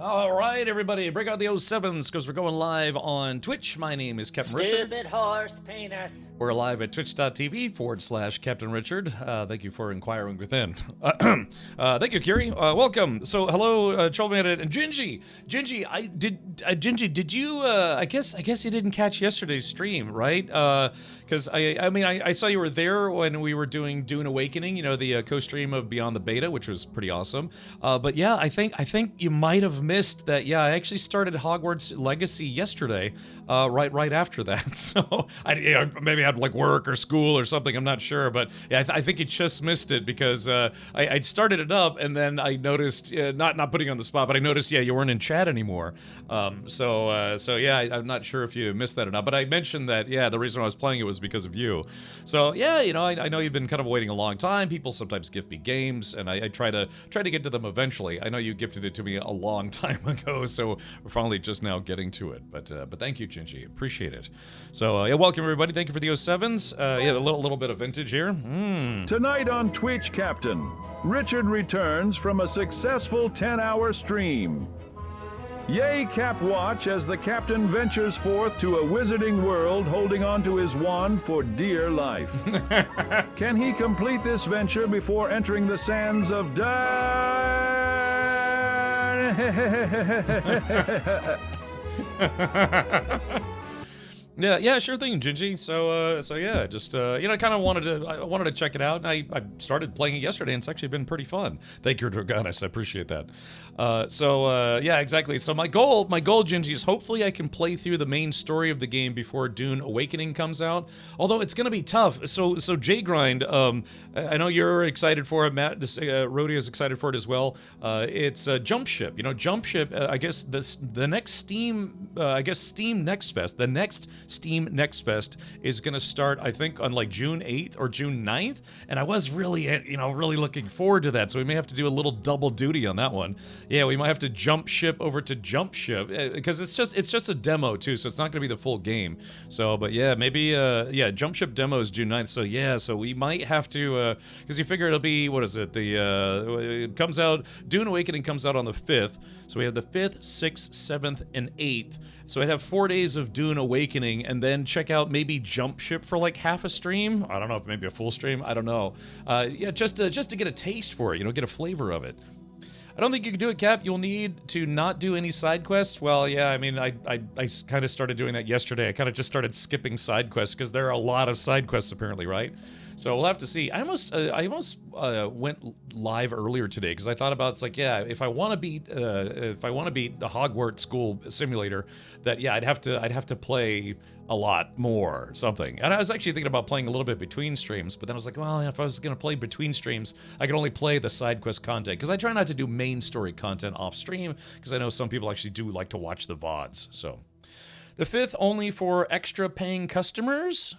All right, everybody, break out the 07s because we're going live on Twitch. My name is Captain Richard. Stupid horse penis. We're live at twitch.tv/Captain Richard. Thank you for inquiring within. Thank you, Kiri. Welcome. So, hello, Trollman and Gingy. Gingy, did you? I guess you didn't catch yesterday's stream, right? Because I saw you were there when we were doing Dune Awakening. You know, the co-stream of Beyond the Beta, which was pretty awesome. But yeah, I think you might have missed that. Yeah, I actually started Hogwarts Legacy yesterday. Right after that. So maybe I had like work or school or something. I'm not sure, but yeah, I think you just missed it because I'd started it up and then I noticed, not putting you on the spot, but I noticed, yeah, you weren't in chat anymore. So yeah, I'm not sure if you missed that or not. But I mentioned that, yeah, the reason I was playing it was because of you. So yeah, you know, I know you've been kind of waiting a long time. People sometimes gift me games, and I try to get to them eventually. I know you gifted it to me a long time ago, so we're finally just now getting to it. But thank you, Gingy. Appreciate it. So yeah, welcome everybody. Thank you for the 07s. Yeah, a little bit of vintage here. Tonight on Twitch, Captain, Richard returns from a successful 10-hour stream. Yay, Cap Watch, as the captain ventures forth to a wizarding world holding on to his wand for dear life. Can he complete this venture before entering the sands of Yeah, sure thing, Gingy. So yeah, just you know, I kind of wanted to check it out. And I started playing it yesterday, and it's actually been pretty fun. Thank you, Dragonis. I appreciate that. Yeah, exactly. So my goal, Gingy, is hopefully I can play through the main story of the game before Dune Awakening comes out. Although it's gonna be tough. So J Grind, I know you're excited for it. Matt, Rhodey is excited for it as well. It's Jump Ship. You know, Jump Ship. I guess the next Steam. Steam Next Fest. The next Steam Next Fest is going to start, I think, on like June 8th or June 9th, and I was really, really looking forward to that, so we may have to do a little double duty on that one. Yeah, we might have to jump ship over to Jump Ship, because it's just a demo, too, so it's not going to be the full game. So, but yeah, maybe, Jump Ship demo is June 9th, so yeah, so we might have to, because you figure it'll be, what is it, it comes out, Dune Awakening comes out on the 5th, so we have the 5th, 6th, 7th, and 8th. So I'd have 4 days of Dune Awakening, and then check out maybe Jump Ship for like half a stream. I don't know if maybe a full stream. I don't know. Yeah, just to get a taste for it, you know, get a flavor of it. I don't think you can do it, Cap. You'll need to not do any side quests. Well, yeah, I mean, I kind of started doing that yesterday. I kind of just started skipping side quests because there are a lot of side quests apparently, right? So we'll have to see. I almost went live earlier today because I thought about, it's like, yeah, if I want to beat the Hogwart School Simulator, that yeah, I'd have to play a lot more something. And I was actually thinking about playing a little bit between streams, but then I was like, well, if I was gonna play between streams, I could only play the side quest content because I try not to do main story content off stream because I know some people actually do like to watch the VODs. So the 5th only for extra paying customers.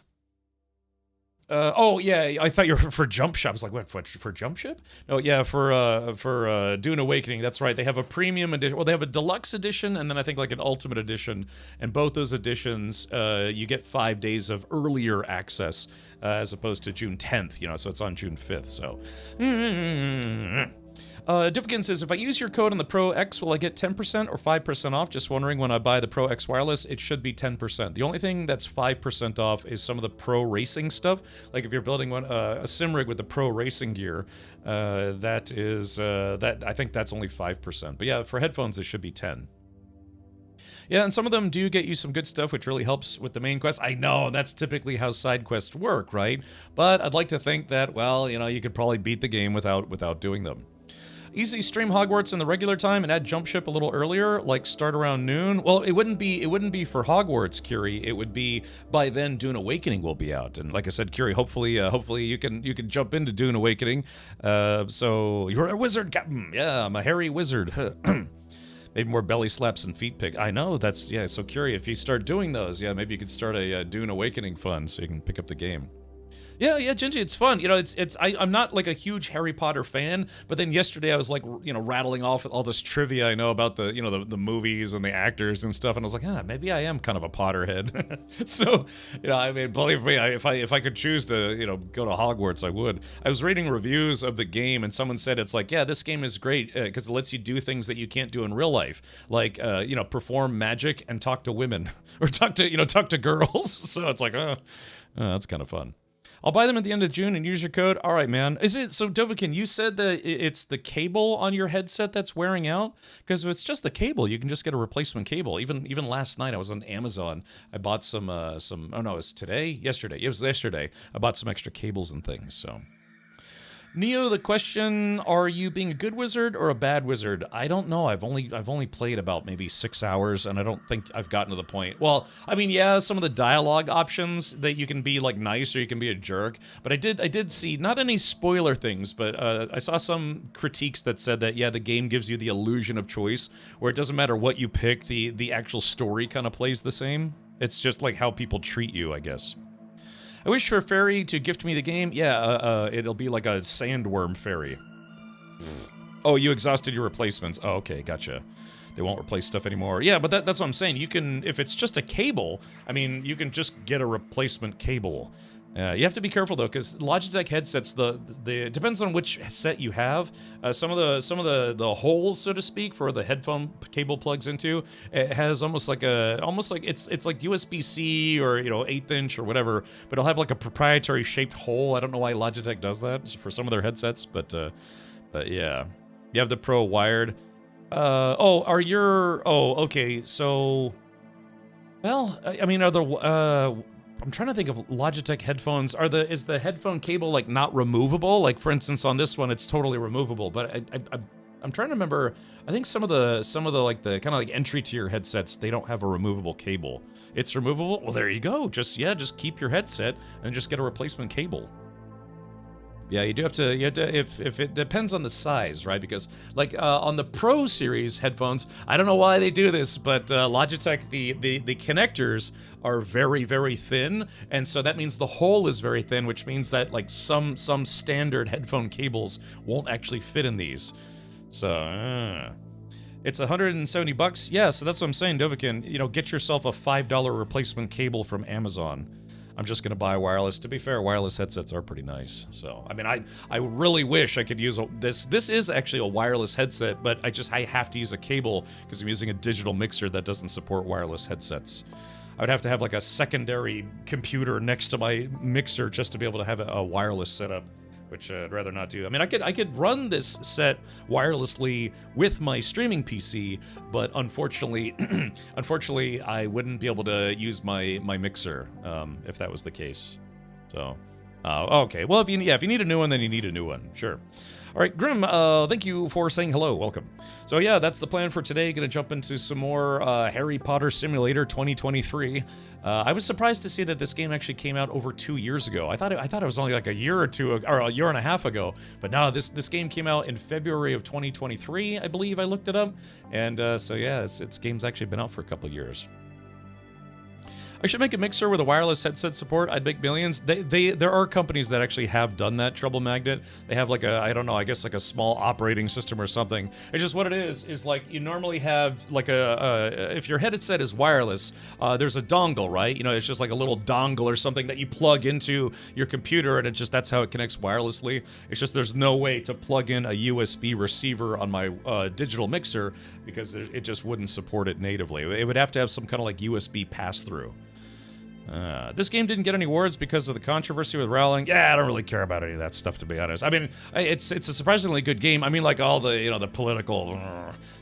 Oh yeah, I thought you were for Jump Shop. I was like, what for Jump Ship? No, yeah, for Dune Awakening. That's right. They have a premium edition. Well, they have a deluxe edition, and then I think like an ultimate edition. And both those editions, you get 5 days of earlier access as opposed to June 10th. You know, so it's on June 5th. So. Duplicant says, if I use your code on the Pro X, will I get 10% or 5% off? Just wondering, when I buy the Pro X wireless, it should be 10%. The only thing that's 5% off is some of the pro racing stuff. Like if you're building a sim rig with the pro racing gear, I think that's only 5%. But yeah, for headphones, it should be 10. Yeah, and some of them do get you some good stuff, which really helps with the main quest. I know, that's typically how side quests work, right? But I'd like to think that, well, you know, you could probably beat the game without doing them. Easy stream Hogwarts in the regular time and add Jump Ship a little earlier, like start around noon. Well, it wouldn't be for Hogwarts, Curie. It would be by then Dune Awakening will be out. And like I said, Curie, hopefully you can jump into Dune Awakening. So you're a wizard, Captain. Yeah, I'm a hairy wizard. Maybe more belly slaps and feet pick. I know, that's, yeah, so Curie, if you start doing those, yeah, maybe you could start a Dune Awakening fund so you can pick up the game. Yeah, yeah, Gingy, it's fun. You know, I'm not like a huge Harry Potter fan, but then yesterday I was like, you know, rattling off all this trivia I know about the, you know, the movies and the actors and stuff, and I was like, maybe I am kind of a Potterhead. So, you know, I mean, believe me, if I could choose to, you know, go to Hogwarts, I would. I was reading reviews of the game, and someone said it's like, yeah, this game is great because it lets you do things that you can't do in real life, like, you know, perform magic and talk to women or talk to girls. So it's like, that's kind of fun. I'll buy them at the end of June and use your code. All right, man. Is it so, Dovakin? You said that it's the cable on your headset that's wearing out. Because if it's just the cable, you can just get a replacement cable. Even last night, I was on Amazon. I bought some. Oh no, it was today. Yesterday. It was yesterday. I bought some extra cables and things. So. Neo, the question, are you being a good wizard or a bad wizard? I don't know. I've only played about maybe 6 hours, and I don't think I've gotten to the point. Well, I mean, yeah, some of the dialogue options that you can be like nice or you can be a jerk, but I did see not any spoiler things, but I saw some critiques that said that yeah, the game gives you the illusion of choice, where it doesn't matter what you pick, the actual story kind of plays the same. It's just like how people treat you, I guess. I wish for a fairy to gift me the game. Yeah, it'll be like a sandworm fairy. Oh, you exhausted your replacements. Oh, okay, gotcha. They won't replace stuff anymore. Yeah, but that's what I'm saying. You can, if it's just a cable, I mean, you can just get a replacement cable. You have to be careful though, because Logitech headsets, it depends on which set you have. Some of the holes, so to speak, for the headphone cable plugs into, it has almost like it's like USB-C or 1/8 inch or whatever, but it'll have like a proprietary shaped hole. I don't know why Logitech does that for some of their headsets, but yeah, you have the Pro wired. Okay, so, well, I mean, I'm trying to think of Logitech headphones. Is the headphone cable like not removable? Like for instance, on this one, it's totally removable. But I'm trying to remember. I think some of the like the kind of like entry tier headsets, they don't have a removable cable. It's removable. Well, there you go. Just keep your headset and just get a replacement cable. Yeah, you have to if it depends on the size, right? Because like on the Pro series headphones, I don't know why they do this, but Logitech, the connectors are very, very thin, and so that means the hole is very thin, which means that like some standard headphone cables won't actually fit in these. So it's $170. Yeah, so that's what I'm saying, Dovakin. Get yourself a $5 replacement cable from Amazon. I'm just gonna buy wireless. To be fair, wireless headsets are pretty nice. So, I mean, I really wish I could use this. This is actually a wireless headset, but I have to use a cable because I'm using a digital mixer that doesn't support wireless headsets. I would have to have like a secondary computer next to my mixer just to be able to have a wireless setup, which I'd rather not do. I mean, I could run this set wirelessly with my streaming PC, but unfortunately, I wouldn't be able to use my mixer if that was the case. So, okay. Well, if you need a new one, then you need a new one. Sure. All right, Grim, thank you for saying hello. Welcome. So yeah, that's the plan for today. Gonna jump into some more Harry Potter Simulator 2023. I was surprised to see that this game actually came out over 2 years ago. I thought it was only like a year or two, or a year and a half ago. But no, this game came out in February of 2023, I believe. I looked it up, and so yeah, its game's actually been out for a couple of years. I should make a mixer with a wireless headset support. I'd make millions. There are companies that actually have done that, Trouble Magnet. They have like I don't know, I guess like a small operating system or something. It's just what it is like you normally have like if your headset is wireless, there's a dongle, right? It's just like a little dongle or something that you plug into your computer, and that's how it connects wirelessly. It's just there's no way to plug in a USB receiver on my digital mixer because it just wouldn't support it natively. It would have to have some kind of like USB pass-through. This game didn't get any awards because of the controversy with Rowling. Yeah, I don't really care about any of that stuff, to be honest. I mean, it's a surprisingly good game. I mean, like all the the political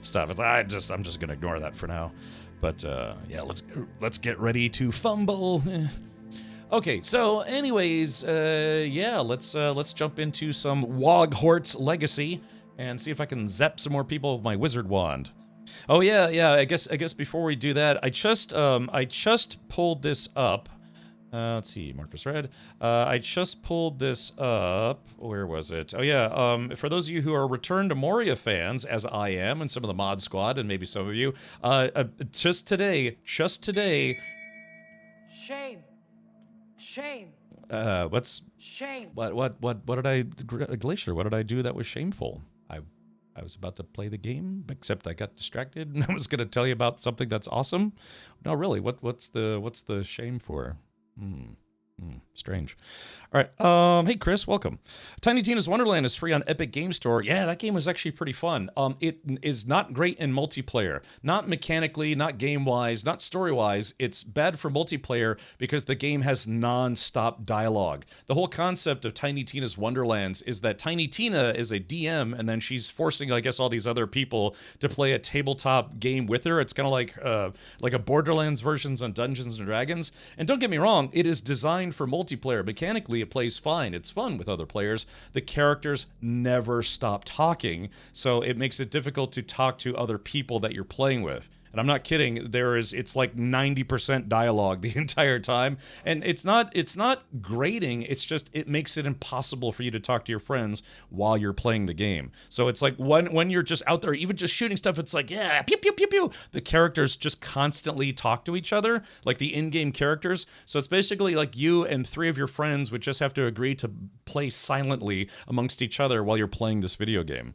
stuff. I'm just gonna ignore that for now. But yeah, let's get ready to fumble. Okay, so anyways, yeah, let's jump into some Hogwart's Legacy and see if I can zap some more people with my wizard wand. Oh yeah. I guess before we do that, I just pulled this up. Let's see, Marcus Red. I just pulled this up. Where was it? Oh yeah. For those of you who are Return to Moria fans, as I am, and some of the mod squad, and maybe some of you, just today. Shame. What's Shame. what did I, Glacier? What did I do that was shameful? I was about to play the game, except I got distracted, and I was going to tell you about something that's awesome. No, really, what's the shame for? Strange. All right. Hey, Chris, welcome. Tiny Tina's Wonderland is free on Epic Game Store. Yeah, that game was actually pretty fun. It is not great in multiplayer. Not mechanically, not game-wise, not story-wise. It's bad for multiplayer because the game has non-stop dialogue. The whole concept of Tiny Tina's Wonderlands is that Tiny Tina is a DM, and then she's forcing, I guess, all these other people to play a tabletop game with her. It's kind of like a Borderlands versions on Dungeons and Dragons. And don't get me wrong, it is designed for multiplayer. Mechanically, it plays fine. It's fun with other players. The characters never stop talking, so it makes it difficult to talk to other people that you're playing with. And I'm not kidding. It's like 90% dialogue the entire time, and it's not grating. It's just it makes it impossible for you to talk to your friends while you're playing the game. So it's like when you're just out there, even just shooting stuff, it's like, yeah, pew pew pew pew. The characters just constantly talk to each other, like the in-game characters. So it's basically like you and 3 of your friends would just have to agree to play silently amongst each other while you're playing this video game.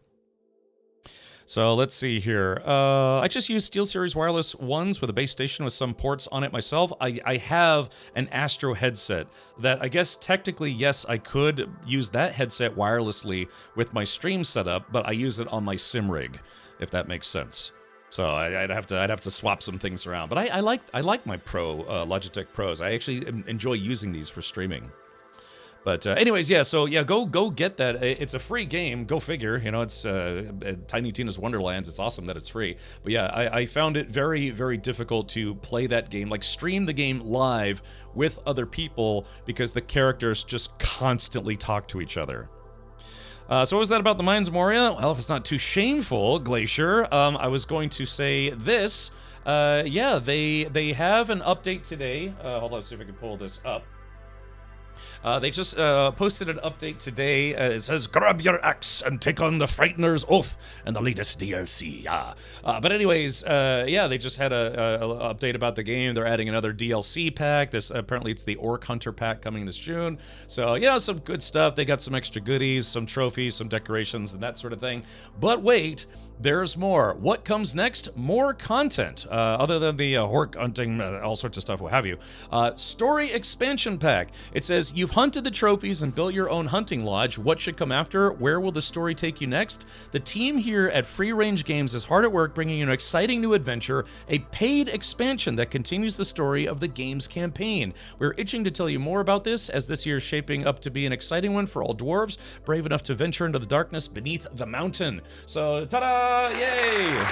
So let's see here. I just use SteelSeries wireless ones with a base station with some ports on it myself. I have an Astro headset that I guess technically, yes, I could use that headset wirelessly with my stream setup, but I use it on my sim rig, if that makes sense. So I'd have to swap some things around. But I like my Pro Logitech Pros. I actually enjoy using these for streaming. But anyways, yeah, so yeah, go get that. It's a free game, go figure. You know, it's Tiny Tina's Wonderlands. It's awesome that it's free. But yeah, I found it very, very difficult to play that game, like stream the game live with other people because the characters just constantly talk to each other. So what was that about the Mines of Moria? Well, if it's not too shameful, Glacier, I was going to say this. Yeah, they have an update today. Hold on, let's see if I can pull this up. They just posted an update today. It says, grab your axe and take on the Frightener's Oath and the latest DLC. But anyways, yeah, they just had a update about the game. They're adding another DLC pack. Apparently it's the Orc Hunter pack coming this June. So, you know, some good stuff. They got some extra goodies, some trophies, some decorations, and that sort of thing. But wait, there's more. What comes next? More content. Other than the Orc hunting, all sorts of stuff, what have you. Story expansion pack. It says, you've hunted the trophies and built your own hunting lodge. What should come after? Where will the story take you next? The team here at Free Range Games is hard at work bringing you an exciting new adventure, a paid expansion that continues the story of the game's campaign. We're itching to tell you more about this, as this year is shaping up to be an exciting one for all dwarves, brave enough to venture into the darkness beneath the mountain. So, ta-da! Yay!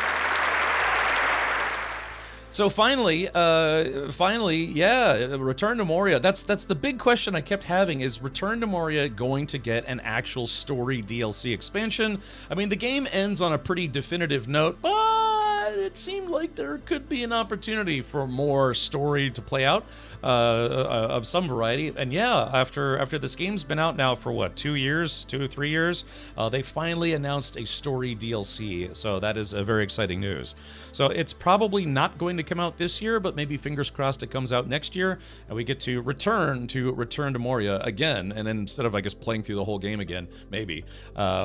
So finally, yeah, Return to Moria. That's the big question I kept having, is Return to Moria going to get an actual story DLC expansion? I mean, the game ends on a pretty definitive note, but it seemed like there could be an opportunity for more story to play out of some variety. And yeah, after this game's been out now for what, 2 years, 2 or 3 years, they finally announced a story DLC. So that is a very exciting news. So it's probably not going to come out this year, but maybe fingers crossed it comes out next year and we get to Return to Moria again. And then instead of, I guess, playing through the whole game again, maybe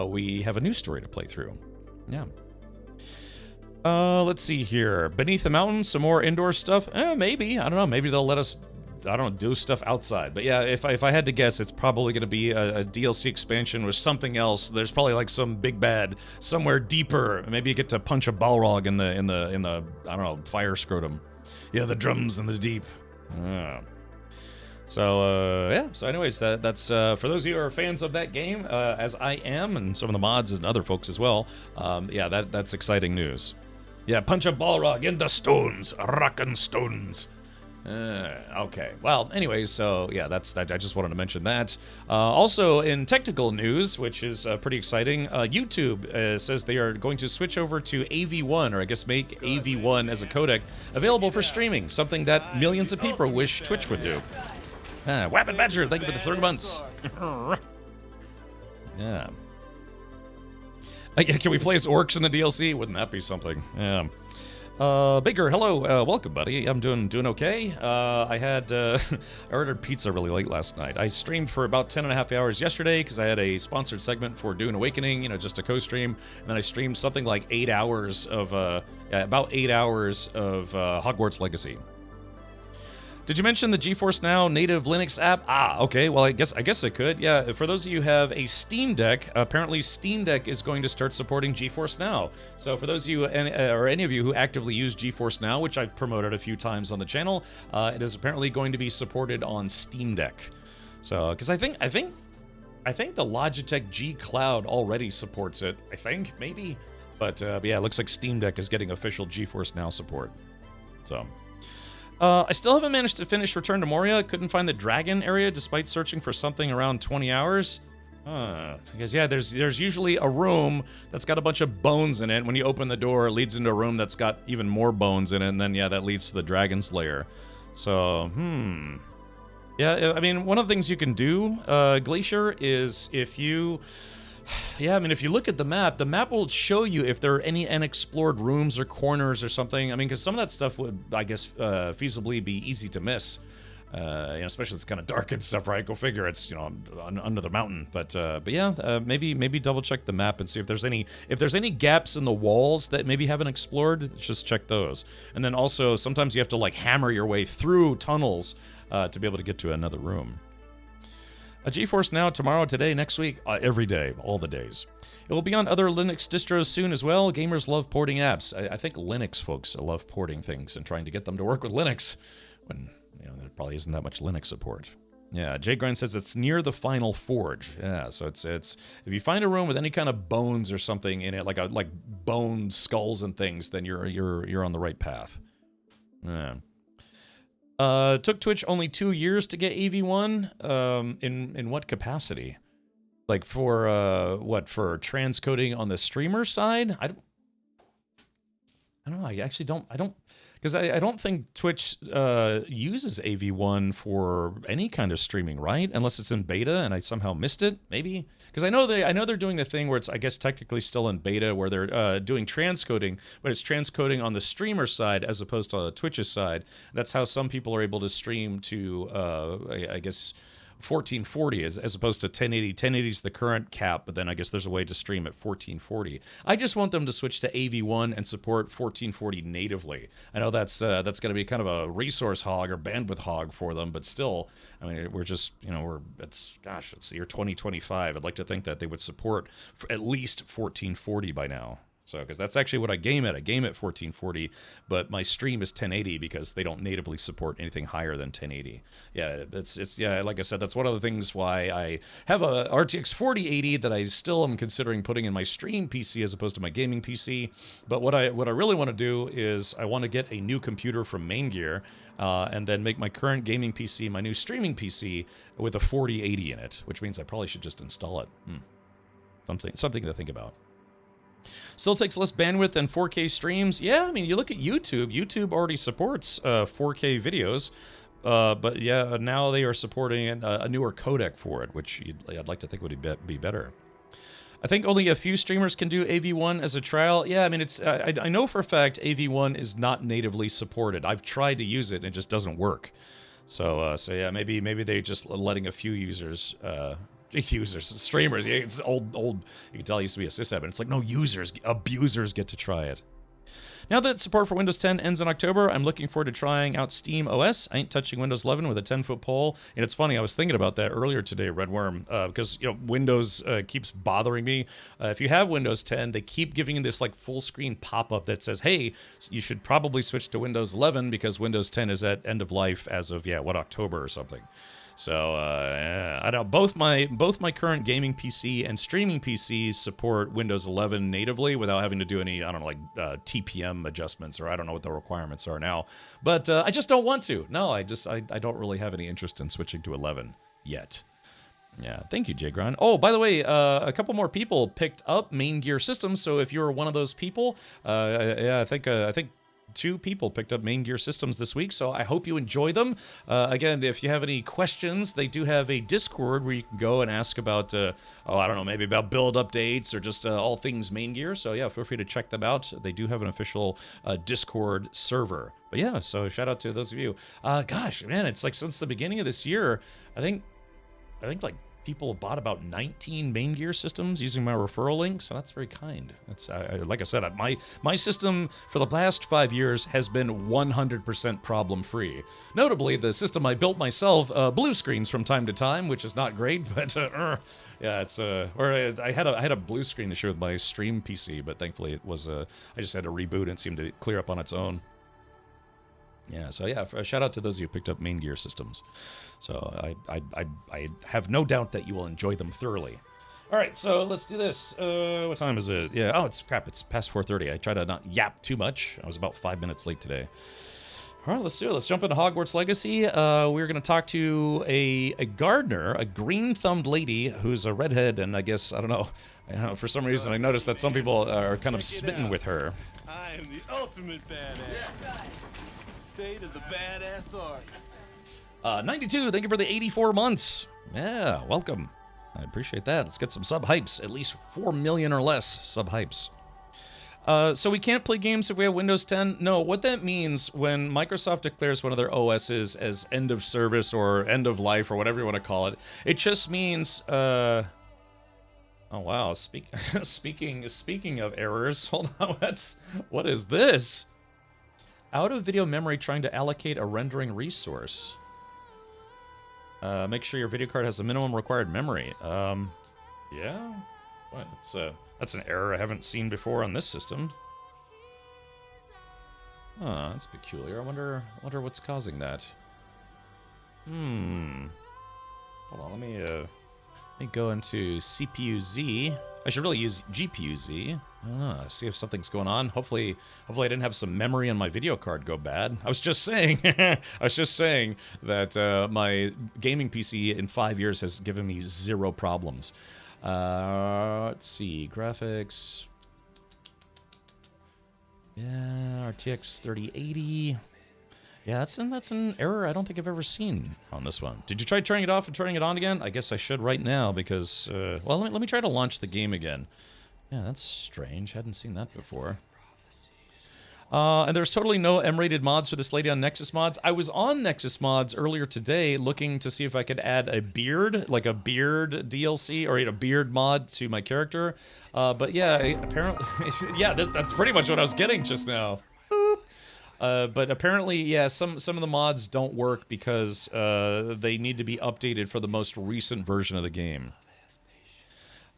we have a new story to play through. Yeah. Let's see here. Beneath the Mountain, some more indoor stuff. Maybe. I don't know. Maybe they'll let us, I don't know, do stuff outside. But yeah, if I had to guess, it's probably going to be a DLC expansion with something else. There's probably like some big bad somewhere deeper. Maybe you get to punch a Balrog in the I don't know, fire scrotum. Yeah, the drums in the deep. So yeah. So anyways, that's for those of you who are fans of that game, as I am, and some of the mods and other folks as well. Yeah, that's exciting news. Yeah, punch a Balrog in the stones, rockin' stones. Okay. Well, anyways, so yeah, that's that. I just wanted to mention that. Also, in technical news, which is pretty exciting, YouTube says they are going to switch over to AV1, or I guess make AV1 as a codec available for streaming, something that millions of people wish Twitch would do. Wappin' Badger, thank you for the 30 months. Yeah. Can we play as orcs in the DLC? Wouldn't that be something? Yeah. Bigger, hello, welcome, buddy. I'm doing okay. I ordered pizza really late last night. I streamed for about 10.5 hours yesterday because I had a sponsored segment for Dune Awakening, you know, just a co-stream. And then I streamed something like 8 hours of, about 8 hours of Hogwarts Legacy. Did you mention the GeForce Now native Linux app? Ah, okay. Well, I guess I could. Yeah, for those of you who have a Steam Deck, apparently Steam Deck is going to start supporting GeForce Now. So for those of you or any of you who actively use GeForce Now, which I've promoted a few times on the channel, it is apparently going to be supported on Steam Deck. So, because I think the Logitech G Cloud already supports it. I think maybe, but yeah, it looks like Steam Deck is getting official GeForce Now support. So. I still haven't managed to finish Return to Moria. Couldn't find the dragon area despite searching for something around 20 hours. Because yeah, there's usually a room that's got a bunch of bones in it. When you open the door, it leads into a room that's got even more bones in it, and then yeah, that leads to the dragon's lair. So, yeah, I mean, one of the things you can do, Glacier, is if you... Yeah, I mean, if you look at the map will show you if there are any unexplored rooms or corners or something. I mean, because some of that stuff would, I guess, feasibly be easy to miss. You know, especially it's kind of dark and stuff, right? Go figure, it's, you know, under the mountain. But yeah, maybe double check the map and see if there's any gaps in the walls that maybe haven't explored. Just check those. And then also, sometimes you have to like hammer your way through tunnels to be able to get to another room. A GeForce Now tomorrow, today, next week, every day, all the days. It will be on other Linux distros soon as well. Gamers love porting apps. I think Linux folks love porting things and trying to get them to work with Linux when, you know, there probably isn't that much Linux support. Yeah, Jay Grind says it's near the final forge. Yeah, so it's if you find a room with any kind of bones or something in it, like bone skulls and things, then you're on the right path. Yeah. Took Twitch only 2 years to get AV1. In what capacity? Like for what, for transcoding on the streamer side? I don't know. I actually don't. Because I don't think Twitch uses AV1 for any kind of streaming, right? Unless it's in beta and I somehow missed it, maybe. Because I know they're doing the thing where it's, I guess, technically still in beta, where they're doing transcoding, but it's transcoding on the streamer side as opposed to Twitch's side. That's how some people are able to stream to, I guess, 1440 as opposed to 1080. 1080 is the current cap, but then I guess there's a way to stream at 1440. I just want them to switch to AV1 and support 1440 natively. I know that's going to be kind of a resource hog or bandwidth hog for them, but still, I mean, we're just, you know, it's the year 2025. I'd like to think that they would support at least 1440 by now. So, because that's actually what I game at. I game at 1440, but my stream is 1080 because they don't natively support anything higher than 1080. Yeah, yeah, like I said, that's one of the things why I have a RTX 4080 that I still am considering putting in my stream PC as opposed to my gaming PC. But what I really want to do is I want to get a new computer from Main Gear, and then make my current gaming PC my new streaming PC with a 4080 in it, which means I probably should just install it. Something to think about. Still takes less bandwidth than 4K streams. Yeah, I mean, you look at YouTube. YouTube already supports 4K videos, but yeah, now they are supporting a newer codec for it, which I'd like to think would be better. I think only a few streamers can do AV1 as a trial. Yeah, I mean, it's I know for a fact AV1 is not natively supported. I've tried to use it and it just doesn't work. So yeah, maybe they just letting a few users. Streamers, yeah, it's old, you can tell it used to be a sysadmin. It's like, no, abusers get to try it. Now that support for Windows 10 ends in October, I'm looking forward to trying out Steam OS. I ain't touching Windows 11 with a 10-foot pole. And it's funny, I was thinking about that earlier today, Red Worm, because, you know, Windows keeps bothering me. If you have Windows 10, they keep giving you this, like, full-screen pop-up that says, hey, you should probably switch to Windows 11 because Windows 10 is at end of life as of, yeah, what, October or something. So, I don't. Both my current gaming PC and streaming PC support Windows 11 natively without having to do any, I don't know, like TPM adjustments, or I don't know what the requirements are now. But I just don't want to. No, I don't really have any interest in switching to 11 yet. Yeah, thank you, Jay Grind. Oh, by the way, a couple more people picked up Main Gear Systems. So if you're one of those people, yeah, I think 2 people picked up Main Gear systems this week, so I hope you enjoy them. Again, if you have any questions, they do have a Discord where you can go and ask about, I don't know, maybe about build updates or just all things Main Gear. So yeah, feel free to check them out. They do have an official Discord server. But yeah, so shout out to those of you. Gosh, man, it's like since the beginning of this year, I think like people bought about 19 Main Gear systems using my referral link, so that's very kind. That's like I said, my system for the last 5 years has been 100% problem-free. Notably, the system I built myself blue screens from time to time, which is not great, but yeah, it's I had a blue screen issue with my stream PC, but thankfully it was I just had to reboot and it seemed to clear up on its own. Yeah, so yeah, shout out to those of you who picked up Main Gear systems. So I have no doubt that you will enjoy them thoroughly. All right, so let's do this. What time is it? Yeah, it's crap, it's past 4:30. I try to not yap too much. I was about 5 minutes late today. All right, let's do it. Let's jump into Hogwarts Legacy. We're going to talk to a gardener, a green-thumbed lady who's a redhead, and I guess, I don't know, for some reason I noticed that some people are kind of smitten with her. I am the ultimate badass. State of the badass art. 92, thank you for the 84 months. Yeah, welcome. I appreciate that. Let's get some sub-hypes, at least 4 million or less sub-hypes. So we can't play games if we have Windows 10? No, what that means when Microsoft declares one of their OSs as end of service or end of life or whatever you want to call it, it just means, oh wow, speaking of errors, hold on, what is this? Out of video memory trying to allocate a rendering resource. Make sure your video card has the minimum required memory. Yeah? What? That's an error I haven't seen before on this system. Huh, that's peculiar. I wonder what's causing that. Hold on, let me go into CPU-Z. I should really use GPU-Z. See if something's going on. Hopefully I didn't have some memory on my video card go bad. I was just saying, that my gaming PC in 5 years has given me 0 problems. Let's see, graphics. Yeah, RTX 3080. Yeah, that's an error I don't think I've ever seen on this one. Did you try turning it off and turning it on again? I guess I should right now because, well, let me try to launch the game again. Yeah, that's strange. Hadn't seen that before. And there's totally no M-rated mods for this lady on Nexus Mods. I was on Nexus Mods earlier today looking to see if I could add a beard, like a beard DLC or a beard mod to my character. But yeah, apparently, yeah, that's pretty much what I was getting just now. But apparently, yeah, some of the mods don't work because they need to be updated for the most recent version of the game.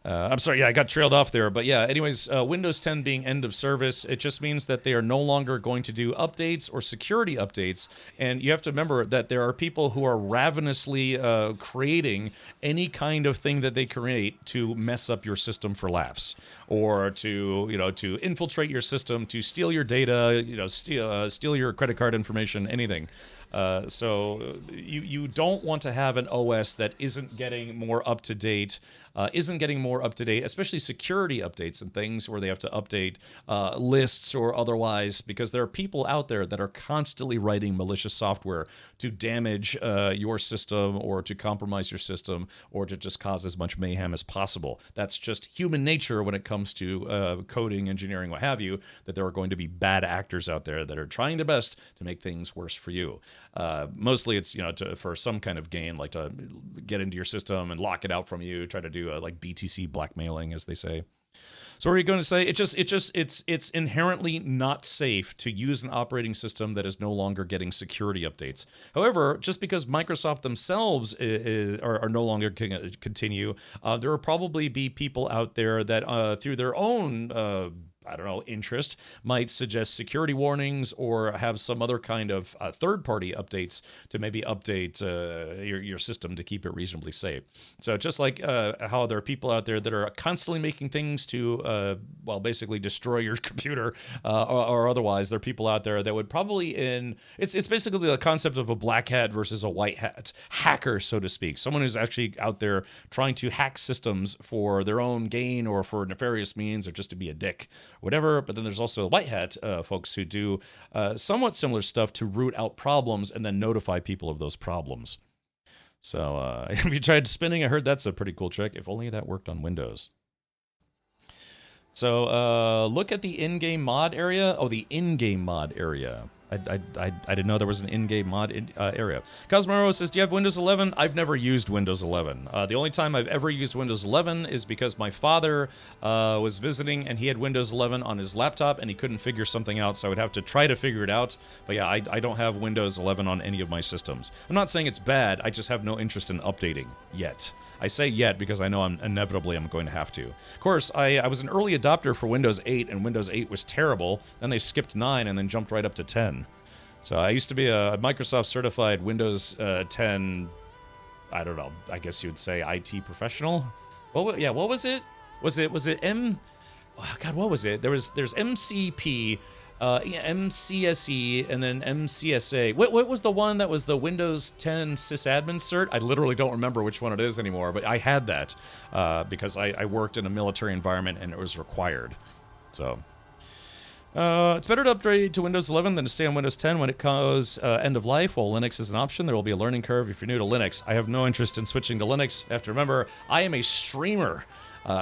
I'm sorry, yeah, I got trailed off there, but yeah, anyways, Windows 10 being end of service, it just means that they are no longer going to do updates or security updates, and you have to remember that there are people who are ravenously creating any kind of thing that they create to mess up your system for laughs, or to, to infiltrate your system, to steal your data, steal your credit card information, anything. So you don't want to have an OS that isn't getting more up to date, especially security updates and things where they have to update lists or otherwise, because there are people out there that are constantly writing malicious software to damage your system or to compromise your system or to just cause as much mayhem as possible. That's just human nature when it comes to coding, engineering, what have you, that there are going to be bad actors out there that are trying their best to make things worse for you. Mostly it's, for some kind of gain, like to get into your system and lock it out from you, try to do like BTC blackmailing, as they say. So what are you going to say? It's inherently not safe to use an operating system that is no longer getting security updates. However, just because Microsoft themselves are no longer going to continue, there will probably be people out there that through their own interest, might suggest security warnings or have some other kind of third-party updates to maybe update your system to keep it reasonably safe. So just like how there are people out there that are constantly making things to, well, basically destroy your computer or otherwise. There are people out there that would probably it's basically the concept of a black hat versus a white hat hacker, so to speak. Someone who's actually out there trying to hack systems for their own gain or for nefarious means or just to be a dick, whatever. But then there's also white hat folks who do somewhat similar stuff to root out problems and then notify people of those problems. So have you tried spinning? I heard that's a pretty cool trick. If only that worked on Windows. So look at the in-game mod area. Oh, the in-game mod area. I didn't know there was an in-game mod area. Cosmoro says, do you have Windows 11? I've never used Windows 11. The only time I've ever used Windows 11 is because my father was visiting and he had Windows 11 on his laptop and he couldn't figure something out, so I would have to try to figure it out. But yeah, I don't have Windows 11 on any of my systems. I'm not saying it's bad, I just have no interest in updating yet. I say yet because I know I'm going to have to. Of course, I was an early adopter for Windows 8, and Windows 8 was terrible. Then they skipped 9 and then jumped right up to 10. So I used to be a Microsoft certified Windows 10, I don't know, I guess you would say IT professional. Well, yeah, what was it? Was it oh God, what was it? There's MCP, MCSE, and then MCSA. What was the one that was the Windows 10 sysadmin cert? I literally don't remember which one it is anymore, but I had that because I worked in a military environment and it was required. So it's better to upgrade to Windows 11 than to stay on Windows 10 when it goes end of life. While Linux is an option, there will be a learning curve if you're new to Linux. I have no interest in switching to Linux. You have to remember, I am a streamer.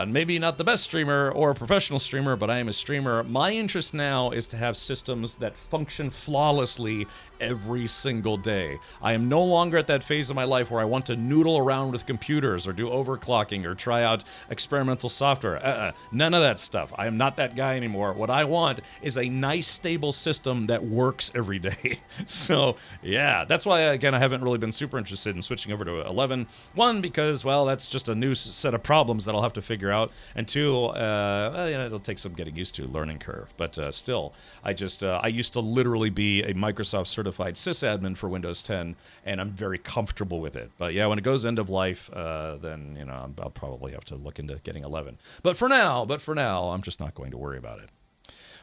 Maybe not the best streamer or a professional streamer, but I am a streamer. My interest now is to have systems that function flawlessly every single day. I am no longer at that phase of my life where I want to noodle around with computers or do overclocking or try out experimental software. None of that stuff. I am not that guy anymore. What I want is a nice, stable system that works every day. So, yeah, that's why, again, I haven't really been super interested in switching over to 11. One, because, well, that's just a new set of problems that I'll have to figure out. And two, it'll take some getting used to, learning curve. But still, I used to literally be a Microsoft certified sysadmin for Windows 10, and I'm very comfortable with it. But yeah, when it goes end of life, then I'll probably have to look into getting 11. But for now, I'm just not going to worry about it.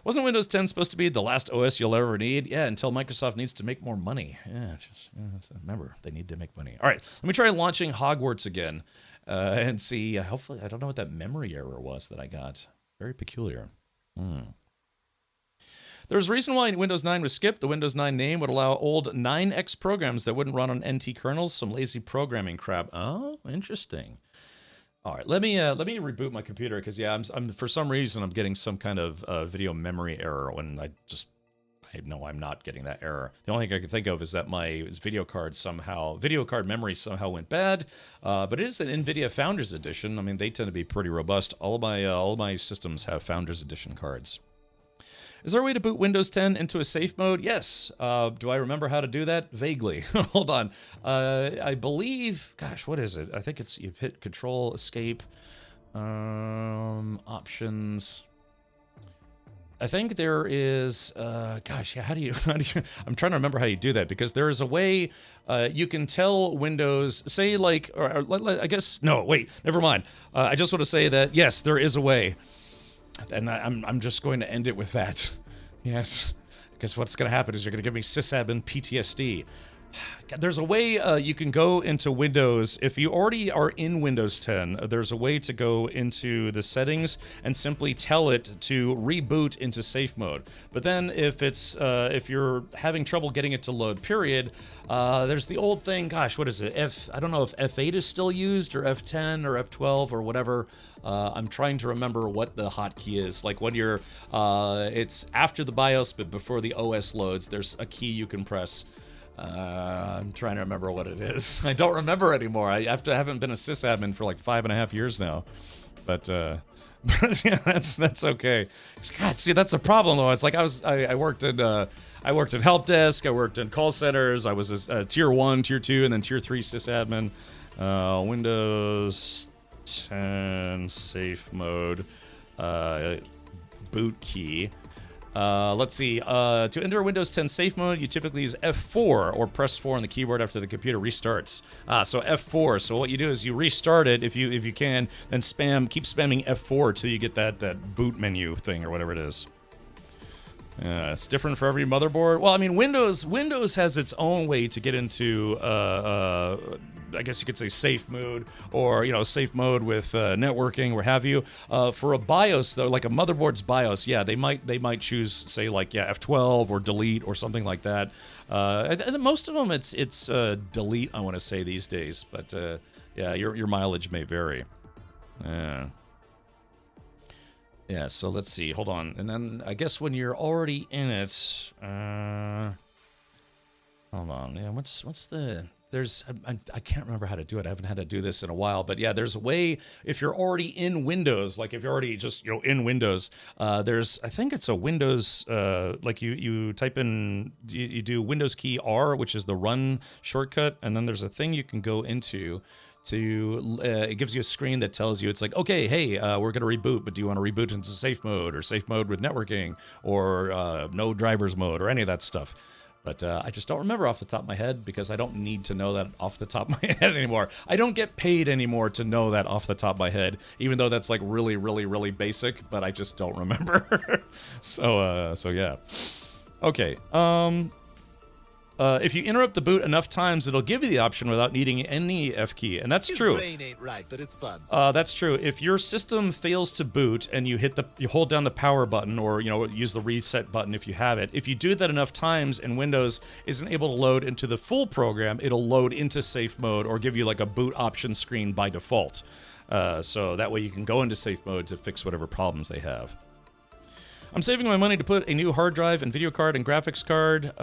Wasn't Windows 10 supposed to be the last OS you'll ever need? Yeah, until Microsoft needs to make more money. Yeah, remember, they need to make money. All right, let me try launching Hogwarts again and see. Hopefully, I don't know what that memory error was that I got. Very peculiar. There's a reason why Windows 9 was skipped. The Windows 9 name would allow old 9X programs that wouldn't run on NT kernels. Some lazy programming crap. Oh, interesting. All right, let me reboot my computer because yeah, I'm for some reason I'm getting some kind of video memory error when I know I'm not getting that error. The only thing I can think of is that my video card memory somehow went bad. But it is an NVIDIA Founders Edition. I mean, they tend to be pretty robust. All of my systems have Founders Edition cards. Is there a way to boot Windows 10 into a safe mode? Yes. Do I remember how to do that? Vaguely. Hold on. I believe, gosh, what is it? I think it's, you've hit Control, Escape, Options. I think there is, gosh, yeah, how do you, I'm trying to remember how you do that, because there is a way you can tell Windows, say like, I guess, no, wait, never mind. I just want to say that, yes, there is a way. And I'm just going to end it with that. Yes. Because what's going to happen is you're going to give me sysadmin PTSD. There's a way you can go into Windows. If you already are in Windows 10, there's a way to go into the settings and simply tell it to reboot into safe mode. But then if you're having trouble getting it to load, period, there's the old thing, gosh, what is it? I don't know if F8 is still used or F10 or F12 or whatever. I'm trying to remember what the hotkey is. Like when you're, it's after the BIOS but before the OS loads, there's a key you can press. I'm trying to remember what it is. I don't remember anymore. I haven't been a sysadmin for like 5.5 years now. But yeah, that's okay. God, see, that's a problem though. It's like I worked in help desk, I worked in call centers, I was a tier 1, tier 2, and then tier 3 sysadmin. Windows 10 safe mode, boot key. Let's see. To enter Windows 10 safe mode, you typically use F4 or press 4 on the keyboard after the computer restarts. So F4. So what you do is you restart it if you can, then keep spamming F4 till you get that boot menu thing or whatever it is. It's different for every motherboard. Well, I mean, Windows has its own way to get into, I guess you could say safe mode, or safe mode with networking, or have you. For a BIOS though, like a motherboard's BIOS, yeah, they might choose, say, like F12 or delete or something like that. And most of them it's delete, I want to say, these days, but yeah, your mileage may vary. Yeah. Yeah, so let's see. Hold on. And then I guess when you're already in it, hold on. Yeah, what's the I can't remember how to do it. I haven't had to do this in a while, but yeah, there's a way if you're already in Windows, like if you're already just in Windows, I think it's a Windows like you type in, you do Windows key R, which is the run shortcut, and then there's a thing you can go into. It gives you a screen that tells you, it's like, okay, hey, we're going to reboot, but do you want to reboot into safe mode or safe mode with networking or no drivers mode or any of that stuff? But I just don't remember off the top of my head because I don't need to know that off the top of my head anymore. I don't get paid anymore to know that off the top of my head, even though that's like really, really, really basic, but I just don't remember. So yeah. Okay. If you interrupt the boot enough times, it'll give you the option without needing any F key, and that's true. Your brain ain't right, but it's fun. That's true. If your system fails to boot and you hold down the power button, or use the reset button if you have it. If you do that enough times and Windows isn't able to load into the full program, it'll load into safe mode or give you like a boot option screen by default. So that way you can go into safe mode to fix whatever problems they have. I'm saving my money to put a new hard drive and video card and graphics card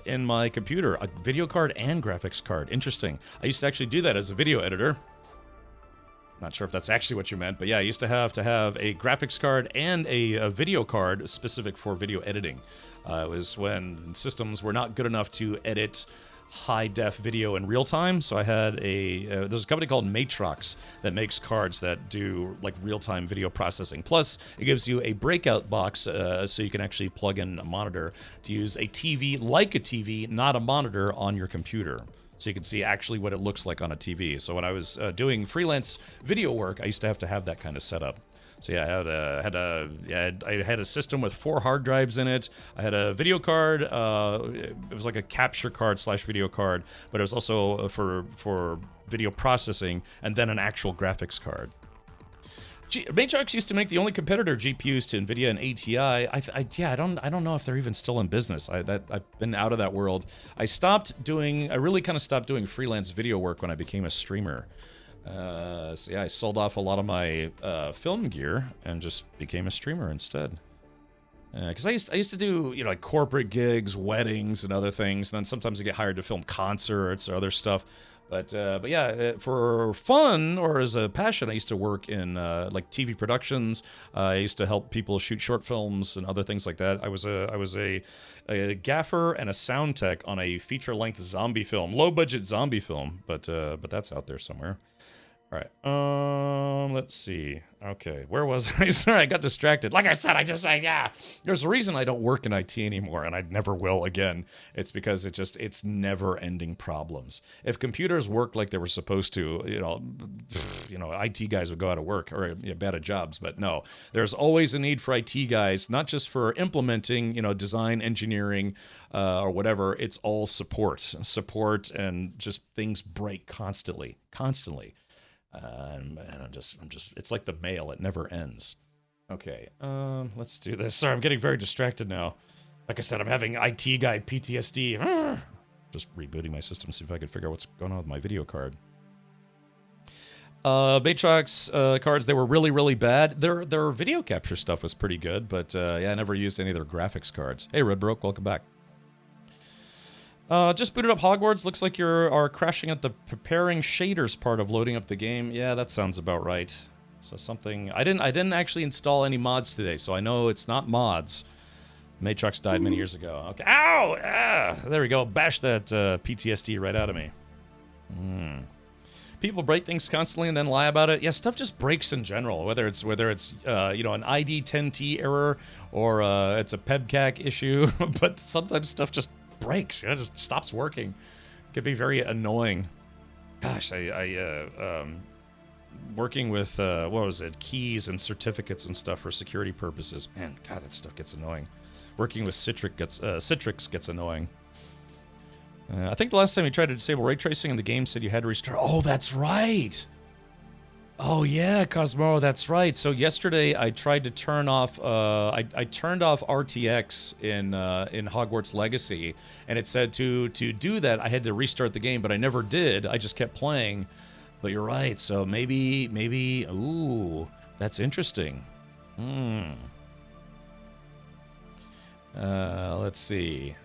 in my computer. A video card and graphics card. Interesting. I used to actually do that as a video editor. Not sure if that's actually what you meant, but yeah, I used to have a graphics card and a video card specific for video editing. It was when systems were not good enough to edit high-def video in real time, so I had there's a company called Matrox that makes cards that do like real-time video processing. Plus, it gives you a breakout box so you can actually plug in a monitor to use a TV like a TV, not a monitor, on your computer. So you can see actually what it looks like on a TV. So when I was doing freelance video work, I used to have that kind of setup. So yeah, I had a system with 4 hard drives in it. I had a video card. It was like a capture card / video card, but it was also for video processing, and then an actual graphics card. Matrox used to make the only competitor GPUs to NVIDIA and ATI. I don't know if they're even still in business. I've been out of that world. I really kind of stopped doing freelance video work when I became a streamer. So yeah, I sold off a lot of my film gear and just became a streamer instead. Because I used to do like corporate gigs, weddings, and other things. And then sometimes I get hired to film concerts or other stuff. But yeah, for fun or as a passion, I used to work in like TV productions. I used to help people shoot short films and other things like that. I was a gaffer and a sound tech on a feature-length zombie film, low-budget zombie film. But that's out there somewhere. All right, let's see. Okay, where was I? Sorry, I got distracted. Like I said, yeah. There's a reason I don't work in IT anymore, and I never will again. It's because it's never-ending problems. If computers worked like they were supposed to, IT guys would go out of work or bad at jobs. But no, there's always a need for IT guys, not just for implementing, design, engineering, or whatever. It's all support, and just things break constantly. And I'm just, it's like the mail, it never ends. Okay, let's do this. Sorry, I'm getting very distracted now. Like I said, I'm having IT guy PTSD. Just rebooting my system, see if I can figure out what's going on with my video card. Matrox cards, they were really, really bad. Their video capture stuff was pretty good, but yeah, I never used any of their graphics cards. Hey, Redbroke, welcome back. Just booted up Hogwarts. Looks like you are crashing at the preparing shaders part of loading up the game. Yeah, that sounds about right. So something... I didn't actually install any mods today, so I know it's not mods. Matrox died many years ago. Okay. Ow! Ah, there we go. Bash that PTSD right out of me. people break things constantly and then lie about it. Yeah, stuff just breaks in general. Whether it's you know, an ID 10T error or it's a PEBCAC issue, but sometimes stuff just breaks. You know, just stops working. It can be very annoying. Gosh, working with what was it, keys and certificates and stuff for security purposes. Man, God, that stuff gets annoying. Working with Citrix gets annoying. I think the last time you tried to disable ray tracing in the game said you had to restart. Oh, that's right. Oh yeah, Cosmoro, that's right. So yesterday I tried to turn off. I turned off RTX in Hogwarts Legacy, and it said to do that I had to restart the game, but I never did. I just kept playing. But you're right. So maybe. Ooh, that's interesting. Let's see.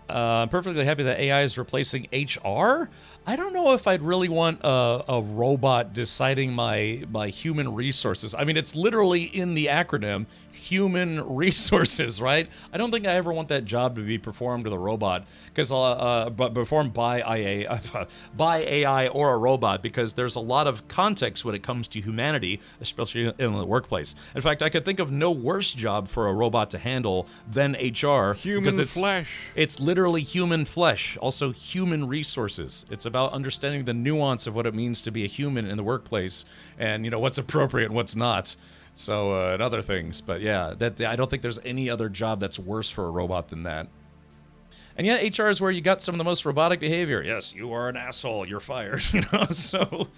I'm perfectly happy that AI is replacing HR. I don't know if I'd really want a robot deciding my human resources. I mean, it's literally in the acronym, human resources, right? I don't think I ever want that job to be performed with a robot, because but performed by AI or a robot, because there's a lot of context when it comes to humanity, especially in the workplace. In fact, I could think of no worse job for a robot to handle than HR. Human flesh. It's literally human flesh, also human resources. It's about understanding the nuance of what it means to be a human in the workplace, and you know what's appropriate and what's not. So and other things, but yeah, I don't think there's any other job that's worse for a robot than that. And yeah, HR is where you got some of the most robotic behavior. Yes, you are an asshole. You're fired. You know, so,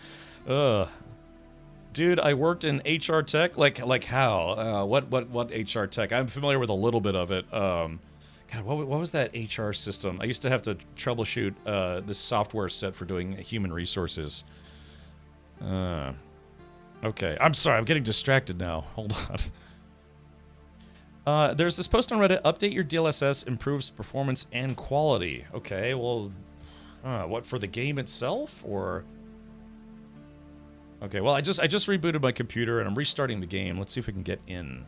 dude, I worked in HR tech. Like how? What HR tech? I'm familiar with a little bit of it. God, what was that HR system? I used to have to troubleshoot this software set for doing human resources. Okay, I'm sorry, I'm getting distracted now. Hold on. There's this post on Reddit, update your DLSS, improves performance and quality. Okay, well, what, for the game itself, or? Okay, well, I just rebooted my computer and I'm restarting the game. Let's see if we can get in.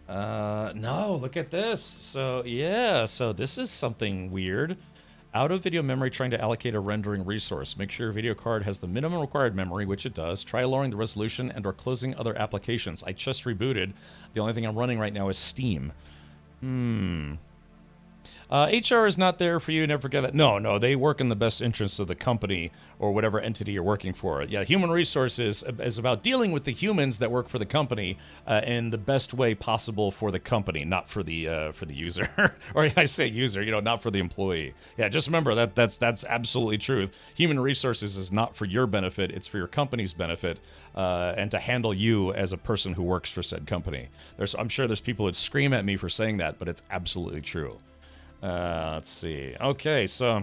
No, look at this. So, yeah, so this is something weird. Out of video memory trying to allocate a rendering resource. Make sure your video card has the minimum required memory, which it does. Try lowering the resolution and or closing other applications. I just rebooted. The only thing I'm running right now is Steam. HR is not there for you, never forget that. No, they work in the best interests of the company or whatever entity you're working for. Yeah, human resources is about dealing with the humans that work for the company in the best way possible for the company, not for the user. Or I say user, you know, not for the employee. Yeah, just remember that's absolutely true. Human resources is not for your benefit, it's for your company's benefit, and to handle you as a person who works for said company. I'm sure there's people that scream at me for saying that, but it's absolutely true. Let's see. Okay, so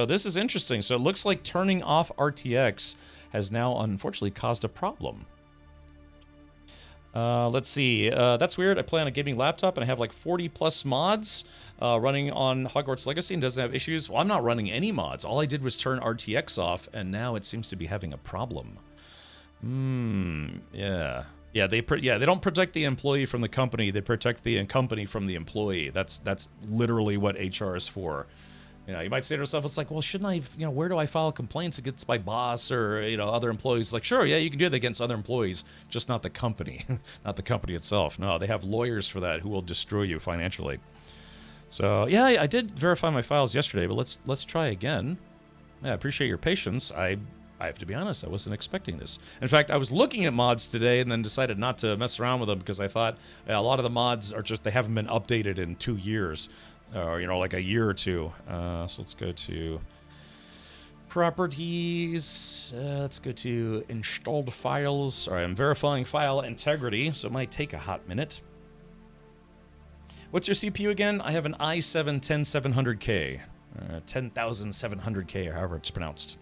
this is interesting. So it looks like turning off RTX has now unfortunately caused a problem. Let's see. That's weird. I play on a gaming laptop and I have like 40 plus mods running on Hogwarts Legacy and doesn't have issues. Well, I'm not running any mods. All I did was turn RTX off and now it seems to be having a problem. Yeah. Yeah, they don't protect the employee from the company. They protect the company from the employee. That's literally what HR is for. You know, you might say to yourself, it's like, well, shouldn't I, you know, where do I file complaints against my boss or, you know, other employees? Like, sure, yeah, you can do that against other employees, just not the company, not the company itself. No, they have lawyers for that who will destroy you financially. So, yeah, I did verify my files yesterday, but let's try again. Yeah, I appreciate your patience. I have to be honest, I wasn't expecting this. In fact, I was looking at mods today and then decided not to mess around with them because I thought a lot of the mods are just, they haven't been updated in 2 years. Or, you know, like a year or two. So let's go to properties. Let's go to installed files. Sorry, I'm verifying file integrity, so it might take a hot minute. What's your CPU again? I have an i7 10700K. 10,700K, or however it's pronounced.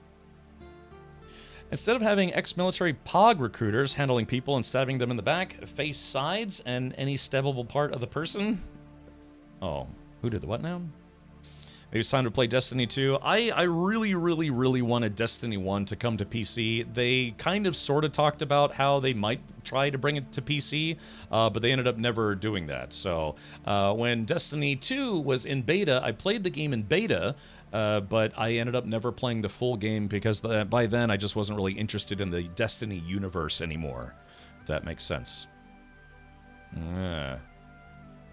Instead of having ex-military POG recruiters handling people and stabbing them in the back, face sides and any stabbable part of the person. Oh, who did the what now? Maybe it's time to play Destiny 2. I really wanted Destiny 1 to come to PC. They kind of sort of talked about how they might try to bring it to PC, but they ended up never doing that. So when Destiny 2 was in beta, I played the game in beta, but I ended up never playing the full game because by then I just wasn't really interested in the Destiny universe anymore, if that makes sense.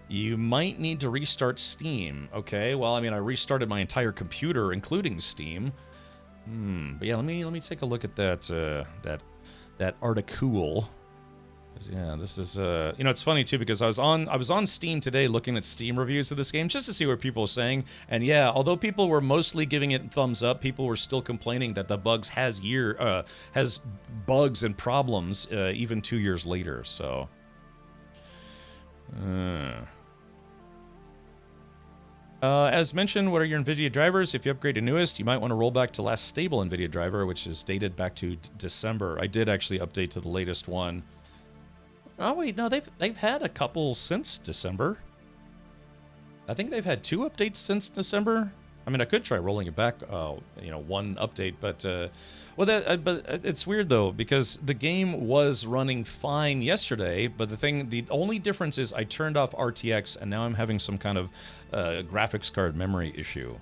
You might need to restart Steam. Okay, well, I mean, I restarted my entire computer, including Steam. But yeah, let me take a look at that that article. Yeah, this is you know, it's funny too because I was on Steam today looking at Steam reviews of this game just to see what people were saying, and yeah, although people were mostly giving it thumbs up, people were still complaining that the bugs has bugs and problems even 2 years later. So, as mentioned, what are your NVIDIA drivers? If you upgrade to newest, you might want to roll back to last stable NVIDIA driver, which is dated back to December. I did actually update to the latest one. Oh wait, no, they've had a couple since December. I think they've had 2 updates since December. I mean, I could try rolling it back, you know, 1 update, but but it's weird though because the game was running fine yesterday. But the only difference is I turned off RTX, and now I'm having some kind of graphics card memory issue.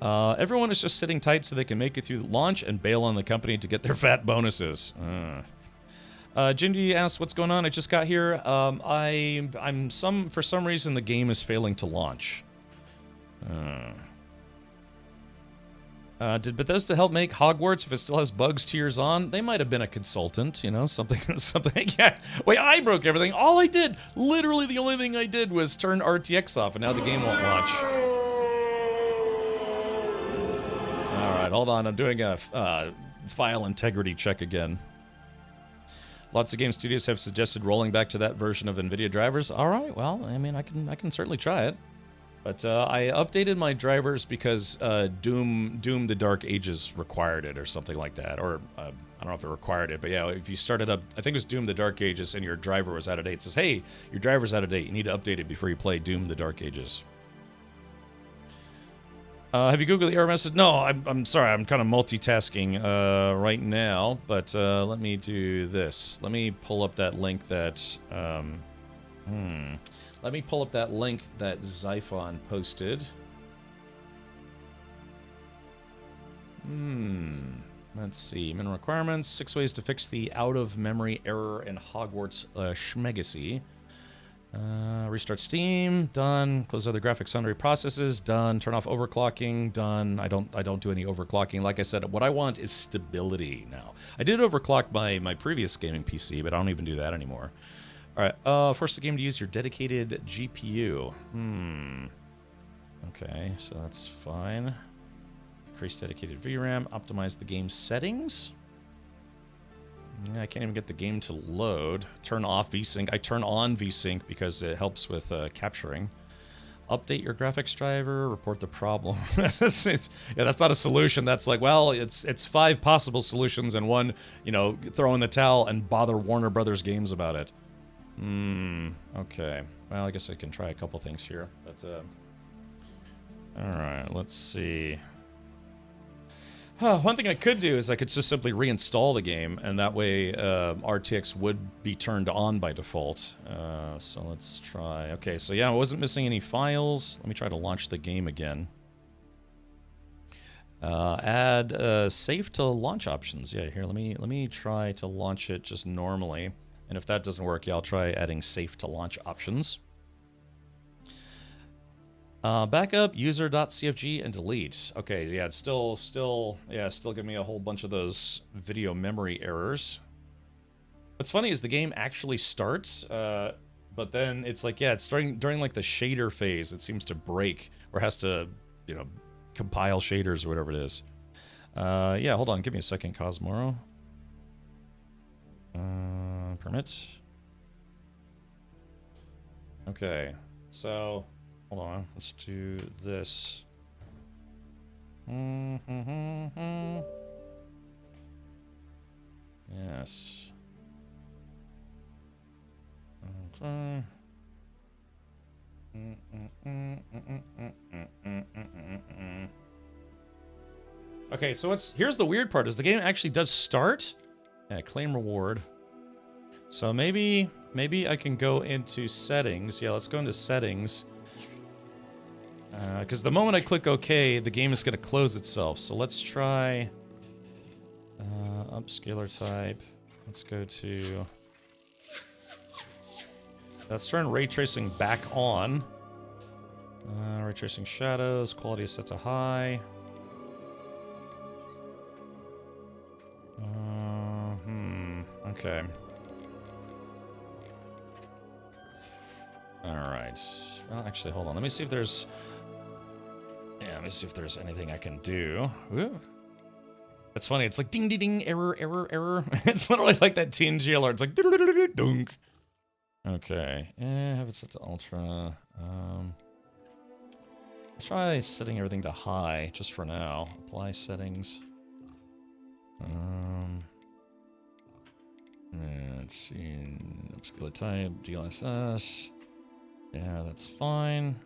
Everyone is just sitting tight so they can make it through launch and bail on the company to get their fat bonuses. Jindy asks, what's going on? I just got here. For some reason the game is failing to launch. Did Bethesda help make Hogwarts if it still has bugs 2 years on? They might have been a consultant, you know, something. Yeah. Wait, I broke everything. All I did, literally the only thing I did was turn RTX off, and now the game won't launch. All right, hold on. I'm doing a file integrity check again. Lots of game studios have suggested rolling back to that version of NVIDIA drivers. All right, well, I mean, I can certainly try it. But I updated my drivers because Doom the Dark Ages required it or something like that. Or I don't know if it required it, but yeah, if you started up, I think it was Doom the Dark Ages and your driver was out of date, it says, hey, your driver's out of date. You need to update it before you play Doom the Dark Ages. Have you Googled the error message? No, I'm sorry. I'm kind of multitasking right now, but let me do this. Let me pull up that link that... Let me pull up that link that Zyphon posted. Let's see. Minimum requirements. 6 ways to fix the out-of-memory error in Hogwarts Schmegacy. Restart Steam, done. Close other graphics sundry processes, done. Turn off overclocking, done. I don't do any overclocking. Like I said, what I want is stability now. I did overclock my previous gaming PC, but I don't even do that anymore. All right, force the game to use your dedicated GPU. Okay, so that's fine. Increase dedicated VRAM, optimize the game settings. Yeah, I can't even get the game to load. Turn off VSync. I turn on VSync because it helps with capturing. Update your graphics driver. Report the problem. Yeah, that's not a solution. That's like, well, it's 5 possible solutions and one, you know, throw in the towel and bother Warner Brothers Games about it. Okay. Well, I guess I can try a couple things here, but all right. Let's see. One thing I could do is I could just simply reinstall the game, and that way RTX would be turned on by default. So let's try. Okay, so yeah, I wasn't missing any files. Let me try to launch the game again. Add save to launch options. Yeah, here, let me try to launch it just normally. And if that doesn't work, yeah, I'll try adding save to launch options. Backup user.cfg and delete. Okay, yeah, it's still giving me a whole bunch of those video memory errors. What's funny is the game actually starts, but then it's like, yeah, it's during like the shader phase, it seems to break or has to, you know, compile shaders or whatever it is. Yeah, hold on, give me a second, Cosmoro. Permit. Okay, so hold on, let's do this. Yes. Okay. Okay, so here's the weird part, is the game actually does start. Yeah, claim reward. So maybe I can go into settings. Yeah, let's go into settings. Because the moment I click OK, the game is going to close itself. So let's try upscaler type. Let's go to... Let's turn ray tracing back on. Ray tracing shadows, quality is set to high. Okay. Alright. Well, actually, hold on. Let me see if there's... Yeah, let me see if there's anything I can do. Ooh. It's funny. It's like ding, ding, ding, error, error, error. It's literally like that TNG alert. It's like dunk. Okay. Have it set to ultra. Let's try setting everything to high just for now. Apply settings. Let's see. Upscaler type, DLSS. Yeah, that's fine.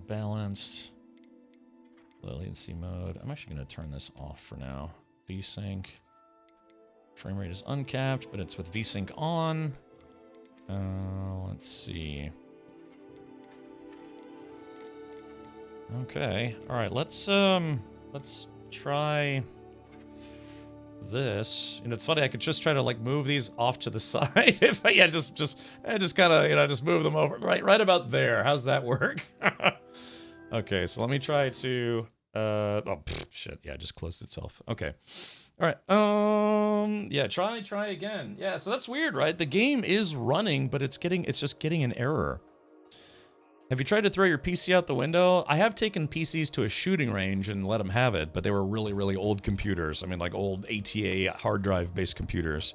Balanced. Low latency mode. I'm actually going to turn this off for now. VSync. Frame rate is uncapped, but it's with VSync on. Let's see. Okay. All right. Let's try this. And it's funny. I could just try to like move these off to the side. If I, yeah, just kind of just move them over right about there. How's that work? Okay. So let me try to. Shit. Yeah, it just closed itself. Okay. All right. Yeah. Try again. Yeah. So that's weird, right? The game is running, but it's just getting an error. Have you tried to throw your PC out the window? I have taken PCs to a shooting range and let them have it, but they were really, really old computers. I mean, like old ATA hard drive based computers.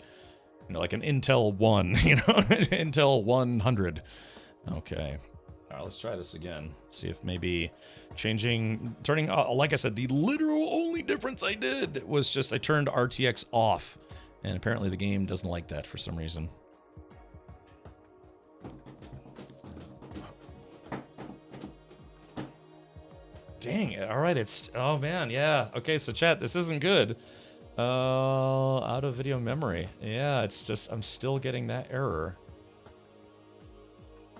You know, like an Intel 1, you know, Intel 100. Okay. All right, let's try this again. See if maybe turning, like I said, the literal only difference I did was just I turned RTX off. And apparently the game doesn't like that for some reason. Dang it. All right, it's... Oh, man, yeah. Okay, so chat, this isn't good. Out of video memory. Yeah, it's just... I'm still getting that error.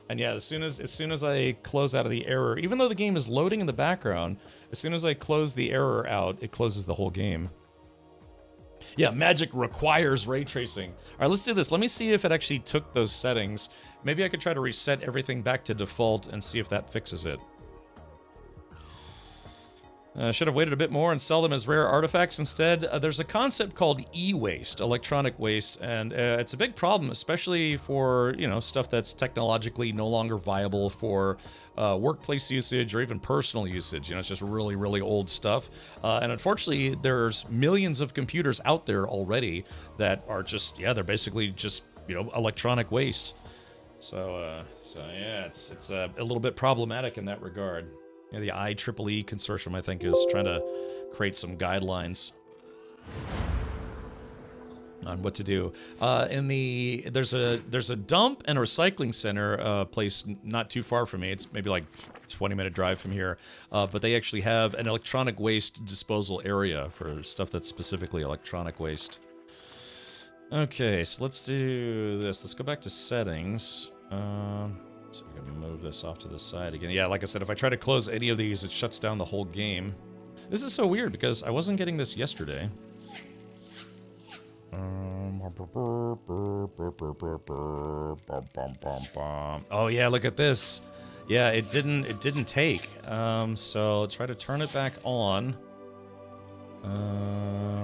And yeah, as soon as I close out of the error, even though the game is loading in the background, as soon as I close the error out, it closes the whole game. Yeah, Magic requires ray tracing. All right, let's do this. Let me see if it actually took those settings. Maybe I could try to reset everything back to default and see if that fixes it. Should have waited a bit more and sell them as rare artifacts instead. There's a concept called e-waste, electronic waste, and it's a big problem, especially for, you know, stuff that's technologically no longer viable for workplace usage or even personal usage. You know, it's just really, really old stuff. And unfortunately, there's millions of computers out there already that are just, yeah, they're basically just, you know, electronic waste. So yeah, it's a little bit problematic in that regard. Yeah, the IEEE consortium, I think, is trying to create some guidelines on what to do. There's a dump and a recycling center place not too far from me. It's maybe like a 20-minute drive from here, but they actually have an electronic waste disposal area for stuff that's specifically electronic waste. Okay, so let's do this. Let's go back to settings. So we can move this off to the side again. Yeah, like I said, if I try to close any of these, it shuts down the whole game. This is so weird because I wasn't getting this yesterday. Oh yeah, look at this. Yeah, it didn't take. So try to turn it back on.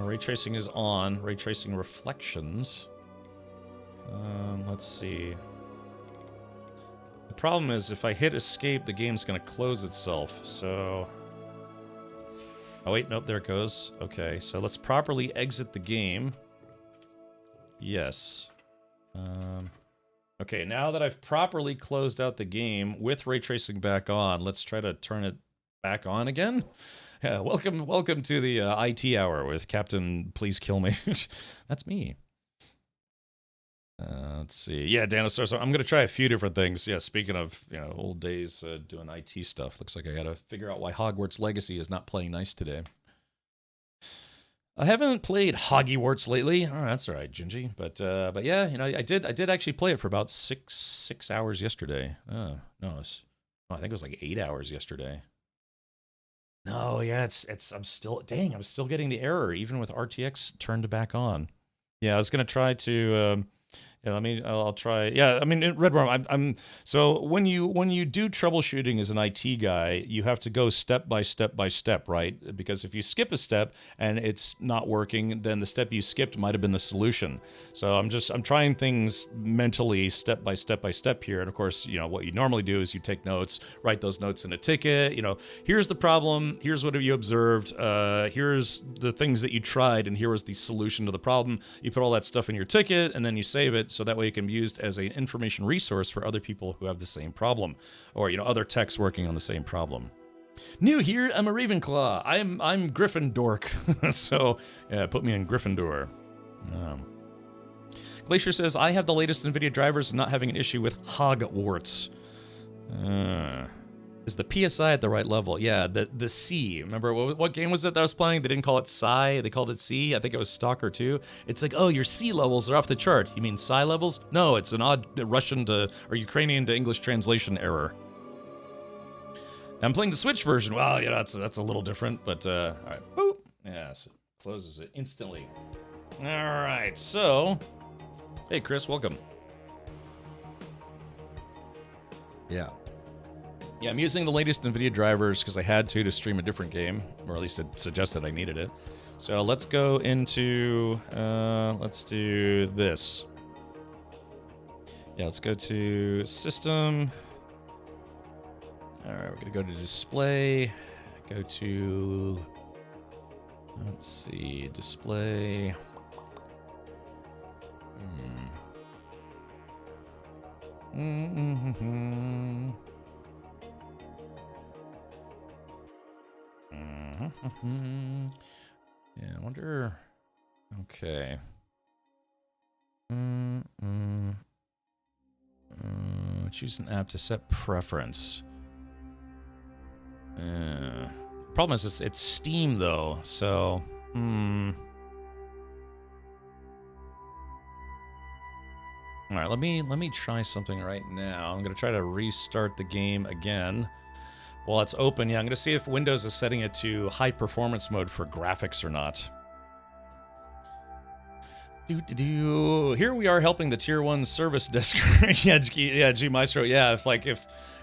Ray tracing is on. Ray tracing reflections. Let's see. The problem is if I hit escape, the game's gonna close itself, so... Oh wait, nope, there it goes. Okay, so let's properly exit the game. Yes. Okay, now that I've properly closed out the game with ray tracing back on, let's try to turn it back on again. Yeah, welcome to the IT hour with Captain Please Kill Me. That's me. Let's see. Yeah, Danosaur. So I'm going to try a few different things. Yeah, speaking of, you know, old days doing IT stuff, looks like I got to figure out why Hogwarts Legacy is not playing nice today. I haven't played Hogwarts lately. Oh, that's all right, Gingy. But yeah, you know, I did actually play it for about six hours yesterday. Oh, no, I think it was like 8 hours yesterday. No, yeah, I'm still, dang, I'm still getting the error even with RTX turned back on. Yeah, I was gonna try to. Yeah, I'll try. Yeah, I mean, Redworm, so when you do troubleshooting as an IT guy, you have to go step by step by step, right? Because if you skip a step and it's not working, then the step you skipped might have been the solution. So I'm trying things mentally step by step by step here. And of course, what you normally do is you take notes, write those notes in a ticket. Here's the problem, here's what you observed, here's the things that you tried, and here was the solution to the problem. You put all that stuff in your ticket and then you save it, so that way it can be used as an information resource for other people who have the same problem, or other techs working on the same problem. New here, I'm a Ravenclaw. I'm Gryffindor, so yeah, put me in Gryffindor. Glacier says, I have the latest NVIDIA drivers and not having an issue with Hogwarts. Is the PSI at the right level? Yeah, the C. Remember, what game was it that I was playing? They didn't call it Psi, they called it C. I think it was Stalker 2. It's like, oh, your C levels are off the chart. You mean Psi levels? No, it's an odd Russian to, or Ukrainian to English translation error. I'm playing the Switch version. Well, that's a little different, but, all right, boop. Yeah, so it closes it instantly. All right, so, hey, Chris, welcome. Yeah. Yeah, I'm using the latest NVIDIA drivers because I had to stream a different game, or at least it suggested I needed it. So let's go into, let's do this. Yeah, let's go to System. All right, we're gonna go to Display, go to, let's see, Display. Yeah, I wonder. Okay. Choose an app to set preference. Problem is, it's Steam though, so. All right, let me try something right now. I'm gonna try to restart the game again. While it's open, yeah, I'm gonna see if Windows is setting it to high performance mode for graphics or not. Here we are helping the Tier 1 service desk. yeah, G Maestro. Yeah, if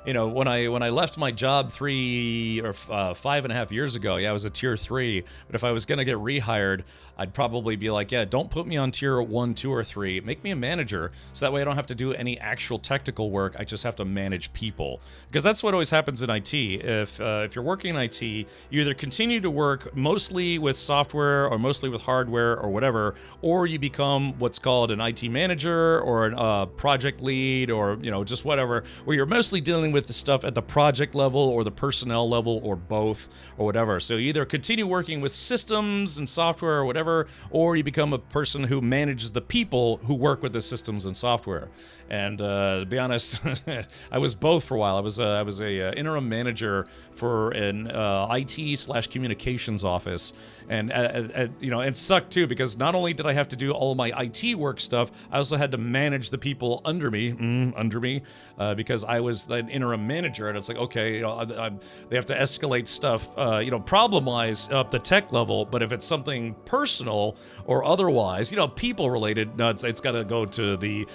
when I left my job 3 or 5.5 years ago, yeah, I was a Tier 3. But if I was gonna get rehired, I'd probably be like, yeah, don't put me on Tier 1, 2, or 3. Make me a manager, so that way I don't have to do any actual technical work. I just have to manage people, because that's what always happens in IT. If you're working in IT, you either continue to work mostly with software or mostly with hardware or whatever, or you become what's called an IT manager or a project lead, or just whatever, where you're mostly dealing with the stuff at the project level or the personnel level or both or whatever. So you either continue working with systems and software or whatever, or you become a person who manages the people who work with the systems and software. And to be honest, I was both for a while. I was a interim manager for an IT/communications office, and it sucked too, because not only did I have to do all of my IT work stuff, I also had to manage the people under me, because I was an interim manager, and it's like, okay, they have to escalate stuff, problem-wise up the tech level, but if it's something personal or otherwise, people related, no, it's got to go to the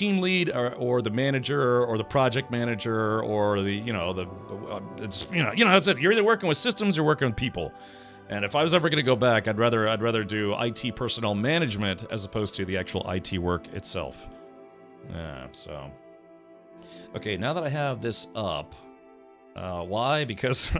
team lead or the manager or the project manager or that's it. You're either working with systems or working with people. And if I was ever going to go back, I'd rather do IT personnel management as opposed to the actual IT work itself. So okay, now that I have this up, why? Because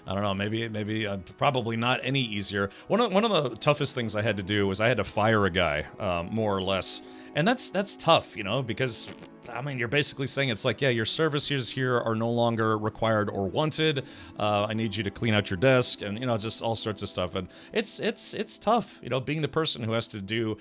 I don't know. Maybe probably not any easier. One of the toughest things I had to do was I had to fire a guy, more or less, and that's tough, because I mean, you're basically saying it's like, yeah, your services here are no longer required or wanted. I need you to clean out your desk, and just all sorts of stuff. And it's tough, being the person who has to do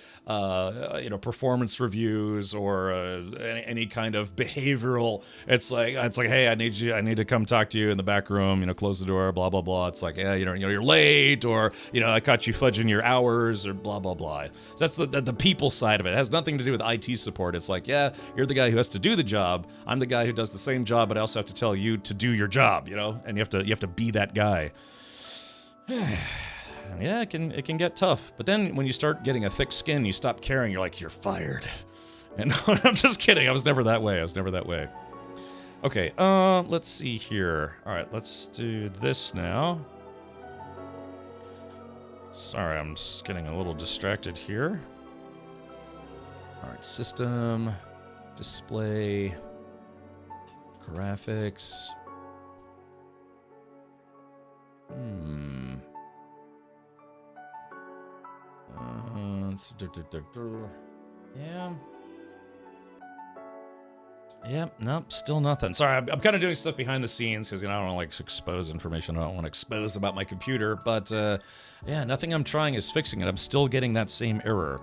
performance reviews or any kind of behavioral. It's like, hey, I need to come talk to you in the back room. Close the door. Blah blah blah. It's like, yeah, you're late, or I caught you fudging your hours, or blah blah blah. So that's the people side of it. It has nothing to do with IT support. It's like, yeah, you're the guy who who has to do the job. I'm the guy who does the same job, but I also have to tell you to do your job, you know? And you have to be that guy. Yeah, it can get tough. But then when you start getting a thick skin, you stop caring. You're like, you're fired. And I'm just kidding. I was never that way. Okay, let's see here. All right, let's do this now. Sorry, I'm just getting a little distracted here. All right, system, display, graphics. Yeah. Yep, nope, still nothing. Sorry, I'm kind of doing stuff behind the scenes because, you know, I don't want to, like, expose information I don't want to expose about my computer. But, yeah, nothing I'm trying is fixing it. I'm still getting that same error.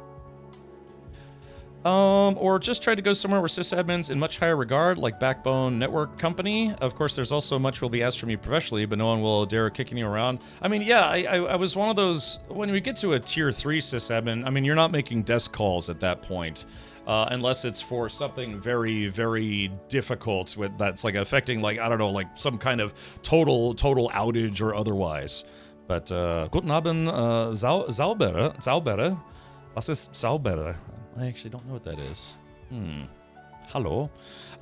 Or just try to go somewhere where sysadmin's in much higher regard, like Backbone Network Company. Of course, there's also much will be asked from you professionally, but no one will dare kicking you around. I mean, yeah, I was one of those, when we get to a tier 3 sysadmin, I mean, you're not making desk calls at that point. Unless it's for something very, very difficult with that's like affecting, like, I don't know, like some kind of total outage or otherwise. But, guten Abend, Zaubere. Was ist Zaubere? I actually don't know what that is. Hello.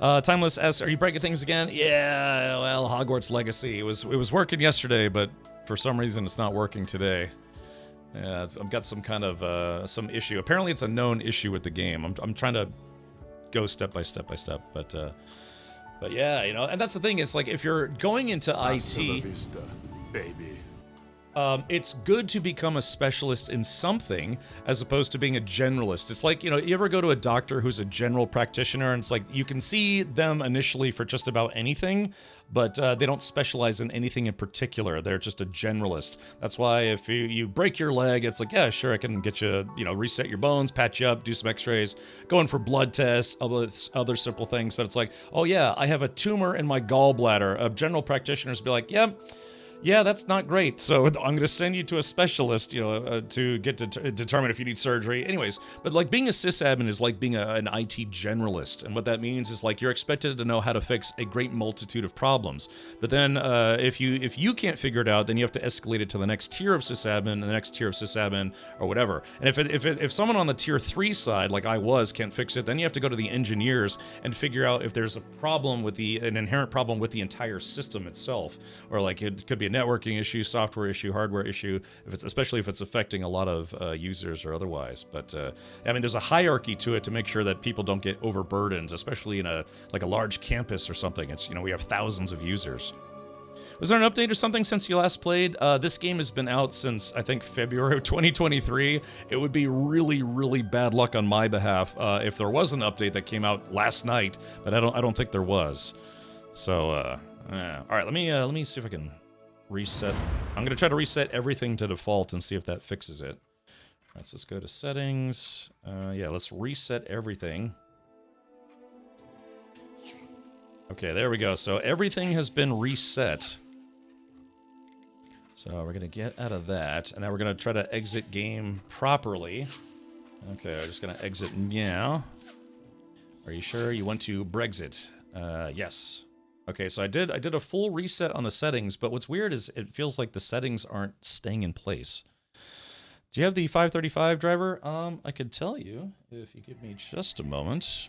Timeless asks, are you breaking things again? Yeah, well, Hogwarts Legacy. It was working yesterday, but for some reason it's not working today. Yeah, I've got some kind of, some issue. Apparently it's a known issue with the game. I'm trying to go step by step, but yeah, you know, and that's the thing, is like, if you're going into IT, baby. it's good to become a specialist in something as opposed to being a generalist. It's like, you know, you ever go to a doctor who's a general practitioner, and it's like you can see them initially for just about anything, but they don't specialize in anything in particular. They're just a generalist. That's why if you break your leg, it's like, yeah, sure, I can get you, you know, reset your bones, patch you up, do some x-rays, go in for blood tests, other simple things. But it's like, oh yeah, I have a tumor in my gallbladder. A general practitioners be like, yeah, that's not great. So I'm going to send you to a specialist, you know, to get to determine if you need surgery. Anyways, but like being a sysadmin is like being an IT generalist. And what that means is like you're expected to know how to fix a great multitude of problems. But then if you can't figure it out, then you have to escalate it to the next tier of sysadmin, and the next tier of sysadmin, or whatever. And if someone on the tier 3 side, like I was, can't fix it, then you have to go to the engineers and figure out if there's a problem with an inherent problem with the entire system itself. Or like it could be a networking issue, software issue, hardware issue, especially if it's affecting a lot of users or otherwise. But I mean, there's a hierarchy to it to make sure that people don't get overburdened, especially in a large campus or something. It's, you know, we have thousands of users. Was there an update or something since you last played? This game has been out since, I think, February of 2023. It would be really, really bad luck on my behalf if there was an update that came out last night, but I don't think there was. So, all right, let me see if I can reset. I'm gonna try to reset everything to default and see if that fixes it. Let's go to settings. Yeah, let's reset everything. Okay, there we go. So everything has been reset. So we're gonna get out of that, and now we're gonna try to exit game properly. Okay, we're just gonna exit now. Are you sure you want to Brexit? Yes. Okay, so I did a full reset on the settings, but what's weird is it feels like the settings aren't staying in place. Do you have the 535 driver? I could tell you if you give me just a moment.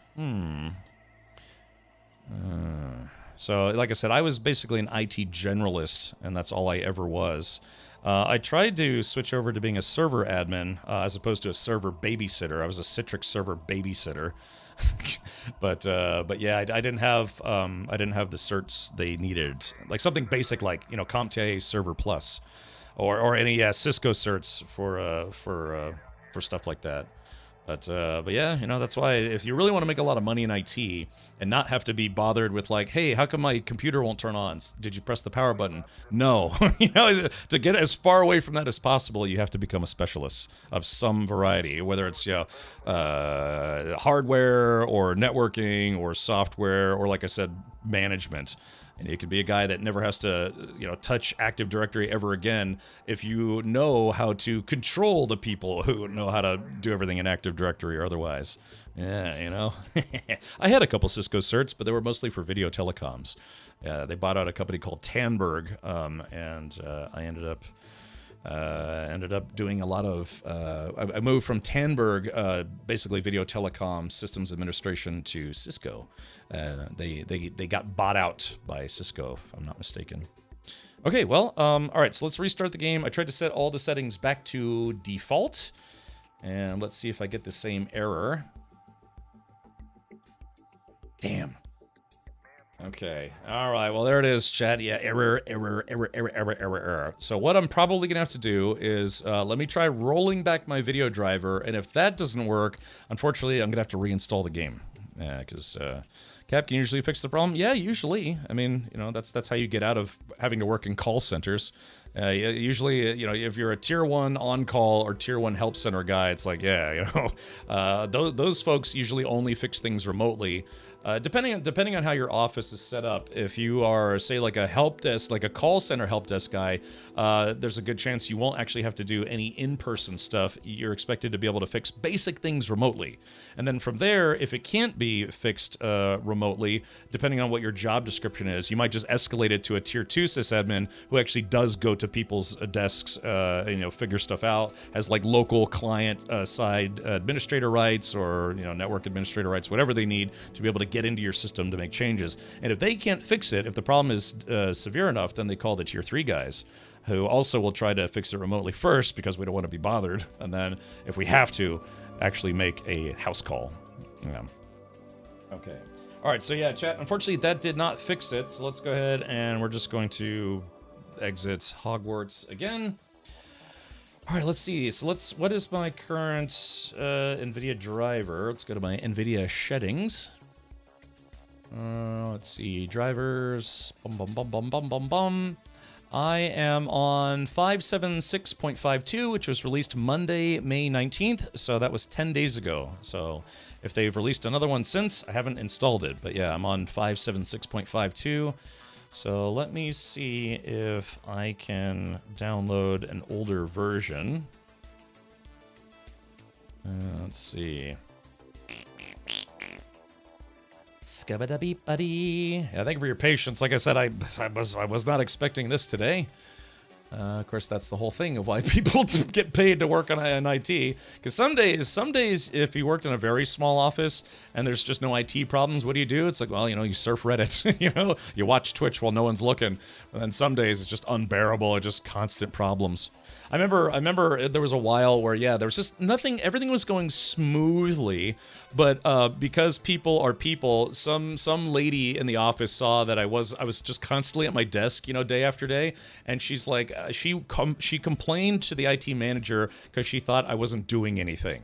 So, like I said, I was basically an IT generalist, and that's all I ever was. I tried to switch over to being a server admin as opposed to a server babysitter. I was a Citrix server babysitter. but yeah, I didn't have the certs they needed, like something basic like, you know, CompTIA Server Plus, or any Cisco certs for stuff like that. But yeah, you know, that's why if you really want to make a lot of money in IT and not have to be bothered with like, hey, how come my computer won't turn on? Did you press the power button? No. You know, to get as far away from that as possible, you have to become a specialist of some variety, whether it's, you know, hardware or networking or software or, like I said, management. And you could be a guy that never has to, touch Active Directory ever again if you know how to control the people who know how to do everything in Active Directory or otherwise. Yeah, I had a couple Cisco certs, but they were mostly for video telecoms. They bought out a company called Tandberg, and I ended up doing a lot of. I moved from Tandberg, basically video telecom systems administration, to Cisco. They got bought out by Cisco, if I'm not mistaken. Okay, well, all right. So let's restart the game. I tried to set all the settings back to default, and let's see if I get the same error. Damn. Okay. All right. Well, there it is, chat. Yeah, error. So what I'm probably going to have to do is let me try rolling back my video driver, and if that doesn't work, unfortunately, I'm going to have to reinstall the game. Yeah, because Cap can usually fix the problem. Yeah, usually. I mean, that's how you get out of having to work in call centers. Usually, if you're a tier 1 on-call or tier 1 help center guy, it's like, those folks usually only fix things remotely. Depending on how your office is set up, if you are, say, like a help desk, like a call center help desk guy, there's a good chance you won't actually have to do any in-person stuff. You're expected to be able to fix basic things remotely. And then from there, if it can't be fixed remotely, depending on what your job description is, you might just escalate it to a tier 2 sysadmin who actually does go to people's desks, figure stuff out, has like local client side administrator rights or, network administrator rights, whatever they need to be able to get into your system to make changes. And if they can't fix it, if the problem is severe enough, then they call the tier 3 guys, who also will try to fix it remotely first because we don't want to be bothered. And then if we have to, actually make a house call. Yeah. Okay. All right. So yeah, chat, unfortunately that did not fix it. So let's go ahead and we're just going to exit Hogwarts again. All right, let's see. So what is my current NVIDIA driver? Let's go to my NVIDIA settings. Let's see, drivers, I am on 576.52, which was released Monday, May 19th, so that was 10 days ago. So if they've released another one since, I haven't installed it, but yeah, I'm on 576.52. So let me see if I can download an older version. Let's see. Buddy. Yeah, thank you for your patience. Like I said, I was not expecting this today. Of course, that's the whole thing of why people get paid to work on IT. Because some days, if you worked in a very small office and there's just no IT problems, what do? It's like, well, you surf Reddit. You watch Twitch while no one's looking. And then some days it's just unbearable, just constant problems. I remember there was a while where, yeah, there was just nothing, everything was going smoothly, but because people are people, some lady in the office saw that I was just constantly at my desk, day after day, and she's like, she complained to the IT manager because she thought I wasn't doing anything.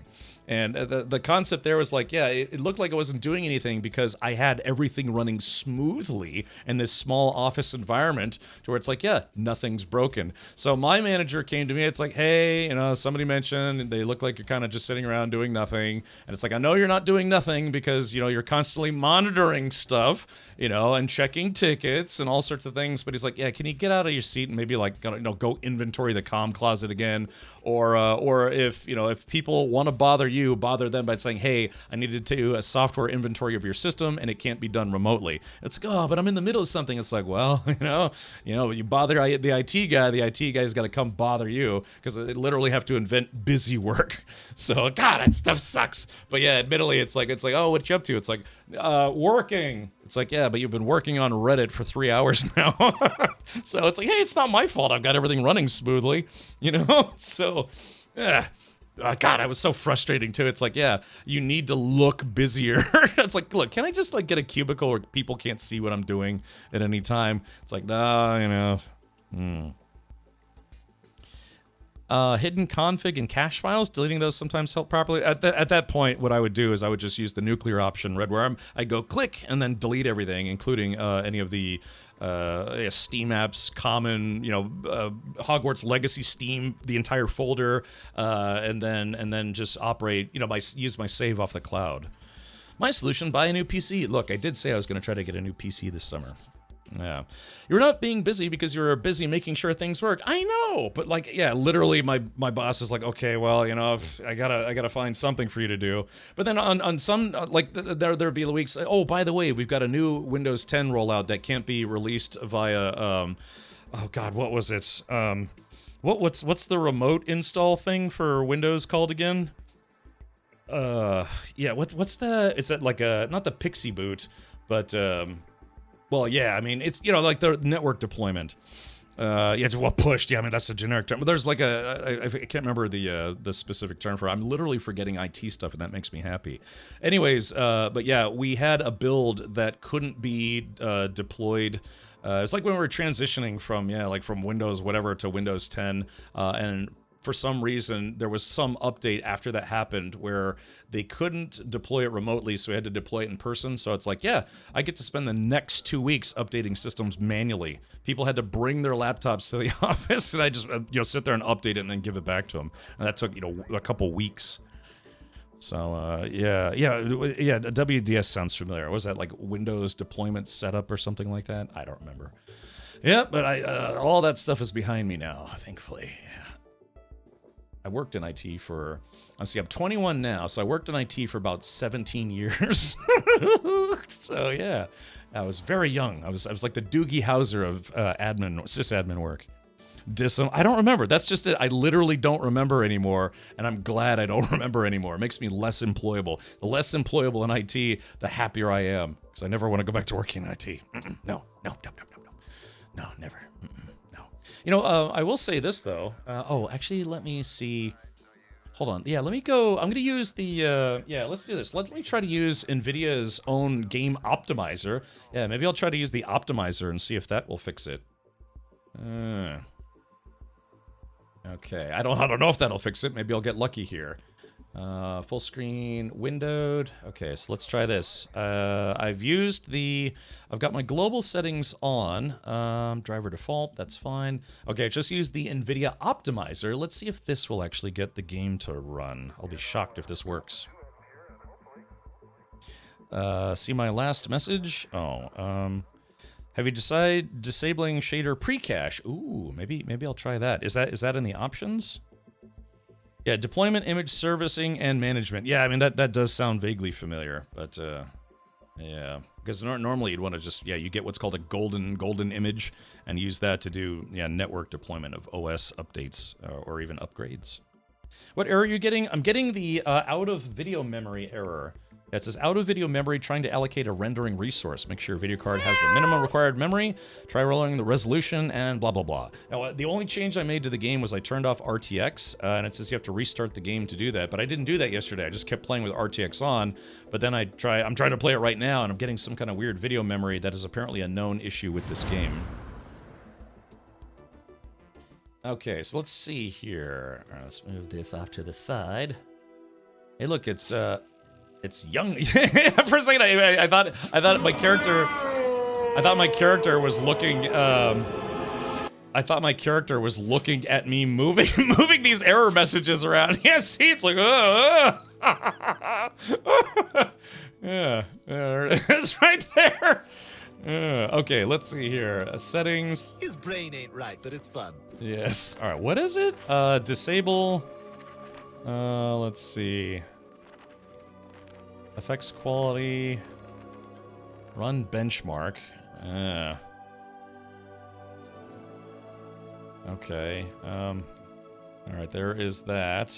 And the concept there was like, yeah, it looked like I wasn't doing anything because I had everything running smoothly in this small office environment to where it's like, yeah, nothing's broken. So my manager came to me, it's like, hey, somebody mentioned they look like you're kind of just sitting around doing nothing. And it's like, I know you're not doing nothing because, you're constantly monitoring stuff, and checking tickets and all sorts of things. But he's like, yeah, can you get out of your seat and maybe like, go inventory the comm closet again? Or if people want to bother you, bother them by saying, hey, I need to do a software inventory of your system and it can't be done remotely. It's like, oh, but I'm in the middle of something. It's like, well, you bother the IT guy, the IT guy's got to come bother you because they literally have to invent busy work. So, God, that stuff sucks. But yeah, admittedly, it's like, oh, what you up to? It's like, working. It's like, yeah, but you've been working on Reddit for 3 hours now. So it's like, hey, it's not my fault. I've got everything running smoothly, So, God, I was so frustrating too. It's like, yeah, you need to look busier. It's like, look, can I just like get a cubicle where people can't see what I'm doing at any time? It's like, nah, hidden config and cache files, deleting those sometimes help properly. At that point, what I would do is I would just use the nuclear option, red worm. I'd go click and then delete everything, including any of the Steam apps, common, Hogwarts Legacy Steam, the entire folder, and then just operate, use my save off the cloud. My solution: buy a new PC. Look, I did say I was going to try to get a new PC this summer. Yeah. You're not being busy because you're busy making sure things work. I know, but like, yeah, literally my boss is like, okay, well, you know, I gotta find something for you to do. But then on some, like, there'd be the weeks, oh, by the way, we've got a new Windows 10 rollout that can't be released via, oh God, what was it? What's the remote install thing for Windows called again? Yeah, what's the, it's like not the Pixie boot, but, well, yeah, I mean, it's, you know, like the network deployment. Yeah, well, pushed. Yeah, I mean, that's a generic term. But there's like I can't remember the specific term for it. I'm literally forgetting IT stuff, and that makes me happy. Anyways, but yeah, we had a build that couldn't be deployed. It's like when we were transitioning from, like from Windows whatever to Windows 10, and for some reason, there was some update after that happened where they couldn't deploy it remotely, so we had to deploy it in person. So it's like, yeah, I get to spend the next 2 weeks updating systems manually. People had to bring their laptops to the office, and I just, sit there and update it and then give it back to them. And that took, a couple weeks. So, yeah, WDS sounds familiar. What was that, like Windows deployment setup or something like that? I don't remember. Yeah, but all that stuff is behind me now, thankfully. I worked in IT for, let's see, I'm 21 now, so I worked in IT for about 17 years. So yeah, I was very young. I was like the Doogie Howser of sysadmin work. I don't remember. That's just it. I literally don't remember anymore, and I'm glad I don't remember anymore. It makes me less employable. The less employable in IT, the happier I am, because I never want to go back to working in IT. No, never. I will say this, though. Actually, let me see. Hold on. Yeah, let me go. I'm going to use the... let's do this. Let me try to use NVIDIA's own game optimizer. Yeah, maybe I'll try to use the optimizer and see if that will fix it. Okay, I don't know if that'll fix it. Maybe I'll get lucky here. Full screen, windowed. Okay, so let's try this. I've got my global settings on. Driver default, that's fine. Okay, I just used the NVIDIA optimizer. Let's see if this will actually get the game to run. I'll be shocked if this works. See my last message? Have you decided disabling shader pre-cache? Ooh, maybe I'll try that. Is that in the options? Yeah, deployment, image servicing, and management. Yeah, I mean, that does sound vaguely familiar, but, yeah. Because normally you'd want to just, you get what's called a golden image, and use that to do, network deployment of OS updates, or even upgrades. What error are you getting? I'm getting the out-of-video memory error. It says out-of-video memory trying to allocate a rendering resource. Make sure your video card has the minimum required memory. Try rolling the resolution and blah, blah, blah. Now, the only change I made to the game was I turned off RTX, and it says you have to restart the game to do that. But I didn't do that yesterday. I just kept playing with RTX on. But then I'm trying to play it right now, and I'm getting some kind of weird video memory that is apparently a known issue with this game. Okay, so let's see here. All right, let's move this off to the side. Hey, look, it's young. For a second, I thought my character. I thought my character was looking. I thought my character was looking at me moving these error messages around. Yeah, see, it's like, yeah, there it is, right there. Okay, let's see here. Settings. His brain ain't right, but it's fun. Yes. All right. What is it? Disable. Let's see. Effects quality. Run benchmark. Okay. All right. There is that.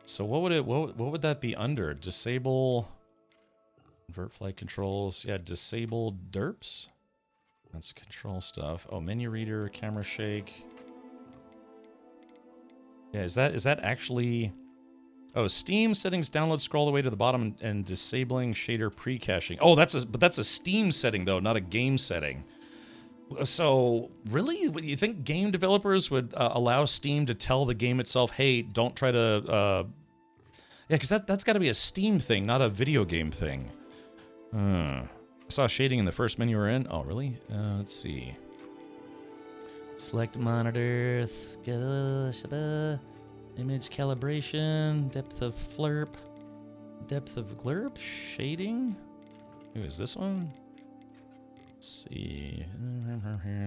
So what would that be under? Disable. Invert flight controls. Yeah. Disable derps. That's control stuff. Oh, menu reader, camera shake. Yeah. Is that actually? Oh, Steam settings download scroll all the way to the bottom and disabling shader pre-caching. Oh, that's a Steam setting though, not a game setting. So really, you think game developers would allow Steam to tell the game itself, "Hey, don't try to"? Yeah, because that's got to be a Steam thing, not a video game thing. I saw shading in the first menu we're in. Oh, really? Let's see. Select monitors. Image calibration, depth of flirp, depth of glurp, shading. Ooh, is this one? Let's see.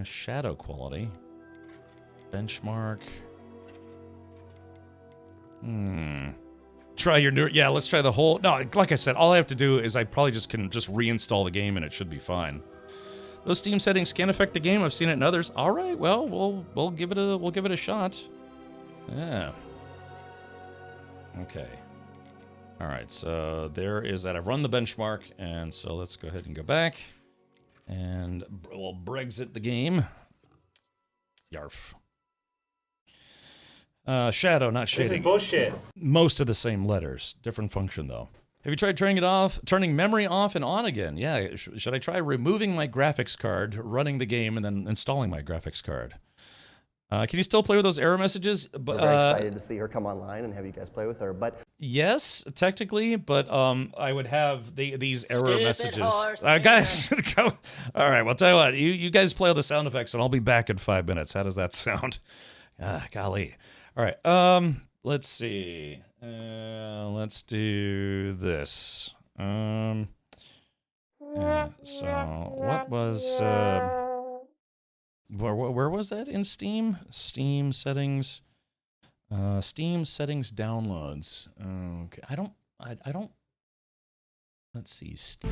Shadow quality. Benchmark. Try your new... Yeah, let's try the whole... No, like I said, all I have to do is I probably just can just reinstall the game and it should be fine. Those Steam settings can affect the game. I've seen it in others. All right, well, we'll give it a shot. Yeah. Okay. All right, so there is that. I've run the benchmark, and so let's go ahead and go back. And we'll Brexit the game. Yarf. Shadow, not shading. This is bullshit. Most of the same letters. Different function, though. Have you tried turning it off, turning memory off and on again? Yeah, should I try removing my graphics card, running the game, and then installing my graphics card? Can you still play with those error messages? We're very excited to see her come online and have you guys play with her. But yes, technically, but I would have these error Stupid messages. horse, Guys, go. All right, well, tell you what, you guys play all the sound effects, and I'll be back in 5 minutes. How does that sound? Golly. All right, let's see. Let's do this. So what was where was that in Steam? Steam settings. Steam settings downloads. Okay, I don't. Let's see. Steam.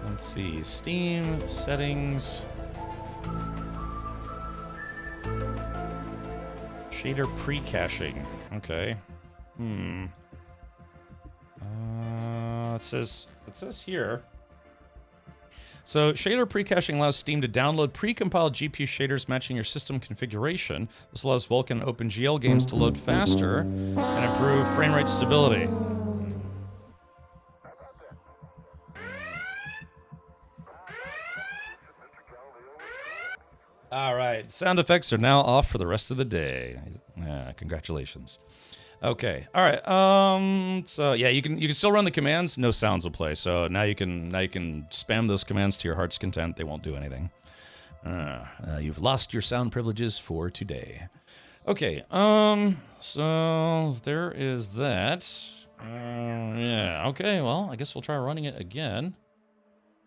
Let's see. Steam settings. Shader pre-caching. Okay. It says here. So shader pre-caching allows Steam to download pre-compiled GPU shaders matching your system configuration. This allows Vulkan and OpenGL games to load faster and improve frame rate stability. All right, sound effects are now off for the rest of the day. Congratulations. Okay, all right. So yeah, you can still run the commands. No sounds will play. So now you can spam those commands to your heart's content. They won't do anything. You've lost your sound privileges for today. Okay. So there is that. Yeah. Okay. Well, I guess we'll try running it again.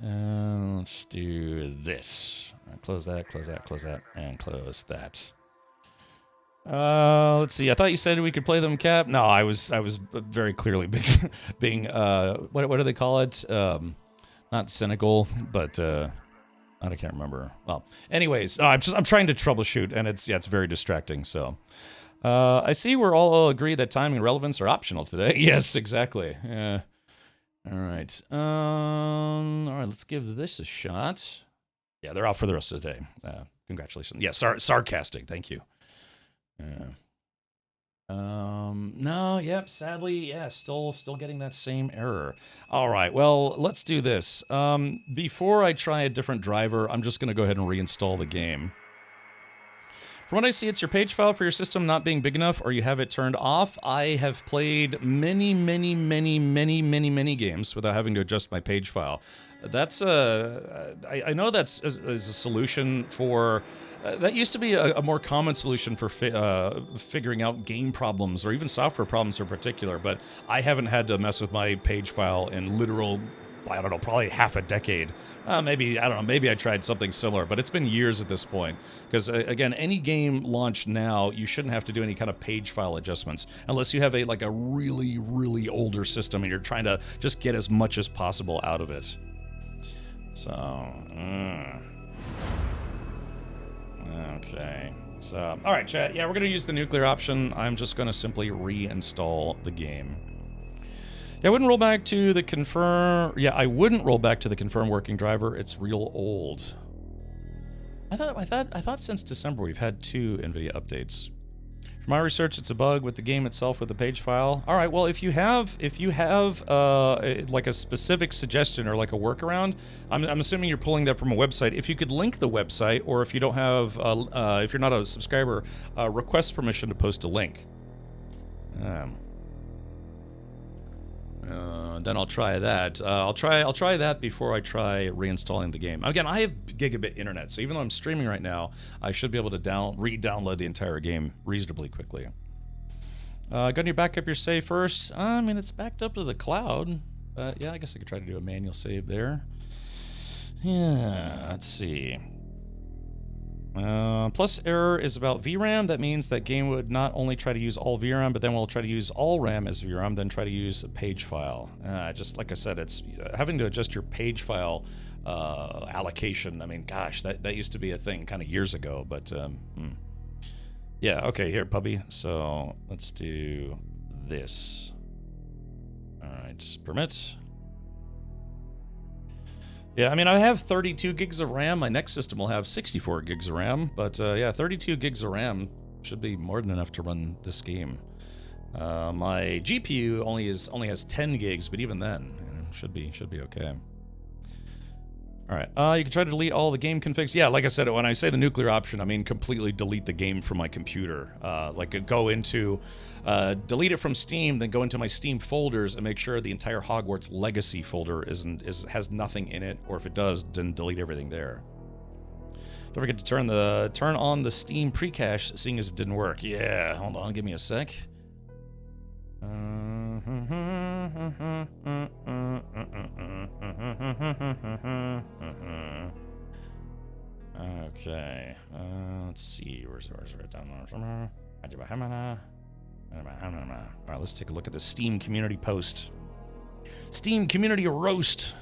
Let's do this. Close that, close that, close that, and close that. Let's see. I thought you said we could play them, Cap. No, I was very clearly being what do they call it? Not cynical, but I can't remember. Well, anyways, I'm trying to troubleshoot, and it's very distracting. So, I see we're all agree that timing and relevance are optional today. Yes, exactly. Yeah. All right. All right. Let's give this a shot. Yeah, they're out for the rest of the day. Congratulations. Yeah, sarcastic. Thank you. No, yep, sadly, yeah, still getting that same error. All right, well, let's do this. Before I try a different driver, I'm just going to go ahead and reinstall the game. From what I see, it's your page file for your system not being big enough, or you have it turned off. I have played many games without having to adjust my page file. That's I know that's is a solution for. That used to be a more common solution for figuring out game problems or even software problems in particular, but I haven't had to mess with my page file in literal, I don't know, probably half a decade. Maybe, I don't know, maybe I tried something similar, but it's been years at this point. Because, again, any game launched now, you shouldn't have to do any kind of page file adjustments, unless you have a really older system and you're trying to just get as much as possible out of it. So, okay. So, all right, chat. Yeah, we're going to use the nuclear option. I'm just going to simply reinstall the game. Yeah, I wouldn't roll back to the confirm. Yeah, I wouldn't roll back to the confirm working driver. It's real old. I thought since December we've had 2 NVIDIA updates. From my research, it's a bug with the game itself with the page file. All right, well, if you have like a specific suggestion or like a workaround, I'm assuming you're pulling that from a website. If you could link the website, or if you don't have, if you're not a subscriber, request permission to post a link. Then I'll try that. I'll try that before I try reinstalling the game. Again, I have gigabit internet, so even though I'm streaming right now, I should be able to re-download the entire game reasonably quickly. Go ahead and back up your save first. I mean, it's backed up to the cloud. But yeah, I guess I could try to do a manual save there. Yeah, let's see. Plus error is about VRAM. That means that game would not only try to use all VRAM, but then will try to use all RAM as VRAM, then try to use a page file. Just like I said, it's having to adjust your page file allocation. I mean, gosh, that used to be a thing kind of years ago, but yeah, okay, here, puppy. So let's do this. All right, permit. Yeah, I mean, I have 32 gigs of RAM. My next system will have 64 gigs of RAM, but yeah, 32 gigs of RAM should be more than enough to run this game. My GPU only has 10 gigs, but even then, should be okay. All right, you can try to delete all the game configs. Yeah, like I said, when I say the nuclear option, I mean completely delete the game from my computer. Like go into, delete it from Steam, then go into my Steam folders and make sure the entire Hogwarts Legacy folder has nothing in it, or if it does, then delete everything there. Don't forget to turn on the Steam pre-cache, seeing as it didn't work. Yeah, hold on, give me a sec. Okay, let's see, where's it down there? Alright, let's take a look at the Steam community post. Steam community roast.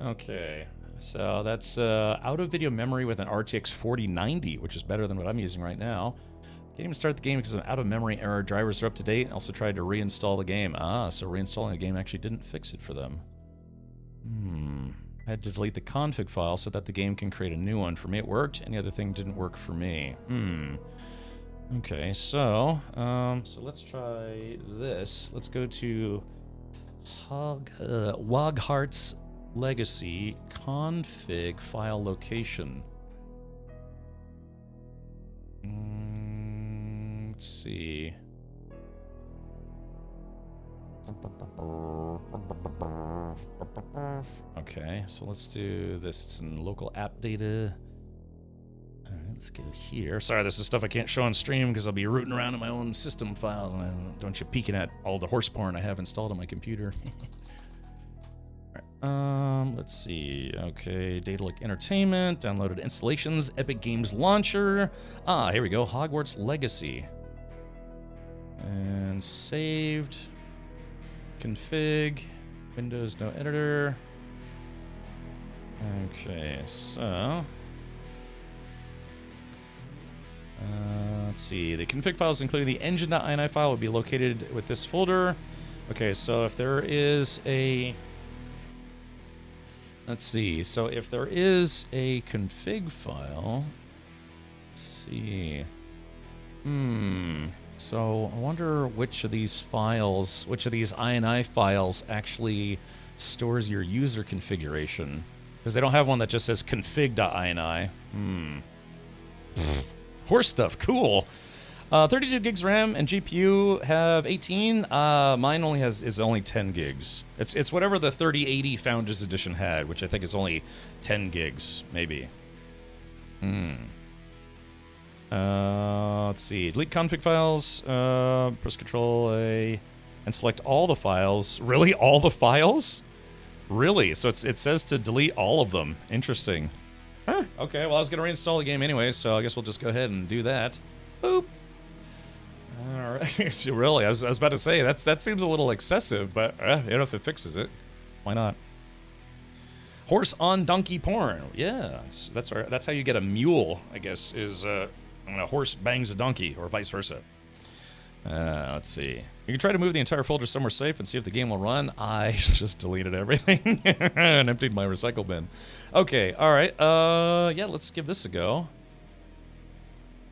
Okay, so that's out of video memory with an RTX 4090, which is better than what I'm using right now. Can't even start the game because of an out of memory error. Drivers are up to date. Also tried to reinstall the game. So reinstalling the game actually didn't fix it for them. I had to delete the config file so that the game can create a new one. For me it worked. Any other thing didn't work for me. Okay, so let's try this. Let's go to Hogwarts Legacy config file location. Let's see. Okay, so let's do this. It's in local app data. All right, let's go here. Sorry, this is stuff I can't show on stream because I'll be rooting around in my own system files, and I don't you peeking at all the horse porn I have installed on my computer. Let's see. Okay, Data Lake Entertainment, downloaded installations, Epic Games Launcher. Here we go. Hogwarts Legacy. And saved. Config. Windows, no editor. Okay, so. Let's see. The config files, including the engine.ini file, will be located with this folder. Okay, so if there is a. Let's see. So if there is a config file, let's see. So I wonder which of these files, which of these INI files actually stores your user configuration, because they don't have one that just says config.ini. Horse stuff. Cool. 32 gigs RAM and GPU have 18. Mine is only 10 gigs. It's whatever the 3080 Founders Edition had, which I think is only 10 gigs, maybe. Let's see. Delete config files. Press Control A and select all the files. Really, all the files? Really? So it says to delete all of them. Interesting. Huh. Okay. Well, I was gonna reinstall the game anyway, so I guess we'll just go ahead and do that. Boop. All right. Really, I was about to say that seems a little excessive, but you know, if it fixes it, why not? Horse on donkey porn. Yeah, that's right. That's how you get a mule, I guess, is when a horse bangs a donkey, or vice versa. Let's see. You can try to move the entire folder somewhere safe and see if the game will run. I just deleted everything and emptied my recycle bin. Okay, all right. Yeah, let's give this a go.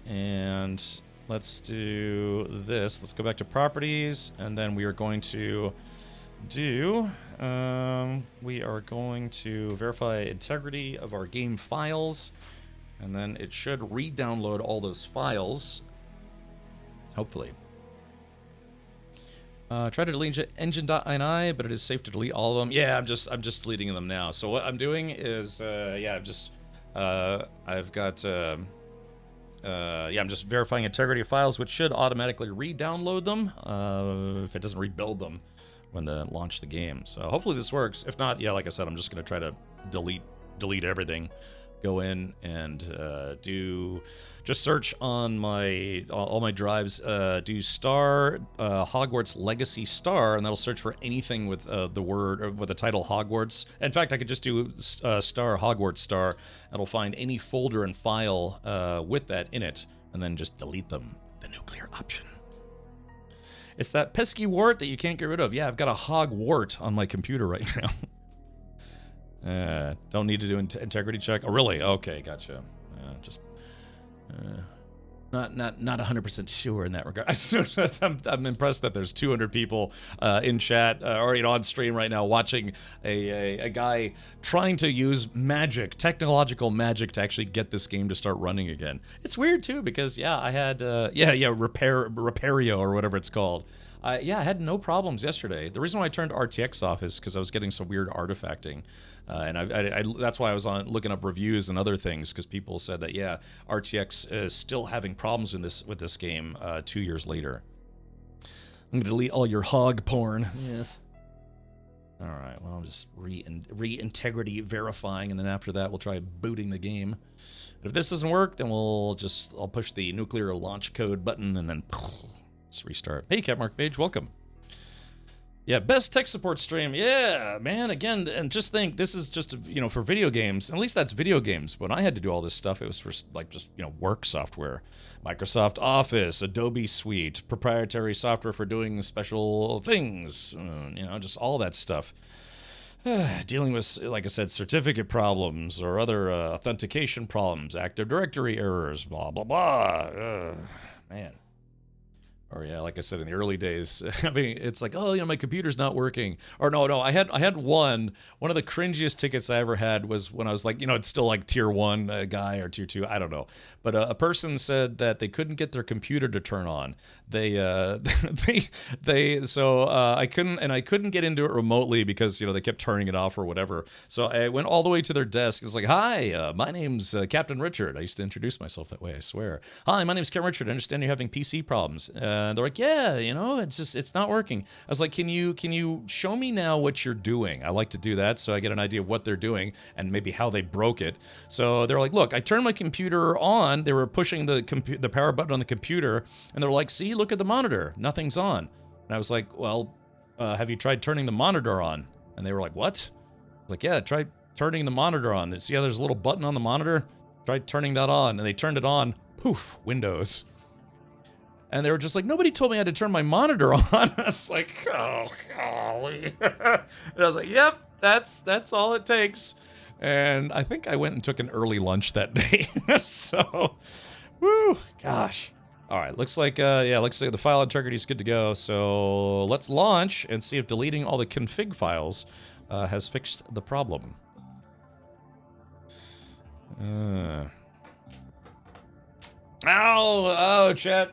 And let's do this. Let's go back to properties, and then we are going to do, we are going to verify integrity of our game files, and then it should re-download all those files, hopefully. Try to delete engine.ini, but it is safe to delete all of them. Yeah, I'm just deleting them now. So what I'm doing is, yeah, I've got, yeah, I'm just verifying integrity of files, which should automatically re-download them if it doesn't rebuild them when they launch the game. So hopefully this works. If not, yeah, like I said, I'm just gonna try to delete everything. Go in and just search on all my drives, do star Hogwarts Legacy star, and that'll search for anything with the word or with the title Hogwarts. In fact, I could just do star Hogwarts star. It'll find any folder and file with that in it, and then just delete them. The nuclear option. It's that pesky wart that you can't get rid of. Yeah, I've got a Hogwart on my computer right now. Don't need to do integrity check. Oh, really? Okay, gotcha. Not 100% sure in that regard. I'm impressed that there's 200 people in chat or on stream right now watching a guy trying to use technological magic to actually get this game to start running again. It's weird too because yeah, I had Repario or whatever it's called. I had no problems yesterday. The reason why I turned RTX off is because I was getting some weird artifacting. And that's why I was looking up reviews and other things, because people said that, yeah, RTX is still having problems with this game 2 years later. I'm going to delete all your hog porn. Yes. All right, well, I'm just re-integrity verifying, and then after that, we'll try booting the game. And if this doesn't work, then I'll push the nuclear launch code button, and then just restart. Hey, Capmark Page, welcome. Yeah, best tech support stream. Yeah, man, again, and just think, this is just, for video games. At least that's video games. When I had to do all this stuff, it was for, work software. Microsoft Office, Adobe Suite, proprietary software for doing special things, just all that stuff. Dealing with, like I said, certificate problems or other authentication problems, Active Directory errors, blah, blah, blah. Man. Or yeah, like I said, in the early days, I mean, it's like, oh, my computer's not working. Or no, I had one of the cringiest tickets I ever had was when I was like, it's still like tier 1 guy or tier 2, I don't know. But a person said that they couldn't get their computer to turn on. I couldn't get into it remotely because, they kept turning it off or whatever. So I went all the way to their desk. It was like, hi, my name's Captain Richard. I used to introduce myself that way, I swear. Hi, my name's Captain Richard. I understand you're having PC problems. And they're like, yeah, it's not working. I was like, can you show me now what you're doing? I like to do that so I get an idea of what they're doing and maybe how they broke it. So they're like, look, I turned my computer on. They were pushing the power button on the computer, and they're like, see, look at the monitor. Nothing's on. And I was like, well, have you tried turning the monitor on? And they were like, what? I was like, yeah, try turning the monitor on. See how there's a little button on the monitor? Try turning that on. And they turned it on. Poof, Windows. And they were just like, nobody told me I had to turn my monitor on. I was like, oh, golly. And I was like, yep, that's all it takes. And I think I went and took an early lunch that day. So, woo, gosh. All right, looks like the file integrity is good to go. So let's launch and see if deleting all the config files has fixed the problem. Oh, chat,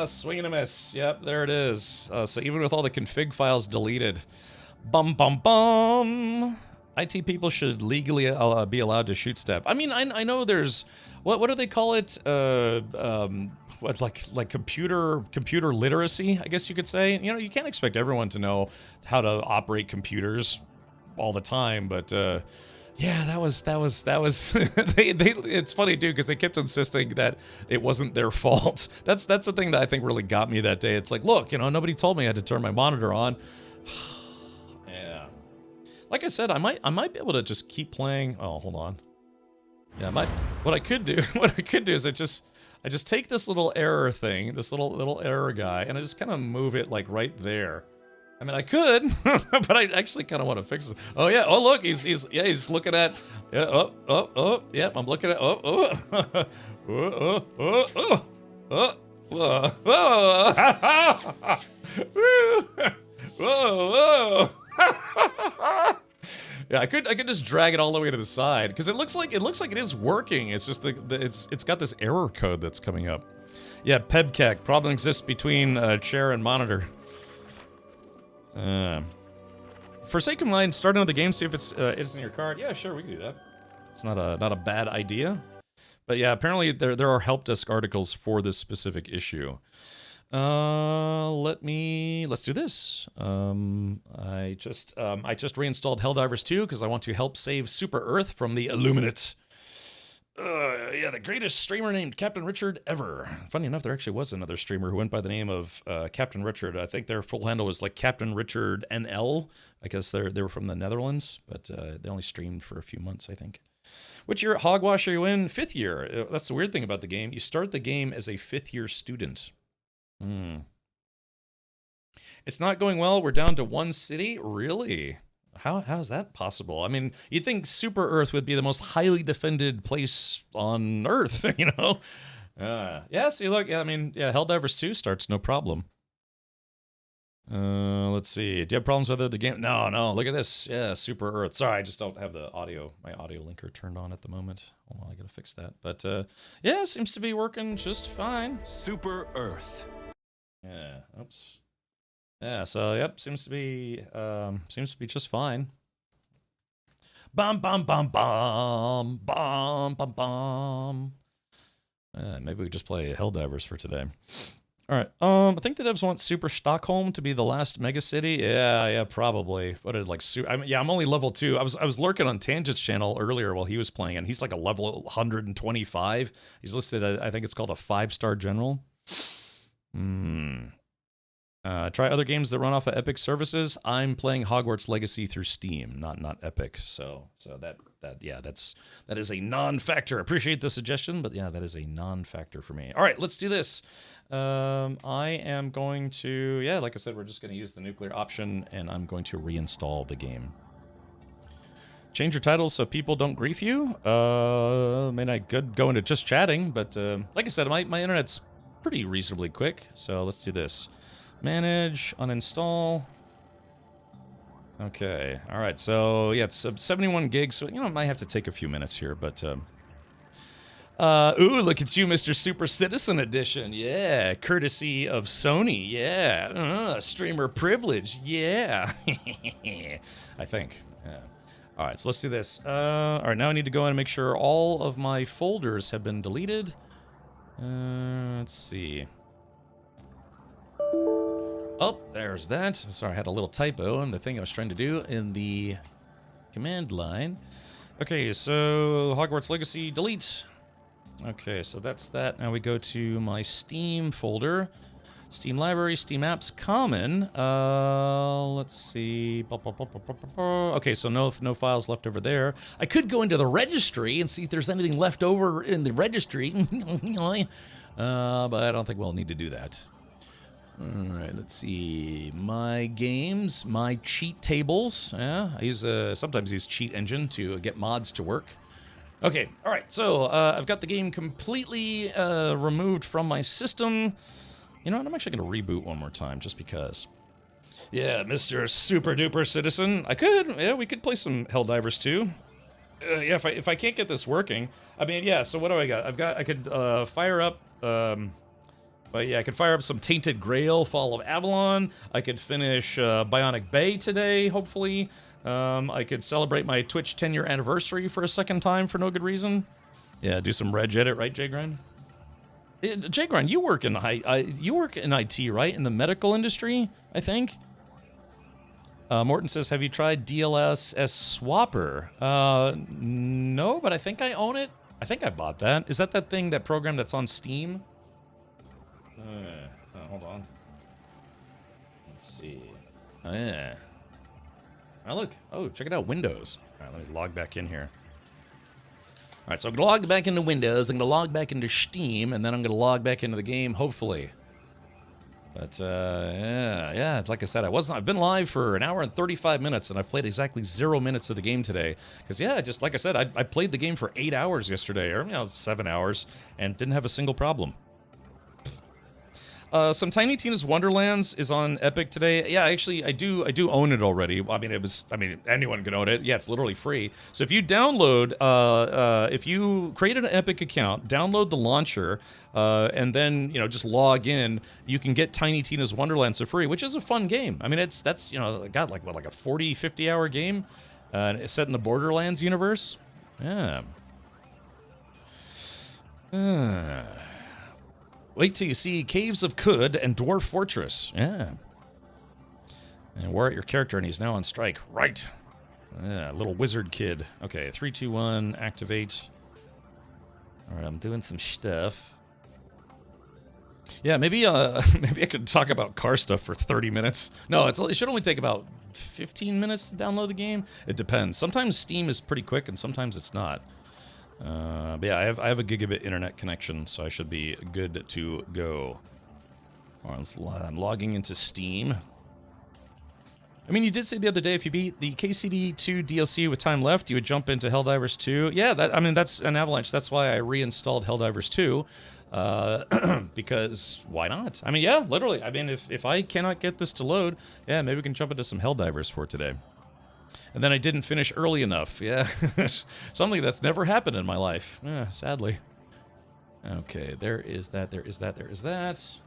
swing and a miss. Yep, there it is. So even with all the config files deleted, bum, bum, bum. IT people should legally be allowed to shoot step. I mean, I know there's, what do they call it? Like computer literacy, I guess you could say. You can't expect everyone to know how to operate computers all the time, but, yeah, that was it's funny too, because they kept insisting that it wasn't their fault. That's the thing that I think really got me that day. It's like, look, nobody told me I had to turn my monitor on. Yeah. Like I said, I might be able to just keep playing. Oh, hold on. Yeah, what I could do is I just take this little error thing, this little error guy, and I just kind of move it like right there. I mean, I could, but I actually kind of want to fix it. Oh yeah. Oh look, he's looking at. Yeah. Oh. Yep. I'm looking at. Oh. Whoa. Yeah, I could just drag it all the way to the side because it looks like it is working. It's just it's got this error code that's coming up. Yeah, PEBCAC problem exists between chair and monitor. Forsaken Mind, start another game, see if it's in your card. Yeah, sure, we can do that. It's not a bad idea. But yeah, apparently there are help desk articles for this specific issue. Let's do this. I just reinstalled Helldivers 2 because I want to help save Super Earth from the Illuminate. Yeah, the greatest streamer named Captain Richard ever. Funny enough, there actually was another streamer who went by the name of Captain Richard. I think their full handle was like Captain Richard NL. I guess they were from the Netherlands, but they only streamed for a few months, I think. Which year at Hogwash are you in? 5th year. That's the weird thing about the game. You start the game as a 5th year student. It's not going well. We're down to 1 city? Really? How is that possible? I mean, you'd think Super Earth would be the most highly defended place on Earth, you know? Yeah, see, look, yeah, I mean, yeah, Helldivers 2 starts no problem. Let's see. Do you have problems with the game? No, look at this. Yeah, Super Earth. Sorry, I just don't have my audio linker turned on at the moment. Hold on, I gotta fix that. But, yeah, seems to be working just fine. Super Earth. Yeah, oops. Yeah, so yep, seems to be just fine. Bum bum bum bum bum bum bum. Maybe we just play Helldivers for today. All right. I think the devs want Super Stockholm to be the last mega city. Yeah, probably. What did I'm only level 2. I was lurking on Tangent's channel earlier while he was playing, and he's like a level 125. He's listed. I think it's called a 5-star general. Try other games that run off of Epic services. I'm playing Hogwarts Legacy through Steam, not Epic. So that is a non-factor. Appreciate the suggestion, but yeah, that is a non-factor for me. All right, let's do this. I am going to, yeah, like I said, we're just going to use the nuclear option, and I'm going to reinstall the game. Change your titles so people don't grief you. I mean, I could go into just chatting, but like I said, my internet's pretty reasonably quick. So let's do this. Manage, uninstall. Okay, all right, so yeah, it's 71 gigs, so, you know, it might have to take a few minutes here, but, ooh, look at you, Mr. Super Citizen Edition, yeah, courtesy of Sony, yeah, streamer privilege, yeah, I think, yeah. All right, so let's do this. All right, now I need to go in and make sure all of my folders have been deleted. Let's see. Oh, there's that. Sorry, I had a little typo on the thing I was trying to do in the command line. Okay, so Hogwarts Legacy, delete. Okay, so that's that. Now we go to my Steam folder. Steam Library, Steam Apps, Common. Let's see. Okay, so no files left over there. I could go into the registry and see if there's anything left over in the registry. But I don't think we'll need to do that. Alright, let's see. My games, my cheat tables. Yeah, I use sometimes use Cheat Engine to get mods to work. Okay, alright, so I've got the game completely removed from my system. You know what, I'm actually going to reboot one more time, just because. Yeah, Mr. Super Duper Citizen. I could, yeah, we could play some Helldivers 2. Yeah, if I can't get this working. I mean, yeah, so what do I got? I could fire up, but yeah, I could fire up some Tainted Grail, Fall of Avalon. I could finish Bionic Bay today, hopefully. I could celebrate my Twitch 10-year anniversary for a second time for no good reason. Yeah, do some Reg Edit, right, Jgrind? Jgrind, you work in IT, right? In the medical industry, I think. Morton says, have you tried DLSS Swapper? No, but I think I own it. I think I bought that. Is that thing, that program that's on Steam? Hold on. Let's see. Oh, yeah. Oh, look. Oh, check it out. Windows. All right, let me log back in here. All right, so I'm going to log back into Windows. I'm going to log back into Steam, and then I'm going to log back into the game, hopefully. But, yeah, it's like I said, I've been live for 1 hour and 35 minutes, and I've played exactly 0 minutes of the game today. Because, yeah, just like I said, I played the game for 8 hours yesterday, or, 7 hours, and didn't have a single problem. Some Tiny Tina's Wonderlands is on Epic today. Yeah, actually, I do own it already. I mean, anyone can own it. Yeah, it's literally free. So if you download, if you create an Epic account, download the launcher, and then, you know, just log in, you can get Tiny Tina's Wonderlands for free, which is a fun game. I mean, that's, you know, got like, what, like a 40, 50-hour game? It's set in the Borderlands universe. Yeah. Wait till you see Caves of Kud and Dwarf Fortress. Yeah. And we're at your character, and he's now on strike. Right. Yeah, little wizard kid. Okay, 3, 2, 1, activate. All right, I'm doing some stuff. Yeah, maybe maybe I could talk about car stuff for 30 minutes. No, it should only take about 15 minutes to download the game. It depends. Sometimes Steam is pretty quick, and sometimes it's not. But yeah, I have a gigabit internet connection, so I should be good to go. All right, I'm logging into Steam. I mean, you did say the other day if you beat the KCD 2 DLC with time left, you would jump into Helldivers 2. Yeah, I mean, that's an Avalanche. That's why I reinstalled Helldivers 2. Because why not? I mean, yeah, literally. I mean, if I cannot get this to load, yeah, maybe we can jump into some Helldivers for today. And then I didn't finish early enough. Yeah, something that's never happened in my life. Yeah, sadly. Okay, there is that, there is that, there is that.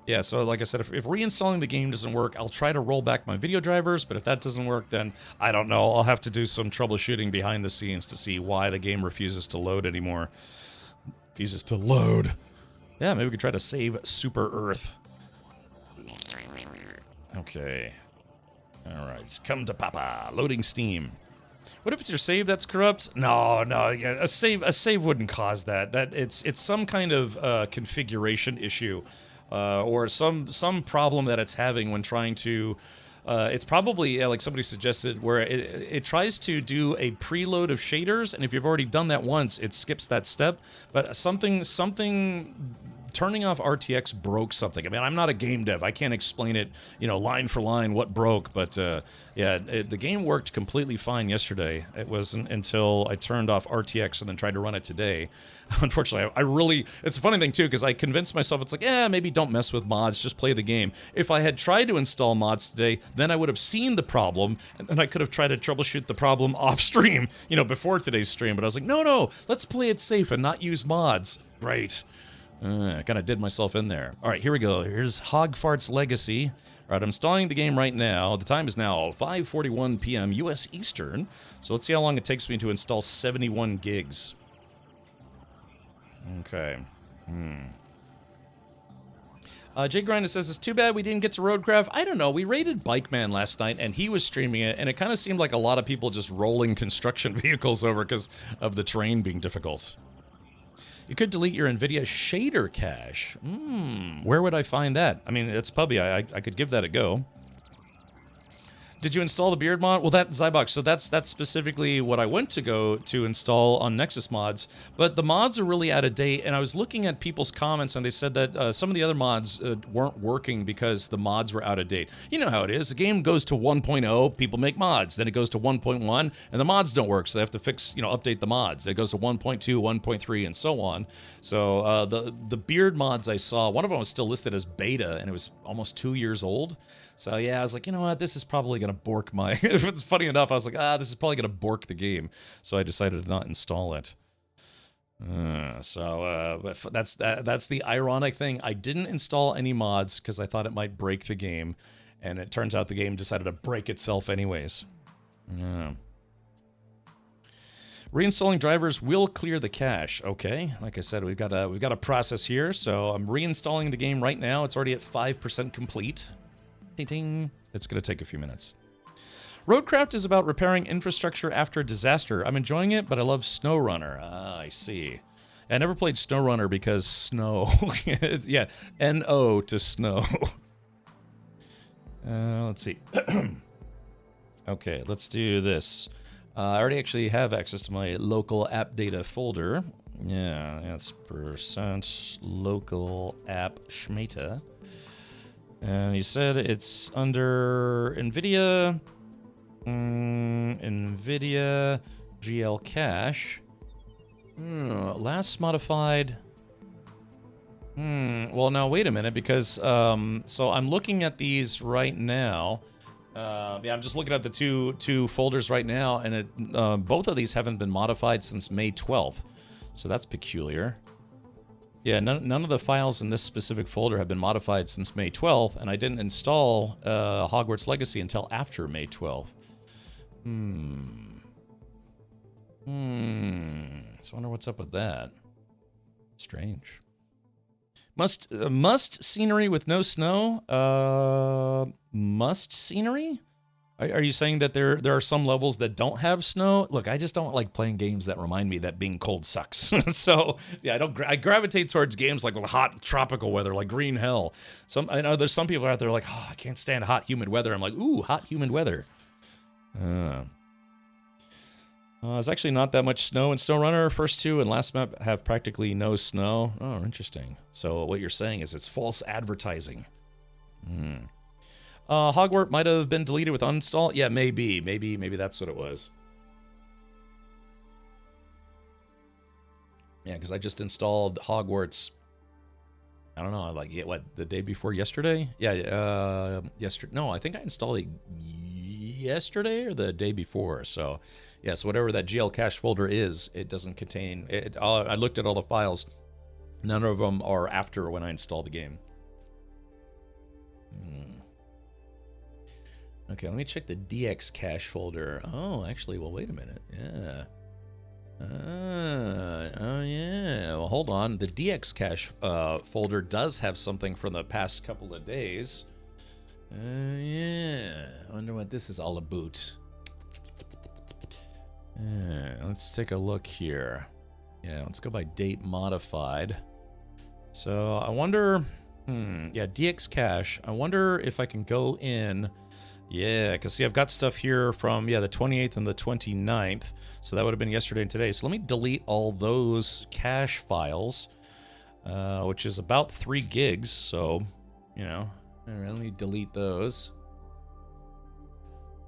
Yeah, so like I said, if reinstalling the game doesn't work, I'll try to roll back my video drivers, but if that doesn't work, then I don't know. I'll have to do some troubleshooting behind the scenes to see why the game refuses to load anymore. Refuses to load. Yeah, maybe we could try to save Super Earth. Okay. Alright, come to Papa. Loading Steam. What if it's your save that's corrupt? No, yeah, a save wouldn't cause that. It's some kind of configuration issue. Or some problem that it's having when trying to... it's probably, like somebody suggested, where it tries to do a preload of shaders, and if you've already done that once, it skips that step. But something turning off RTX broke something. I mean, I'm not a game dev. I can't explain it, you know, line for line what broke. But yeah, the game worked completely fine yesterday. It wasn't until I turned off RTX and then tried to run it today. Unfortunately, it's a funny thing too, because I convinced myself, it's like, maybe don't mess with mods, just play the game. If I had tried to install mods today, then I would have seen the problem, and then I could have tried to troubleshoot the problem off stream, you know, before today's stream. But I was like, no, let's play it safe and not use mods. Right. I kind of did myself in there. All right, here we go. Here's Hogwart's Legacy. All right, I'm installing the game right now. The time is now 5:41 p.m. U.S. Eastern. So let's see how long it takes me to install 71 gigs. Okay. Jay Grinder says, it's too bad we didn't get to Roadcraft. I don't know. We raided Bike Man last night, and he was streaming it, and it kind of seemed like a lot of people just rolling construction vehicles over because of the terrain being difficult. You could delete your NVIDIA shader cache. Where would I find that? I mean, it's Pubby. I could give that a go. Did you install the beard mod? Well, that Zybox. So that's specifically what I went to go to install on Nexus mods. But the mods are really out of date, and I was looking at people's comments, and they said that some of the other mods weren't working because the mods were out of date. You know how it is. The game goes to 1.0, people make mods. Then it goes to 1.1, and the mods don't work, so they have to fix, you know, update the mods. Then it goes to 1.2, 1.3, and so on. So the beard mods I saw, one of them was still listed as beta, and it was almost 2 years old. So yeah, I was like, you know what, this is probably going to bork my... If it's funny enough, I was like, this is probably going to bork the game. So I decided to not install it. But that's the ironic thing. I didn't install any mods because I thought it might break the game. And it turns out the game decided to break itself anyways. Yeah. Reinstalling drivers will clear the cache. Okay, like I said, we've got a process here. So I'm reinstalling the game right now. It's already at 5% complete. Ding. It's going to take a few minutes. Roadcraft is about repairing infrastructure after a disaster. I'm enjoying it, but I love SnowRunner. I see. I never played SnowRunner because snow. Yeah, N-O to snow. Let's see. Okay, let's do this. I already actually have access to my local app data folder. Yeah, that's % local app schmeta. And he said it's under NVIDIA, NVIDIA GL cache. Last modified. Well, now wait a minute, because so I'm looking at these right now. Yeah, I'm just looking at the two folders right now, and both of these haven't been modified since May 12th, so that's peculiar. Yeah, none of the files in this specific folder have been modified since May 12th, and I didn't install Hogwarts Legacy until after May 12th. So I wonder what's up with that. Strange. Must scenery with no snow? Must scenery? Are you saying that there are some levels that don't have snow? Look, I just don't like playing games that remind me that being cold sucks. So yeah, I gravitate towards games like with hot tropical weather, like Green Hell. I know there's some people out there like, oh, I can't stand hot humid weather. I'm like, ooh, hot humid weather. There's actually not that much snow in SnowRunner. First two and last map have practically no snow. Oh, interesting. So what you're saying is it's false advertising. Hogwart might have been deleted with uninstall. Yeah, maybe that's what it was. Yeah, because I just installed Hogwarts. I don't know, like what, the day before yesterday? Yeah, yesterday. No, I think I installed it yesterday or the day before. So, yes, whatever that GL cache folder is, it doesn't contain it. I looked at all the files. None of them are after when I installed the game. Okay, let me check the DX cache folder. Oh, actually, well, wait a minute. Yeah. Oh, yeah. Well, hold on. The DX cache folder does have something from the past couple of days. Yeah. I wonder what this is all about. Let's take a look here. Yeah, let's go by date modified. So I wonder... yeah, DX cache. I wonder if I can go in... Yeah, because see, I've got stuff here from, yeah, the 28th and the 29th. So that would have been yesterday and today. So let me delete all those cache files, which is about 3 gigs. So, you know, all right, let me delete those.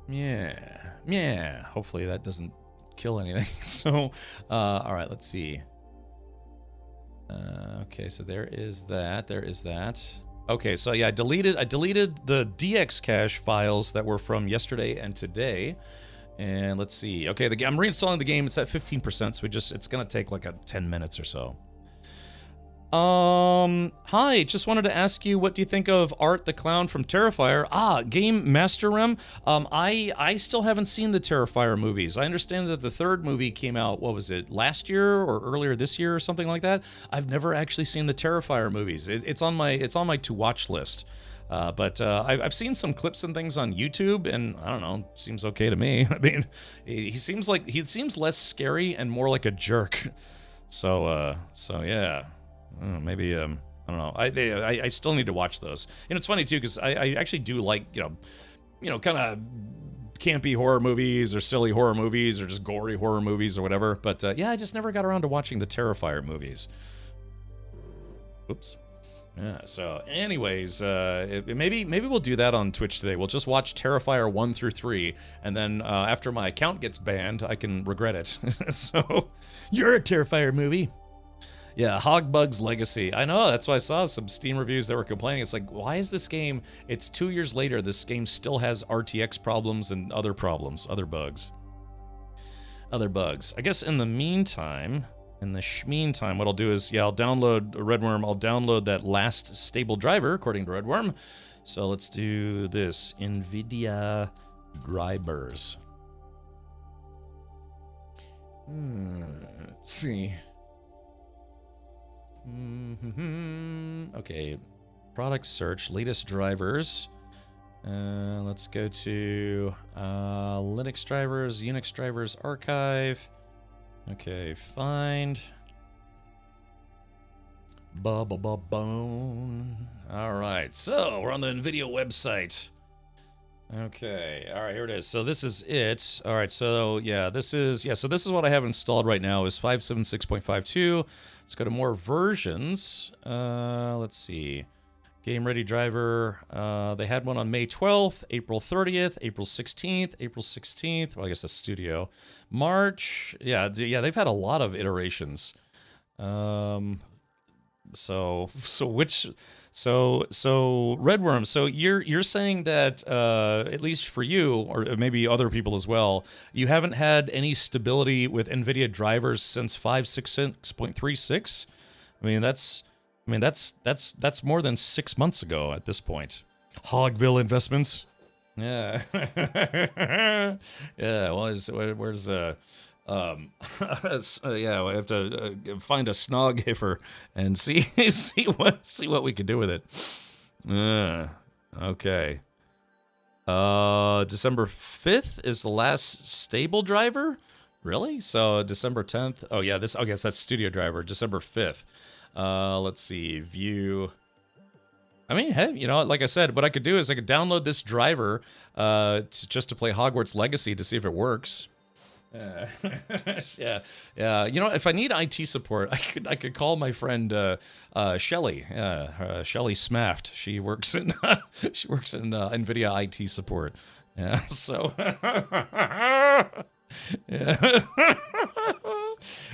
Yeah. Hopefully that doesn't kill anything. So, all right, let's see. Okay, so there is that. Okay, so yeah, I deleted the DX cache files that were from yesterday and today. And let's see. Okay, I'm reinstalling the game. It's at 15%, so it's gonna take like 10 minutes or so. Hi, just wanted to ask you, what do you think of Art the Clown from Terrifier? Game Master Rem. I still haven't seen the Terrifier movies. I understand that the third movie came out, what was it, last year or earlier this year or something like that? I've never actually seen the Terrifier movies. It's on my to watch list. But I've seen some clips and things on YouTube, and I don't know, seems okay to me. I mean, he seems less scary and more like a jerk. So yeah. Maybe I don't know. I still need to watch those. And it's funny too, because I actually do like you know kind of campy horror movies or silly horror movies or just gory horror movies or whatever. But yeah, I just never got around to watching the Terrifier movies. Oops. Yeah. So, anyways, maybe we'll do that on Twitch today. We'll just watch Terrifier 1 through 3, and then after my account gets banned, I can regret it. So, you're a Terrifier movie. Yeah, Hogbug's Legacy. I know, that's why I saw some Steam reviews that were complaining. It's like, why is this game, it's 2 years later, this game still has RTX problems and other problems, other bugs. I guess in the meantime, what I'll do is, yeah, I'll download Redworm. I'll download that last stable driver, according to Redworm. So let's do this, NVIDIA drivers. Let's see. Okay, product search, latest drivers. Let's go to Linux drivers, Unix drivers, archive. Okay, find. Bone. All right, so we're on the NVIDIA website. Okay, all right, here it is. So this is it. All right, so yeah, this is what I have installed right now is 576.52. Let's go to more versions. Let's see. Game Ready Driver. They had one on May 12th, April 30th, April 16th. Well, I guess that's Studio. March. Yeah, they've had a lot of iterations. So Redworm. So you're saying that at least for you, or maybe other people as well, you haven't had any stability with NVIDIA drivers since 5.66.36. I mean that's more than 6 months ago at this point. Hogville Investments. Yeah. Yeah. Well, where's yeah, we have to find a Snoghiffer and see what we can do with it. Okay. December 5th is the last stable driver? Really? So December 10th. Oh yeah, I guess that's studio driver, December 5th. Let's see, view. I mean, hey, you know, like I said, what I could do is I could download this driver just to play Hogwarts Legacy to see if it works. Yeah. You know, if I need IT support, I could call my friend Shelly. Shelly Smaft. She works in NVIDIA IT support. Yeah. So. Yeah.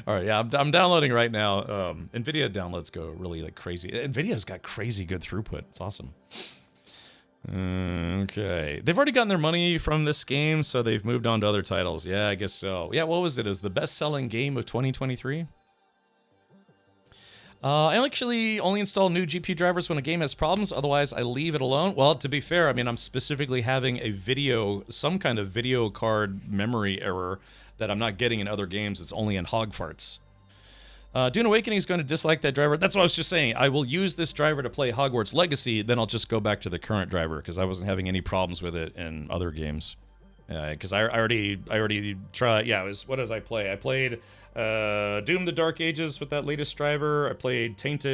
All right. Yeah. I'm downloading right now. NVIDIA downloads go really like crazy. NVIDIA's got crazy good throughput. It's awesome. Okay. They've already gotten their money from this game, so they've moved on to other titles. Yeah, I guess so. Yeah, what was it? It was the best-selling game of 2023? I actually only install new GPU drivers when a game has problems, otherwise I leave it alone. Well, to be fair, I mean, I'm specifically having some kind of video card memory error that I'm not getting in other games. It's only in Hogwarts. Dune Awakening is going to dislike that driver. That's what I was just saying. I will use this driver to play Hogwarts Legacy, then I'll just go back to the current driver because I wasn't having any problems with it in other games. Because I already tried. Yeah, what did I play? I played Doom: The Dark Ages with that latest driver. I played Taint.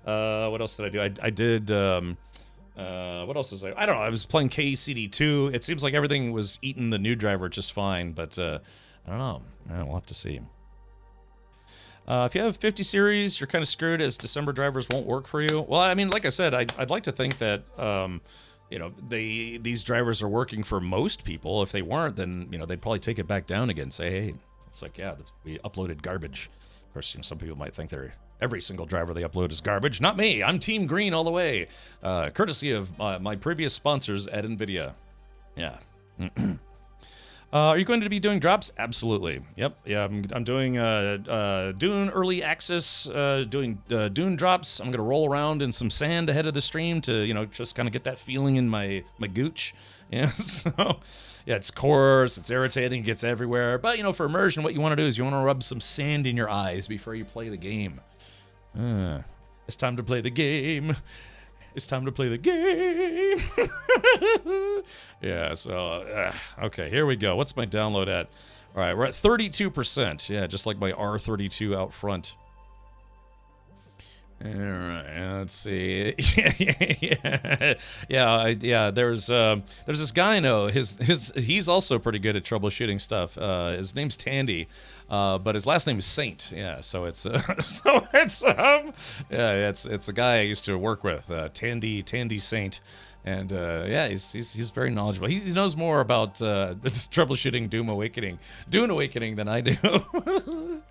What else did I do? I did. What else was I don't know. I was playing KCD2. It seems like everything was eating the new driver just fine, but I don't know. We'll have to see. If you have 50 series, you're kind of screwed as December drivers won't work for you. Well, I mean, like I said, I'd like to think that, you know, these drivers are working for most people. If they weren't, then, you know, they'd probably take it back down again and say, hey, it's like, yeah, we uploaded garbage. Of course, you know, some people might think every single driver they upload is garbage. Not me. I'm Team Green all the way. Courtesy of my previous sponsors at NVIDIA. Yeah. Are you going to be doing drops? Absolutely. Yep. Yeah, I'm doing Dune early access, doing Dune drops. I'm going to roll around in some sand ahead of the stream to, you know, just kind of get that feeling in my gooch. Yeah, so, yeah, it's coarse, it's irritating, it gets everywhere. But, you know, for immersion, what you want to do is you want to rub some sand in your eyes before you play the game. It's time to play the game. It's time to play the game. Yeah, so, okay, here we go. What's my download at? All right, we're at 32%. Yeah, just like my R32 out front. All right, let's see. Yeah. There's this guy I know. He's also pretty good at troubleshooting stuff. His name's Tandy, but his last name is Saint. Yeah, so it's it's a guy I used to work with, Tandy Saint. And yeah, he's very knowledgeable. He knows more about this troubleshooting Dune Awakening than I do.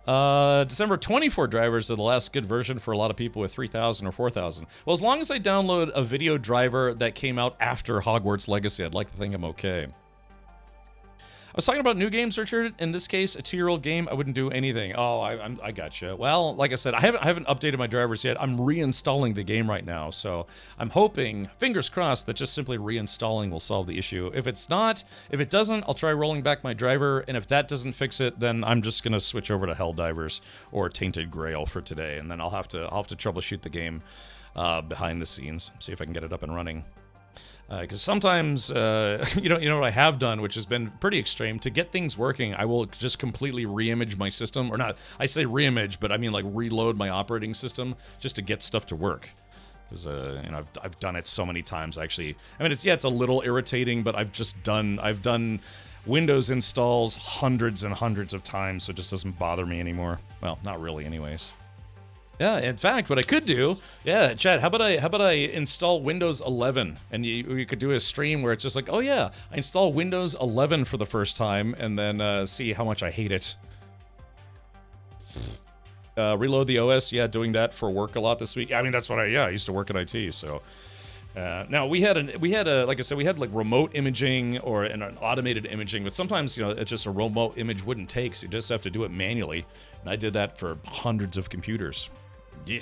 December 24 drivers are the last good version for a lot of people with 3,000 or 4,000. Well, as long as I download a video driver that came out after Hogwarts Legacy, I'd like to think I'm okay. I was talking about new games, Richard. In this case, a 2-year-old game, I wouldn't do anything. Oh, I gotcha. Well, like I said, I haven't updated my drivers yet. I'm reinstalling the game right now, so I'm hoping, fingers crossed, that just simply reinstalling will solve the issue. If it doesn't, I'll try rolling back my driver, and if that doesn't fix it, then I'm just gonna switch over to Helldivers or Tainted Grail for today, and then I'll have to troubleshoot the game behind the scenes, see if I can get it up and running. Because sometimes, you know what I have done, which has been pretty extreme, to get things working, I will just completely re-image my system, or not, I say re-image, but I mean like reload my operating system just to get stuff to work. Because, you know, I've done it so many times, actually. I mean, it's a little irritating, but I've done Windows installs hundreds and hundreds of times, so it just doesn't bother me anymore. Well, not really anyways. Yeah, in fact, what I could do, yeah, Chad, how about I install Windows 11, and you could do a stream where it's just like, oh yeah, I install Windows 11 for the first time, and then see how much I hate it. Reload the OS, yeah, doing that for work a lot this week. I mean, that's what I used to work in IT, so. Now we had like I said, we had like remote imaging or an automated imaging, but sometimes, you know, it's just a remote image wouldn't take, so you just have to do it manually. And I did that for hundreds of computers. Yeah.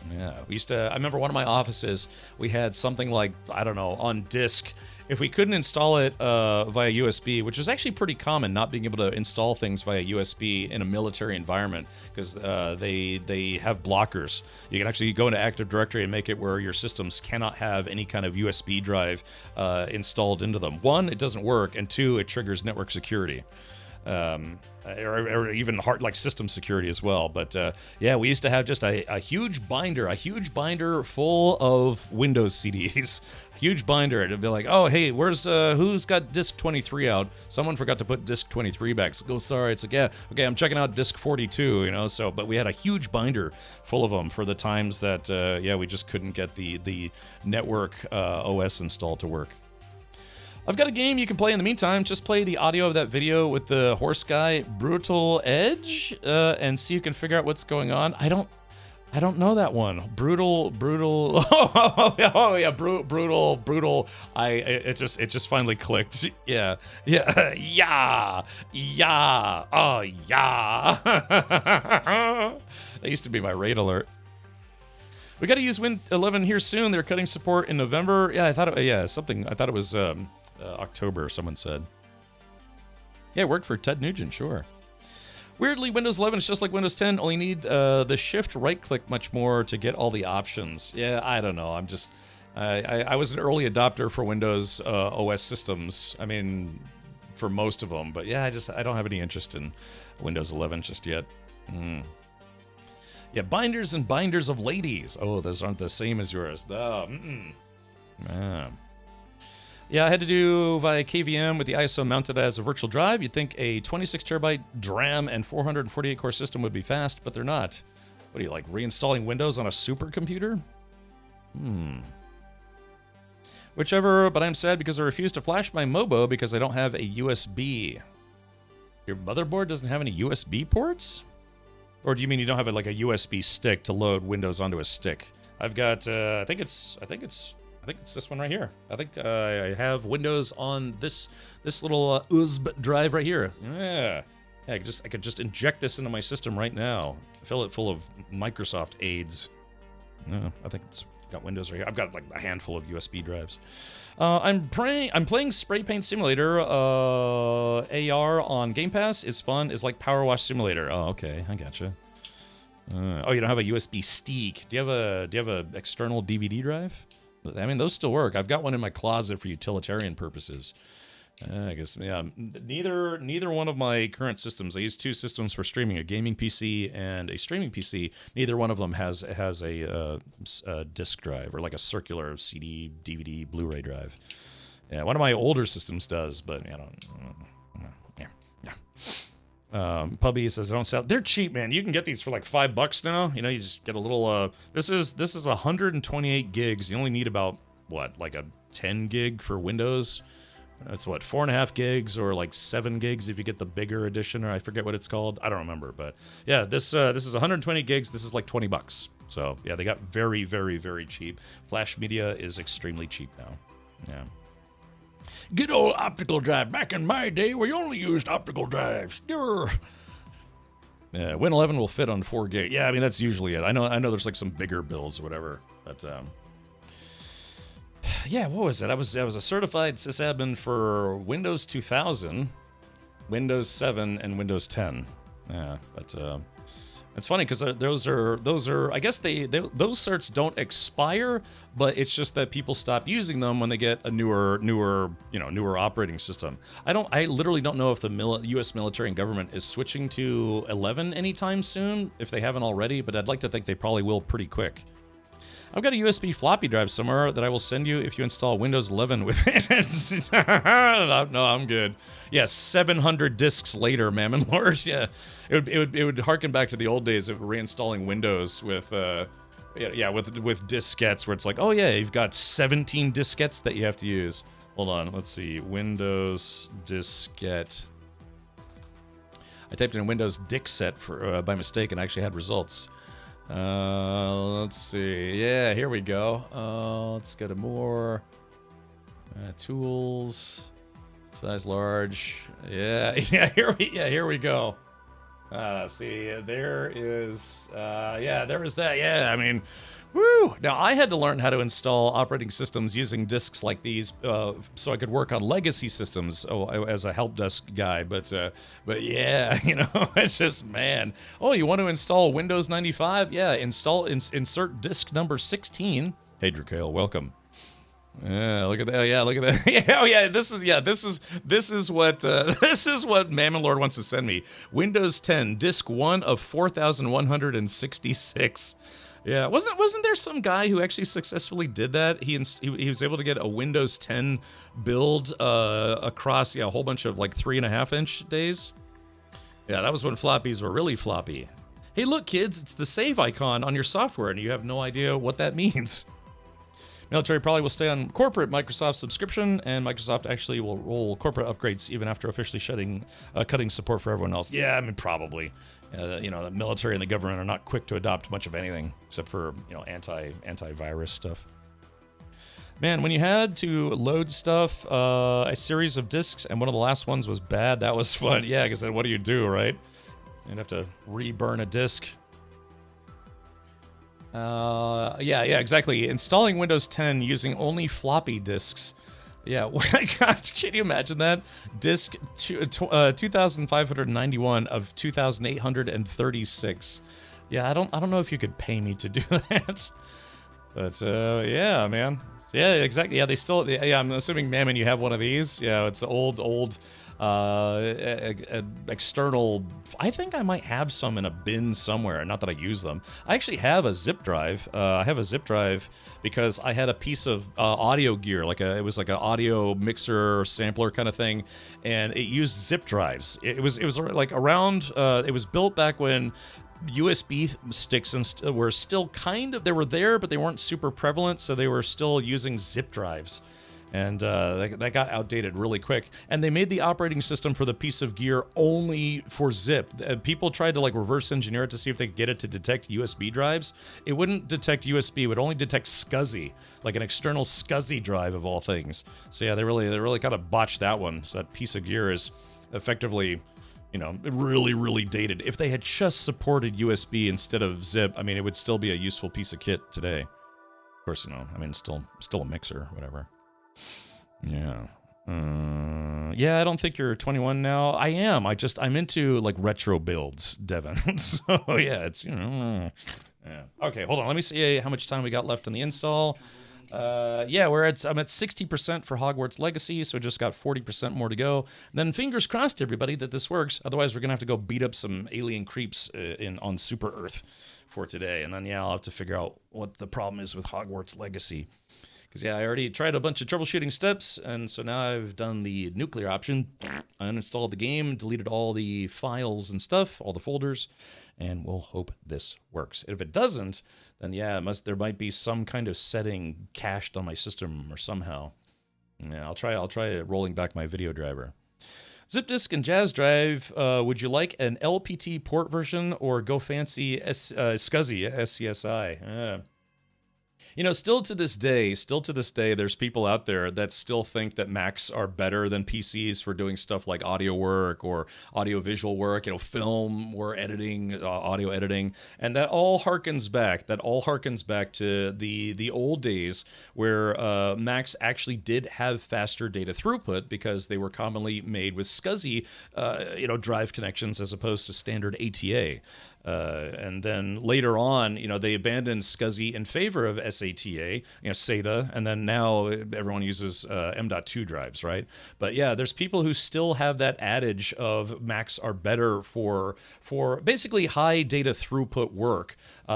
Yeah, we used to, I remember one of my offices, we had something like, I don't know, on disk. If we couldn't install it via USB, which was actually pretty common, not being able to install things via USB in a military environment, because they have blockers. You can actually go into Active Directory and make it where your systems cannot have any kind of USB drive installed into them. One, it doesn't work, and two, it triggers network security. Or even hard, like system security as well. But yeah, we used to have just a huge binder full of Windows CDs. Huge binder. It'd be like, oh, hey, where's who's got disk 23 out? Someone forgot to put disk 23 back. So, oh, sorry. It's like, yeah, okay, I'm checking out disk 42. You know, so but we had a huge binder full of them for the times that yeah, we just couldn't get the network OS installed to work. I've got a game you can play in the meantime. Just play the audio of that video with the horse guy, Brutal Edge, and see if you can figure out what's going on. I don't know that one. Brutal. Oh yeah, brutal. It just finally clicked. Yeah. Oh yeah. That used to be my raid alert. We got to use Win 11 here soon. They're cutting support in November. Yeah, I thought it was October, someone said. Yeah, it worked for Ted Nugent, sure. Weirdly, Windows 11 is just like Windows 10, only need the shift right-click much more to get all the options. Yeah, I don't know. I was an early adopter for Windows OS systems. I mean, for most of them. But yeah, I don't have any interest in Windows 11 just yet. Yeah, binders and binders of ladies. Oh, those aren't the same as yours. Yeah, I had to do via KVM with the ISO mounted as a virtual drive. You'd think a 26 terabyte DRAM and 448 core system would be fast, but they're not. What are you, like, reinstalling Windows on a supercomputer? Whichever, but I'm sad because I refuse to flash my MOBO because I don't have a USB. Your motherboard doesn't have any USB ports? Or do you mean you don't have like a USB stick to load Windows onto a stick? I've got, I think it's this one right here. I think I have Windows on this little USB drive right here. Yeah, I could just inject this into my system right now. Fill it full of Microsoft aids. I think it's got Windows right here. I've got like a handful of USB drives. I'm playing Spray Paint Simulator. AR on Game Pass is fun. It's like Power Wash Simulator. Oh, okay, I gotcha. Oh, you don't have a USB stick. Do you have a external DVD drive? I mean, those still work. I've got one in my closet for utilitarian purposes. I guess, yeah. Neither one of my current systems. I use two systems for streaming: a gaming PC and a streaming PC. Neither one of them has a disk drive or like a circular CD, DVD, Blu-ray drive. Yeah, one of my older systems does, but I don't. Pubby says they don't sell. They're cheap, man. You can get these for like $5 now. You know, you just get a little. This is 128 gigs. You only need about what, like a 10 gig for Windows. That's what, 4.5 gigs or like 7 gigs if you get the bigger edition, or I forget what it's called. I don't remember, but yeah, this is 120 gigs. This is like $20. So yeah, they got very, very, very cheap. Flash media is extremely cheap now. Yeah. Good old optical drive. Back in my day, we only used optical drives. Yeah, Win 11 will fit on 4 gig. Yeah, I mean, that's usually it. I know there's like some bigger builds or whatever, but yeah, what was it? I was a certified sysadmin for Windows 2000, Windows 7, and Windows 10. Yeah, but it's funny because those are I guess those certs don't expire, but it's just that people stop using them when they get a newer operating system. I literally don't know if the U.S. military and government is switching to 11 anytime soon, if they haven't already, but I'd like to think they probably will pretty quick. I've got a USB floppy drive somewhere that I will send you if you install Windows 11 with it. No, I'm good. Yeah, 700 discs later, Mammon Lord. Yeah, it would harken back to the old days of reinstalling Windows with with diskettes, where it's like, oh yeah, you've got 17 diskettes that you have to use. Hold on, let's see, Windows diskette. I typed in Windows disk set for by mistake and actually had results. Let's see. Yeah, here we go. Let's go to more tools, size large. Yeah, here we go. See, there is. There is that. Yeah, I mean. Woo! Now, I had to learn how to install operating systems using disks like these so I could work on legacy systems as a help desk guy. But yeah, it's just, man. Oh, you want to install Windows 95? Yeah, insert disk number 16. Hey, Drakale, welcome. Yeah, look at that. Yeah, look at that. Yeah, oh yeah, this is what Mammon Lord wants to send me. Windows 10, disk 1 of 4,166. Yeah, wasn't there some guy who actually successfully did that? He was able to get a Windows 10 build across a whole bunch of like 3.5-inch days. Yeah, that was when floppies were really floppy. Hey, look, kids, it's the save icon on your software, and you have no idea what that means. Military probably will stay on corporate Microsoft subscription, and Microsoft actually will roll corporate upgrades even after officially cutting support for everyone else. Yeah, I mean, probably. The military and the government are not quick to adopt much of anything except for antivirus stuff. Man, when you had to load stuff, a series of disks, and one of the last ones was bad, that was fun. Yeah, because then what do you do, right? You'd have to reburn a disk. Yeah, exactly. Installing Windows 10 using only floppy disks. Yeah, God, can you imagine that? Disk 2,591 of 2,836. Yeah, I don't know if you could pay me to do that. But yeah, man. Yeah, exactly. Yeah, yeah, I'm assuming, Mammon, you have one of these. Yeah, it's old external. I think I might have some in a bin somewhere. Not that I use them. I actually have a zip drive. I have a zip drive because I had a piece of audio gear, it was like an audio mixer or sampler kind of thing, and it used zip drives. It was like around. It was built back when USB sticks were still they were there, but they weren't super prevalent, so they were still using zip drives. And that got outdated really quick. And they made the operating system for the piece of gear only for zip. People tried to reverse engineer it to see if they could get it to detect USB drives. It wouldn't detect USB. It would only detect SCSI, like an external SCSI drive of all things. So yeah, they really kind of botched that one. So that piece of gear is effectively, really, really dated. If they had just supported USB instead of zip, I mean, it would still be a useful piece of kit today. Of course, I mean, still a mixer, whatever. Yeah. Yeah, I don't think you're 21 now. I am. I'm into retro builds, Devin. So yeah, it's yeah. Okay, hold on. Let me see how much time we got left on the install. Yeah, I'm at 60% for Hogwarts Legacy, so just got 40% more to go. And then fingers crossed, everybody, that this works. Otherwise, we're gonna have to go beat up some alien creeps on Super Earth for today. And then I'll have to figure out what the problem is with Hogwarts Legacy. Because, I already tried a bunch of troubleshooting steps, and so now I've done the nuclear option. I uninstalled the game, deleted all the files and stuff, all the folders, and we'll hope this works. If it doesn't, then there might be some kind of setting cached on my system or somehow. Yeah, I'll try rolling back my video driver. Zip disk and Jazz Drive, would you like an LPT port version or go fancy SCSI, SCSI? Still to this day, there's people out there that still think that Macs are better than PCs for doing stuff like audio work or audio-visual work, film or editing, audio editing, and that all harkens back to the old days where Macs actually did have faster data throughput because they were commonly made with SCSI, drive connections as opposed to standard ATA. And then later on, they abandoned SCSI in favor of SATA, SATA, and then now everyone uses M.2 drives, right? But yeah, there's people who still have that adage of Macs are better for basically high data throughput work,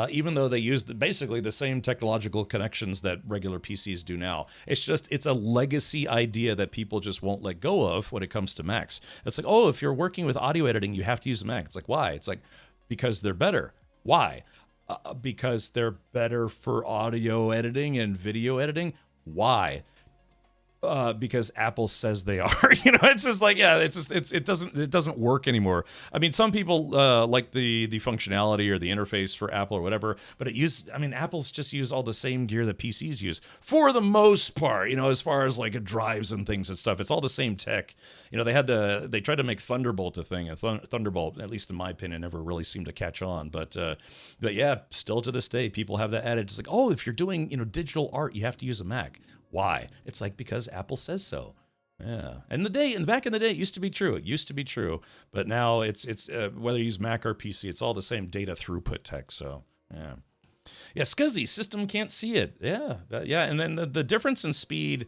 even though they use basically the same technological connections that regular PCs do now. It's a legacy idea that people just won't let go of when it comes to Macs. It's like, oh, if you're working with audio editing, you have to use a Mac. It's like, why? It's like, because they're better. Why? Because they're better for audio editing and video editing. Why? because Apple says they are. It's just like, yeah, it doesn't work anymore. I mean, some people like the functionality or the interface for Apple or whatever, but Apple's just use all the same gear that PCs use for the most part. As far as like drives and things and stuff, it's all the same tech. They tried to make Thunderbolt a thing. Thunderbolt, at least in my opinion, never really seemed to catch on. But yeah, still to this day, people have that adage. It's like, oh, if you're doing digital art, you have to use a Mac. Why? It's like, because Apple says so. Yeah. Back in the day, it used to be true. It used to be true. But now it's whether you use Mac or PC, it's all the same data throughput tech. So, yeah. Yeah, SCSI, system can't see it. Yeah. Yeah. And then the difference in speed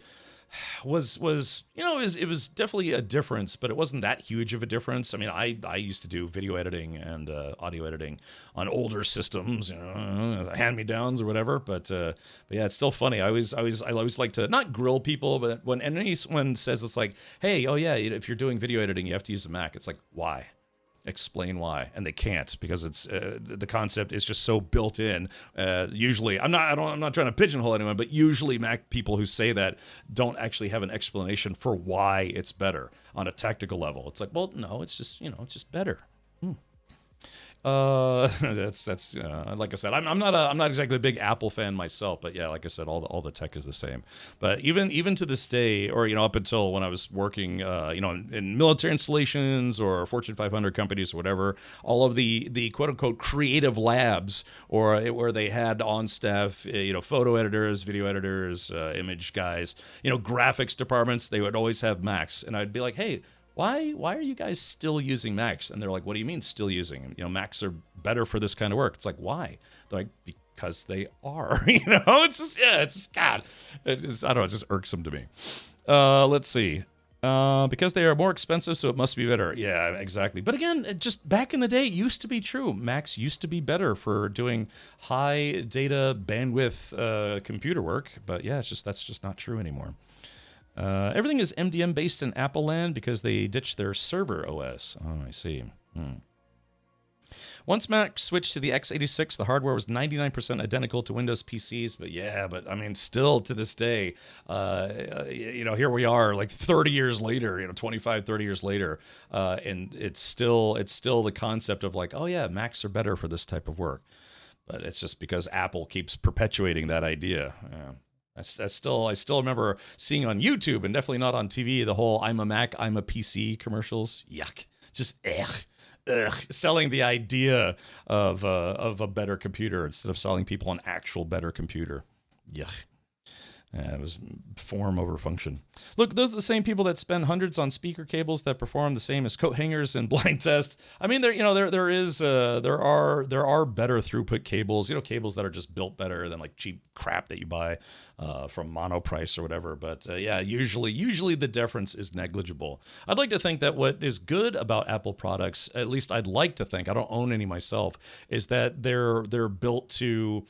was it was definitely a difference, but it wasn't that huge of a difference. I mean, I used to do video editing and audio editing on older systems, hand-me-downs or whatever. But yeah, it's still funny. I always like to not grill people, but when anyone says it's like, hey, oh yeah, if you're doing video editing, you have to use a Mac. It's like, why? Explain why, and they can't, because it's the concept is just so built in. Usually, I'm not trying to pigeonhole anyone, but usually Mac people who say that don't actually have an explanation for why it's better on a technical level. It's like, well, no, it's just it's just better. That's like I said, I'm not exactly a big Apple fan myself, but yeah, like I said, all the tech is the same. But even to this day, or up until when I was working, in military installations or Fortune 500 companies or whatever, all of the quote unquote creative labs, or where they had on staff, photo editors, video editors, image guys, graphics departments, they would always have Macs, and I'd be like, hey, why are you guys still using Macs? And they're like, what do you mean still using them? Macs are better for this kind of work. It's like, why? They're like, because they are. It's just, yeah, it's God. I don't know, it just irksome to me. Let's see. Because they are more expensive, so it must be better. Yeah, exactly. But again, just back in the day, it used to be true. Macs used to be better for doing high data bandwidth computer work. But yeah, that's just not true anymore. Everything is MDM based in Apple land because they ditched their server OS. Oh, I see. Once Mac switched to the x86, the hardware was 99% identical to Windows PCs. But I mean, still to this day, here we are like 30 years later, 25, 30 years later, and it's still the concept of like, oh yeah, Macs are better for this type of work. But it's just because Apple keeps perpetuating that idea. Yeah. I still remember seeing on YouTube, and definitely not on TV, the whole "I'm a Mac, I'm a PC" commercials. Yuck! Just selling the idea of a better computer instead of selling people an actual better computer. Yuck! It was form over function. Look, those are the same people that spend hundreds on speaker cables that perform the same as coat hangers and blind test. I mean, there are better throughput cables, cables that are just built better than like cheap crap that you buy from Monoprice or whatever. But yeah, usually the difference is negligible. I'd like to think that what is good about Apple products, at least I'd like to think, I don't own any myself, is that they're built to,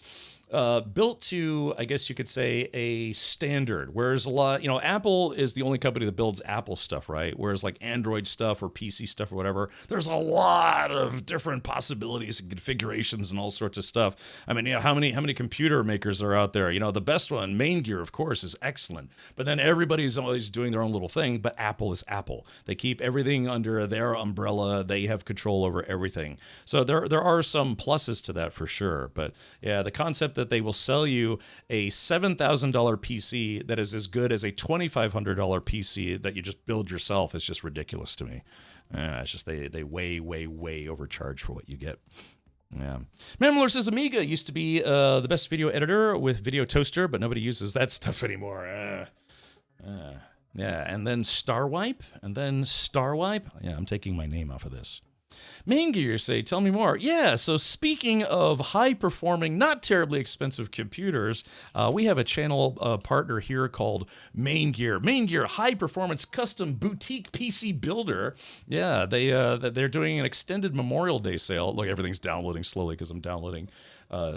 I guess you could say, a standard. Whereas a lot, Apple is the only company that builds Apple stuff, right? Whereas like Android stuff or PC stuff or whatever, there's a lot of different possibilities and configurations and all sorts of stuff. I mean, how many computer makers are out there? The best one, Main Gear, of course, is excellent. But then everybody's always doing their own little thing. But Apple is Apple. They keep everything under their umbrella. They have control over everything. So there are some pluses to that for sure. But yeah, the concept that they will sell you a $7,000 PC that is as good as a $2,500 PC that you just build yourself is just ridiculous to me. It's just they way overcharge for what you get. Yeah. Mamler says Amiga used to be the best video editor with Video Toaster, but nobody uses that stuff anymore. Yeah, and then Starwipe. Yeah, I'm taking my name off of this. Main Gear say, tell me more. Yeah, so speaking of high-performing, not terribly expensive computers, we have a channel partner here called Main Gear. Main Gear, high-performance custom boutique PC builder. Yeah, they're doing an extended Memorial Day sale. Look, everything's downloading slowly because I'm downloading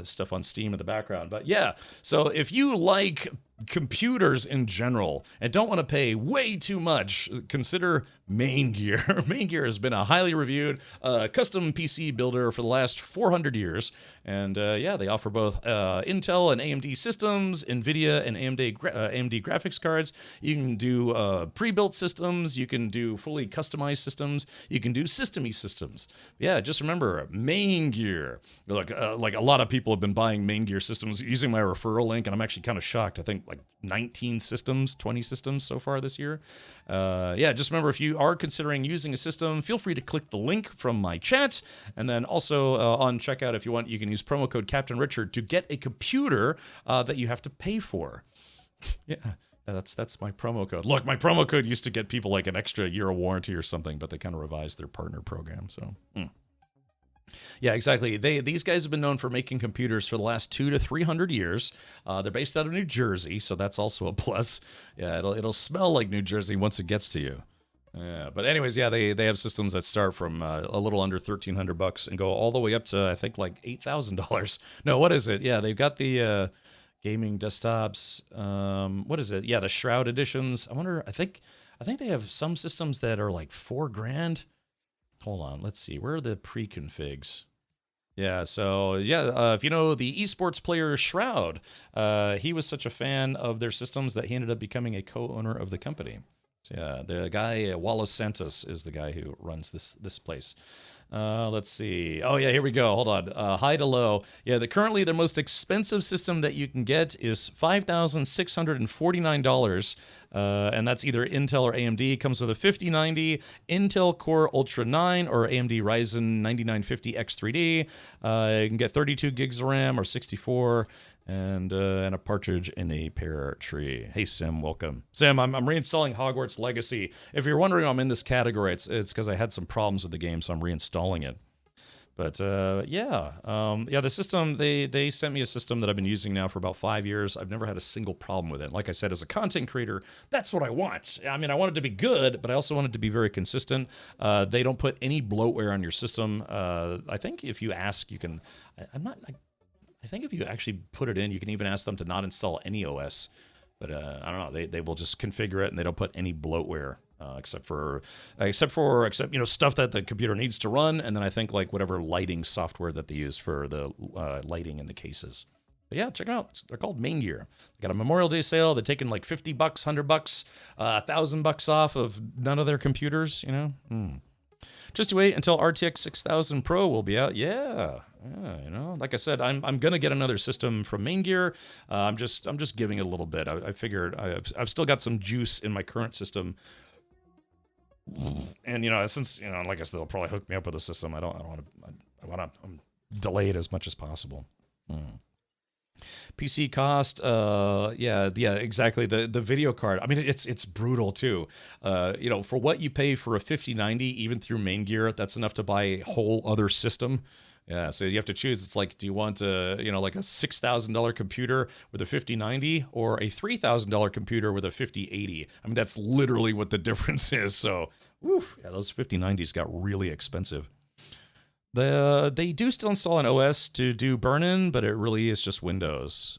stuff on Steam in the background. But yeah, so if you like computers in general and don't want to pay way too much, consider Main Gear. Main Gear has been a highly reviewed custom PC builder for the last 400 years. And yeah, they offer both Intel and AMD systems, NVIDIA and AMD graphics cards. You can do pre-built systems. You can do fully customized systems. You can do system-y systems. Yeah, just remember, Main Gear. Like a lot of people have been buying Main Gear systems using my referral link, and I'm actually kind of shocked. I think like 19 systems, 20 systems so far this year. Yeah, just remember, if you are considering using a system, feel free to click the link from my chat. And then also on checkout, if you want, you can use promo code Captain Richard to get a computer that you have to pay for. Yeah. That's my promo code. Look, my promo code used to get people like an extra year of warranty or something, but they kind of revised their partner program. So, yeah, exactly. These guys have been known for making computers for the last 200 to 300 years. They're based out of New Jersey, so that's also a plus. Yeah, it'll smell like New Jersey once it gets to you. Yeah, but anyways, yeah, they have systems that start from a little under $1,300 and go all the way up to I think like $8,000. No, what is it? Yeah, they've got the gaming desktops. What is it? Yeah, the Shroud editions. I wonder. I think they have some systems that are like $4,000. Hold on, let's see. Where are the pre-configs? Yeah, so yeah, if you know the esports player Shroud, he was such a fan of their systems that he ended up becoming a co-owner of the company. So yeah, the guy Wallace Santos is the guy who runs this place. Let's see. Oh yeah, here we go. Hold on. High to low. Yeah, currently the most expensive system that you can get is $5,649. And that's either Intel or AMD. Comes with a 5090 Intel Core Ultra 9 or AMD Ryzen 9950 X3D. You can get 32 gigs of RAM or 64. And a partridge in a pear tree. Hey, Sim, welcome. Sim, I'm reinstalling Hogwarts Legacy. If you're wondering why I'm in this category, it's because I had some problems with the game, so I'm reinstalling it. But yeah, the system, they sent me a system that I've been using now for about 5 years. I've never had a single problem with it. Like I said, as a content creator, that's what I want. I mean, I want it to be good, but I also want it to be very consistent. They don't put any bloatware on your system. I think if you ask, you can... I think if you actually put it in, you can even ask them to not install any OS. But I don't know. They will just configure it, and they don't put any bloatware except stuff that the computer needs to run, and then I think like whatever lighting software that they use for the lighting in the cases. But yeah, check them out. They're called Main Gear. They got a Memorial Day sale. They're taking like $50, $100, $1,000 off of none of their computers. You know. Just to wait until RTX 6000 Pro will be out. Yeah, you know, like I said, I'm gonna get another system from Main Gear. I'm just giving it a little bit. I figured I've still got some juice in my current system, and you know, since you know, like I said, they'll probably hook me up with a system. I want to delay it as much as possible. PC cost, yeah, exactly. The video card. I mean, it's brutal too. You know, for what you pay for a 5090, even through Main Gear, that's enough to buy a whole other system. Yeah, so you have to choose. It's like, do you want like a $6,000 computer with a 5090 or a $3,000 computer with a 5080? I mean, that's literally what the difference is. So, yeah, those 5090s got really expensive. They do still install an OS to do burn-in, but it really is just Windows.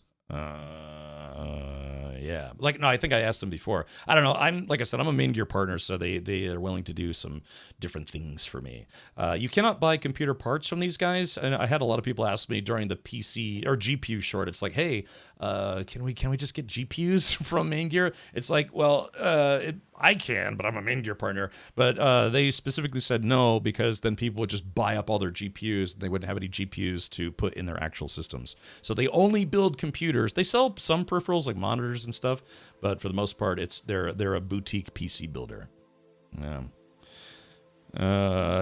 Yeah. Like, no, I think I asked them before. I don't know. Like I said, I'm a Main Gear partner, so they are willing to do some different things for me. You cannot buy computer parts from these guys. And I had a lot of people ask me during the PC or GPU short. It's like, hey, can we just get GPUs from Main Gear? It's like, well, I can, but I'm a Main Gear partner. But they specifically said no, because then people would just buy up all their GPUs. And they wouldn't have any GPUs to put in their actual systems. So they only build computers. They sell some peripherals like monitors and stuff, but for the most part, they're a boutique PC builder. Yeah.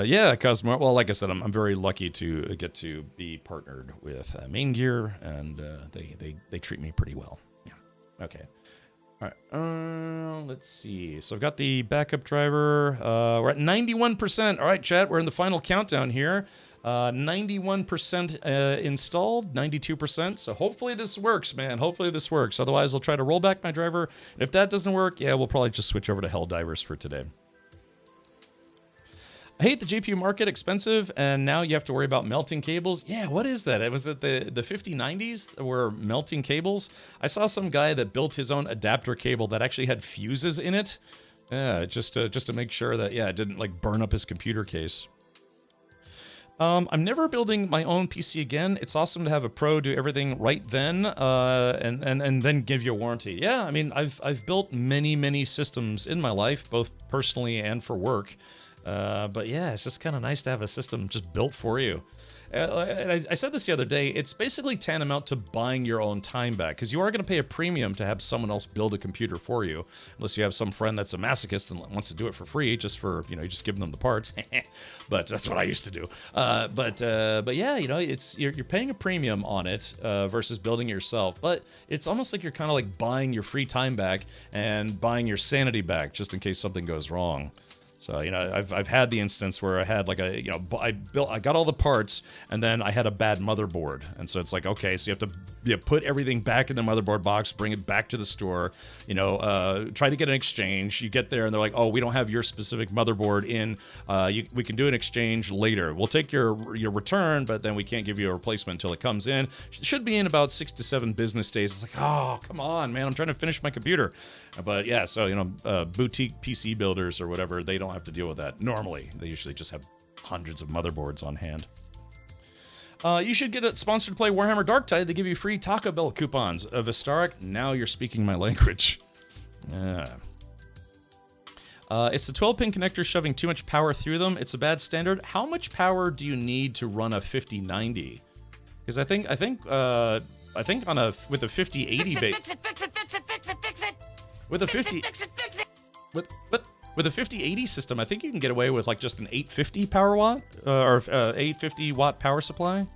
Yeah, Cosmo. Well, like I said, I'm very lucky to get to be partnered with Main Gear, and they treat me pretty well. Yeah. Okay. All right. Let's see. So I've got the backup driver. We're at 91%. All right, chat. We're in the final countdown here. 91% installed, 92%. So hopefully this works, man. Hopefully this works. Otherwise, I'll try to roll back my driver. And if that doesn't work, yeah, we'll probably just switch over to Helldivers for today. I hate the GPU market, expensive, and now you have to worry about melting cables. Yeah, what is that? Was it the 5090s were melting cables? I saw some guy that built his own adapter cable that actually had fuses in it. Yeah, just to make sure that, yeah, it didn't like burn up his computer case. I'm never building my own PC again. It's awesome to have a pro do everything right then, and then give you a warranty. Yeah, I mean, I've built many systems in my life, both personally and for work. But yeah, it's just kind of nice to have a system just built for you. I said this the other day, it's basically tantamount to buying your own time back, because you are going to pay a premium to have someone else build a computer for you, unless you have some friend that's a masochist and wants to do it for free, just for, you know, you just give them the parts. But that's what I used to do. But yeah, you know, you're paying a premium on it versus building it yourself, but it's almost like you're kind of like buying your free time back and buying your sanity back, just in case something goes wrong. So, you know, I've had the instance where I had like a, you know, I got all the parts, and then I had a bad motherboard. And so it's like, okay, so you have to put everything back in the motherboard box, bring it back to the store, you know, try to get an exchange. You get there and they're like, oh, we don't have your specific motherboard in. We can do an exchange later. We'll take your return, but then we can't give you a replacement until it comes in. It should be in about 6 to 7 business days. It's like, oh, come on, man, I'm trying to finish my computer. But yeah, so, you know, boutique PC builders or whatever, they don't have to deal with that. Normally, they usually just have hundreds of motherboards on hand. You should get it sponsored to play Warhammer Darktide. They give you free Taco Bell coupons. Vistaric, now you're speaking my language. It's the 12-pin connectors shoving too much power through them. It's a bad standard. How much power do you need to run a 5090? Because I think on a with a 5080 base. Fix it. With a 50 with a 5080 system, I think you can get away with like just an 850 power watt or 850 watt power supply.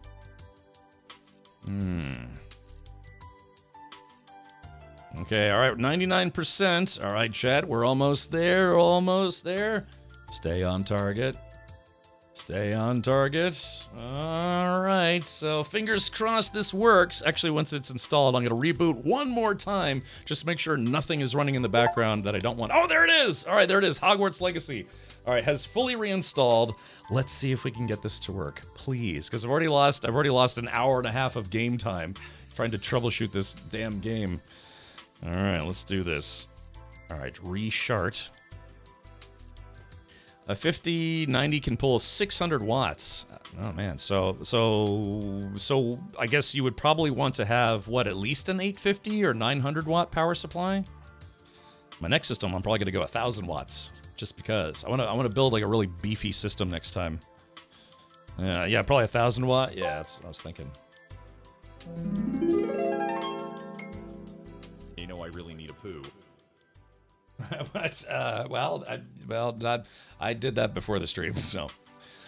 Okay, all right, 99%. All right, chat, we're almost there, almost there. Stay on target. Stay on target. All right, so fingers crossed this works. Actually, once it's installed, I'm going to reboot one more time just to make sure nothing is running in the background that I don't want. Oh, there it is! All right, there it is, Hogwarts Legacy. All right, has fully reinstalled. Let's see if we can get this to work, please, because I've already lost an hour and a half of game time trying to troubleshoot this damn game. All right, let's do this. All right, reshart. A 5090 can pull 600 watts. Oh man, so I guess you would probably want to have what, at least an 850 or 900 watt power supply. My next system, I'm probably gonna go 1,000 watts, just because I want to build like a really beefy system next time. Yeah, probably 1,000 watt. Yeah, that's what I was thinking. You know, I really need a poo. I did that before the stream, so.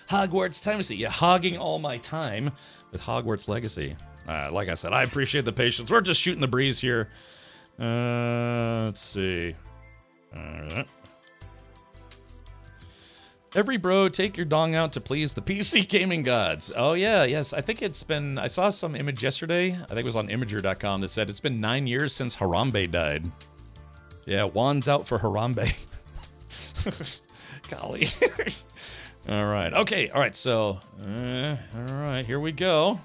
Hogwarts time to see. Yeah, hogging all my time with Hogwarts Legacy. Like I said, I appreciate the patience. We're just shooting the breeze here. Let's see. Every bro, take your dong out to please the PC gaming gods. Oh yeah, yes. I think it's been, I saw some image yesterday, I think it was on Imager.com, that said it's been 9 years since Harambe died. Yeah, Juan's out for Harambe. Golly. All right. Okay. All right. So, all right. Here we go.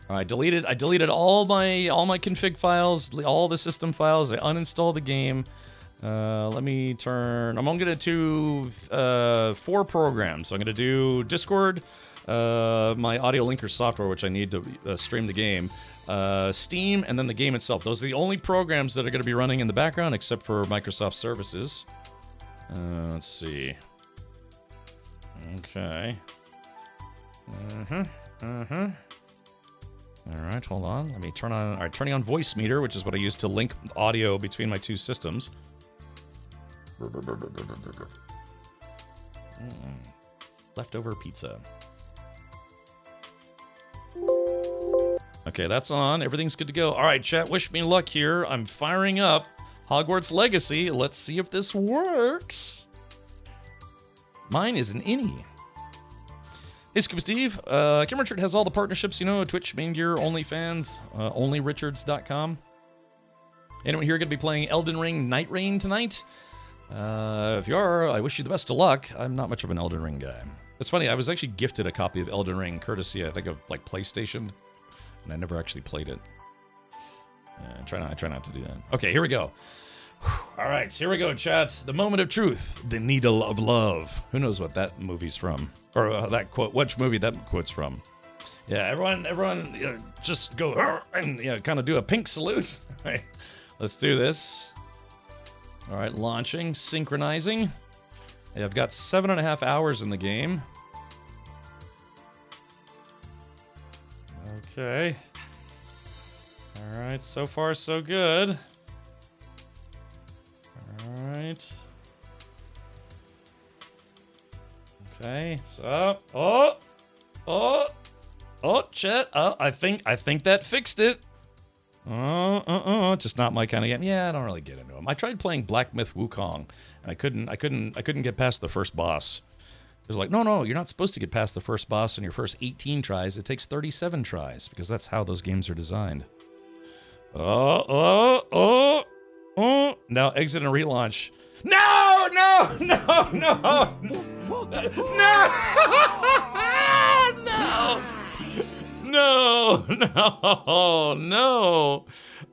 All right. I deleted all my config files, all the system files. I uninstalled the game. Let me turn. I'm only gonna do 4 programs. So I'm gonna do Discord, my audio linker software, which I need to stream the game. Steam, and then the game itself. Those are the only programs that are going to be running in the background, except for Microsoft services. Let's see. Okay. All right, hold on. Let me turn on. All right, turning on Voice Meter, which is what I use to link audio between my 2 systems. Leftover pizza. Okay, that's on. Everything's good to go. All right, chat, wish me luck here. I'm firing up Hogwarts Legacy. Let's see if this works. Mine is an innie. Hey, Scuba Steve. Kim Richard has all the partnerships, you know, Twitch, Main Gear, OnlyFans, onlyrichards.com. Anyone here going to be playing Elden Ring Night Rain tonight? If you are, I wish you the best of luck. I'm not much of an Elden Ring guy. It's funny, I was actually gifted a copy of Elden Ring, courtesy, I think, of like PlayStation, and I never actually played it. I try not to do that. Okay, here we go. All right, here we go, chat. The moment of truth. The needle of love. Who knows what that movie's from? Or that quote, which movie that quote's from. Yeah, everyone, just go and kind of do a pink salute. All right, let's do this. All right, launching, synchronizing. Yeah, I've got 7.5 hours in the game. Okay. All right, so far so good. All right. Okay, so chat. I think that fixed it. Just not my kind of game. Yeah, I don't really get into them. I tried playing Black Myth Wukong, and I couldn't get past the first boss. It was like, no, you're not supposed to get past the first boss in your first 18 tries. It takes 37 tries, because that's how those games are designed. Now exit and relaunch. No!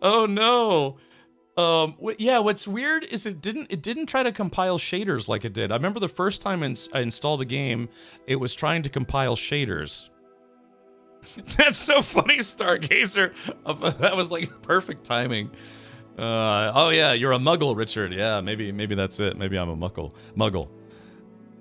Oh no. Yeah, what's weird is it didn't try to compile shaders like it did. I remember the first time I installed the game, it was trying to compile shaders. That's so funny, Stargazer. That was like perfect timing. Oh yeah, you're a muggle, Richard. Yeah, maybe that's it. Maybe I'm a muggle.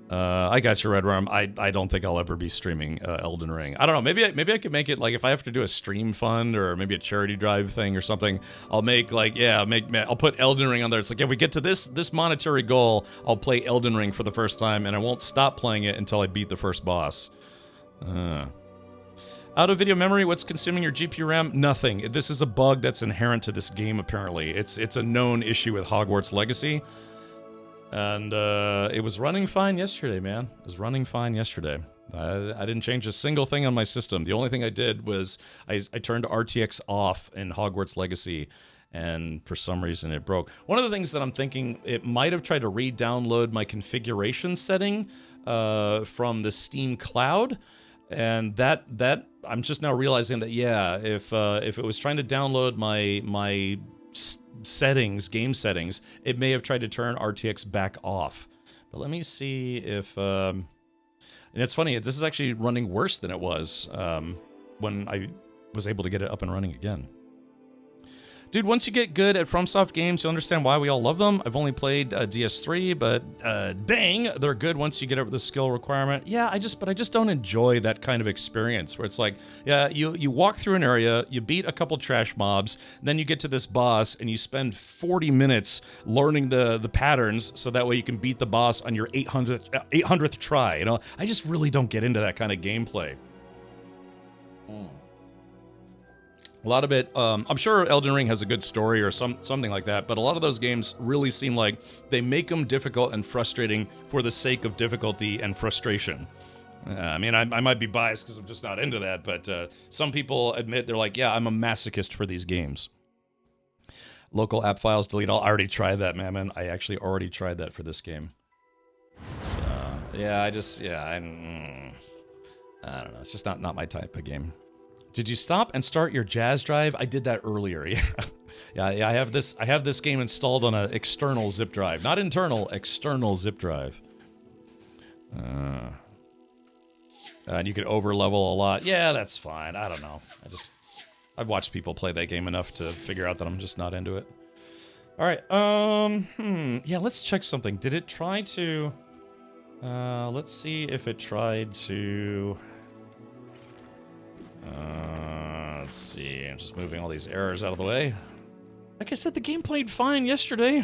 I got you, Redworm. I don't think I'll ever be streaming Elden Ring. I don't know. Maybe I could make it like if I have to do a stream fund or maybe a charity drive thing or something. I'll make like I'll put Elden Ring on there. It's like if we get to this monetary goal, I'll play Elden Ring for the first time, and I won't stop playing it until I beat the first boss. Out of video memory, what's consuming your GPU RAM? Nothing. This is a bug that's inherent to this game, apparently. It's a known issue with Hogwarts Legacy. And it was running fine yesterday, man. It was running fine yesterday. I didn't change a single thing on my system. The only thing I did was I turned RTX off in Hogwarts Legacy, and for some reason it broke. One of the things that I'm thinking, it might have tried to re-download my configuration setting from the Steam Cloud. And that I'm just now realizing that if it was trying to download my settings, game settings, it may have tried to turn RTX back off. But let me see if and it's funny, this is actually running worse than it was when I was able to get it up and running again. Dude, once you get good at FromSoft games, you'll understand why we all love them. I've only played DS3, but dang, they're good once you get over the skill requirement. Yeah, I just don't enjoy that kind of experience where it's like, yeah, you walk through an area, you beat a couple trash mobs, then you get to this boss, and you spend 40 minutes learning the patterns so that way you can beat the boss on your 800th try. You know, I just really don't get into that kind of gameplay. A lot of it, I'm sure Elden Ring has a good story or something like that, but a lot of those games really seem like they make them difficult and frustrating for the sake of difficulty and frustration. I mean, I might be biased because I'm just not into that, but some people admit, they're like, yeah, I'm a masochist for these games. Local app files, delete all. I already tried that, man. I actually already tried that for this game. So, yeah, I don't know. It's just not my type of game. Did you stop and start your Jazz drive? I did that earlier. Yeah, I have this game installed on an external zip drive, not internal, external zip drive. And you could overlevel a lot. Yeah, that's fine. I don't know. I've watched people play that game enough to figure out that I'm just not into it. All right. Yeah, let's check something. Did it try to? Let's see if it tried to. Let's see. I'm just moving all these errors out of the way. Like I said, the game played fine yesterday.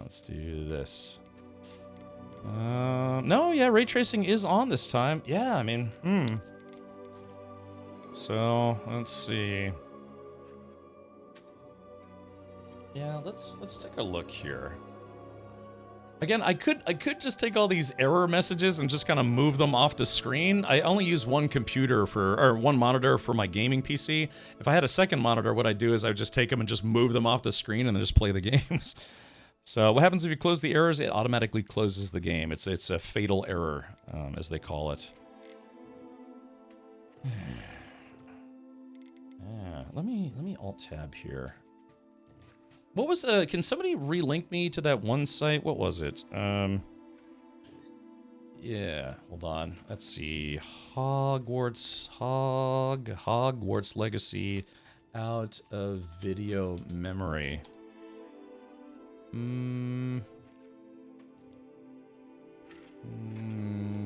Let's do this. No, yeah, ray tracing is on this time. Yeah, I mean, So, let's see. Yeah, let's take a look here. Again, I could just take all these error messages and just kind of move them off the screen. I only use one one monitor for my gaming PC. If I had a second monitor, what I'd do is I would just take them and just move them off the screen and then just play the games. So what happens if you close the errors? It automatically closes the game. It's a fatal error, as they call it. Yeah, let me alt tab here. What was can somebody relink me to that one site? What was it? Yeah, hold on. Let's see. Hogwarts Legacy out of video memory.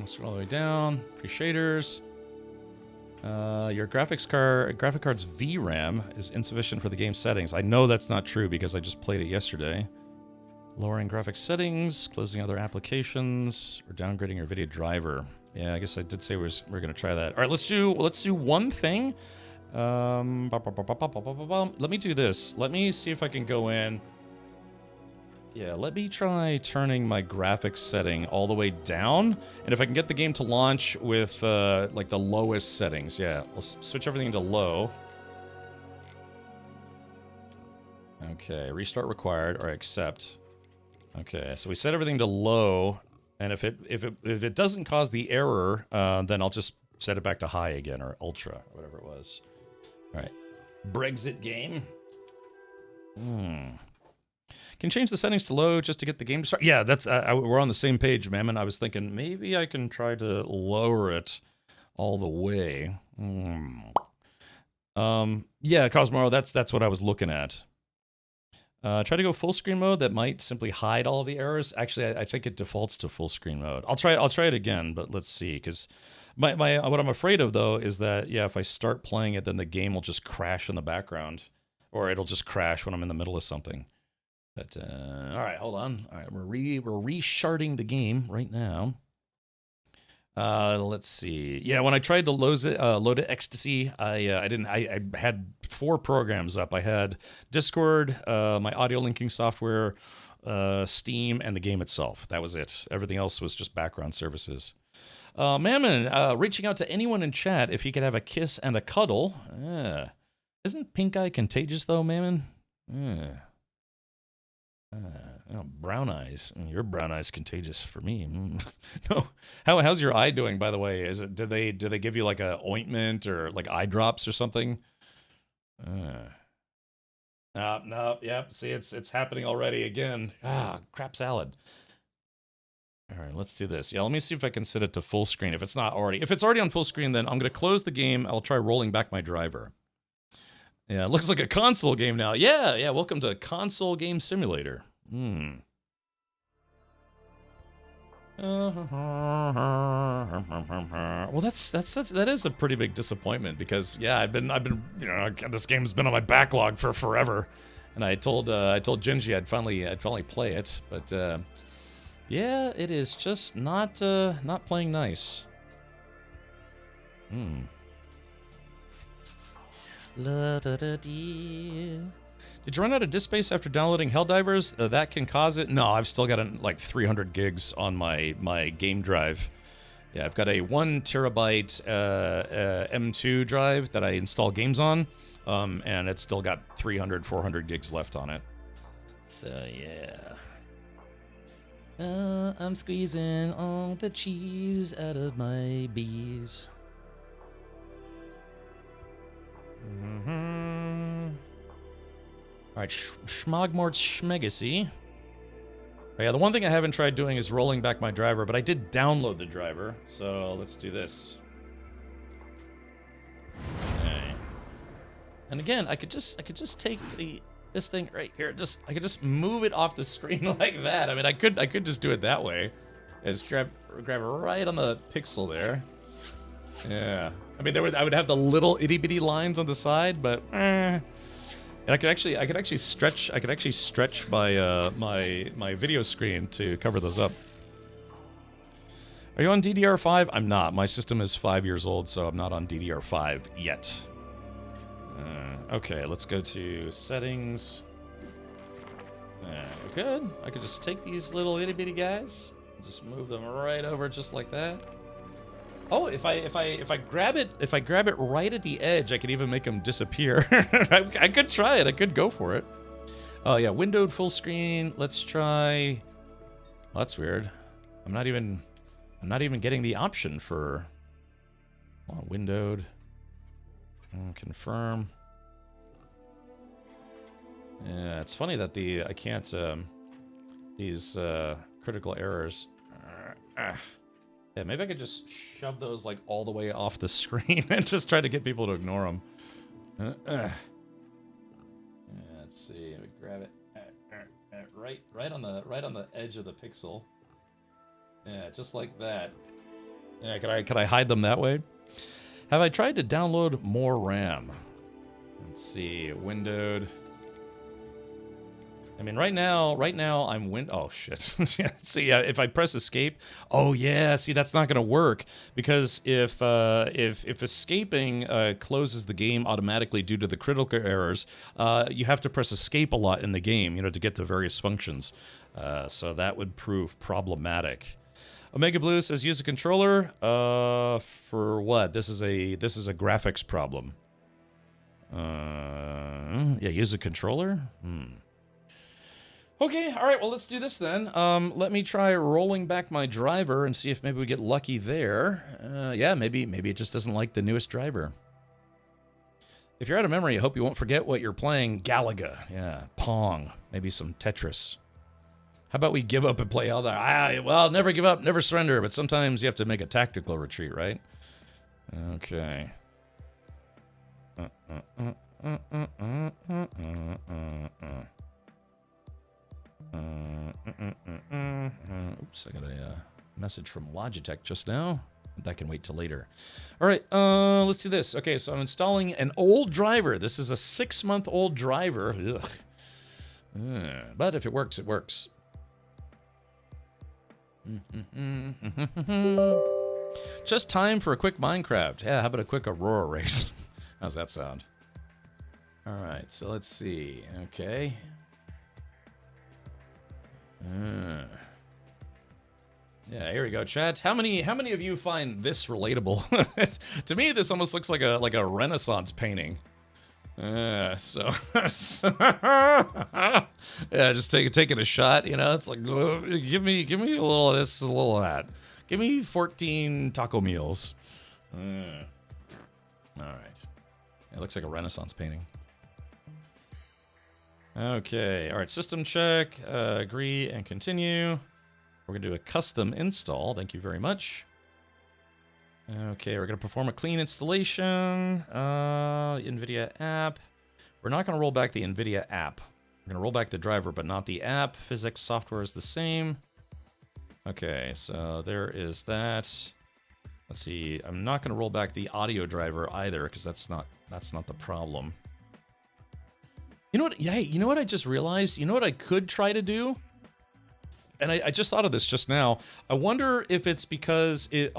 Scroll all the way down. Pre-shaders. Your graphic card's VRAM is insufficient for the game settings. I know that's not true because I just played it yesterday. Lowering graphic settings, closing other applications, or downgrading your video driver. Yeah, I guess I did say we're gonna try that. All right, let's do one thing. Let me do this. Let me see if I can go in. Yeah, let me try turning my graphics setting all the way down, and if I can get the game to launch with, like, the lowest settings. Yeah, let's switch everything to low. Okay, restart required, or accept. Okay, so we set everything to low, and if it doesn't cause the error, then I'll just set it back to high again, or ultra, or whatever it was. All right, Brexit game. Can change the settings to low just to get the game to start. Yeah, that's we're on the same page, Mammon. I was thinking maybe I can try to lower it all the way. Yeah, Cosmoro, that's what I was looking at. Try to go full screen mode. That might simply hide all the errors. Actually, I think it defaults to full screen mode. I'll try it again, but let's see, because what I'm afraid of though is that, yeah, if I start playing it, then the game will just crash in the background, or it'll just crash when I'm in the middle of something. But, all right, hold on. All right, we're restarting the game right now. Let's see. Yeah, when I tried to load it Ecstasy, I had 4 programs up. I had Discord, my audio linking software, Steam, and the game itself. That was it. Everything else was just background services. Mammon, reaching out to anyone in chat if he could have a kiss and a cuddle. Isn't pink eye contagious, though, Mammon? Brown eyes. Your brown eyes contagious for me. No. How's your eye doing, by the way? Did they give you like a ointment or like eye drops or something? Nope. Yep. See, it's happening already again. Crap salad. All right, let's do this. Yeah, let me see if I can set it to full screen. If it's already on full screen, then I'm gonna close the game. I'll try rolling back my driver. Yeah, it looks like a console game now. Yeah, welcome to Console Game Simulator. Well, that is a pretty big disappointment because, yeah, I've been this game's been on my backlog for forever, and I told Gingy I'd finally play it, but yeah, it is just not playing nice. Did you run out of disk space after downloading Helldivers? That can cause it? No, I've still got like 300 gigs on my game drive. Yeah, I've got a 1 terabyte M2 drive that I install games on, and it's still got 400 gigs left on it. So yeah. I'm squeezing all the cheese out of my bees. Alright, Schmogmort Schmegacy. Oh, yeah, the one thing I haven't tried doing is rolling back my driver, but I did download the driver, so let's do this. Okay. And again, I could just take this thing right here. I could just move it off the screen like that. I mean, I could just do it that way. And just grab it right on the pixel there. Yeah. I mean, I would have the little itty bitty lines on the side, but and I could actually stretch my my video screen to cover those up. Are you on DDR5? I'm not. My system is 5 years old, so I'm not on DDR5 yet. Okay, let's go to settings. Good. I could just take these little itty bitty guys, just move them right over just like that. Oh, if I grab it right at the edge, I could even make them disappear. I could try it. I could go for it. Oh yeah, windowed full screen. Let's try. Well, that's weird. I'm not even getting the option for windowed. Confirm. Yeah, it's funny that I can't these critical errors. Yeah, maybe I could just shove those like all the way off the screen and just try to get people to ignore them. Yeah, let's see. We grab it right on the edge of the pixel. Yeah, just like that. Yeah, could I hide them that way? Have I tried to download more RAM? Let's see, windowed. I mean, right now I'm oh shit. See, if I press escape, oh yeah, see that's not gonna work because if escaping closes the game automatically due to the critical errors, you have to press escape a lot in the game, to get to various functions. So that would prove problematic. Omega Blue says use a controller. For what? This is a graphics problem. Yeah, use a controller. Okay, all right, well, let's do this then. Let me try rolling back my driver and see if maybe we get lucky there. Yeah, maybe it just doesn't like the newest driver. If you're out of memory, I hope you won't forget what you're playing. Galaga, yeah, Pong, maybe some Tetris. How about we give up and play all that? Well, never give up, never surrender, but sometimes you have to make a tactical retreat, right? Okay. Oops, I got a message from Logitech just now. That can wait till later. All right, let's do this. Okay, so I'm installing an old driver. This is a 6-month-old driver. Ugh. But if it works, it works. Just time for a quick Minecraft. Yeah, how about a quick Aurora race? How's that sound? All right, so let's see. Okay. Yeah, here we go, chat. How many of you find this relatable? To me, this almost looks like a Renaissance painting. Yeah, just taking a shot. It's like give me a little of this, a little of that. Give me 14 taco meals. All right, it looks like a Renaissance painting. Okay, all right, system check, agree and continue. We're gonna do a custom install, thank you very much. Okay, we're gonna perform a clean installation, NVIDIA app. We're not gonna roll back the NVIDIA app. We're gonna roll back the driver, but not the app. Physics software is the same. Okay, so there is that. Let's see, I'm not gonna roll back the audio driver either, because that's not the problem. You know what? Yeah, you know what I just realized? You know what I could try to do? And I just thought of this just now. I wonder if it's because if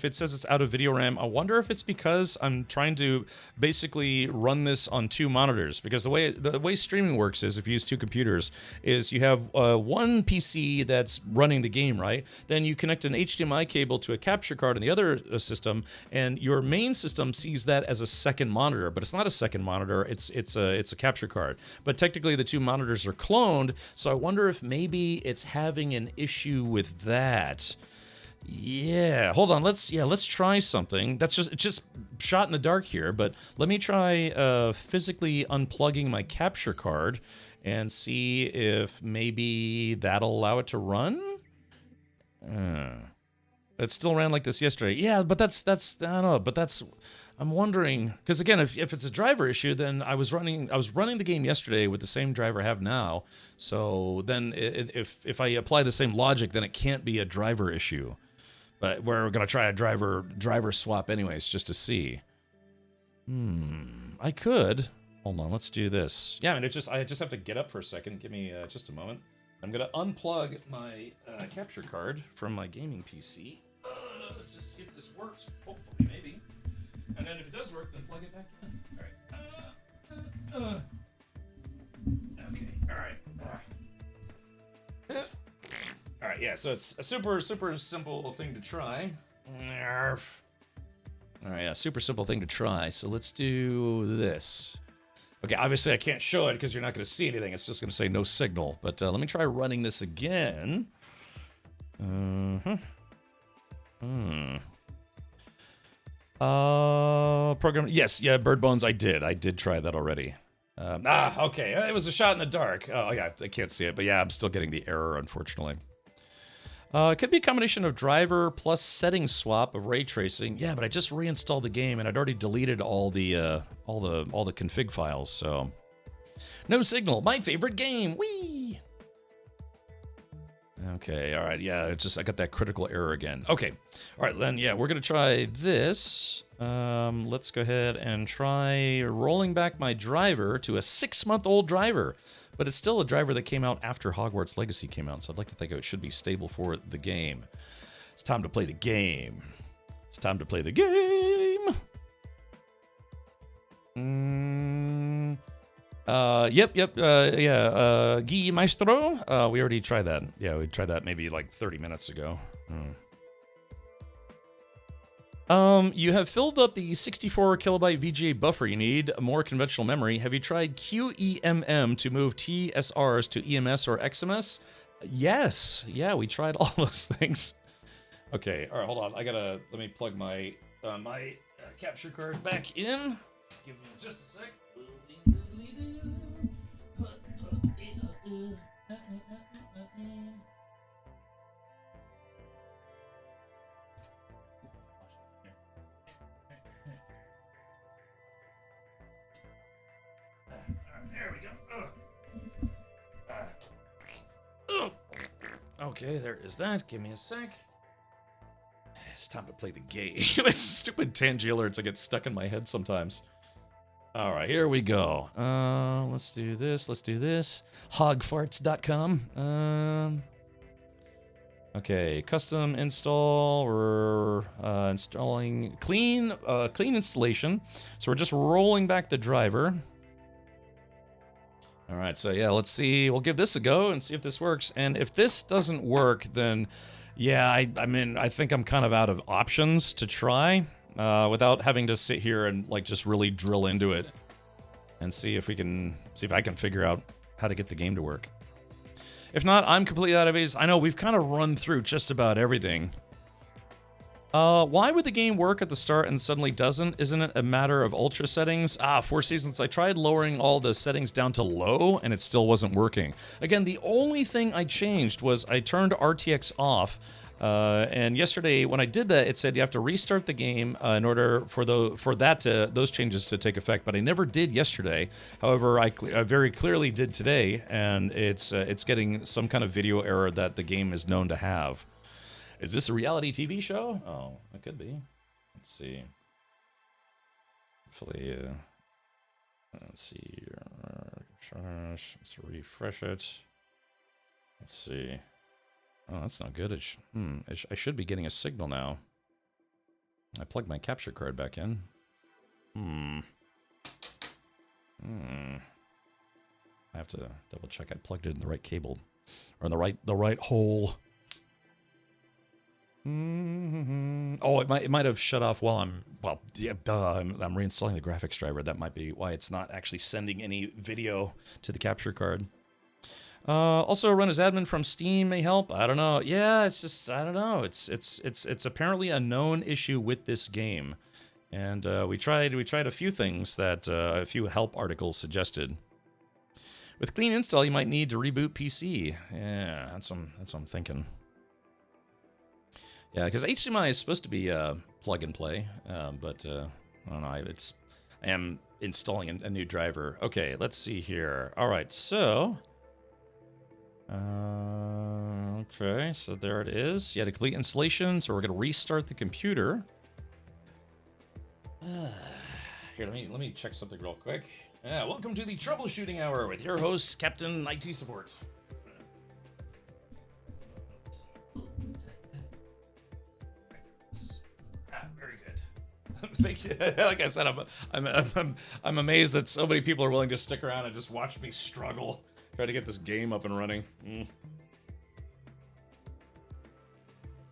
it says it's out of video RAM, I wonder if it's because I'm trying to basically run this on 2 monitors. Because the way streaming works is if you use 2 computers, is you have one PC that's running the game, right? Then you connect an HDMI cable to a capture card in the other system, and your main system sees that as a second monitor, but it's not a second monitor. It's a capture card. But technically, the 2 monitors are cloned. So I wonder if maybe it's having an issue with that. Yeah, hold on. Let's try something. It's just shot in the dark here, but let me try physically unplugging my capture card and see if maybe that'll allow it to run. It still ran like this yesterday. Yeah, but that's I don't know, but that's I'm wondering, because again, if it's a driver issue, then I was running the game yesterday with the same driver I have now. So then if I apply the same logic, then it can't be a driver issue. But we're gonna try a driver swap anyways, just to see. I could. Hold on, let's do this. Yeah, I mean, I just have to get up for a second. Give me just a moment. I'm gonna unplug my capture card from my gaming PC. Just see if this works. Hopefully, maybe. And then if it does work, then plug it back in. All right. Okay. All right. right, yeah, so it's a super simple thing to try. Nerf. All right, yeah, super simple thing to try. So let's do this. Okay, obviously I can't show it because you're not going to see anything. It's just going to say no signal. But let me try running this again. Program. Yes, yeah, Bird Bones. I did try that already. Okay. It was a shot in the dark. Oh yeah, I can't see it, but yeah, I'm still getting the error, unfortunately. It could be a combination of driver plus setting swap of ray tracing. Yeah, but I just reinstalled the game and I'd already deleted all the config files. So no signal. My favorite game. Whee! Okay, all right, yeah, I got that critical error again. Okay, all right, then, yeah, we're gonna try this. Let's go ahead and try rolling back my driver to a 6-month-old driver, but it's still a driver that came out after Hogwarts Legacy came out, so I'd like to think it should be stable for the game. It's time to play the game. It's time to play the game. Guy Maestro. We already tried that. Yeah, we tried that maybe like 30 minutes ago. You have filled up the 64 kilobyte VGA buffer you need, more conventional memory. Have you tried QEMM to move TSRs to EMS or XMS? Yes. Yeah, we tried all those things. Okay, all right, hold on. Let me plug my capture card back in. Give me just a sec. There we go. Okay, there is that. Give me a sec. It's time to play the game. It's stupid Tangier alerts. I get stuck in my head sometimes. All right, here we go. Let's do this. Hogfarts.com. Okay, custom install. We're installing clean installation. So we're just rolling back the driver. All right, so yeah, let's see. We'll give this a go and see if this works. And if this doesn't work, then yeah, I think I'm kind of out of options to try. Without having to sit here and like just really drill into it and see if I can figure out how to get the game to work. If not, I'm completely out of ideas. I know we've kind of run through just about everything. Why would the game work at the start and suddenly doesn't? Isn't it a matter of ultra settings? Four Seasons. I tried lowering all the settings down to low and it still wasn't working. Again, the only thing I changed was I turned RTX off. And yesterday, when I did that, it said you have to restart the game in order for those changes to take effect. But I never did yesterday. However, I very clearly did today, and it's getting some kind of video error that the game is known to have. Is this a reality TV show? Oh, it could be. Let's see. Hopefully, let's see. Let's refresh it. Let's see. Oh, that's not good. I should be getting a signal now. I plugged my capture card back in. I have to double check I plugged it in the right cable. Or in the right hole. Oh, it might have shut off while I'm reinstalling the graphics driver. That might be why it's not actually sending any video to the capture card. Also, run as admin from Steam may help. I don't know. Yeah, it's just I don't know. It's apparently a known issue with this game, and we tried a few things that a few help articles suggested. With clean install, you might need to reboot PC. Yeah, that's what I'm thinking. Yeah, because HDMI is supposed to be plug and play, but I don't know. I am installing a new driver. Okay, let's see here. All right, so. Okay, so there it is. Yeah, to complete installation, so we're gonna restart the computer. Here, let me check something real quick. Yeah, welcome to the troubleshooting hour with your host, Captain IT Support. Very good. Thank you. Like I said, I'm amazed that so many people are willing to stick around and just watch me struggle. Try to get this game up and running.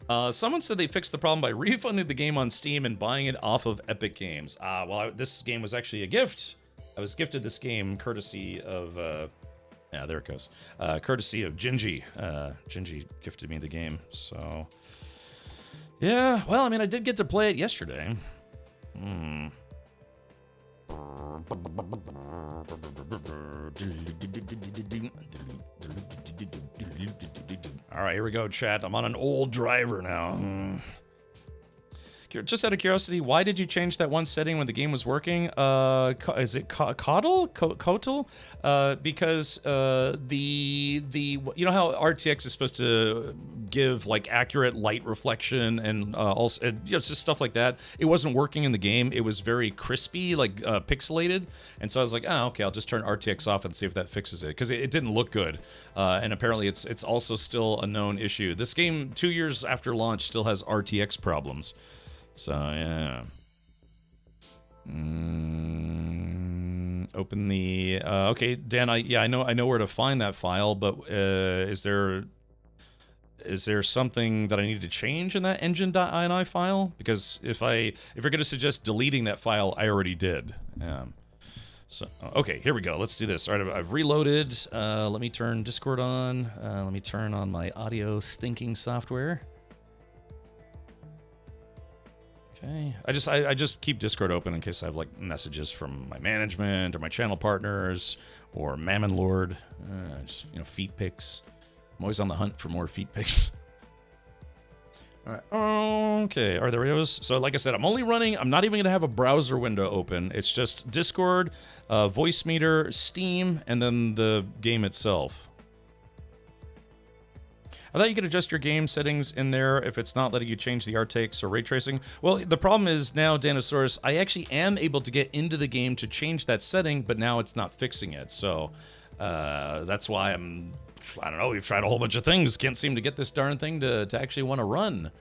Someone said they fixed the problem by refunding the game on Steam and buying it off of Epic Games. This game was actually a gift. I was gifted this game courtesy of, yeah, there it goes. Courtesy of Gingy. Gingy gifted me the game, so. Yeah, well, I mean, I did get to play it yesterday. All right, here we go, chat. I'm on an old driver now. Just out of curiosity, why did you change that one setting when the game was working? Is it Kotal? Because you know how RTX is supposed to give like accurate light reflection and also it's just stuff like that. It wasn't working in the game. It was very crispy, like pixelated, and so I was like, oh, okay, I'll just turn RTX off and see if that fixes it because it didn't look good. And apparently, it's also still a known issue. This game, 2 years after launch, still has RTX problems. So yeah. Open the okay, Dan. I know where to find that file, but is there something that I need to change in that engine.ini file? Because if you're going to suggest deleting that file, I already did. So okay, here we go. Let's do this. All right, I've reloaded. Let me turn Discord on. Let me turn on my audio stinking software. Okay. I just keep Discord open in case I have like messages from my management or my channel partners or Mammon Lord. Just, feet pics. I'm always on the hunt for more feet pics. All right. Okay. Are there videos? So like I said, I'm not even going to have a browser window open. It's just Discord, voice meter, Steam, and then the game itself. I thought you could adjust your game settings in there if it's not letting you change the RTX or ray tracing. Well, the problem is now, Danosaurus, I actually am able to get into the game to change that setting, but now it's not fixing it. So that's why I don't know, we've tried a whole bunch of things. Can't seem to get this darn thing to actually want to run.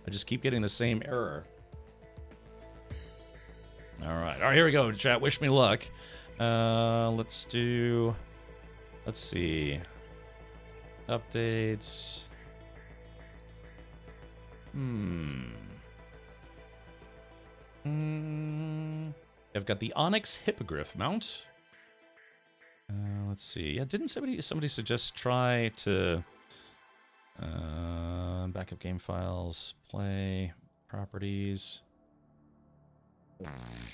I just keep getting the same error. All right, here we go, chat. Wish me luck. Let's see. Updates. I've got the Onyx Hippogriff mount. Let's see. Yeah, didn't somebody suggest try to backup game files, play, properties? Yeah,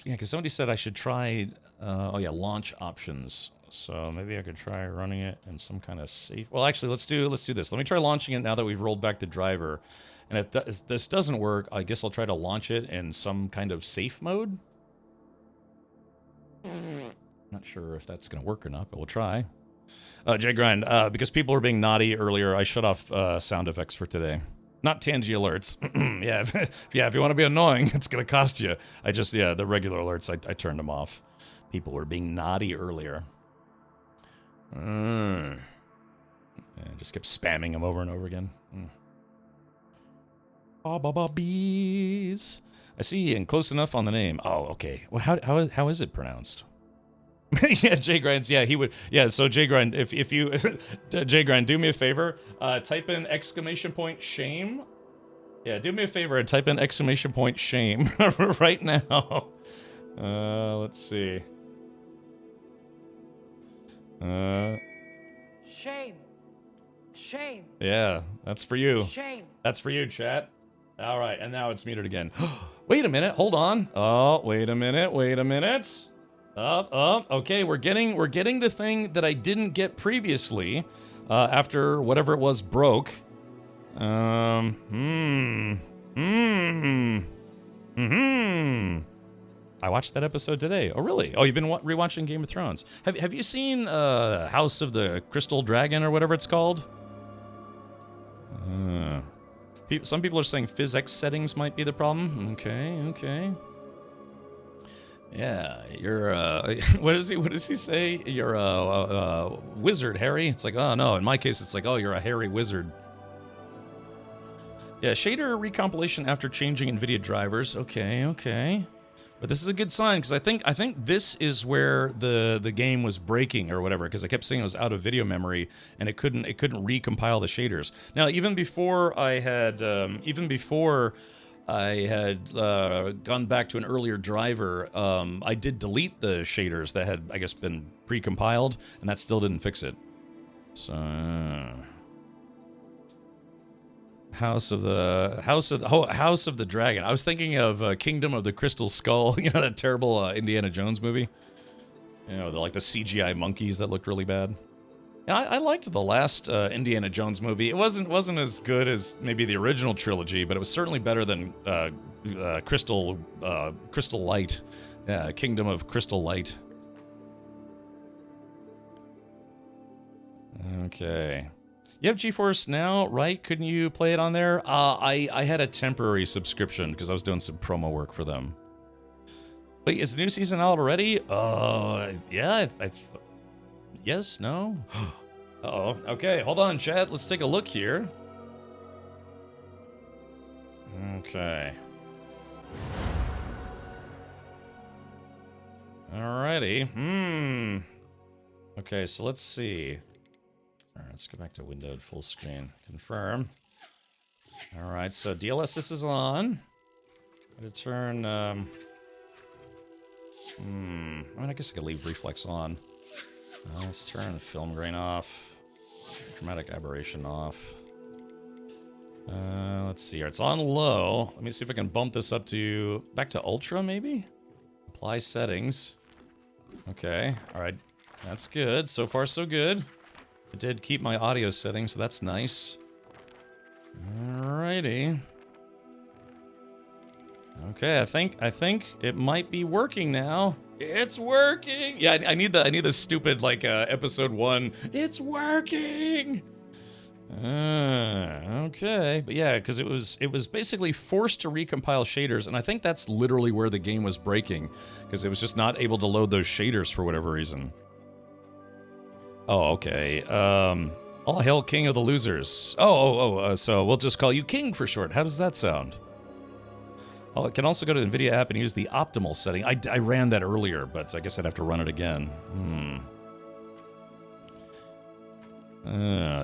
because somebody said I should try. Launch options. So maybe I could try running it in some kind of safe. Well, actually, let's do this. Let me try launching it now that we've rolled back the driver. And if this doesn't work, I guess I'll try to launch it in some kind of safe mode. Not sure if that's going to work or not, but we'll try. J-Grind, because people were being naughty earlier, I shut off sound effects for today. Not Tangy alerts. If you want to be annoying, it's going to cost you. The regular alerts, I turned them off. People were being naughty earlier. I just kept spamming them over and over again. Bees. I see, and close enough on the name. Oh, okay. Well, how is it pronounced? Yeah, J-Grind's, yeah, he would. Yeah, so J-Grind, if you, J-Grind, do me a favor. Type in ! Shame. Yeah, do me a favor and type in ! Shame right now. Let's see. Shame. Shame. Yeah, that's for you. Shame. That's for you, chat. All right, and now it's muted again. Wait a minute, hold on. Oh, wait a minute. Okay, we're getting the thing that I didn't get previously, after whatever it was broke. I watched that episode today. Oh, really? Oh, you've been rewatching Game of Thrones. Have you seen House of the Crystal Dragon or whatever it's called? Some people are saying PhysX settings might be the problem. Okay. Yeah, you're what does he say? You're a wizard, Harry. It's like, oh no, in my case it's like, oh, you're a hairy wizard. Yeah, shader recompilation after changing NVIDIA drivers. Okay. But this is a good sign because I think this is where the game was breaking or whatever, because I kept saying it was out of video memory and it couldn't recompile the shaders. Now even before I had gone back to an earlier driver, I did delete the shaders that had, I guess, been pre-compiled, and that still didn't fix it. So House of the Dragon. I was thinking of Kingdom of the Crystal Skull. You know, that terrible Indiana Jones movie. You know, the CGI monkeys that looked really bad. And I liked the last Indiana Jones movie. It wasn't as good as maybe the original trilogy, but it was certainly better than Crystal Light. Yeah, Kingdom of Crystal Light. Okay. You have GeForce Now, right? Couldn't you play it on there? I had a temporary subscription because I was doing some promo work for them. Wait, is the new season out already? Yeah. Yes, no? Uh-oh. Okay, hold on, chat. Let's take a look here. Okay. Alrighty. Okay, so let's see. Alright, let's go back to windowed full screen. Confirm. Alright, so DLSS is on. I'm gonna turn, I mean, I guess I could leave reflex on. Let's turn film grain off. Dramatic aberration off. Let's see here. It's on low. Let me see if I can bump this up to, back to ultra maybe? Apply settings. Okay, alright. That's good. So far, so good. I did keep my audio settings, so that's nice. Alrighty. Okay, I think it might be working now. It's working. Yeah, I need the stupid like episode 1. It's working. Okay, but yeah, because it was basically forced to recompile shaders, and I think that's literally where the game was breaking, because it was just not able to load those shaders for whatever reason. Oh, okay. All hail King of the Losers. So we'll just call you King for short. How does that sound? Oh, it can also go to the NVIDIA app and use the optimal setting. I ran that earlier, but I guess I'd have to run it again.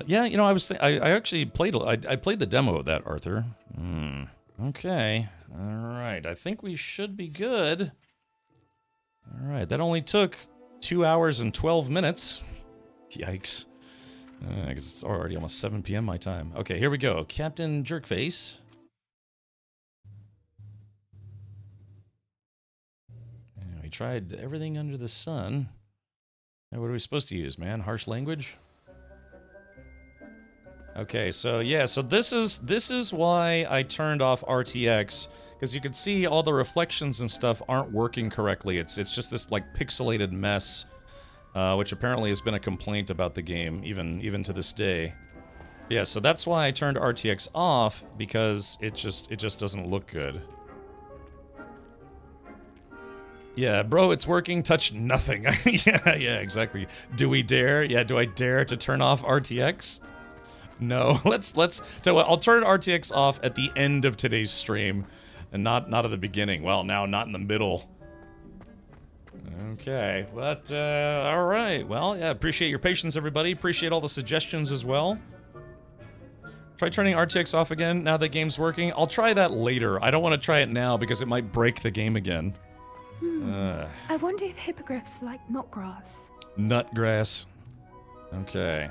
Yeah, you know, I actually played. I played the demo of that, Arthur. Okay. All right. I think we should be good. All right. That only took 2 hours and 12 minutes. Yikes. I guess it's already almost 7 p.m. my time. Okay, here we go. Captain Jerkface. And we tried everything under the sun. And what are we supposed to use, man? Harsh language? Okay, so yeah, so this is why I turned off RTX, because you can see all the reflections and stuff aren't working correctly. It's just this like pixelated mess. Which apparently has been a complaint about the game, even to this day. Yeah, so that's why I turned RTX off, because it just doesn't look good. Yeah, bro, it's working. Touch nothing. yeah, exactly. Do we dare? Yeah, do I dare to turn off RTX? No. Let's tell you what, I'll turn RTX off at the end of today's stream, and not at the beginning. Well, now not in the middle. Okay, but, alright. Well, yeah, appreciate your patience, everybody. Appreciate all the suggestions as well. Try turning RTX off again now that game's working. I'll try that later. I don't want to try it now because it might break the game again. I wonder if hippogriffs like nutgrass. Nutgrass. Okay.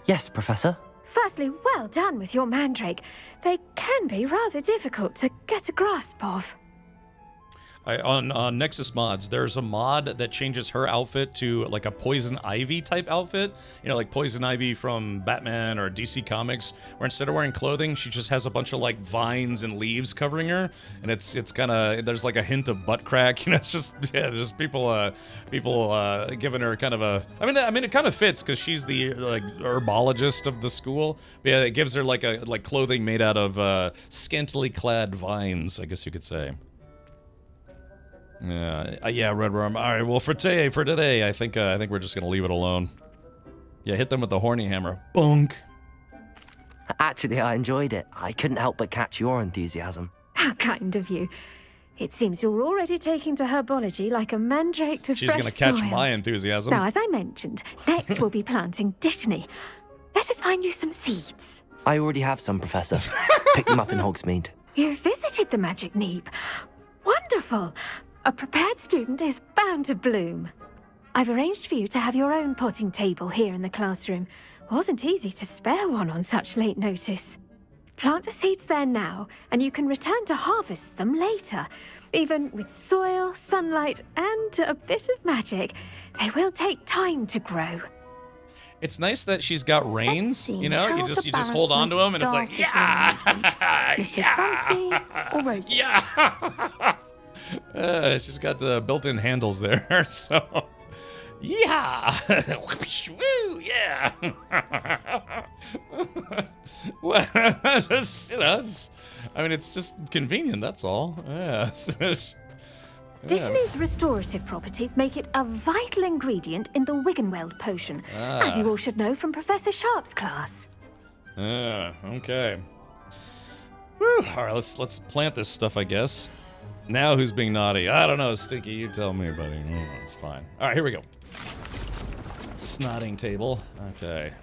Yes, Professor? Firstly, well done with your mandrake. They can be rather difficult to get a grasp of. On Nexus Mods, there's a mod that changes her outfit to like a Poison Ivy type outfit. You know, like Poison Ivy from Batman or DC Comics, where instead of wearing clothing, she just has a bunch of like vines and leaves covering her, and it's kind of, there's like a hint of butt crack. You know, it's just, yeah, just people giving her kind of a. I mean, it kind of fits because she's the like herbologist of the school. But yeah, it gives her like clothing made out of scantily clad vines, I guess you could say. Yeah, Red Worm. All right, well, for today, I think we're just gonna leave it alone. Yeah, hit them with the horny hammer. Bonk. Actually, I enjoyed it. I couldn't help but catch your enthusiasm. How kind of you. It seems you're already taking to herbology like a mandrake to She's fresh going to catch soil. my enthusiasm. Now, as I mentioned, next we'll be planting dittany. Let us find you some seeds. I already have some, Professor. Pick them up in Hogsmeade. You visited the Magic Neep. Wonderful. A prepared student is bound to bloom. I've arranged for you to have your own potting table here in the classroom. Wasn't easy to spare one on such late notice. Plant the seeds there now, and you can return to harvest them later. Even with soil, sunlight, and a bit of magic, they will take time to grow. It's nice that she's got reins, see you know? how You just the hold on to them and it's like, balance must yeah! If it's fancy or roses. Yeah! She's got the built-in handles there, so... Yeah! Woo! Yeah! Well, just, you know, it's just convenient, that's all. Yeah. Dittany's restorative properties make it a vital ingredient in the Wiggenweld potion, as you all should know from Professor Sharp's class. Okay. Whew. All right, let's plant this stuff, I guess. Now who's being naughty? I don't know, Stinky, you tell me, buddy. It's fine. All right, here we go. Snotting table. Okay.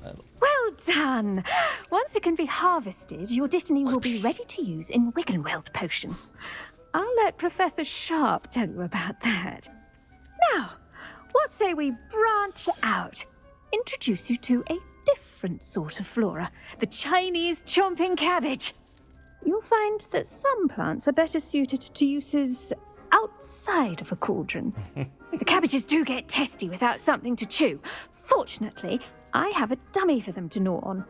Well done! Once it can be harvested, your dittany will be ready to use in Wiggenweld potion. I'll let Professor Sharp tell you about that. Now, what say we branch out? Introduce you to a different sort of flora, the Chinese chomping cabbage. You'll find that some plants are better suited to uses outside of a cauldron. The cabbages do get testy without something to chew. Fortunately, I have a dummy for them to gnaw on.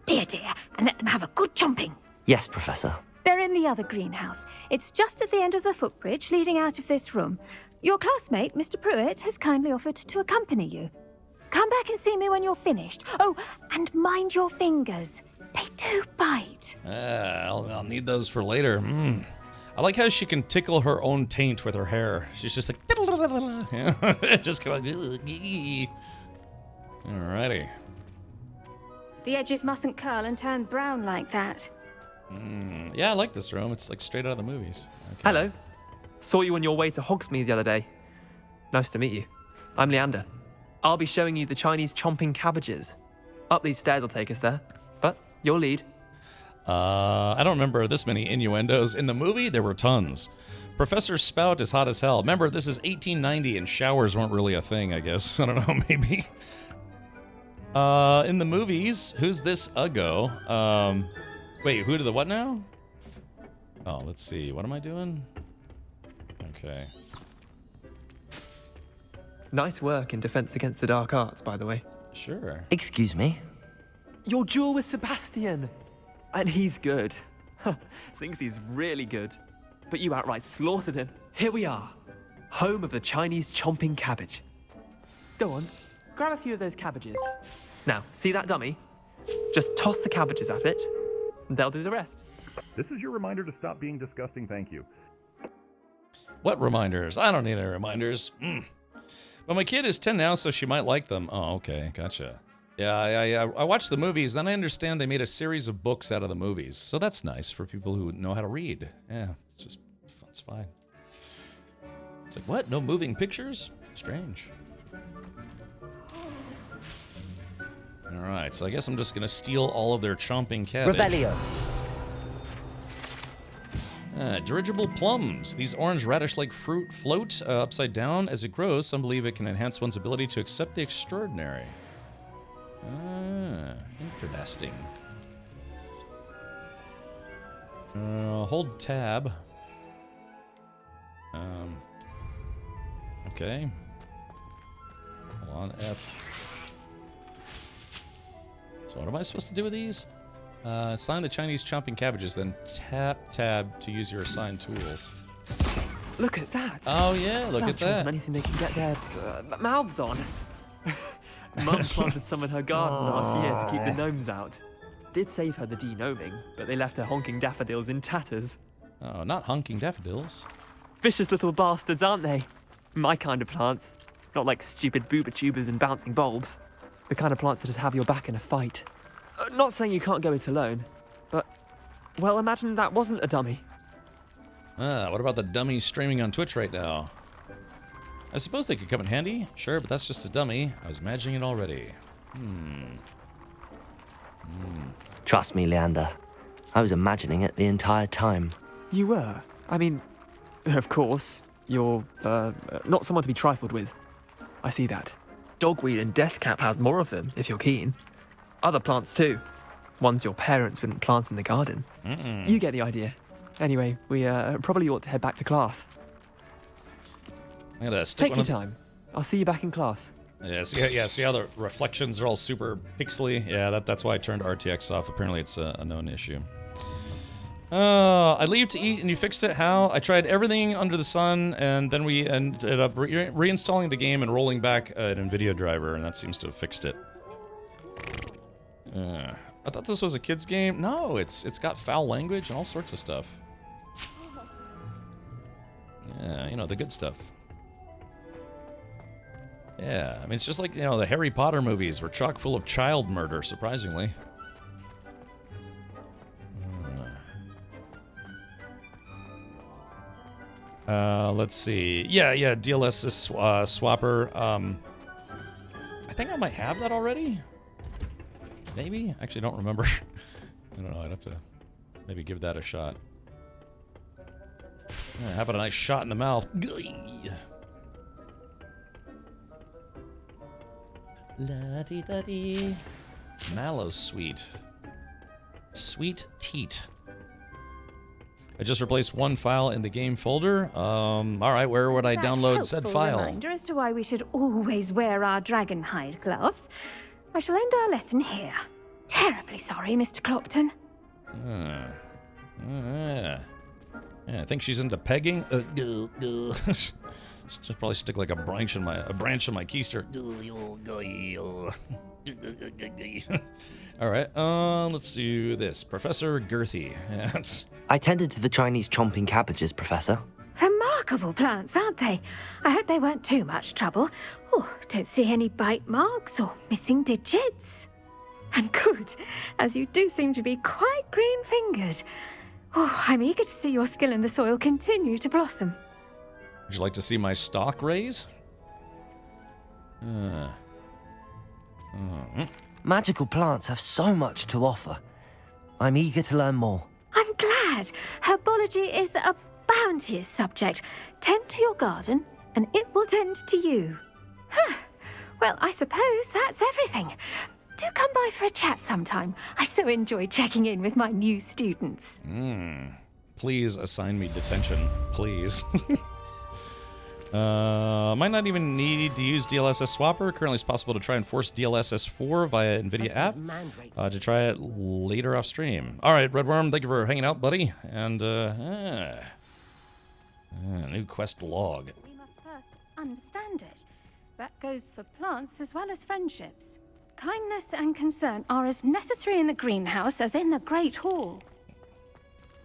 Be a dear and let them have a good chomping. Yes, Professor. They're in the other greenhouse. It's just at the end of the footbridge leading out of this room. Your classmate, Mr. Pruitt, has kindly offered to accompany you. Come back and see me when you're finished. Oh, and mind your fingers. They do bite. I'll need those for later. I like how she can tickle her own taint with her hair. She's just like... just kind of like... Alrighty. The edges mustn't curl and turn brown like that. Yeah, I like this room. It's like straight out of the movies. Okay. Hello. Saw you on your way to Hogsmeade the other day. Nice to meet you. I'm Leander. I'll be showing you the Chinese chomping cabbages. Up these stairs will take us there. But your lead. I don't remember this many innuendos. In the movie, there were tons. Professor Spout is hot as hell. Remember, this is 1890 and showers weren't really a thing, I guess. I don't know, maybe. In the movies, who's this Uggo? Wait, who did the what now? Oh, let's see. What am I doing? Okay. Nice work in Defense Against the Dark Arts, by the way. Sure. Excuse me? Your duel with Sebastian. And he's good. Thinks he's really good. But you outright slaughtered him. Here we are. Home of the Chinese chomping cabbage. Go on, grab a few of those cabbages. Now, see that dummy? Just toss the cabbages at it, and they'll do the rest. This is your reminder to stop being disgusting, thank you. What reminders? I don't need any reminders. But my kid is 10 now, so she might like them. Oh, okay, gotcha. Yeah, I watched the movies, then I understand they made a series of books out of the movies. So that's nice for people who know how to read. Yeah, it's fine. It's like, what? No moving pictures? Strange. Alright, so I guess I'm just gonna steal all of their chomping cabbage. Revelio. Dirigible plums. These orange radish-like fruit float upside down as it grows. Some believe it can enhance one's ability to accept the extraordinary. Interesting. Hold tab. Okay. Hold on, F. So what am I supposed to do with these? Assign the Chinese chomping cabbages, then tap tab to use your assigned tools. Look at that. Oh yeah, look at that. Anything they can get their mouths on. Mum planted some in her garden last year to keep the gnomes out. Did save her the de-gnoming, but they left her honking daffodils in tatters. Oh, not honking daffodils. Vicious little bastards, aren't they? My kind of plants. Not like stupid booba tubers and bouncing bulbs. The kind of plants that'd have your back in a fight. Not saying you can't go it alone, but, well, imagine that wasn't a dummy. What about the dummies streaming on Twitch right now? I suppose they could come in handy. Sure, but that's just a dummy. I was imagining it already. Trust me, Leander. I was imagining it the entire time. You were? I mean, of course, you're, not someone to be trifled with. I see that. Dogweed and Deathcap has more of them, if you're keen. Other plants, too. Ones your parents wouldn't plant in the garden. You get the idea. Anyway, we probably ought to head back to class. I'm gonna stick Take your time. I'll see you back in class. Yeah, see how the reflections are all super pixely? Yeah, that's why I turned RTX off. Apparently it's a known issue. I leave to eat and you fixed it. How? I tried everything under the sun and then we ended up reinstalling the game and rolling back an NVIDIA driver, and that seems to have fixed it. I thought this was a kid's game. No, it's got foul language and all sorts of stuff. Yeah, you know, the good stuff. Yeah, I mean, it's just like, you know, the Harry Potter movies were chock full of child murder, surprisingly. Let's see. Yeah, DLS is swapper. I think I might have that already. Maybe? Actually, don't remember. I don't know, I'd have to maybe give that a shot. Yeah, how about a nice shot in the mouth? La-dee-da-dee. Mallow Sweet. Sweet Teat. I just replaced one file in the game folder. Alright, where would I download said file? Reminder as to why we should always wear our dragon hide gloves. I shall end our lesson here. Terribly sorry, Mr. Clopton. Yeah, I think she's into pegging. Just probably stick like a branch in my keister. All right, let's do this. Professor Girthy. Yes. I tended to the Chinese chomping cabbages, Professor. Remarkable plants, aren't they? I hope they weren't too much trouble. Oh, don't see any bite marks or missing digits. And good, as you do seem to be quite green-fingered. Oh, I'm eager to see your skill in the soil continue to blossom. Would you like to see my stock raise? Magical plants have so much to offer. I'm eager to learn more. I'm glad. Herbology is a bounteous subject. Tend to your garden, and it will tend to you. Huh. Well, I suppose that's everything. Do come by for a chat sometime. I so enjoy checking in with my new students. Please assign me detention, please. Might not even need to use DLSS Swapper. Currently, it's possible to try and force DLSS 4 via NVIDIA app. To try it later off stream. All right, Redworm, thank you for hanging out, buddy. And new quest log. We must first understand it. That goes for plants as well as friendships. Kindness and concern are as necessary in the greenhouse as in the Great Hall.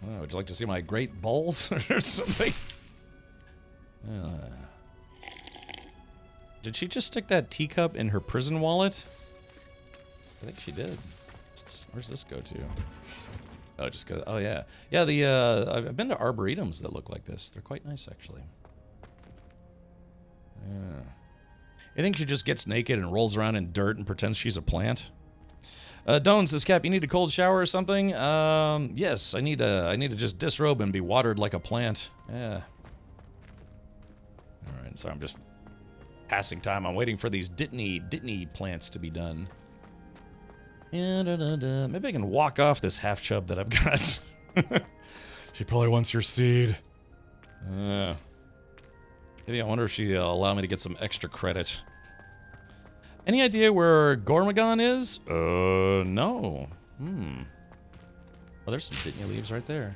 Would you like to see my great balls or something? Did she just stick that teacup in her prison wallet? I think she did. Where's this go to? Oh, just go. Oh yeah, yeah. I've been to arboretums that look like this. They're quite nice, actually. Yeah. I think she just gets naked and rolls around in dirt and pretends she's a plant. Don says, Cap, you need a cold shower or something? Yes, I need to just disrobe and be watered like a plant. Yeah. All right, so I'm just passing time. I'm waiting for these Ditney plants to be done. Maybe I can walk off this half chub that I've got. She probably wants your seed. Maybe I wonder if she'll allow me to get some extra credit. Any idea where Gormagon is? No. Oh, there's some Ditney leaves right there.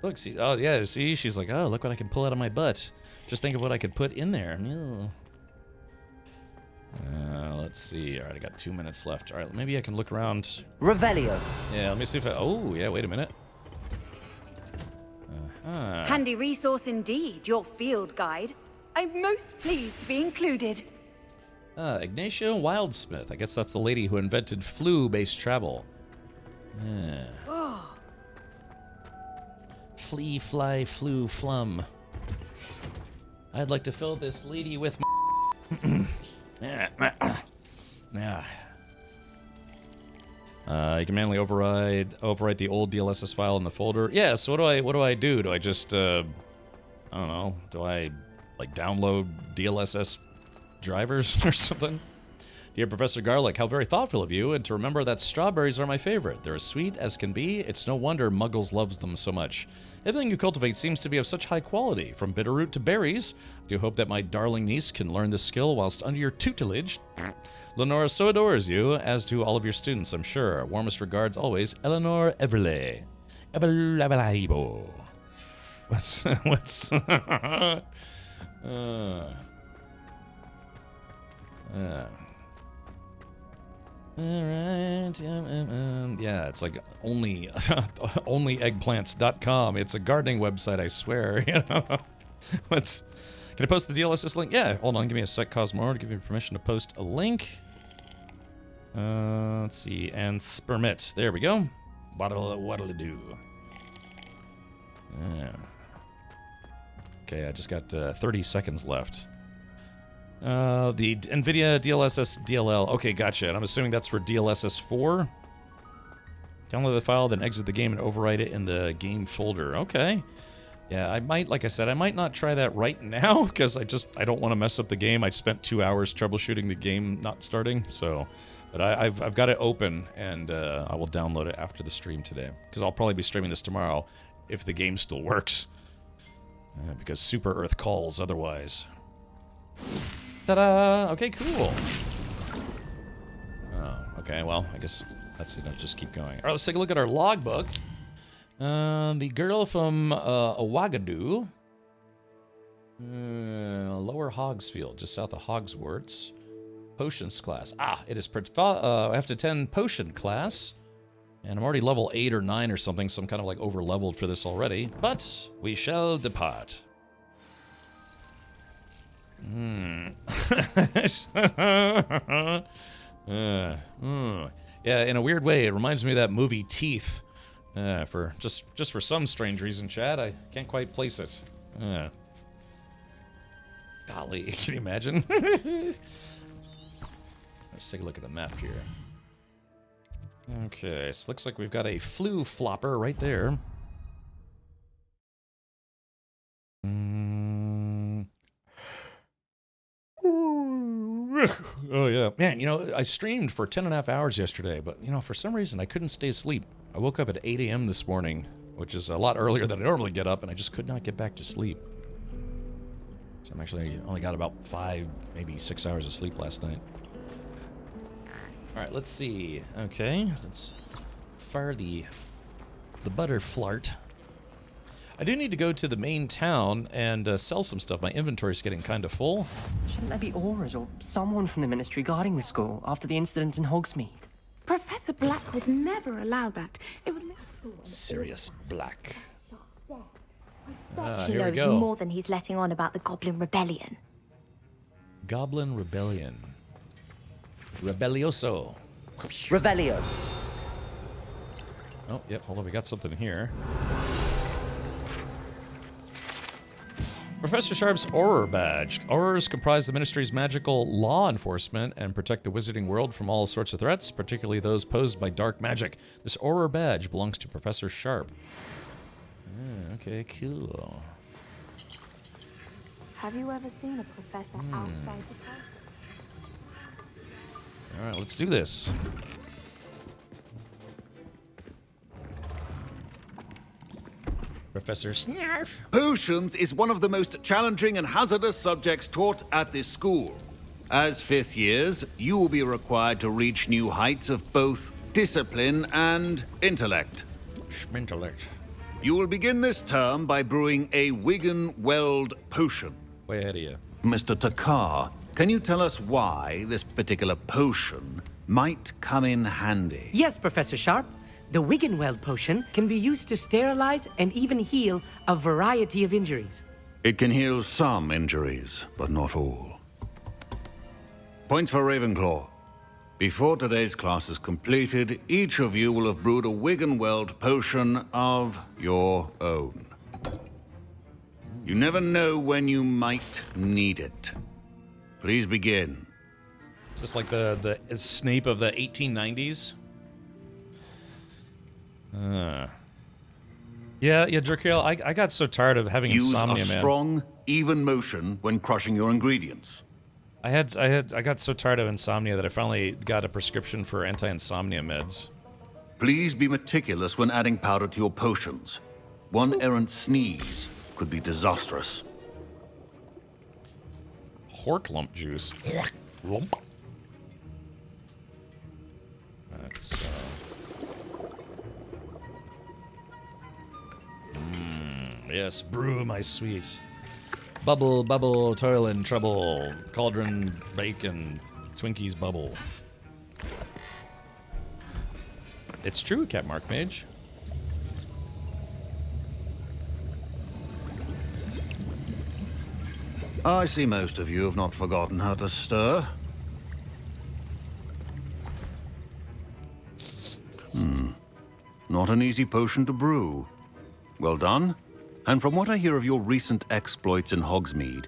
Look, see, oh yeah, see, she's like, oh, look what I can pull out of my butt. Just think of what I could put in there. Let's see. All right, I got 2 minutes left. All right, maybe I can look around. Revelio. Yeah, let me see if I. Oh, yeah. Wait a minute. Handy resource indeed, your field guide. I'm most pleased to be included. Ignatia Wildsmith. I guess that's the lady who invented flu-based travel. Flea, fly, flew, flum. I'd like to fill this lady with yeah. You can manually overwrite the old DLSS file in the folder. Yeah, so what do I do? Do I just I don't know, do I like download DLSS drivers or something? Dear Professor Garlic, how very thoughtful of you, and to remember that strawberries are my favorite. They're as sweet as can be. It's no wonder Muggles loves them so much. Everything you cultivate seems to be of such high quality, from bitterroot to berries. I do hope that my darling niece can learn this skill whilst under your tutelage. Lenora so adores you, as do all of your students, I'm sure. Warmest regards always, Eleanor Everley. What's Alright, yeah, it's like only eggplants.com. It's a gardening website, I swear. You know, can I post the DLSS link? Yeah, hold on, give me a sec, Cosmore, to give you permission to post a link. Let's see, and permit. There we go. What'll it do? Yeah. Okay, I just got 30 seconds left. The NVIDIA DLSS DLL. Okay, gotcha. And I'm assuming that's for DLSS 4. Download the file, then exit the game and overwrite it in the game folder. Okay. Yeah, I might, like I said, I might not try that right now because I don't want to mess up the game. I spent 2 hours troubleshooting the game not starting, so. But I've got it open, and I will download it after the stream today because I'll probably be streaming this tomorrow if the game still works. Because Super Earth calls otherwise. Ta-da! Okay, cool. Oh, okay, well, I guess that's enough. Just keep going. All right, let's take a look at our logbook. The girl from Ouagadougou. Lower Hogsfield, just south of Hogwarts. Potions class. Ah, it is... I have to attend potion class. And I'm already level 8 or 9 or something, so I'm kind of like over-leveled for this already. But we shall depart. Yeah, in a weird way, it reminds me of that movie Teeth. For some strange reason, Chad, I can't quite place it. Golly, can you imagine? Let's take a look at the map here. Okay, so looks like we've got a flu flopper right there. Oh, yeah. Man, you know, I streamed for 10.5 hours yesterday, but, you know, for some reason I couldn't stay asleep. I woke up at 8 a.m. this morning, which is a lot earlier than I normally get up, and I just could not get back to sleep. So I'm actually only got about 5, maybe 6 hours of sleep last night. All right, let's see. Okay, let's fire the butter flart. I do need to go to the main town and sell some stuff. My inventory's getting kind of full. Shouldn't there be aurors or someone from the ministry guarding the school after the incident in Hogsmeade? Professor Black would never allow that. It would make Sirius Black. He here we knows go. more than he's letting on about the Goblin Rebellion. Goblin Rebellion. Rebellioso. Revelio. Oh, yep, hold on, we got something here. Professor Sharp's Auror Badge. Aurors comprise the Ministry's magical law enforcement and protect the wizarding world from all sorts of threats, particularly those posed by dark magic. This Auror Badge belongs to Professor Sharp. Okay, cool. Have you ever seen a professor outside the castle? Alright, let's do this. Professor Snarf. Potions is one of the most challenging and hazardous subjects taught at this school. As 5th years, you will be required to reach new heights of both discipline and intellect. Schmintellect. You will begin this term by brewing a Wigan Weld potion. Way ahead of you. Mr. Takar, can you tell us why this particular potion might come in handy? Yes, Professor Sharp. The Wiggenweld potion can be used to sterilize and even heal a variety of injuries. It can heal some injuries, but not all. Points for Ravenclaw. Before today's class is completed, each of you will have brewed a Wiggenweld potion of your own. You never know when you might need it. Please begin. Is this like the Snape of the 1890s? Yeah, Drakeal, I got so tired of having insomnia, Use a man. strong, even motion when crushing your ingredients. I got so tired of insomnia that I finally got a prescription for anti-insomnia meds. Please be meticulous when adding powder to your potions. One errant sneeze could be disastrous. Hork lump juice. Lump. That's yes, brew my sweet. Bubble, bubble, toil and trouble. Cauldron, bacon, Twinkies bubble. It's true, Cat Mark Mage. I see most of you have not forgotten how to stir. Not an easy potion to brew. Well done. And from what I hear of your recent exploits in Hogsmeade,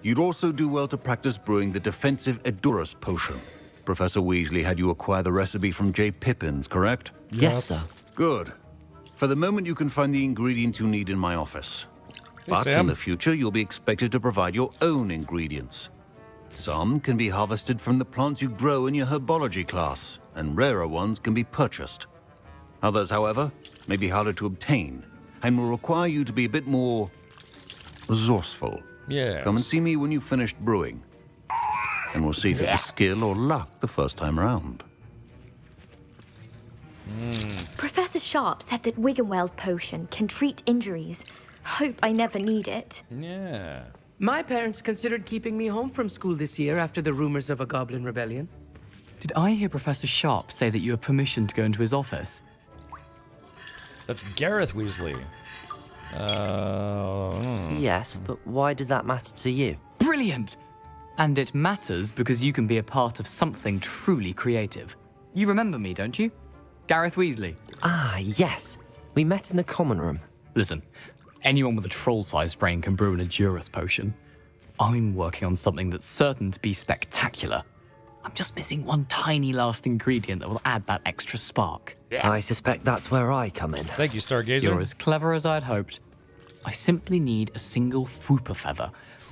you'd also do well to practice brewing the defensive Edurus potion. Professor Weasley had you acquire the recipe from J. Pippins, correct? Yes, sir. Good. For the moment, you can find the ingredients you need in my office. Hey, But Sam. in the future, you'll be expected to provide your own ingredients. Some can be harvested from the plants you grow in your herbology class, and rarer ones can be purchased. Others, however, may be harder to obtain, and will require you to be a bit more resourceful. Yeah. Come and see me when you've finished brewing, and we'll see if it was skill or luck the first time round. Professor Sharp said that Wiggenweld potion can treat injuries. Hope I never need it. Yeah. My parents considered keeping me home from school this year after the rumors of a goblin rebellion. Did I hear Professor Sharp say that you have permission to go into his office? That's Gareth Weasley. Yes, but why does that matter to you? Brilliant! And it matters because you can be a part of something truly creative. You remember me, don't you? Gareth Weasley. Ah, yes. We met in the common room. Listen, anyone with a troll-sized brain can brew an Edurus potion. I'm working on something that's certain to be spectacular. I'm just missing one tiny last ingredient that will add that extra spark. I suspect that's where I come in. Thank you, Stargazer. You're as clever as I'd hoped. I simply need a single Fwooper feather.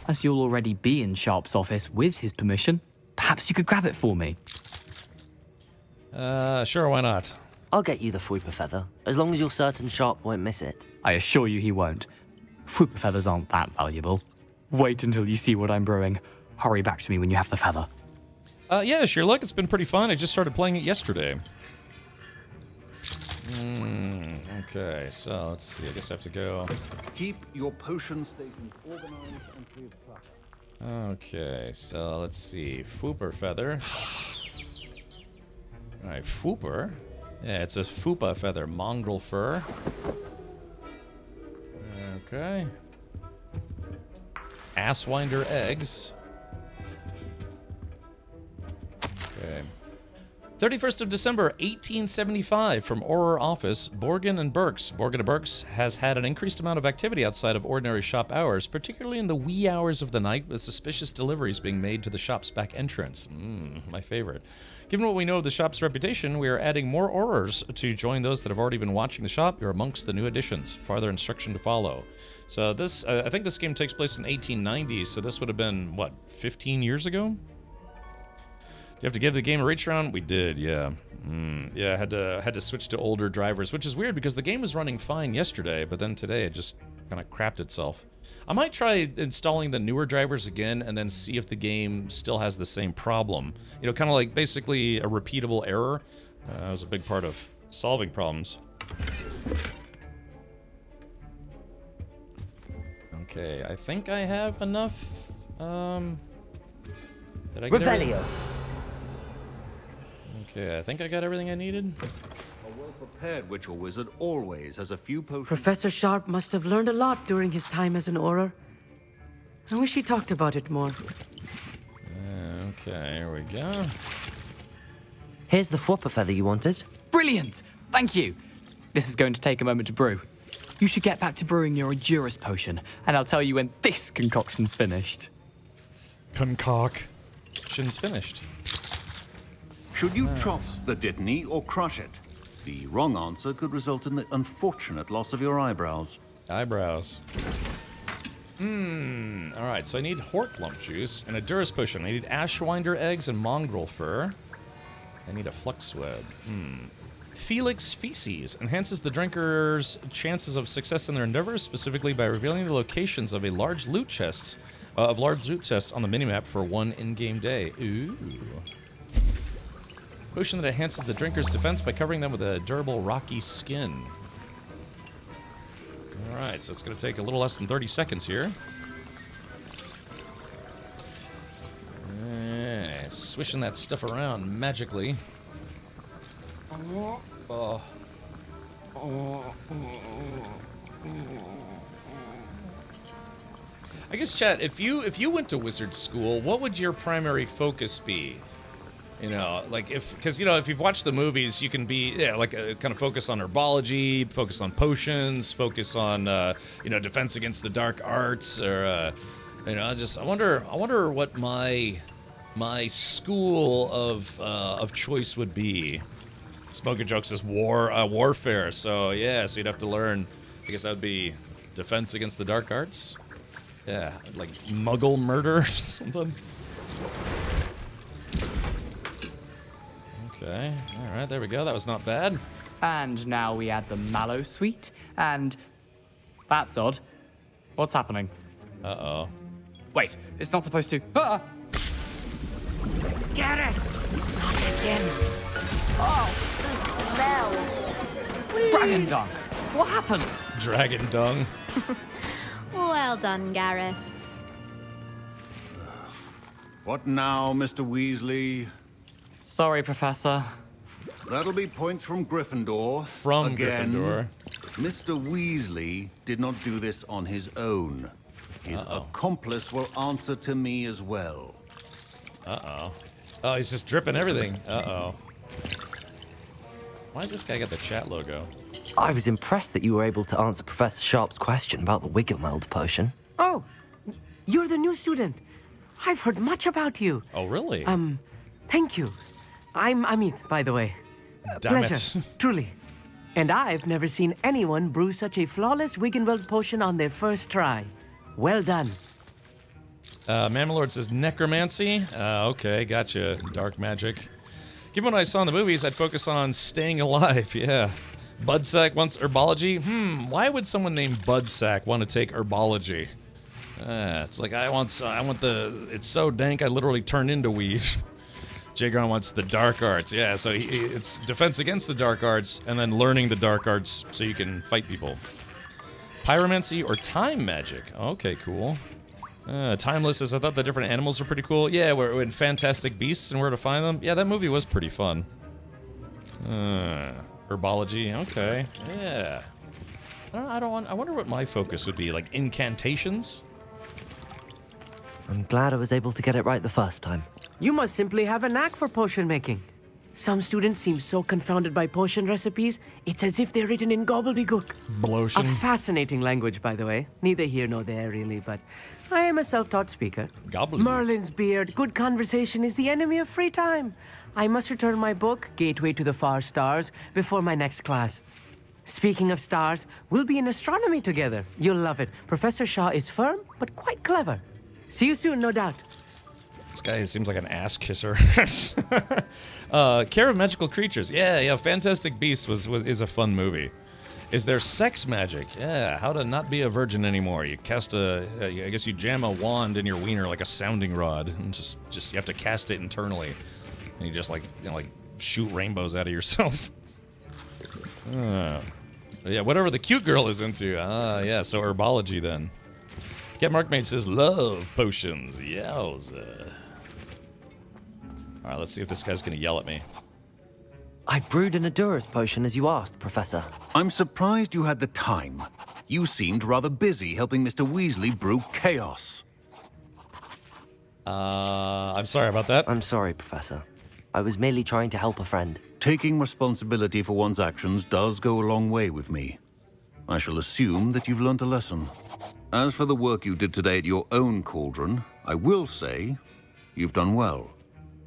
As you'll already be in Sharp's office with his permission, perhaps you could grab it for me. Sure, why not? I'll get you the Fwooper feather, as long as you're certain Sharp won't miss it. I assure you he won't. Fwooper feathers aren't that valuable. Wait until you see what I'm brewing. Hurry back to me when you have the feather. Yeah, sure. Look, it's been pretty fun. I just started playing it yesterday. Okay, so let's see. I guess I have to go. Keep your potion stations organized and free of clutter. Okay, so let's see. Fwooper feather. All right, Fwooper. Yeah, it's a Fwooper feather. Mongrel fur. Okay. Asswinder eggs. Okay. 31st of December, 1875, from Auror Office, Borgin and Burks. Borgin and Burks has had an increased amount of activity outside of ordinary shop hours, particularly in the wee hours of the night, with suspicious deliveries being made to the shop's back entrance. My favorite. Given what we know of the shop's reputation, we are adding more Aurors to join those that have already been watching the shop. You're amongst the new additions. Farther instruction to follow. So this, I think this game takes place in 1890, so this would have been, what, 15 years ago? You have to give the game a reach around? We did, yeah. Yeah, I had to switch to older drivers, which is weird because the game was running fine yesterday, but then today it just kind of crapped itself. I might try installing the newer drivers again and then see if the game still has the same problem. You know, kind of like basically a repeatable error. That was a big part of solving problems. Okay, I think I have enough. Did I get Revelio. Okay, I think I got everything I needed. A well-prepared witch or wizard always has a few potions. Professor Sharp must have learned a lot during his time as an Auror. I wish he talked about it more. Okay, here we go. Here's the Fwooper feather you wanted. Brilliant! Thank you! This is going to take a moment to brew. You should get back to brewing your Endurus potion, and I'll tell you when this concoction's finished. Concoction's finished. Should you chop the Dittany or crush it? The wrong answer could result in the unfortunate loss of your eyebrows. Eyebrows. Alright, so I need Hort lump juice and a Durus potion. I need Ashwinder eggs and mongrel fur. I need a flux web. Felix feces enhances the drinker's chances of success in their endeavors, specifically by revealing the locations of large loot chests on the minimap for one in-game day. Ooh. Potion that enhances the drinker's defense by covering them with a durable rocky skin. Alright, so it's going to take a little less than 30 seconds here. Swishing that stuff around magically. Oh. I guess, chat, if you went to wizard school, what would your primary focus be? You know, like because if you've watched the movies, you can be kind of focus on herbology, focus on potions, focus on defense against the dark arts, or I wonder what my school of choice would be. Smoking Jokes is warfare, so yeah, so you'd have to learn. I guess that would be defense against the dark arts. Yeah, like Muggle murder or something. Okay, alright, there we go. That was not bad. And now we add the mallow sweet, and that's odd. What's happening? Uh-oh. Wait, it's not supposed to. Get it! Not again. Oh, the smell. Dragon dung! What happened? Dragon dung. Well done, Gareth. What now, Mr. Weasley? Sorry, Professor. That'll be points from Gryffindor. From again. Gryffindor. Mr. Weasley did not do this on his own. His accomplice will answer to me as well. Uh-oh. Oh, he's just dripping everything. Uh-oh. Why has this guy got the chat logo? I was impressed that you were able to answer Professor Sharp's question about the Wiggenweld potion. Oh, you're the new student. I've heard much about you. Oh, really? Thank you. I'm Amit, by the way. Damn Pleasure, it. truly. And I've never seen anyone brew such a flawless Wiggenweld potion on their first try. Well done. Mamalord says necromancy. Okay, gotcha. Dark magic. Given what I saw in the movies, I'd focus on staying alive. Yeah. Budsack wants herbology. Why would someone named Budsack want to take herbology? It's like I want the. It's so dank I literally turn into weed. Jagron wants the dark arts. Yeah, so it's defense against the dark arts and then learning the dark arts so you can fight people. Pyromancy or time magic. Okay, cool. Timeless says, I thought the different animals were pretty cool. Yeah, we're in Fantastic Beasts and where to find them. Yeah, that movie was pretty fun. Herbology. Okay. Yeah. I wonder what my focus would be. Like incantations? I'm glad I was able to get it right the first time. You must simply have a knack for potion making. Some students seem so confounded by potion recipes, it's as if they're written in gobbledygook. Blotion. A fascinating language, by the way. Neither here nor there, really, but I am a self-taught speaker. Gobbledygook. Merlin's beard, good conversation is the enemy of free time. I must return my book, Gateway to the Far Stars, before my next class. Speaking of stars, we'll be in astronomy together. You'll love it. Professor Shaw is firm, but quite clever. See you soon, no doubt. This guy seems like an ass kisser. Care of Magical Creatures. Yeah, Fantastic Beasts is a fun movie. Is there sex magic? Yeah, how to not be a virgin anymore. You cast I guess you jam a wand in your wiener like a sounding rod. And just you have to cast it internally. And you just like shoot rainbows out of yourself. Yeah, whatever the cute girl is into. Yeah, so herbology then. Cat Markmate says love potions. Yowza. Alright, let's see if this guy's gonna yell at me. I brewed an Endurus potion as you asked, Professor. I'm surprised you had the time. You seemed rather busy helping Mr. Weasley brew chaos. I'm sorry about that. I'm sorry, Professor. I was merely trying to help a friend. Taking responsibility for one's actions does go a long way with me. I shall assume that you've learnt a lesson. As for the work you did today at your own cauldron, I will say you've done well.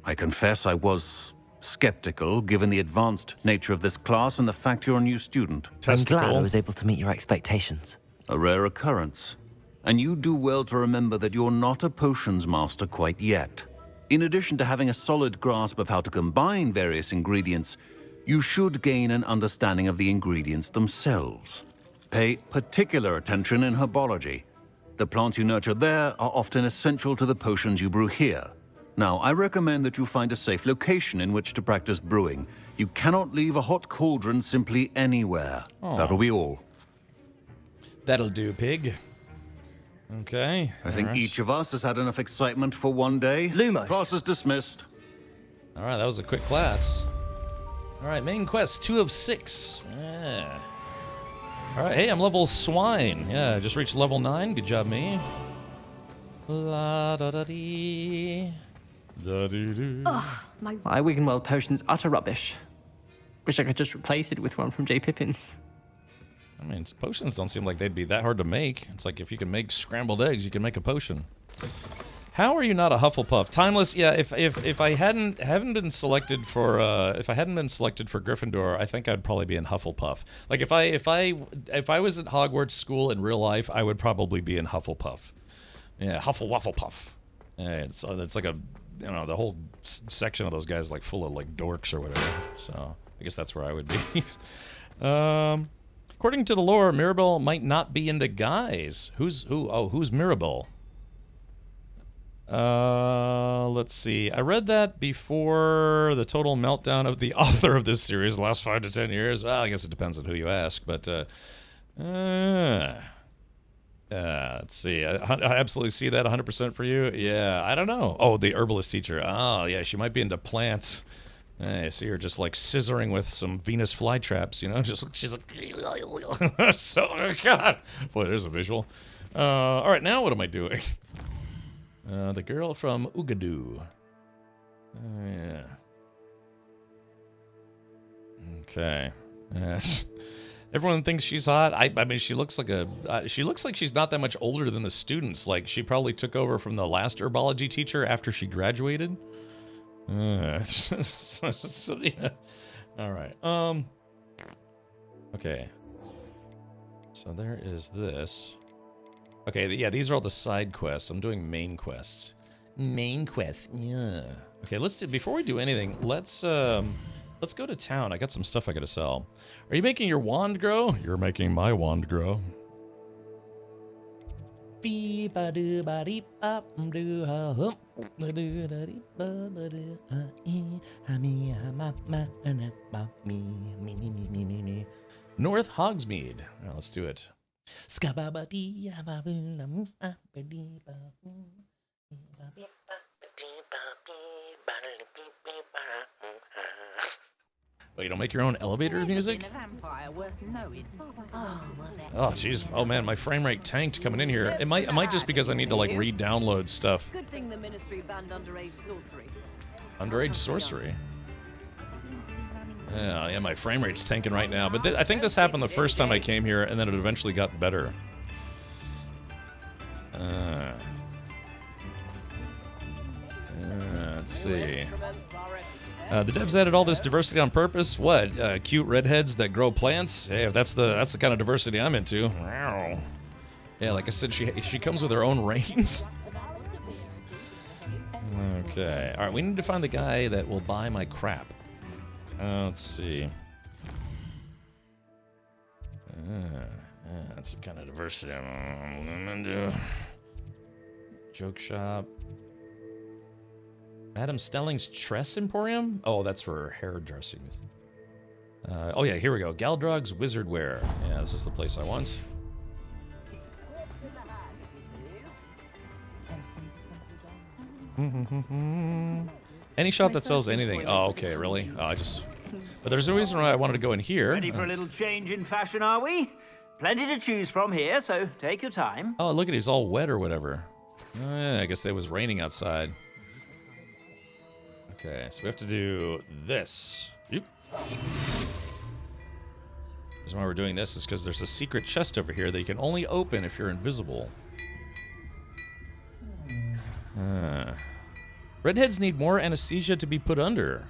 I confess I was skeptical, given the advanced nature of this class and the fact you're a new student. I'm glad I was able to meet your expectations. A rare occurrence. And you do well to remember that you're not a potions master quite yet. In addition to having a solid grasp of how to combine various ingredients, you should gain an understanding of the ingredients themselves. Pay particular attention in herbology. The plants you nurture there are often essential to the potions you brew here. Now, I recommend that you find a safe location in which to practice brewing. You cannot leave a hot cauldron simply anywhere. Aw. That'll be all. That'll do, pig. Okay. I think alright. each of us has had enough excitement for one day. Lumos. Class is dismissed. All right, that was a quick class. All right, main quest, 2 of 6. Yeah. All right, hey, I'm level swine. Yeah, I just reached level 9. Good job, me. La da da dee. Da dee doo. My Wiggenweld potion's utter rubbish. Wish I could just replace it with one from J. Pippin's. I mean, potions don't seem like they'd be that hard to make. It's like if you can make scrambled eggs, you can make a potion. How are you not a Hufflepuff? Timeless, yeah. If I haven't been selected for Gryffindor, I think I'd probably be in Hufflepuff. Like if I was at Hogwarts school in real life, I would probably be in Hufflepuff. Yeah, Hufflepuff. Yeah, it's like a, you know, the whole section of those guys is like full of like dorks or whatever. So I guess that's where I would be. According to the lore, Mirabelle might not be into guys. Who's Mirabelle? Let's see. I read that before the total meltdown of the author of this series the last 5 to 10 years. Well, I guess it depends on who you ask, but let's see. I absolutely see that 100% for you. Yeah, I don't know. Oh, the herbalist teacher. Oh, yeah, she might be into plants. I see her just like scissoring with some Venus flytraps, you know? Just she's like, so, oh God. Boy, there's a visual. All right, now what am I doing? The girl from Ugadoo. Yeah. Okay. Yes. Everyone thinks she's hot. I mean, she looks like she's not that much older than the students. Like, she probably took over from the last herbology teacher after she graduated. So, yeah. All right. Okay. So there is this. Okay, yeah, these are all the side quests. I'm doing main quests. Main quest, yeah. Okay, before we do anything, let's go to town. I got some stuff I gotta sell. Are you making your wand grow? You're making my wand grow. North Hogsmeade. All right, let's do it. Oh, you don't make your own elevator music? Oh, jeez. Oh, man, my frame rate tanked coming in here. It might just because I need to, like, re-download stuff. Good thing the Ministry banned underage sorcery. Underage sorcery? Yeah, my frame rate's tanking right now. But I think this happened the first time I came here, and then it eventually got better. Let's see. The devs added all this diversity on purpose. What? Cute redheads that grow plants? Hey, that's the kind of diversity I'm into. Yeah, like I said, she comes with her own reins. Okay. All right, we need to find the guy that will buy my crap. Let's see. That's the kind of diversity I'm into. Joke shop. Madam Stelling's Tress Emporium? Oh, that's for hairdressing. Oh yeah, here we go. Galdrog's Wizard Wear. Yeah, this is the place I want. Any shop that sells anything. Oh, okay, really? Oh, but there's a reason why I wanted to go in here. Ready for a little change in fashion, are we? Plenty to choose from here, so take your time. Oh, look at it, he's all wet or whatever. Oh, yeah, I guess it was raining outside. Okay, so we have to do this. Yep. The reason why we're doing this is because there's a secret chest over here that you can only open if you're invisible. Redheads need more anesthesia to be put under.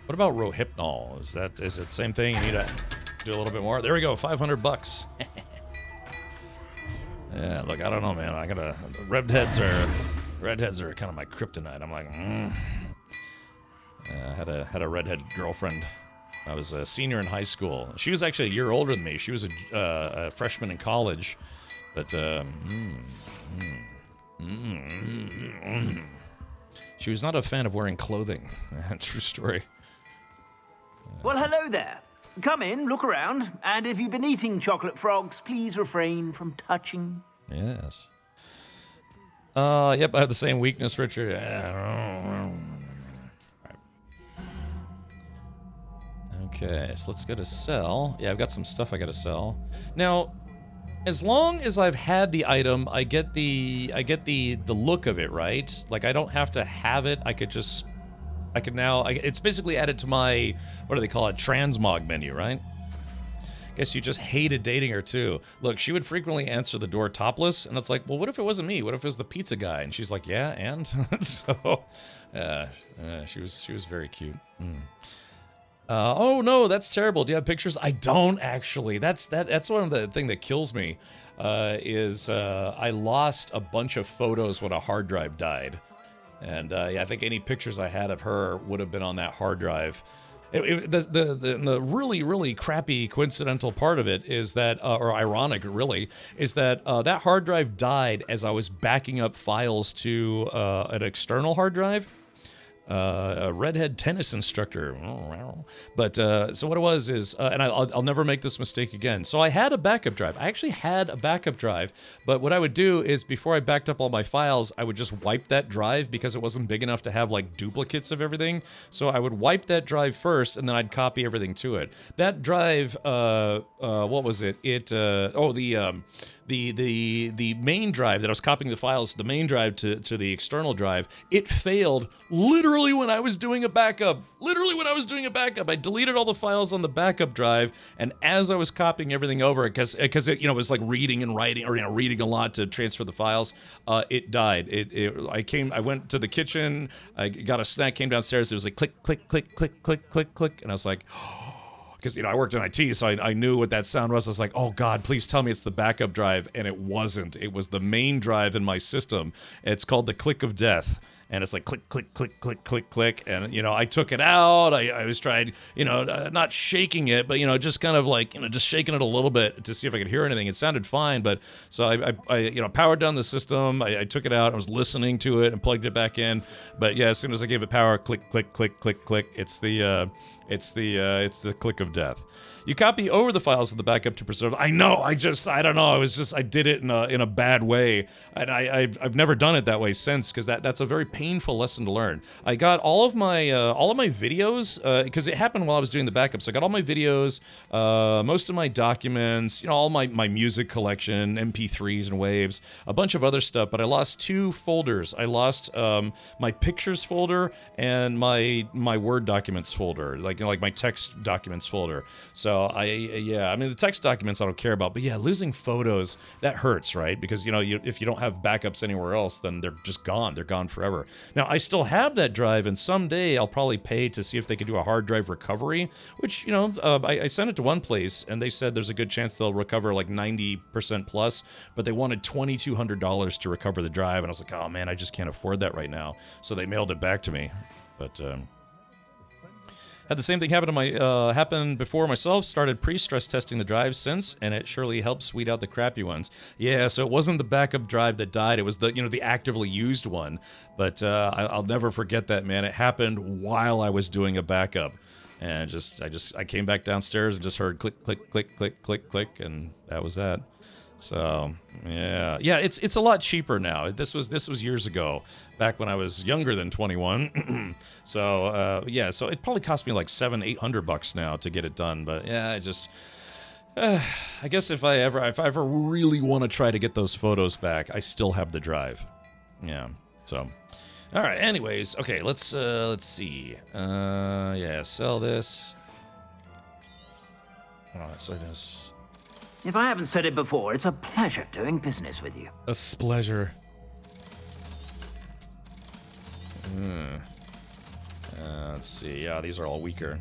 What about Rohypnol? Is it the same thing? You need to do a little bit more? There we go, 500 bucks. Yeah, look, I don't know, man. Redheads are kind of my kryptonite. I'm like, I had a redhead girlfriend. I was a senior in high school. She was actually a year older than me. She was a freshman in college. But, she was not a fan of wearing clothing. True story. Well, hello there. Come in, look around, and if you've been eating chocolate frogs, please refrain from touching. Yes. Yep, I have the same weakness, Richard. Okay, so let's go to sell. Yeah, I've got some stuff I gotta sell. Now, as long as I've had the item, I get the look of it, right? Like, I don't have to have it. It's basically added to my, what do they call it, transmog menu, right? Guess you just hated dating her too. Look, she would frequently answer the door topless, and it's like, well, what if it wasn't me? What if it was the pizza guy? And she's like, yeah, and? So, she was very cute. Oh no, that's terrible. Do you have pictures? I don't actually. That's one of the thing that kills me. I lost a bunch of photos when a hard drive died, and yeah, I think any pictures I had of her would have been on that hard drive. The really, really crappy coincidental part of it is that, or ironic really, is that that hard drive died as I was backing up files to an external hard drive. A redhead tennis instructor. But, so what it was is, and I'll never make this mistake again. So I had a backup drive. I actually had a backup drive, but what I would do is before I backed up all my files, I would just wipe that drive because it wasn't big enough to have like duplicates of everything. So I would wipe that drive first and then I'd copy everything to it. That drive, what was it? The main drive that I was copying the files, the main drive to the external drive, it failed literally when I was doing a backup. Literally when I was doing a backup. I deleted all the files on the backup drive, and as I was copying everything over, because it, you know, was like reading and writing, or, you know, reading a lot to transfer the files, it died. I went to the kitchen, I got a snack, came downstairs, it was like click, click, click, click, click, click, click, and I was like, because, you know, I worked in IT, so I knew what that sound was. I was like, oh God, please tell me it's the backup drive. And it wasn't. It was the main drive in my system. It's called the Click of Death. And it's like click, click, click, click, click, click. And, you know, I took it out. I was trying, you know, not shaking it, but, you know, just kind of like, you know, just shaking it a little bit to see if I could hear anything. It sounded fine. But so I you know, powered down the system. I took it out. I was listening to it and plugged it back in. But yeah, as soon as I gave it power, click, click, click, click, click. It's the Click of Death. You copy over the files of the backup to preserve. I know. I don't know. I did it in a bad way, and I've never done it that way since, because that's a very painful lesson to learn. I got all of my videos, because it happened while I was doing the backup. So I got all my videos, most of my documents, you know, all my music collection, MP3s and waves, a bunch of other stuff. But I lost 2 folders. I lost my pictures folder and my Word documents folder, like, you know, like my text documents folder. So I mean, the text documents I don't care about, but yeah, losing photos, that hurts, right? Because, you know, if you don't have backups anywhere else, then they're just gone. They're gone forever. Now, I still have that drive, and someday I'll probably pay to see if they can do a hard drive recovery, which, you know, I sent it to one place, and they said there's a good chance they'll recover like 90% plus, but they wanted $2,200 to recover the drive, and I was like, oh man, I just can't afford that right now. So they mailed it back to me. But, had the same thing happen to happen before myself. Started pre-stress testing the drive since, and it surely helps weed out the crappy ones. Yeah, so it wasn't the backup drive that died. It was the actively used one. But I'll never forget that, man. It happened while I was doing a backup, and I came back downstairs and just heard click, click, click, click, click, click, and that was that. So yeah, it's a lot cheaper now. This was years ago, back when I was younger than 21. So yeah, so it probably cost me like $700-800 now to get it done. But yeah, I guess if I ever really want to try to get those photos back, I still have the drive. Yeah. So, all right. Anyways, okay. Let's see. Yeah, sell this. Alright, so it is. If I haven't said it before, it's a pleasure doing business with you. A spleasure. Let's see. Yeah, these are all weaker.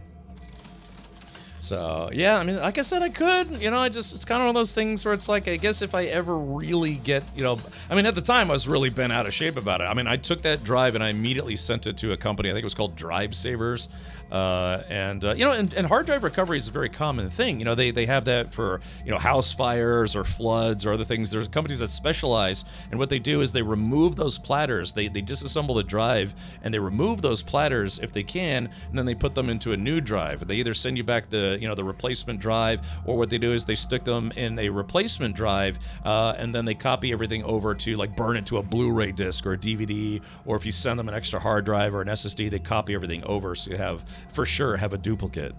So, yeah, I mean, like I said, I could, you know, it's kind of one of those things where it's like, I guess if I ever really get, you know, I mean, at the time I was really bent out of shape about it. I mean, I took that drive and I immediately sent it to a company, I think it was called Drive Savers. You know, and hard drive recovery is a very common thing. You know, they have that for, you know, house fires or floods or other things. There's companies that specialize, and what they do is they remove those platters. They disassemble the drive, and they remove those platters if they can, and then they put them into a new drive. They either send you back the, you know, the replacement drive, or what they do is they stick them in a replacement drive, and then they copy everything over to, like, burn it to a Blu-ray disc or a DVD, or if you send them an extra hard drive or an SSD, they copy everything over, so you have, for sure, have a duplicate.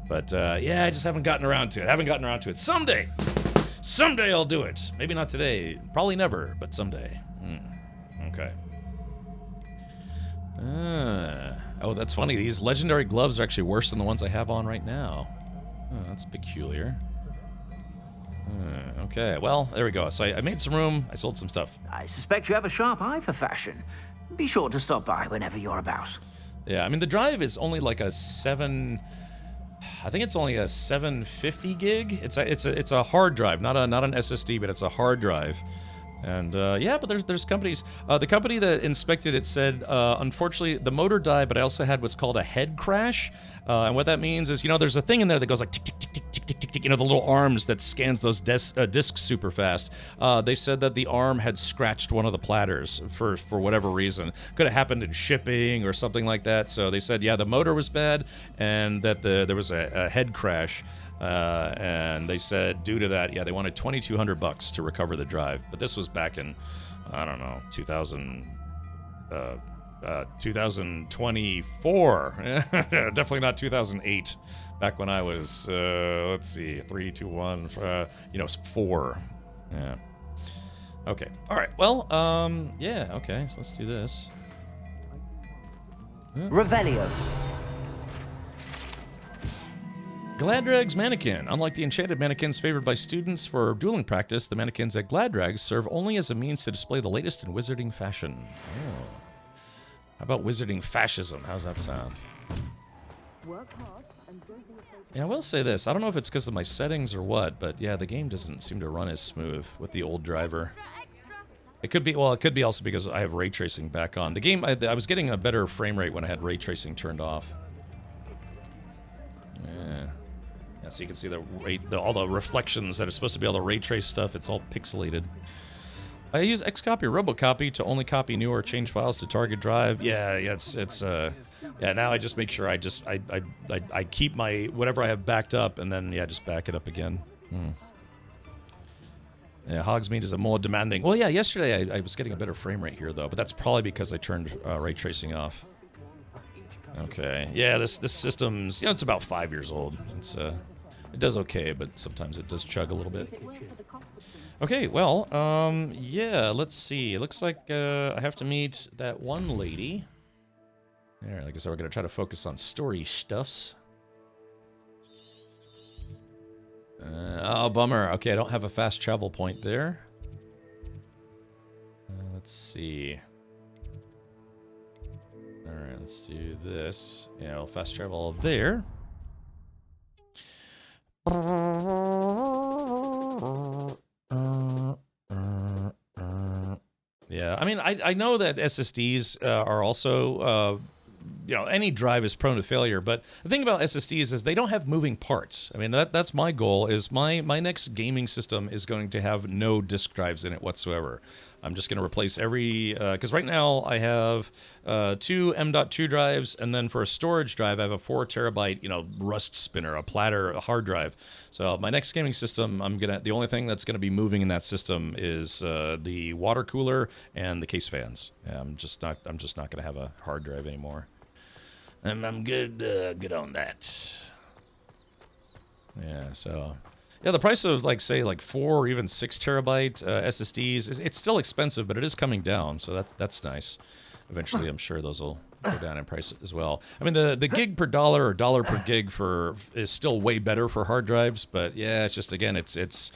But yeah, I just haven't gotten around to it. Someday I'll do it. Maybe not today, probably never, but someday. Okay. Oh, that's funny. These legendary gloves are actually worse than the ones I have on right now. Oh, that's peculiar. Okay, well, there we go. So I made some room, I sold some stuff. I suspect you have a sharp eye for fashion. Be sure to stop by whenever you're about. Yeah, I mean, the drive is only like I think it's only a 750 gig. It's a hard drive, not an SSD, but it's a hard drive. And yeah, but there's companies. The company that inspected it said, unfortunately, the motor died, but I also had what's called a head crash. And what that means is, you know, there's a thing in there that goes like tick, tick, tick, tick, tick, tick, tick, tick, you know, the little arms that scans those discs super fast. They said that the arm had scratched one of the platters for whatever reason. Could have happened in shipping or something like that. So they said, yeah, the motor was bad, and that there was a head crash. And they said, due to that, yeah, they wanted $2,200 to recover the drive. But this was back in, I don't know, 2024. Definitely not 2008. Back when I was, let's see, 3, 2, 1, you know, 4. Yeah. Okay. All right. Well, yeah. Okay. So let's do this. Revelio. Gladrag's mannequin. Unlike the enchanted mannequins favored by students for dueling practice, the mannequins at Gladrag's serve only as a means to display the latest in wizarding fashion. Oh. How about wizarding fascism? How's that sound? Yeah, I will say this. I don't know if it's because of my settings or what, but yeah, the game doesn't seem to run as smooth with the old driver. It could be, well, it could be also because I have ray tracing back on. The game, I was getting a better frame rate when I had ray tracing turned off. Yeah. Yeah, so you can see all the reflections that are supposed to be all the ray trace stuff. It's all pixelated. I use Xcopy or Robocopy to only copy new or change files to target drive. Yeah, yeah, now I just make sure I keep my whatever I have backed up, and then yeah, just back it up again. Yeah, Hogsmeade is a more demanding. Well, yeah, yesterday I was getting a better frame rate here though, but that's probably because I turned ray tracing off. Okay, yeah, this system's, you know, it's about 5 years old. It's it does okay, but sometimes it does chug a little bit. Okay, well, yeah, let's see. It looks like I have to meet that one lady. There, like I said, we're gonna try to focus on story stuffs. Oh, bummer. Okay, I don't have a fast travel point there. Let's see. Alright, let's do this. Yeah, we'll fast travel there. Yeah, I mean, I know that SSDs are also, you know, any drive is prone to failure, but the thing about SSDs is they don't have moving parts. I mean, that's my goal, is my next gaming system is going to have no disk drives in it whatsoever. I'm just going to replace every, because right now I have 2 M.2 drives, and then for a storage drive I have a 4 terabyte, you know, rust spinner, a platter, a hard drive. So my next gaming system, the only thing that's gonna be moving in that system is the water cooler and the case fans. Yeah, I'm just not gonna have a hard drive anymore. I'm good on that. Yeah, so. Yeah, the price of, like, say, like 4 or even 6 terabyte SSDs, it's still expensive, but it is coming down, so that's nice. Eventually, I'm sure those will go down in price as well. I mean, the gig per dollar or dollar per gig is still way better for hard drives, but yeah, it's just again, it's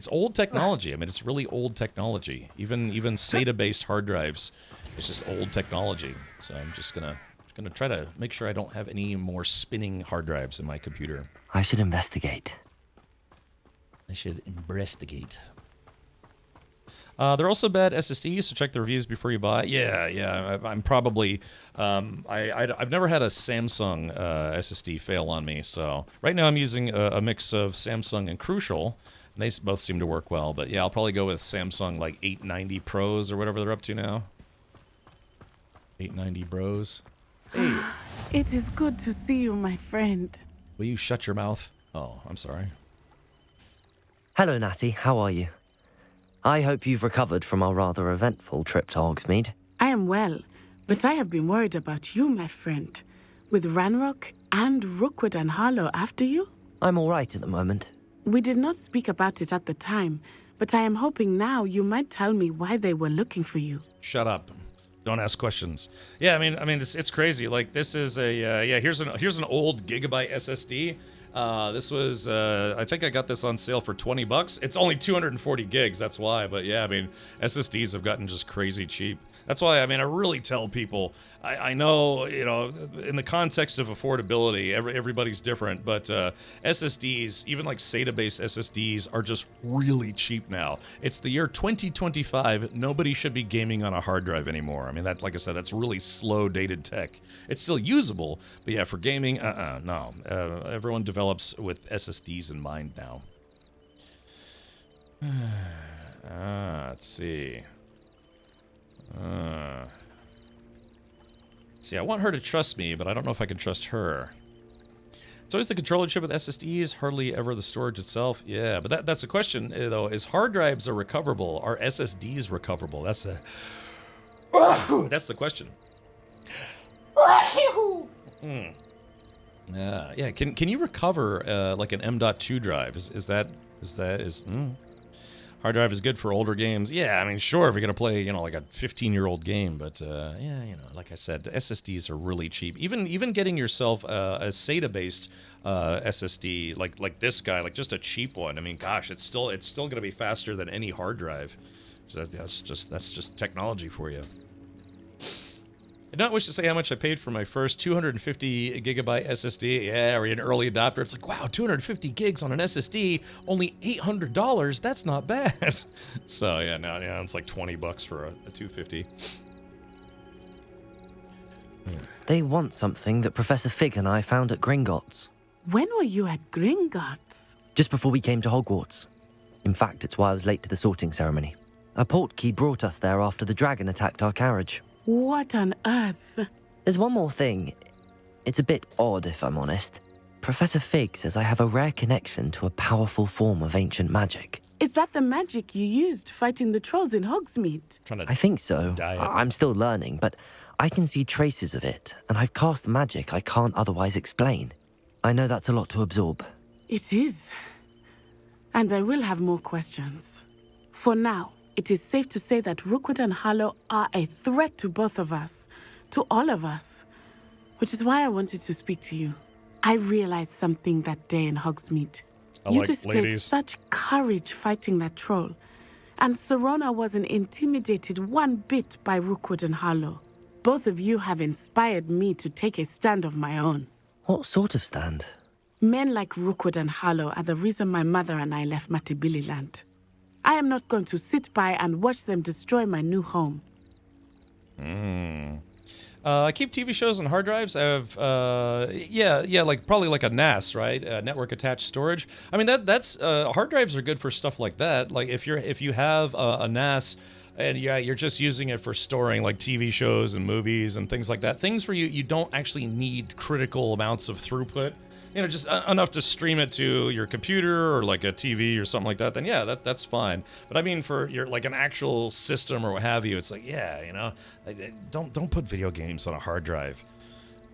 old technology. I mean, it's really old technology. Even SATA-based hard drives, it's just old technology. So I'm just gonna try to make sure I don't have any more spinning hard drives in my computer. I should investigate. I should investigate. They're also bad SSDs, so check the reviews before you buy. Yeah. I'm probably. I've never had a Samsung SSD fail on me, so right now I'm using a mix of Samsung and Crucial. And they both seem to work well, but yeah, I'll probably go with Samsung like 890 Pros or whatever they're up to now. 890 Bros. Hey. It is good to see you, my friend. Will you shut your mouth? Oh, I'm sorry. Hello, Natty. How are you? I hope you've recovered from our rather eventful trip to Hogsmeade. I am well, but I have been worried about you, my friend. With Ranrock and Rookwood and Harlow after you? I'm all right at the moment. We did not speak about it at the time, but I am hoping now you might tell me why they were looking for you. Shut up. Don't ask questions. Yeah, I mean, it's crazy. Like, this is a here's an old gigabyte SSD. This was, I think I got this on sale for $20. It's only 240 gigs, that's why. But yeah, I mean, SSDs have gotten just crazy cheap. That's why, I mean, I really tell people, I know, you know, in the context of affordability, everybody's different, but SSDs, even like SATA-based SSDs, are just really cheap now. It's the year 2025. Nobody should be gaming on a hard drive anymore. I mean, that, like I said, that's really slow, dated tech. It's still usable, but yeah, for gaming, no. Everyone develops with SSDs in mind now. Let's see. See, I want her to trust me, but I don't know if I can trust her. It's always the controller chip with SSDs, hardly ever the storage itself. Yeah, but that's a question, though. Is hard drives are recoverable? Are SSDs recoverable? That's the question. Yeah. Can you recover like an M.2 drive? Hard drive is good for older games. Yeah, I mean, sure, if you're gonna play, you know, like a 15-year-old game, but yeah, you know, like I said, SSDs are really cheap. Even getting yourself a SATA-based SSD, like this guy, like just a cheap one. I mean, gosh, it's still gonna be faster than any hard drive. So that's just technology for you. I don't wish to say how much I paid for my first 250 gigabyte SSD. Yeah, we're an early adopter. It's like, wow, 250 gigs on an SSD, only $800. That's not bad. So yeah, no, yeah, it's like $20 for a 250. They want something that Professor Fig and I found at Gringotts. When were you at Gringotts? Just before we came to Hogwarts. In fact, it's why I was late to the sorting ceremony. A portkey brought us there after the dragon attacked our carriage. What on earth? There's one more thing. It's a bit odd, if I'm honest. Professor Fig says I have a rare connection to a powerful form of ancient magic. Is that the magic you used fighting the trolls in Hogsmeade? I think so. I'm still learning, but I can see traces of it, and I've cast magic I can't otherwise explain. I know that's a lot to absorb. It is. And I will have more questions. For now, it is safe to say that Rookwood and Harlow are a threat to both of us, to all of us, which is why I wanted to speak to you. I realized something that day in Hogsmeade. You displayed such courage fighting that troll, and Serona wasn't intimidated one bit by Rookwood and Harlow. Both of you have inspired me to take a stand of my own. What sort of stand? Men like Rookwood and Harlow are the reason my mother and I left Matibili-land. I am not going to sit by and watch them destroy my new home. I keep TV shows on hard drives. I have, like probably like a NAS, right? Network attached storage. I mean, that's hard drives are good for stuff like that. Like if you have a NAS and you're just using it for storing like TV shows and movies and things like that. Things where you don't actually need critical amounts of throughput. You know, just enough to stream it to your computer or like a TV or something like that, then yeah, that's fine. But I mean, for your like an actual system or what have you, it's like, yeah, you know, don't put video games on a hard drive.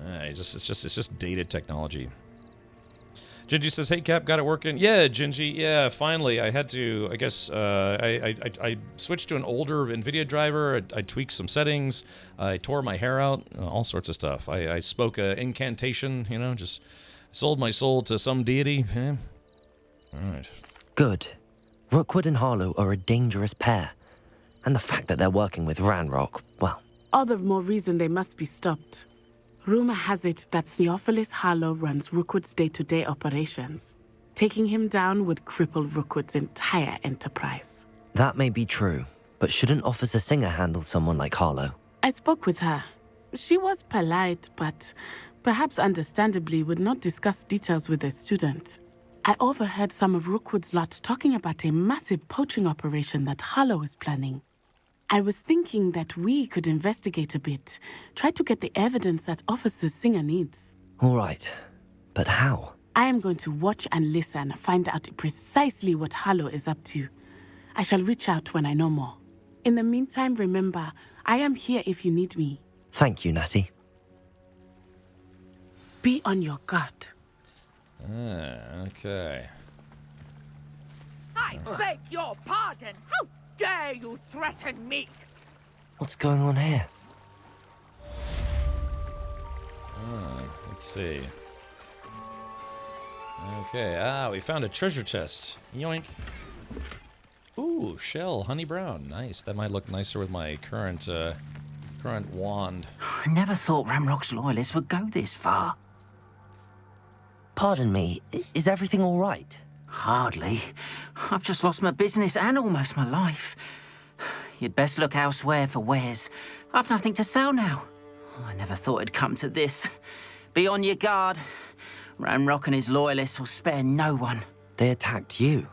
It's just dated technology. Gingy says, "Hey Cap, got it working?" Yeah, Gingy. Yeah, finally. I had to. I guess I switched to an older NVIDIA driver. I tweaked some settings. I tore my hair out. All sorts of stuff. I spoke an incantation. You know, just sold my soul to some deity. Yeah. All right. Good. Rookwood and Harlow are a dangerous pair. And the fact that they're working with Ranrock, well... All the more reason they must be stopped. Rumor has it that Theophilus Harlow runs Rookwood's day-to-day operations. Taking him down would cripple Rookwood's entire enterprise. That may be true, but shouldn't Officer Singer handle someone like Harlow? I spoke with her. She was polite, but perhaps understandably would not discuss details with a student. I overheard some of Rookwood's lot talking about a massive poaching operation that Harlow is planning. I was thinking that we could investigate a bit, try to get the evidence that Officer Singer needs. All right, but how? I am going to watch and listen, find out precisely what Harlow is up to. I shall reach out when I know more. In the meantime, remember, I am here if you need me. Thank you, Natty. Be on your guard. Okay. I beg your pardon. How dare you threaten me? What's going on here? Let's see. Okay, we found a treasure chest. Yoink. Ooh, shell, honey brown. Nice. That might look nicer with my current wand. I never thought Ranrock's loyalists would go this far. Pardon me, is everything all right? Hardly. I've just lost my business and almost my life. You'd best look elsewhere for wares. I've nothing to sell now. I never thought it'd come to this. Be on your guard. Ranrock and his loyalists will spare no one. They attacked you.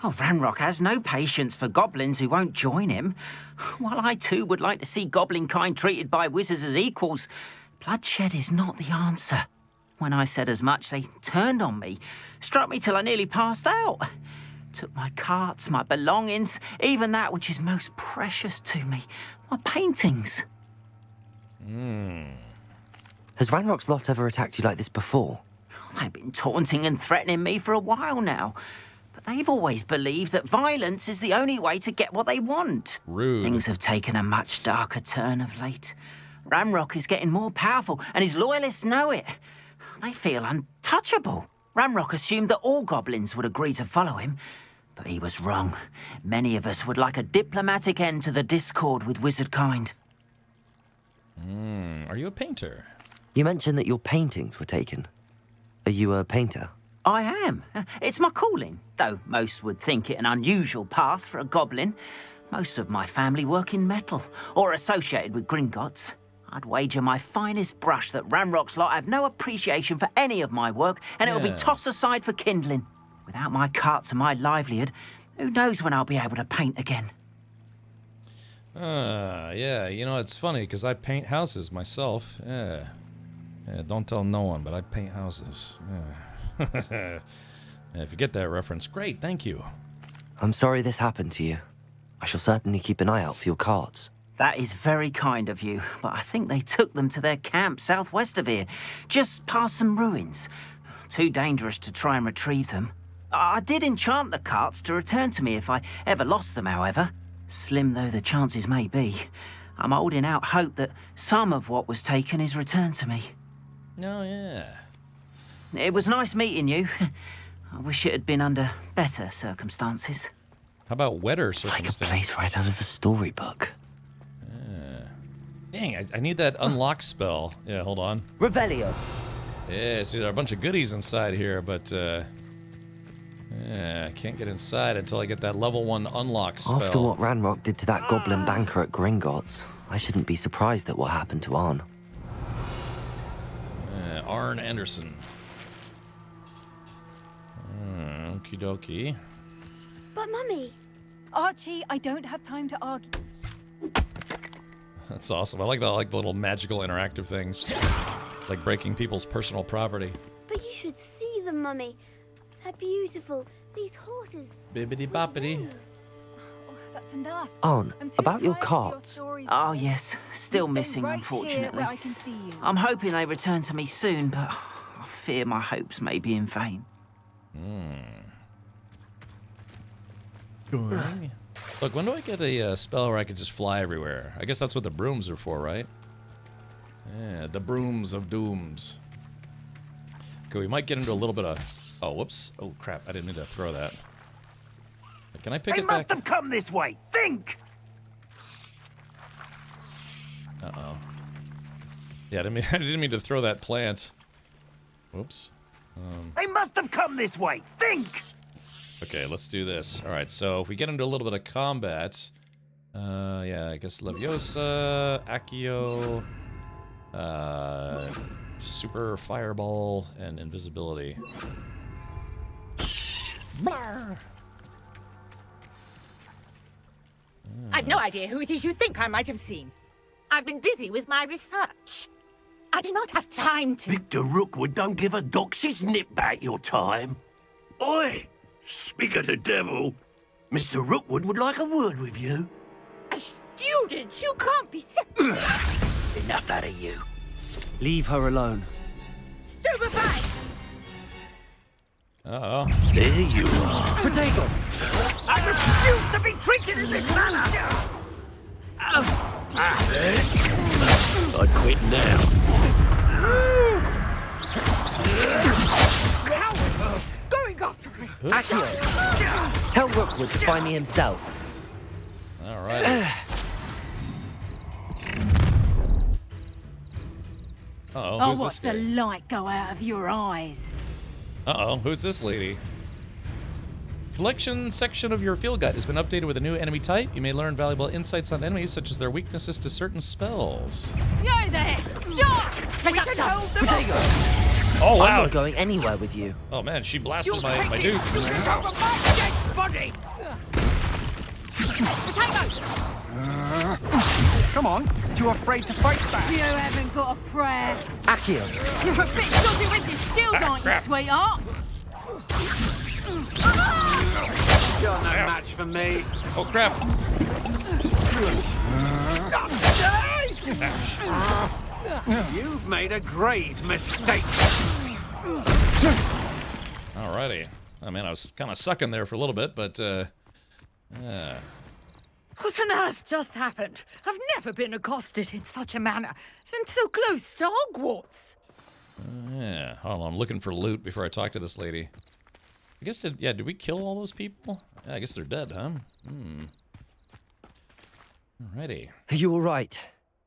Oh, Ranrock has no patience for goblins who won't join him. While I too would like to see goblin kind treated by wizards as equals, bloodshed is not the answer. When I said as much, they turned on me, struck me till I nearly passed out. Took my carts, my belongings, even that which is most precious to me, my paintings. Has Ranrock's lot ever attacked you like this before? They've been taunting and threatening me for a while now. But they've always believed that violence is the only way to get what they want. Rude. Things have taken a much darker turn of late. Ranrock is getting more powerful, and his loyalists know it. They feel untouchable. Ranrock assumed that all goblins would agree to follow him, but he was wrong. Many of us would like a diplomatic end to the discord with wizard kind. Are you a painter? You mentioned that your paintings were taken. Are you a painter? I am. It's my calling, though most would think it an unusual path for a goblin. Most of my family work in metal, or associated with Gringotts. I'd wager my finest brush that Ranrock's lot have no appreciation for any of my work, and it'll be tossed aside for kindling. Without my carts and my livelihood, who knows when I'll be able to paint again? Yeah, you know, it's funny, because I paint houses myself. Yeah, don't tell no one, but I paint houses. Yeah. If you get that reference, great, thank you. I'm sorry this happened to you. I shall certainly keep an eye out for your carts. That is very kind of you, but I think they took them to their camp southwest of here, just past some ruins. Too dangerous to try and retrieve them. I did enchant the carts to return to me if I ever lost them, however. Slim though the chances may be, I'm holding out hope that some of what was taken is returned to me. Oh, yeah. It was nice meeting you. I wish it had been under better circumstances. How about wetter It's like circumstances? a place right out of a storybook. Dang, I need that unlock spell. Yeah, hold on. Revelio. Yeah, see, there are a bunch of goodies inside here, but, yeah, I can't get inside until I get that level 1 unlock spell. After what Ranrock did to that goblin banker at Gringotts, I shouldn't be surprised at what happened to Arn. Arn Anderson. Okie dokie. But, Mummy... Archie, I don't have time to argue. That's awesome. I like the little magical interactive things. Like breaking people's personal property. But you should see them, Mummy. They're beautiful. These horses... Bibbidi boppity. Oh, that's enough. Arn, about your carts. Oh yes, still missing, unfortunately. I can see you. I'm hoping they return to me soon, but I fear my hopes may be in vain. Look, when do I get a spell where I can just fly everywhere? I guess that's what the brooms are for, right? Yeah, the brooms of dooms. Okay, we might get into a little bit of... Oh, whoops. Oh, crap. I didn't mean to throw that. Can I pick it back? They must have come this way. Think! Uh-oh. Yeah, I didn't mean to throw that plant. Whoops. They must have come this way. Think! Okay, let's do this. All right, so if we get into a little bit of combat... yeah, I guess Leviosa, Accio... Super Fireball, and Invisibility. Blar. I've no idea who it is you think I might have seen. I've been busy with my research. I do not have time to... Victor Rookwood don't give a doxy's nip back your time. Oi! Speak of the devil. Mr. Rookwood would like a word with you. A student? You can't be Enough out of you. Leave her alone. Stupefy! Uh-oh. There you are. Potato! I refuse to be treated in this manner! I quit now. Going after me! Accio! Tell Rookwood to find me himself. All right. Uh-oh, I'll who's watch this the guy? light go out of your eyes. Uh-oh, who's this lady? Collection section of your field guide has been updated with a new enemy type. You may learn valuable insights on enemies, such as their weaknesses to certain spells. Yo there! Stop! We can hold them Potato! Oh, wow. I'm not going anywhere with you. Oh, man, she blasted my dudes. over my dead body! Potato! Come on, you afraid to fight back? You haven't got a prayer. Accio! You're a bit dodgy with your skills, aren't you, sweetheart? You're no match for me. Oh, crap. You've made a grave mistake. Alrighty. Oh, man, I was kind of sucking there for a little bit, but, yeah. What on earth just happened? I've never been accosted in such a manner, and so close to Hogwarts. Yeah. Hold on, I'm looking for loot before I talk to this lady. I guess, did we kill all those people? Yeah, I guess they're dead, huh? Alrighty. Are you all right?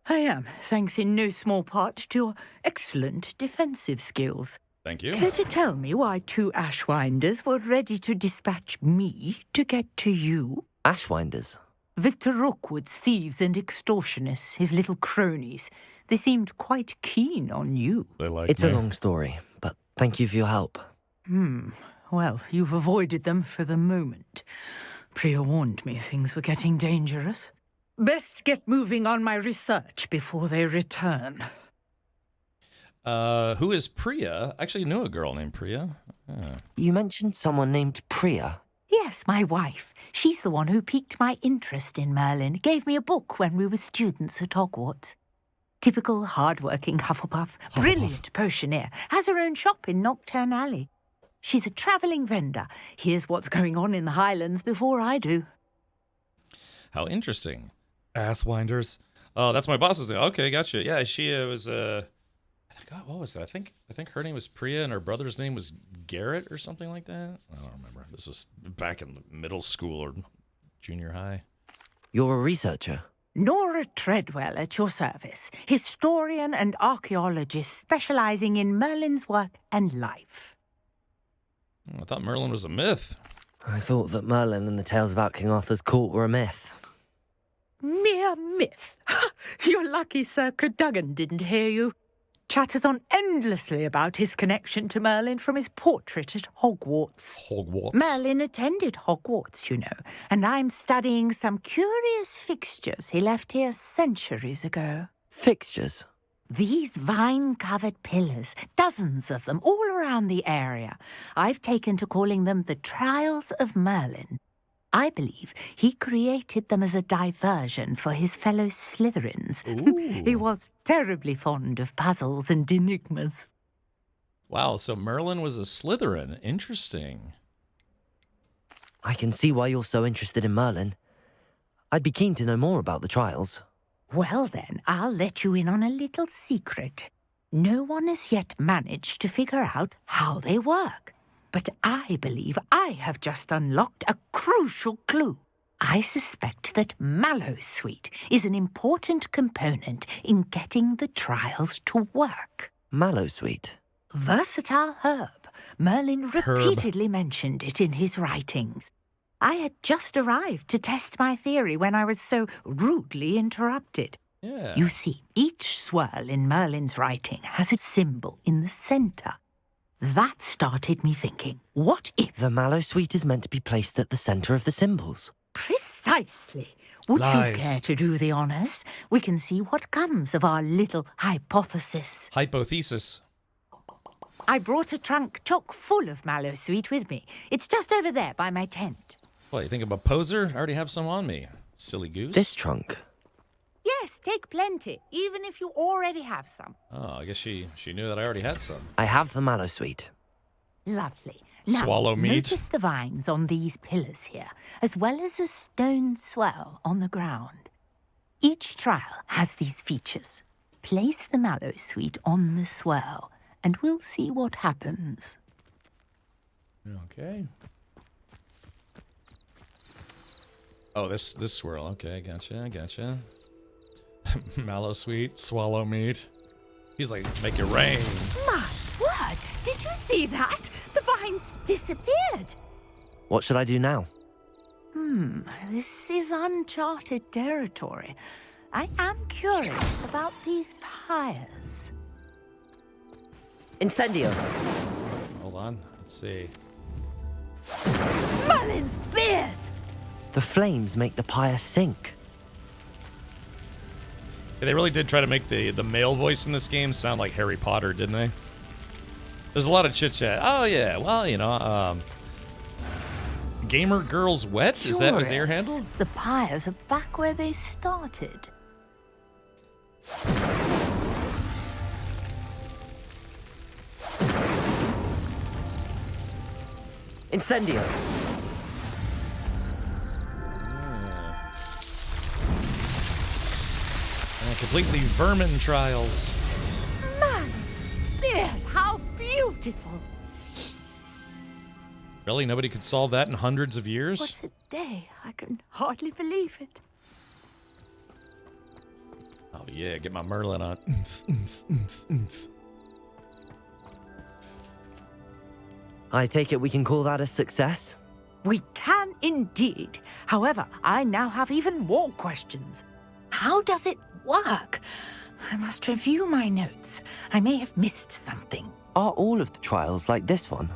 I am, thanks in no small part to your excellent defensive skills. Thank you. Care to tell me why 2 Ashwinders were ready to dispatch me to get to you? Ashwinders? Victor Rookwood's thieves and extortionists, his little cronies. They seemed quite keen on you. They like It's me. a long story, but thank you for your help. Well, you've avoided them for the moment. Priya warned me things were getting dangerous. Best get moving on my research before they return. Who is Priya? I actually knew a girl named Priya. Yeah. You mentioned someone named Priya. Yes, my wife. She's the one who piqued my interest in Merlin. Gave me a book when we were students at Hogwarts. Typical hard-working Hufflepuff. Brilliant potioneer. Has her own shop in Knockturn Alley. She's a travelling vendor. Hears what's going on in the Highlands before I do. How interesting. Athwinders. Oh, that's my boss's name. Okay, gotcha. Yeah, she was, God, what was that? I think her name was Priya and her brother's name was Garrett or something like that. I don't remember. This was back in middle school or junior high. You're a researcher? Nora Treadwell at your service. Historian and archaeologist specialising in Merlin's work and life. I thought Merlin was a myth. I thought that Merlin and the tales about King Arthur's court were a myth. Mere myth. You're lucky Sir Cadogan didn't hear you. Chatters on endlessly about his connection to Merlin from his portrait at Hogwarts. Hogwarts? Merlin attended Hogwarts, you know, and I'm studying some curious fixtures he left here centuries ago. Fixtures? These vine-covered pillars, dozens of them, all around the area. I've taken to calling them the Trials of Merlin. I believe he created them as a diversion for his fellow Slytherins. He was terribly fond of puzzles and enigmas. Wow, so Merlin was a Slytherin. Interesting. I can see why you're so interested in Merlin. I'd be keen to know more about the trials. Well then, I'll let you in on a little secret. No one has yet managed to figure out how they work. But I believe I have just unlocked a crucial clue. I suspect that Mallowsweet is an important component in getting the trials to work. Mallowsweet? Versatile herb. Merlin repeatedly mentioned it in his writings. I had just arrived to test my theory when I was so rudely interrupted. Yeah. You see, each swirl in Merlin's writing has a symbol in the center. That started me thinking, what if... The Mallowsweet is meant to be placed at the center of the symbols. Precisely. Would Lies. you care to do the honors? We can see what comes of our little hypothesis. Hypothesis. I brought a trunk chock full of Mallowsweet with me. It's just over there by my tent. What, you think I'm a poser? I already have some on me. Silly goose. This trunk? Yes, take plenty, even if you already have some. Oh, I guess she knew that I already had some. I have the Mallowsweet. Lovely. Now, Swallow meat. Notice the vines on these pillars here, as well as a stone swell on the ground. Each trial has these features. Place the Mallowsweet on the swell, and we'll see what happens. Okay. Oh, this swirl. Okay, gotcha. Mallowsweet, swallow meat. He's like, make it rain. My word! Did you see that? The vines disappeared. What should I do now? This is uncharted territory. I am curious about these pyres. Incendio! Hold on, let's see. Merlin's beard! The flames make the pyre sink. Yeah, they really did try to make the male voice in this game sound like Harry Potter, didn't they? There's a lot of chit-chat. Oh, yeah, well, you know, Gamer Girls Wet? Is that his air handle? The pyres are back where they started. Incendio! Completely vermin trials. Merlin's beard, how beautiful! Really? Nobody could solve that in hundreds of years? What a day. I can hardly believe it. Oh, yeah, get my Merlin on. I take it we can call that a success? We can indeed. However, I now have even more questions. How does it work? I must review my notes. I may have missed something. Are all of the trials like this one?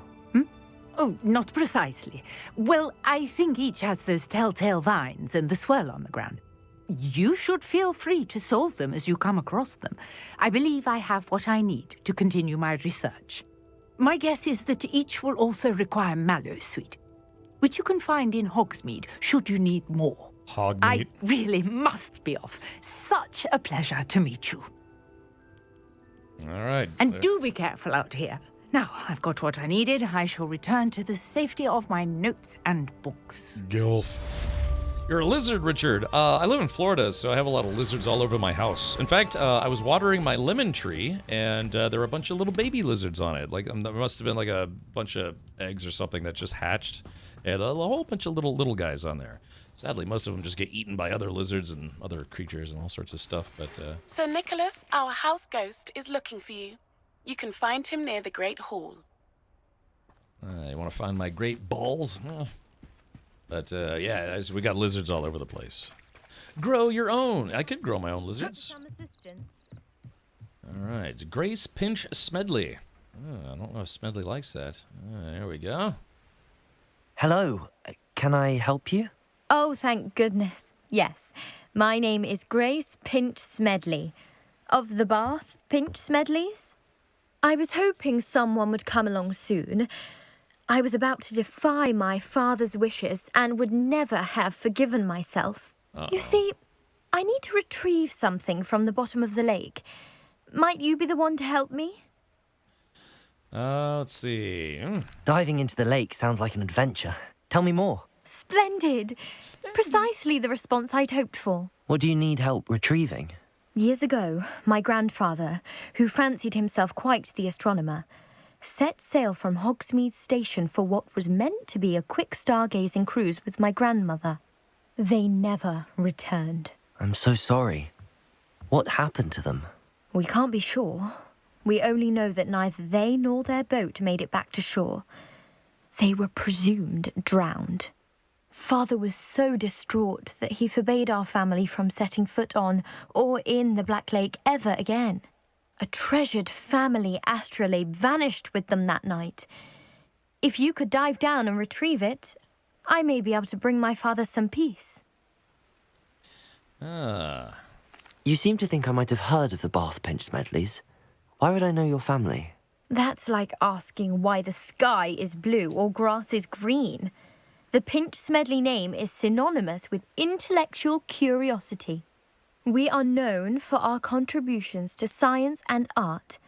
Oh, not precisely. Well, I think each has those telltale vines and the swirl on the ground. You should feel free to solve them as you come across them. I believe I have what I need to continue my research. My guess is that each will also require Mallowsweet, which you can find in Hogsmeade should you need more. Hogmeat. I really must be off. Such a pleasure to meet you. All right. And do be careful out here. Now, I've got what I needed. I shall return to the safety of my notes and books. Gilf. You're a lizard, Richard. I live in Florida, so I have a lot of lizards all over my house. In fact, I was watering my lemon tree, and there were a bunch of little baby lizards on it. Like, there must have been like a bunch of eggs or something that just hatched. And a whole bunch of little guys on there. Sadly, most of them just get eaten by other lizards and other creatures and all sorts of stuff, but... So Nicholas, our house ghost, is looking for you. You can find him near the Great Hall. You want to find my great balls? But, yeah, we got lizards all over the place. Grow your own. I could grow my own lizards. Some assistance. All right. Grace Pinch Smedley. Oh, I don't know if Smedley likes that. There we go. Hello. Can I help you? Oh, thank goodness. Yes. My name is Grace Pinch Smedley. Of the Bath Pinch Smedleys. I was hoping someone would come along soon. I was about to defy my father's wishes and would never have forgiven myself. You see, I need to retrieve something from the bottom of the lake. Might you be the one to help me? Let's see. Diving into the lake sounds like an adventure. Tell me more. Splendid! Precisely the response I'd hoped for. What do you need help retrieving? Years ago, my grandfather, who fancied himself quite the astronomer, set sail from Hogsmeade Station for what was meant to be a quick stargazing cruise with my grandmother. They never returned. I'm so sorry. What happened to them? We can't be sure. We only know that neither they nor their boat made it back to shore. They were presumed drowned. Father was so distraught that he forbade our family from setting foot on or in the Black Lake ever again. A treasured family astrolabe vanished with them that night. If you could dive down and retrieve it, I may be able to bring my father some peace. You seem to think I might have heard of the Bath Pinch Smedleys. Why would I know your family? That's like asking why the sky is blue or grass is green. The Pinch Smedley name is synonymous with intellectual curiosity. We are known for our contributions to science and art.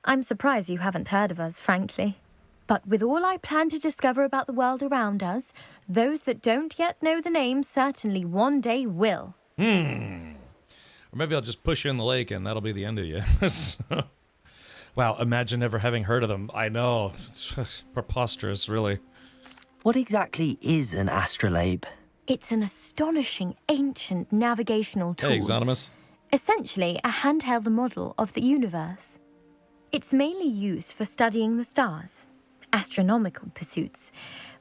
I'm surprised you haven't heard of us, frankly. But with all I plan to discover about the world around us, those that don't yet know the name certainly one day will. Or maybe I'll just push you in the lake and that'll be the end of you. Wow, imagine never having heard of them. I know. Preposterous, really. What exactly is an astrolabe? It's an astonishing ancient navigational tool. Hey, Exonimus. Essentially a handheld model of the universe. It's mainly used for studying the stars, astronomical pursuits,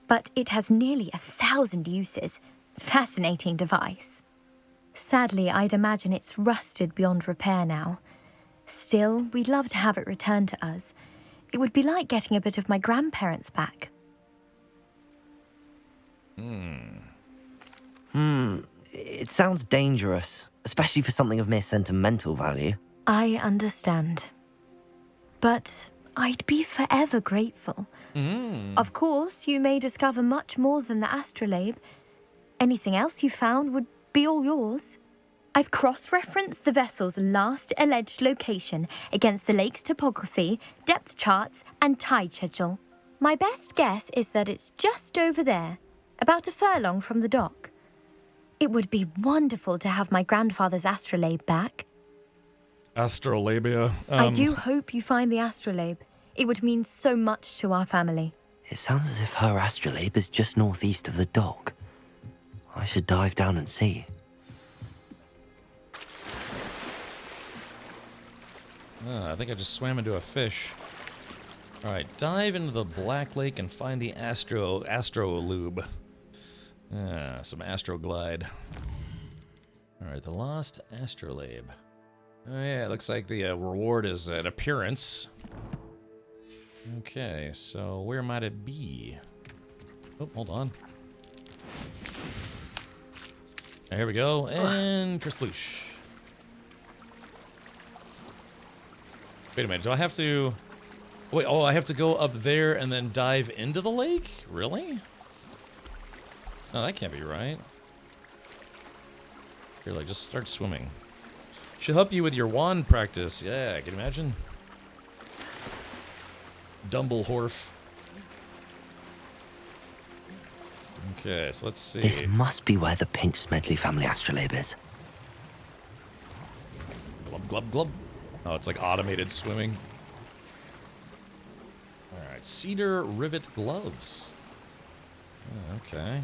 but it has nearly 1,000 uses. Fascinating device. Sadly, I'd imagine it's rusted beyond repair now. Still, we'd love to have it returned to us. It would be like getting a bit of my grandparents back. It sounds dangerous, especially for something of mere sentimental value. I understand. But I'd be forever grateful. Of course, you may discover much more than the astrolabe. Anything else you found would be all yours. I've cross-referenced the vessel's last alleged location against the lake's topography, depth charts, and tide schedule. My best guess is that it's just over there, about a furlong from the dock. It would be wonderful to have my grandfather's astrolabe back. Astrolabia. I do hope you find the astrolabe. It would mean so much to our family. It sounds as if her astrolabe is just northeast of the dock. I should dive down and see. I think I just swam into a fish. Alright, dive into the Black Lake and find the Astrolube. Some Astroglide. Alright, the Lost Astrolabe. Oh yeah, it looks like the reward is an appearance. Okay, so where might it be? Oh, hold on. Here we go, and Kersplush. Wait a minute, do I have to... Wait, oh, I have to go up there and then dive into the lake? Really? No, that can't be right. Here, like, just start swimming. She'll help you with your wand practice. Yeah, can you imagine? Dumblehorf. Okay, so let's see. This must be where the Pinch Smedley family astrolabe is. Glub, glub, glub. Oh, it's like automated swimming. Alright, cedar rivet gloves. Oh, okay.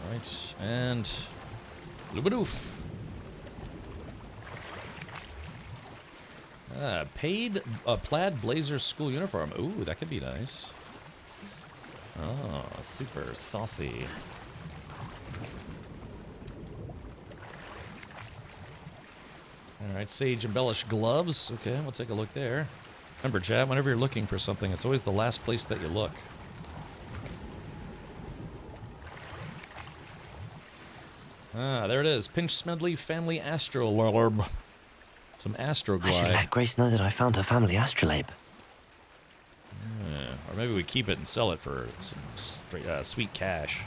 Alright, and... Lubadoof. Paid plaid blazer school uniform. Ooh, that could be nice. Oh, super saucy. Alright, sage embellished gloves. Okay, we'll take a look there. Remember, chat, whenever you're looking for something, it's always the last place that you look. Ah, there it is. Pinch Smedley Family Astrolabe. Some Astroglide. I should let Grace know that I found her family astrolabe. Yeah, or maybe we keep it and sell it for some sweet cash.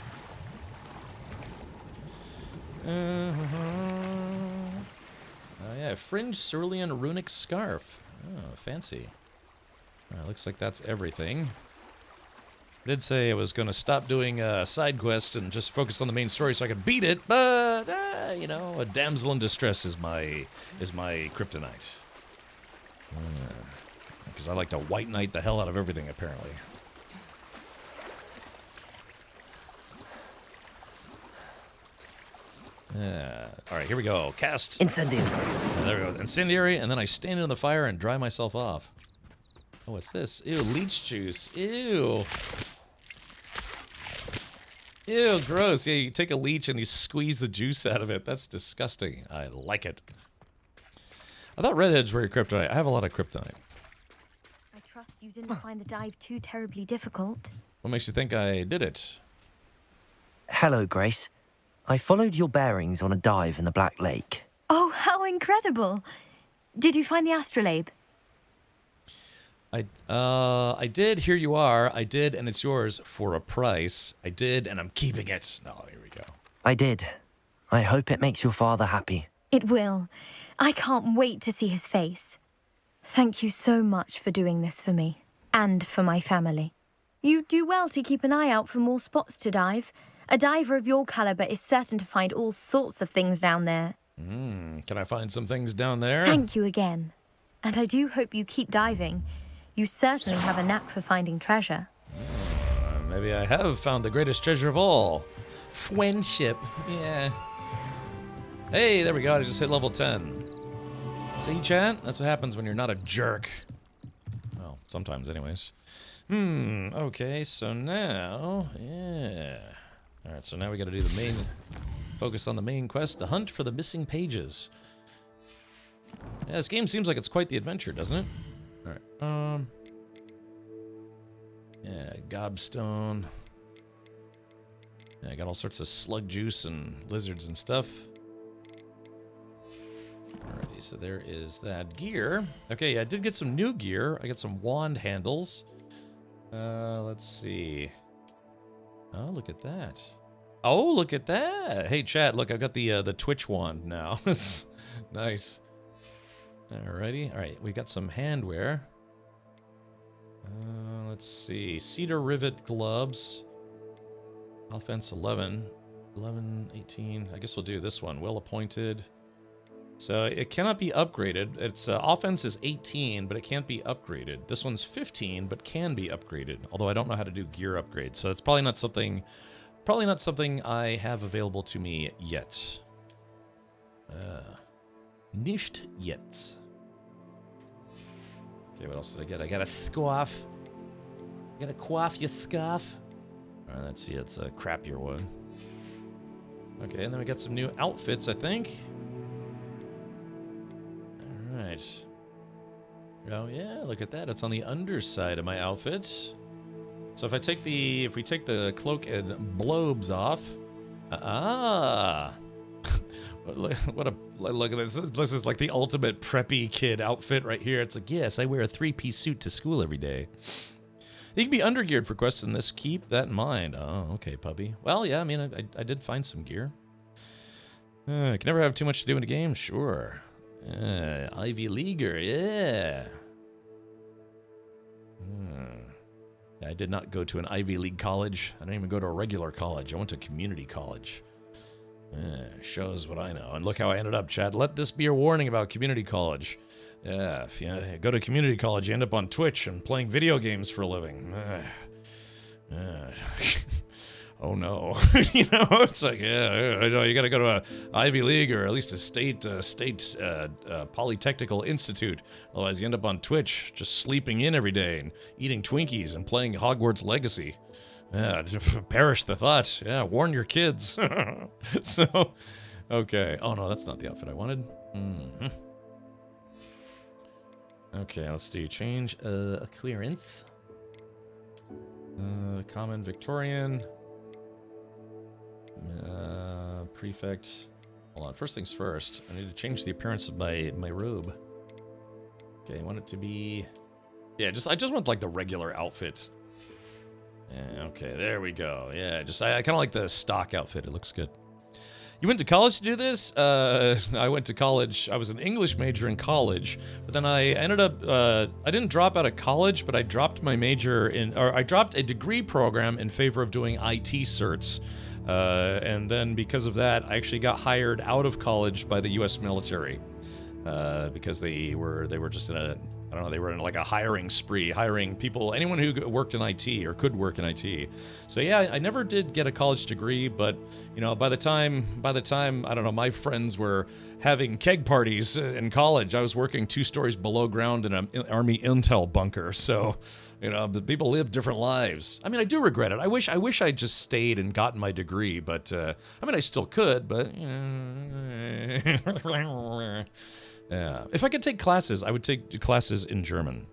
a fringed cerulean runic scarf. Oh, fancy. Alright, looks like that's everything. I did say I was going to stop doing side quests and just focus on the main story so I could beat it, but, you know, a damsel in distress is my kryptonite. Because I like to white knight the hell out of everything, apparently. Alright, here we go. Cast. Incendiary. There we go. Incendiary, and then I stand in the fire and dry myself off. Oh, what's this? Ew, leech juice. Ew. Ew, gross. Yeah, you take a leech and you squeeze the juice out of it. That's disgusting. I like it. I thought redheads were your kryptonite. I have a lot of kryptonite. I trust you didn't find the dive too terribly difficult. What makes you think I did it? Hello, Grace. I followed your bearings on a dive in the Black Lake. Oh, how incredible! Did you find the astrolabe? I did. Here you are. I did, and it's yours for a price. I did, and I'm keeping it. Oh, here we go. I did. I hope it makes your father happy. It will. I can't wait to see his face. Thank you so much for doing this for me, and for my family. You do well to keep an eye out for more spots to dive. A diver of your caliber is certain to find all sorts of things down there. Can I find some things down there? Thank you again. And I do hope you keep diving. You certainly have a knack for finding treasure. Maybe I have found the greatest treasure of all. Friendship. Yeah. Hey, there we go. I just hit level 10. See, chat? That's what happens when you're not a jerk. Well, sometimes anyways. Okay, so now... Yeah. Alright, so now we gotta do the main... Focus on the main quest, the hunt for the missing pages. Yeah, this game seems like it's quite the adventure, doesn't it? Alright, yeah, gobstone. Yeah, I got all sorts of slug juice and lizards and stuff. Alrighty, so there is that gear. Okay, yeah, I did get some new gear. I got some wand handles. Let's see. Oh, look at that. Oh, look at that. Hey, chat, look, I've got the Twitch wand now. That's nice. Alrighty, alright, we got some handwear. Let's see. Cedar rivet gloves. Offense 11. 11, 18. I guess we'll do this one. Well appointed. So it cannot be upgraded. Its offense is 18, but it can't be upgraded. This one's 15, but can be upgraded. Although I don't know how to do gear upgrades, so it's probably not something I have available to me yet. Nicht yet. Okay, what else did I get? I got a scarf. You gotta quaff your scarf. Alright, let's see, it's a crappier one. Okay, and then we got some new outfits, I think. Alright. Oh yeah, look at that. It's on the underside of my outfit. So if we take the cloak and blobes off. Look at this. This is like the ultimate preppy kid outfit right here. It's like, yes, I wear a 3-piece suit to school every day. You can be undergeared for quests in this. Keep that in mind. Oh, okay, puppy. Well, yeah, I mean, I did find some gear. Can never have too much to do in a game? Sure. Ivy Leaguer, yeah. I did not go to an Ivy League college. I didn't even go to a regular college. I went to community college. Shows what I know. And look how I ended up, Chad. Let this be your warning about community college. Yeah, if you go to community college, you end up on Twitch and playing video games for a living. Oh no. You know, it's like, yeah, I know, you gotta go to a Ivy League or at least a state polytechnical institute. Otherwise you end up on Twitch just sleeping in every day and eating Twinkies and playing Hogwarts Legacy. Yeah, perish the thought. Yeah, warn your kids. So, okay. Oh no, that's not the outfit I wanted. Okay, let's do change clearance. Common Victorian. Prefect. Hold on, first things first. I need to change the appearance of my robe. Okay, I want it to be... Yeah, I just want like the regular outfit. Yeah, okay, there we go. Yeah, I kind of like the stock outfit. It looks good. You went to college to do this? I went to college. I was an English major in college, but then I ended up, I didn't drop out of college, but I dropped my major or I dropped a degree program in favor of doing IT certs. And then because of that, I actually got hired out of college by the U.S. military. Because they were just in a, I don't know, they were in like a hiring spree, hiring people, anyone who worked in IT or could work in IT. So yeah, I never did get a college degree, but you know, by the time, I don't know, my friends were having keg parties in college, I was working 2 stories below ground in an Army intel bunker. So, you know, the people live different lives. I mean, I do regret it. I wish I'd just stayed and gotten my degree, but I mean, I still could, but you know. Yeah. If I could take classes, I would take classes in German.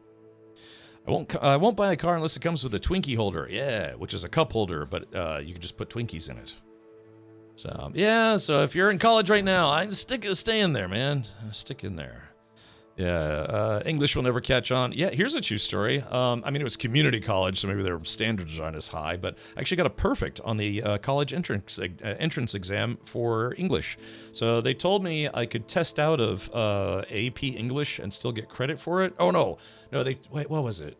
I won't buy a car unless it comes with a Twinkie holder. Yeah, which is a cup holder, but you can just put Twinkies in it. So yeah. So if you're in college right now, I'm stay in there, man. Stick in there. Yeah, English will never catch on. Yeah, here's a true story. I mean, it was community college, so maybe their standards aren't as high, but I actually got a perfect on the college entrance exam for English. So they told me I could test out of AP English and still get credit for it. Oh, no, wait, what was it?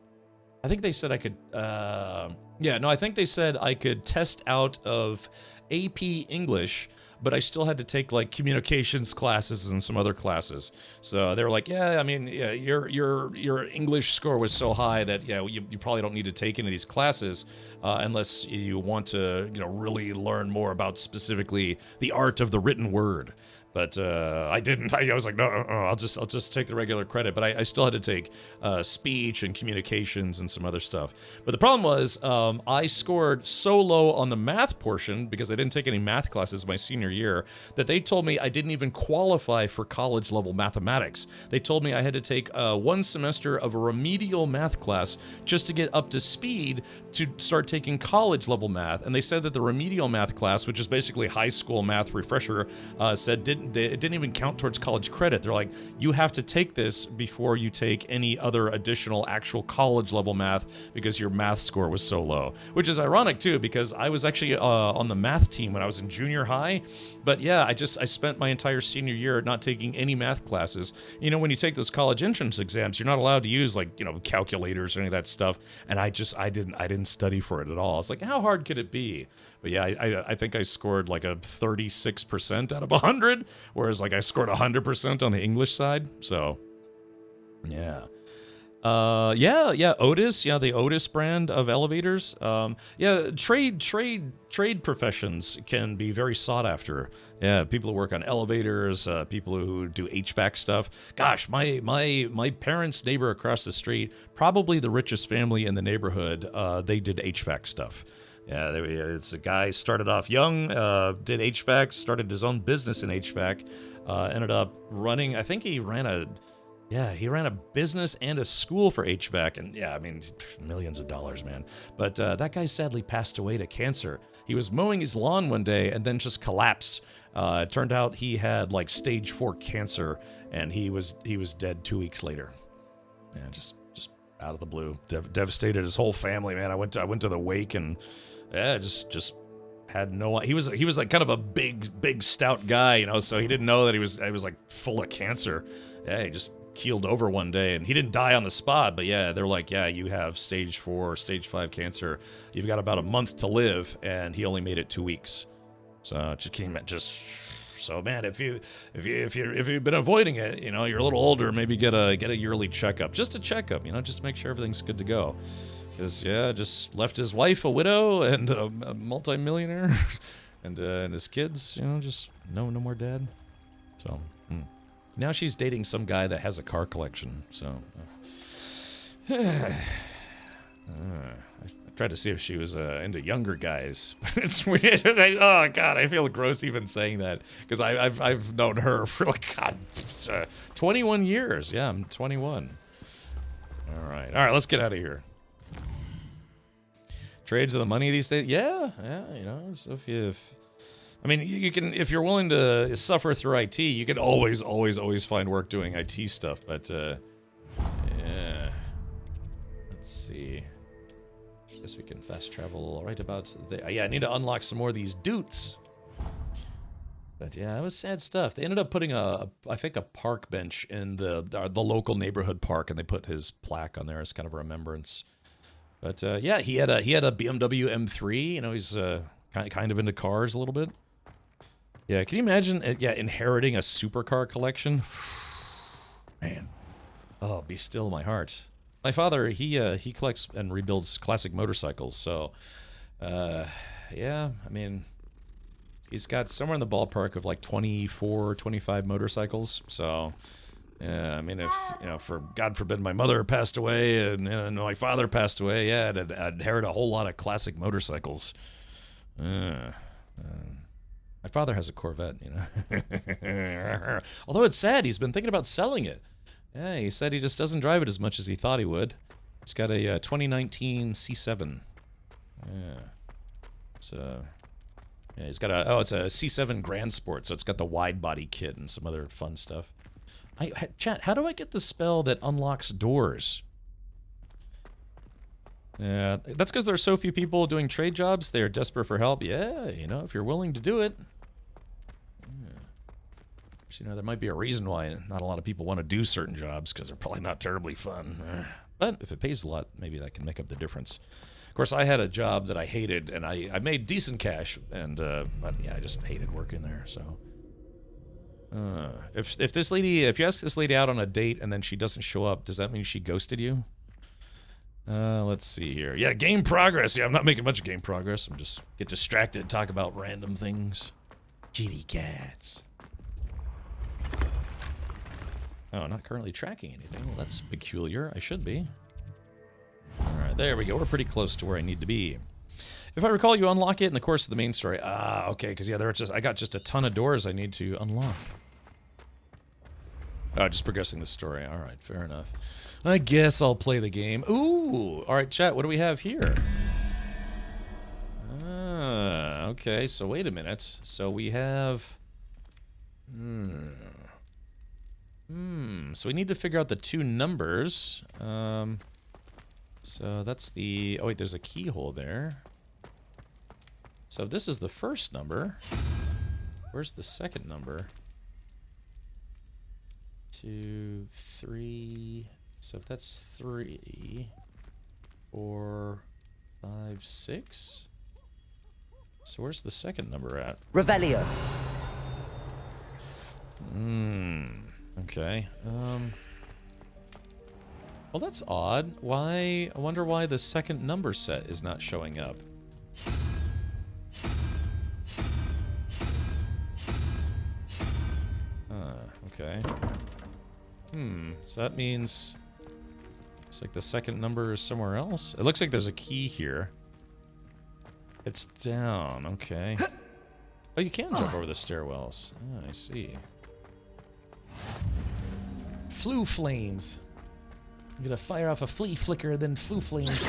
I think they said I could, I think they said I could test out of AP English, but I still had to take like communications classes and some other classes. So they were like, yeah, I mean, yeah, your English score was so high that you probably don't need to take any of these classes unless you want to, you know, really learn more about specifically the art of the written word. But I didn't. I was like, no, I'll just take the regular credit. But I still had to take speech and communications and some other stuff. But the problem was I scored so low on the math portion because I didn't take any math classes my senior year that they told me I didn't even qualify for college level mathematics. They told me I had to take 1 semester of a remedial math class just to get up to speed to start taking college level math. And they said that the remedial math class, which is basically high school math refresher, it didn't even count towards college credit. They're like, you have to take this before you take any other additional actual college level math because your math score was so low. Which is ironic too, because I was actually on the math team when I was in junior high. But yeah, I spent my entire senior year not taking any math classes. You know, when you take those college entrance exams, you're not allowed to use like, you know, calculators or any of that stuff. And I didn't study for it at all. It's like, how hard could it be? But yeah, I think I scored like a 36% out of 100, whereas like I scored 100% on the English side. So, yeah. Otis, the Otis brand of elevators. Trade professions can be very sought after. Yeah, people who work on elevators, people who do HVAC stuff. Gosh, my parents' neighbor across the street, probably the richest family in the neighborhood, they did HVAC stuff. Yeah, it's a guy started off young, did HVAC, started his own business in HVAC, ended up running, I think he ran a business and a school for HVAC, and yeah, I mean, millions of dollars, man. But that guy sadly passed away to cancer. He was mowing his lawn one day and then just collapsed. It turned out he had like stage 4 cancer, and he was dead 2 weeks later. Yeah, just out of the blue, devastated his whole family, man. I went to the wake and yeah, just had no. He was like kind of a big stout guy, you know. So he didn't know that he was like full of cancer. Yeah, he just keeled over one day, and he didn't die on the spot. But yeah, they're like, yeah, you have stage 4, stage 5 cancer. You've got about a month to live, and he only made it 2 weeks. So so man, if you've been avoiding it, you know, you're a little older, maybe get a yearly checkup, just a checkup, you know, just to make sure everything's good to go. Because yeah, just left his wife a widow and a multi-millionaire, and his kids, you know, just no more dad. So now she's dating some guy that has a car collection. So I tried to see if she was into younger guys, but it's weird. Oh God, I feel gross even saying that because I've known her for like 21 years. Yeah, I'm 21. All right, let's get out of here. Trades of the money these days. Yeah, you know. So I mean, you can, if you're willing to suffer through IT, you can always find work doing IT stuff. But yeah, let's see. Guess we can fast travel right about there. Yeah, I need to unlock some more of these dutes. But yeah, that was sad stuff. They ended up putting I think a park bench in the local neighborhood park, and they put his plaque on there as kind of a remembrance. But yeah, he had a BMW M3. You know, he's kind of into cars a little bit. Yeah, can you imagine? Yeah, inheriting a supercar collection. Man, oh, be still my heart. My father, he collects and rebuilds classic motorcycles. So, yeah, I mean. He's got somewhere in the ballpark of like 24, 25 motorcycles. So, yeah, I mean, if, you know, for God forbid my mother passed away and my father passed away, yeah, I'd inherit a whole lot of classic motorcycles. My father has a Corvette, you know. Although it's sad, he's been thinking about selling it. Yeah, he said he just doesn't drive it as much as he thought he would. He's got a 2019 C7. Yeah. So... yeah, he's got it's a C7 Grand Sport, so it's got the wide body kit and some other fun stuff. Chat, how do I get the spell that unlocks doors? Yeah, that's because there are so few people doing trade jobs. They're desperate for help. Yeah, you know, if you're willing to do it. Yeah. You know, there might be a reason why not a lot of people want to do certain jobs, because they're probably not terribly fun. But if it pays a lot, maybe that can make up the difference. Of course, I had a job that I hated, and I made decent cash, and but yeah, I just hated working there. So, if you ask this lady out on a date and then she doesn't show up, does that mean she ghosted you? Let's see here. Yeah, game progress. Yeah, I'm not making much game progress. I'm just get distracted, talk about random things. Kitty cats. Oh, not currently tracking anything. Well, that's peculiar. I should be. Alright, there we go. We're pretty close to where I need to be. If I recall, you unlock it in the course of the main story. Ah, okay, because yeah, I got just a ton of doors I need to unlock. Oh, just progressing the story. Alright, fair enough. I guess I'll play the game. Ooh! Alright, chat, what do we have here? Ah, okay, so wait a minute. So we have... So we need to figure out the two numbers. So that's the... oh wait, there's a keyhole there. So this is the first number. Where's the second number? 2, 3... so if that's 3, 4, 5, 6... so where's the second number at? Revelio. Okay. Well, that's odd. Why? I wonder why the second number set is not showing up. Okay. So that means... it's like the second number is somewhere else. It looks like there's a key here. It's down. Okay. Oh, you can jump over the stairwells. Oh, I see. Flue flames. I'm gonna fire off a flea flicker, then flue flames.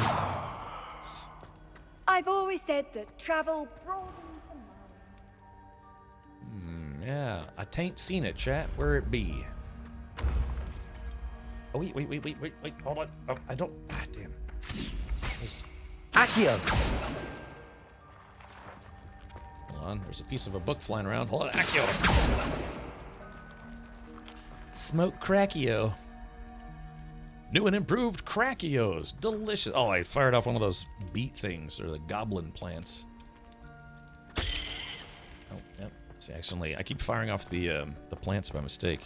I've always said that travel broadens the mind. Yeah, I tain't seen it, chat. Where it be? Oh, wait, hold on. Oh, I don't... ah, damn. Accio! Hold on, there's a piece of a book flying around. Hold on, Accio! Smoke Crackio. New and improved Crackios. Delicious. Oh, I fired off one of those beet things, or the goblin plants. Oh, yep. See, accidentally, I keep firing off the plants by mistake.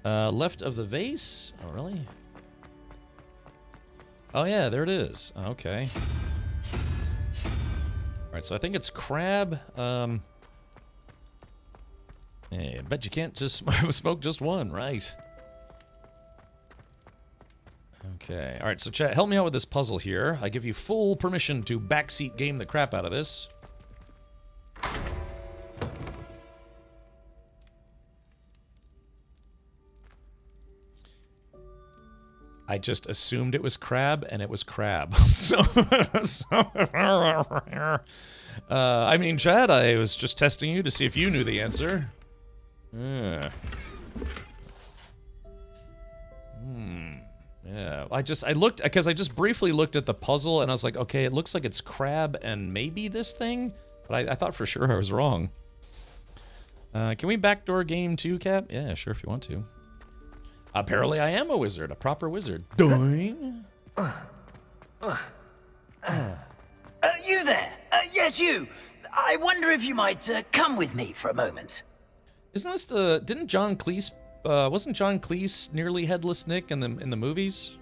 Left of the vase? Oh, really? Oh, yeah, there it is. Okay. Alright, so I think it's crab. Hey, I bet you can't just smoke just one, right? Okay, alright, so chat, help me out with this puzzle here. I give you full permission to backseat game the crap out of this. I just assumed it was crab, and it was crab. I mean, Chad, I was just testing you to see if you knew the answer. Yeah. Yeah, I looked, because I just briefly looked at the puzzle, and I was like, okay, it looks like it's crab and maybe this thing, but I thought for sure I was wrong. Can we backdoor game too, Cap? Yeah, sure, if you want to. Apparently I am a wizard, a proper wizard. Doing. You there? Yes, you. I wonder if you might come with me for a moment. Isn't this the... Didn't John Cleese... wasn't John Cleese nearly Headless Nick in the movies?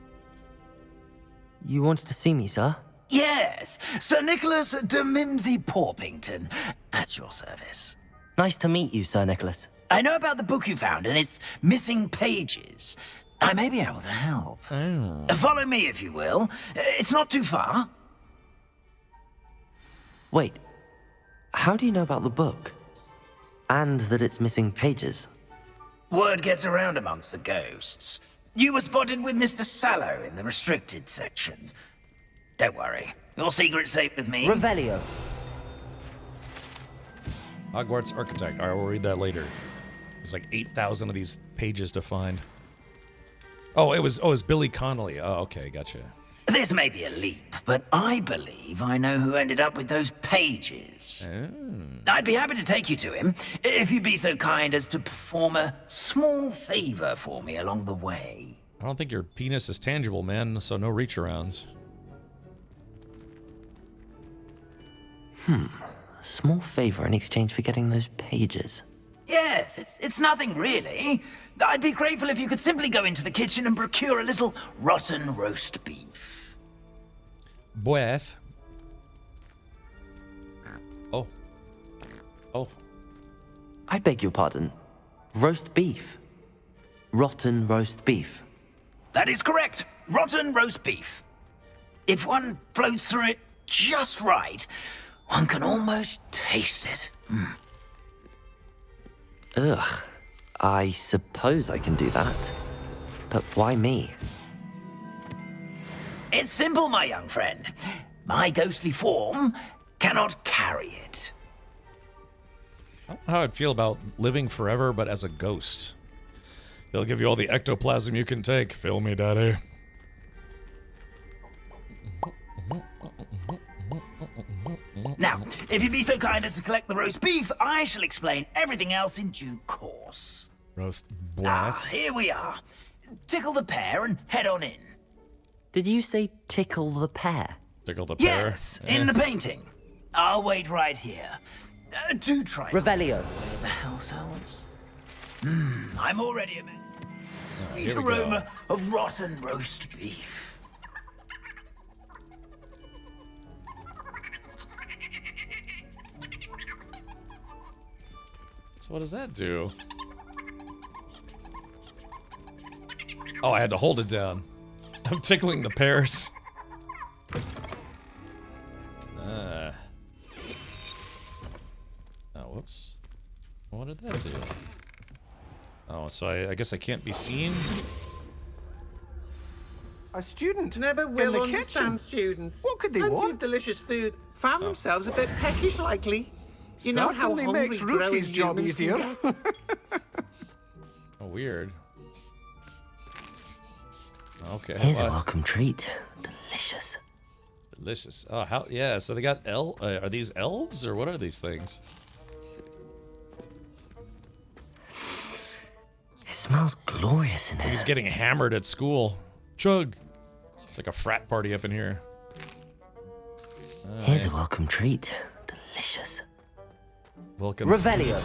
You wanted to see me, sir? Yes, Sir Nicholas de Mimsy Porpington, at your service. Nice to meet you, Sir Nicholas. I know about the book you found and its missing pages. I may be able to help. Oh. Follow me, if you will. It's not too far. Wait, how do you know about the book? And that it's missing pages? Word gets around amongst the ghosts. You were spotted with Mr. Sallow in the restricted section. Don't worry, your secret's safe with me. Revelio. Hogwarts Architect. All right, we'll read that later. There's like 8,000 of these pages to find. Oh, it was Billy Connolly. Oh, okay, gotcha. This may be a leap, but I believe I know who ended up with those pages. Oh. I'd be happy to take you to him, if you'd be so kind as to perform a small favor for me along the way. I don't think your penis is tangible, man, so no reach-arounds. A small favor in exchange for getting those pages. Yes, it's nothing really. I'd be grateful if you could simply go into the kitchen and procure a little rotten roast beef. Boef. Oh. Oh. I beg your pardon. Roast beef. Rotten roast beef. That is correct. Rotten roast beef. If one floats through it just right, one can almost taste it. Ugh. I suppose I can do that. But why me? It's simple, my young friend. My ghostly form cannot carry it. I don't know how I'd feel about living forever, but as a ghost. They'll give you all the ectoplasm you can take. Fill me, daddy. Now, if you'd be so kind as to collect the roast beef, I shall explain everything else in due course. Roast here we are. Tickle the pear and head on in. Did you say tickle the pear? Tickle the pear? Yes, in the painting. I'll wait right here. Do try. Revelio. The house elves. I'm already a man. Sweet here we go. aroma of rotten roast beef. So what does that do? Oh, I had to hold it down. I'm tickling the pears. Oh, whoops. What did that do? Oh, so I guess I can't be seen? A student Never in will the understand kitchen. students. What could they Plenty want? of delicious food. Found themselves a bit peckish, likely. You know how Certainly hungry makes growing Rookie's job humans can easier. get. Oh, weird. Okay. Here's a well, welcome treat. Delicious. delicious. Oh, how? Yeah. So they got are these elves or what are these things? It smells glorious in here. He's getting hammered at school. Chug. It's like a frat party up in here. Here's a welcome treat. Delicious. Welcome. Revelio.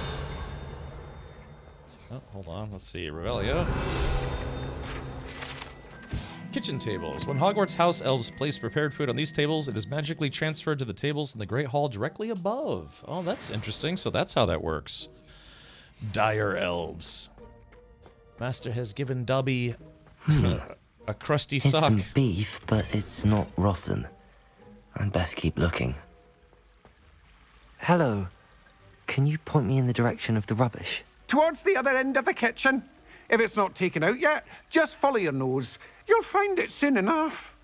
Oh, hold on. Let's see. Revelio. Kitchen tables. When Hogwarts house elves place prepared food on these tables, it is magically transferred to the tables in the Great Hall directly above. Oh, that's interesting. So that's how that works. Dire elves. Master has given Dobby a crusty It's sock. some beef, but it's not rotten. I'd best keep looking. Hello. Can you point me in the direction of the rubbish? Towards the other end of the kitchen. If it's not taken out yet, just follow your nose. You'll find it soon enough.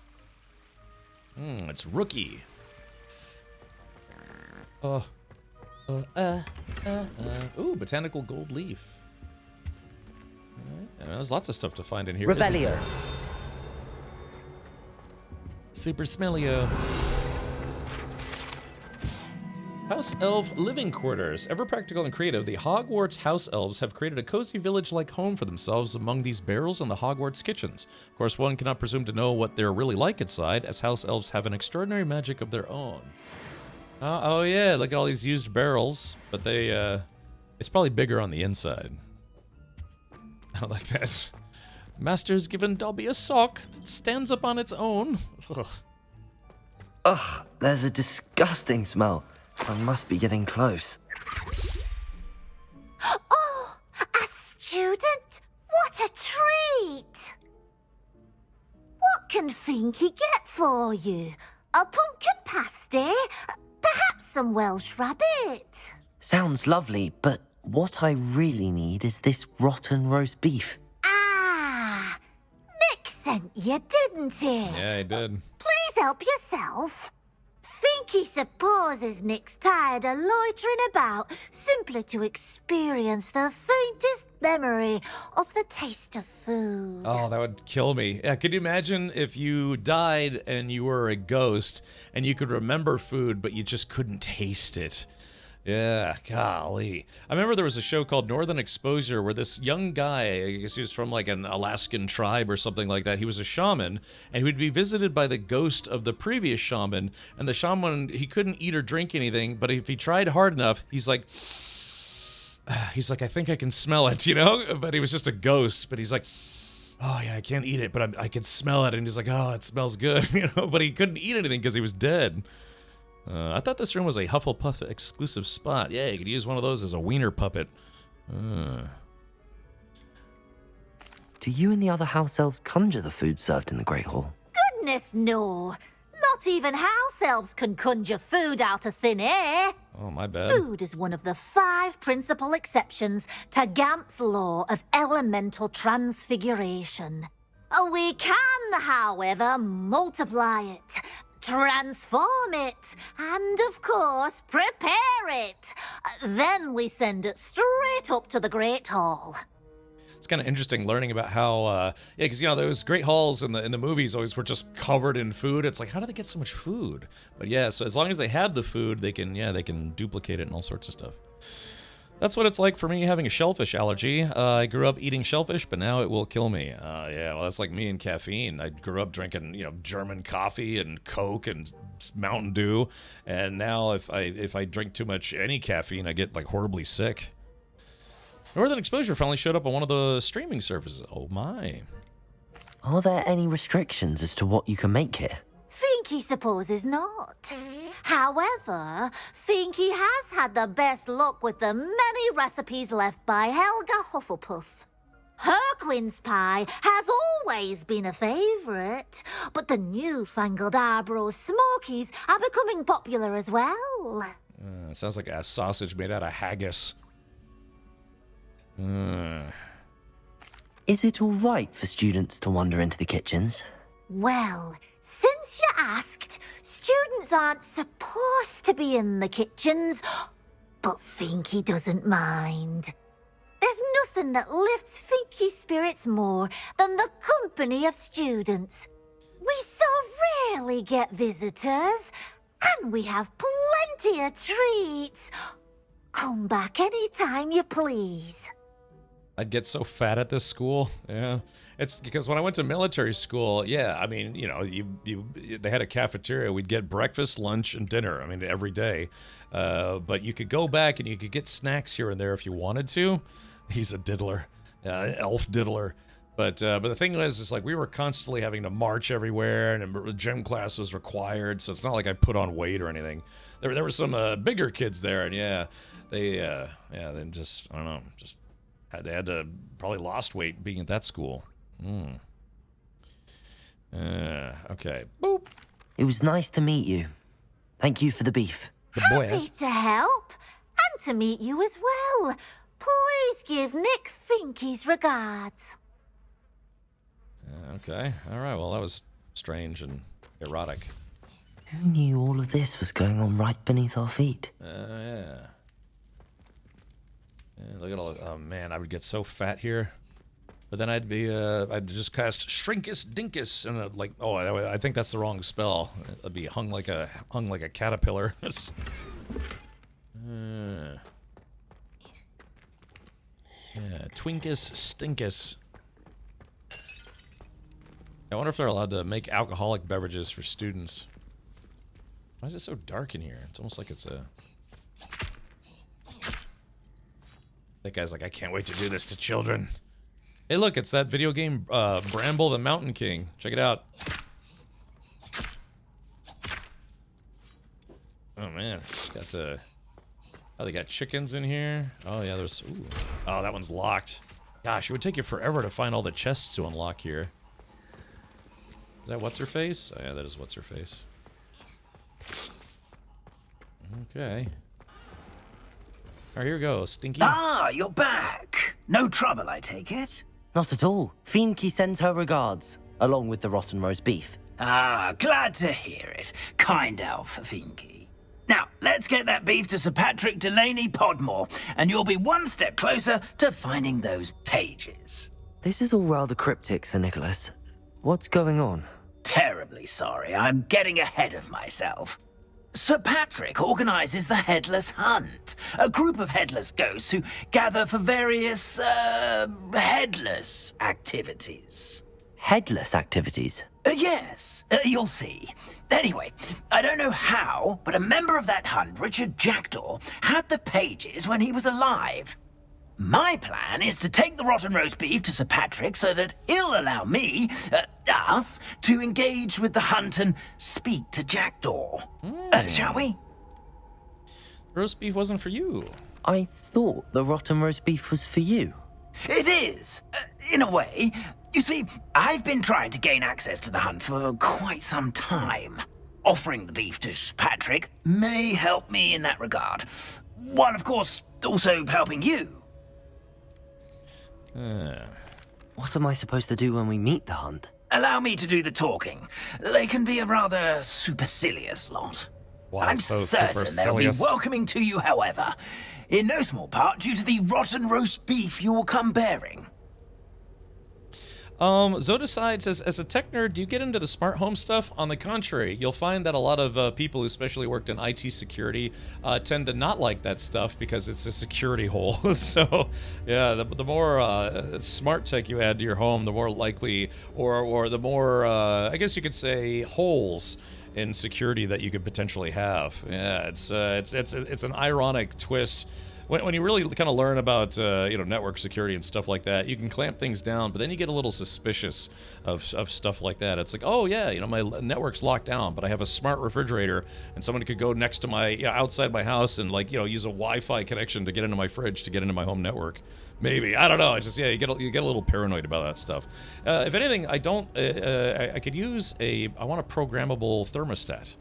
It's Rookie. Ooh, botanical gold leaf. There's lots of stuff to find in here. Revelio. Super Smellio. House Elf Living Quarters. Ever practical and creative, the Hogwarts House Elves have created a cozy village-like home for themselves among these barrels in the Hogwarts kitchens. Of course, one cannot presume to know what they're really like inside, as House Elves have an extraordinary magic of their own. Oh yeah, look at all these used barrels, but they, it's probably bigger on the inside. I like that. Master's given Dobby a sock that stands up on its own. Ugh. Ugh, there's a disgusting smell. I must be getting close. Oh, a student? What a treat! What can Finky get for you? A pumpkin pasty? Perhaps some Welsh rabbit? Sounds lovely, but what I really need is this rotten roast beef. Ah, Nick sent you, didn't he? Yeah, he did. Please help yourself. Finky supposes Nick's tired of loitering about simply to experience the faintest memory of the taste of food. Oh, that would kill me. Yeah, could you imagine if you died and you were a ghost and you could remember food, but you just couldn't taste it? Yeah, golly. I remember there was a show called Northern Exposure where this young guy, I guess he was from like an Alaskan tribe or something like that, he was a shaman, and he would be visited by the ghost of the previous shaman, and the shaman, he couldn't eat or drink anything, but if he tried hard enough, he's like, I think I can smell it, you know? But he was just a ghost, but he's like, oh yeah, I can't eat it, but I can smell it, and he's like, oh, it smells good, you know? But he couldn't eat anything because he was dead. I thought this room was a Hufflepuff exclusive spot. Yeah, you could use one of those as a wiener puppet. Do you and the other house elves conjure the food served in the Great Hall? Goodness, no. Not even house elves can conjure food out of thin air. Oh, my bad. Food is one of the 5 principal exceptions to Gamp's law of elemental transfiguration. We can, however, multiply it, transform it, and of course, prepare it. Then we send it straight up to the Great Hall. It's kind of interesting learning about how, yeah, because, you know, those great halls in the movies always were just covered in food. It's like, how do they get so much food? But yeah, so as long as they have the food, they can duplicate it and all sorts of stuff. That's what it's like for me having a shellfish allergy. I grew up eating shellfish, but now it will kill me. Yeah, well, that's like me and caffeine. I grew up drinking, you know, German coffee and Coke and Mountain Dew, and now if I drink too much any caffeine, I get like horribly sick. Northern Exposure finally showed up on one of the streaming services. Oh my. Are there any restrictions as to what you can make here? Finky supposes not. However, Finky has had the best luck with the many recipes left by Helga Hufflepuff. Her quince pie has always been a favourite, but the newfangled Arbroath Smokies are becoming popular as well. Sounds like a sausage made out of haggis. Is it all right for students to wander into the kitchens? Well, since you asked, students aren't supposed to be in the kitchens, but Finky doesn't mind. There's nothing that lifts Finky's spirits more than the company of students. We so rarely get visitors, and we have plenty of treats. Come back any time you please. I'd get so fat at this school. Yeah. It's because when I went to military school, yeah, I mean, you know, they had a cafeteria. We'd get breakfast, lunch, and dinner. I mean, every day. But you could go back and you could get snacks here and there if you wanted to. He's a diddler, elf diddler. But the thing is like we were constantly having to march everywhere, and gym class was required. So it's not like I put on weight or anything. There were some bigger kids there, and yeah, then just I don't know, just they had to probably lost weight being at that school. Okay. Boop. It was nice to meet you. Thank you for the beef. Happy to help, and to meet you as well. Please give Nick Finky's regards. Okay. All right. Well, that was strange and erotic. Who knew all of this was going on right beneath our feet? Yeah. Look at all. Oh man, I would get so fat here. But then I'd just cast Shrinkus Dinkus, and like, oh, I think that's the wrong spell. I'd be hung like a caterpillar. Yeah, Twinkus Stinkus. I wonder if they're allowed to make alcoholic beverages for students. Why is it so dark in here? It's almost like it's a... That guy's like, I can't wait to do this to children. Hey, look, it's that video game, Bramble the Mountain King. Check it out. Oh, man. Got the... Oh, they got chickens in here. Oh, yeah, there's... Ooh. Oh, that one's locked. Gosh, it would take you forever to find all the chests to unlock here. Is that What's-Her-Face? Oh, yeah, that is What's-Her-Face. Okay. Alright, here we go. Stinky. Ah, you're back. No trouble, I take it? Not at all. Fienke sends her regards, along with the rotten roast beef. Ah, glad to hear it. Kind elf, Fienke. Now, let's get that beef to Sir Patrick Delaney Podmore, and you'll be one step closer to finding those pages. This is all rather cryptic, Sir Nicholas. What's going on? Terribly sorry, I'm getting ahead of myself. Sir Patrick organizes the Headless Hunt, a group of headless ghosts who gather for various, headless activities. Headless activities? Yes, you'll see. Anyway, I don't know how, but a member of that hunt, Richard Jackdaw, had the pages when he was alive. My plan is to take the rotten roast beef to Sir Patrick so that he'll allow me, us, to engage with the hunt and speak to Jackdaw. Shall we? Roast beef wasn't for you. I thought the rotten roast beef was for you. It is, in a way. You see, I've been trying to gain access to the hunt for quite some time. Offering the beef to Sir Patrick may help me in that regard. While, of course, also helping you. What am I supposed to do when we meet the hunt? Allow me to do the talking. They can be a rather supercilious lot. Wow, I'm so certain they'll be supercilious. welcoming to you, however. In no small part due to the rotten roast beef you will come bearing. Zodicide says, as a tech nerd, do you get into the smart home stuff? On the contrary, you'll find that a lot of people who especially worked in IT security tend to not like that stuff because it's a security hole. So, yeah, the more smart tech you add to your home, the more likely, or the more, I guess you could say, holes in security that you could potentially have. Yeah, it's an ironic twist. When you really kind of learn about network security and stuff like that, you can clamp things down, but then you get a little suspicious of stuff like that. It's like, oh yeah, my network's locked down, but I have a smart refrigerator, and someone could go next to my outside my house and use a Wi-Fi connection to get into my fridge to get into my home network. Maybe, I don't know. It's just you get a little paranoid about that stuff. If anything, I could use I want a programmable thermostat.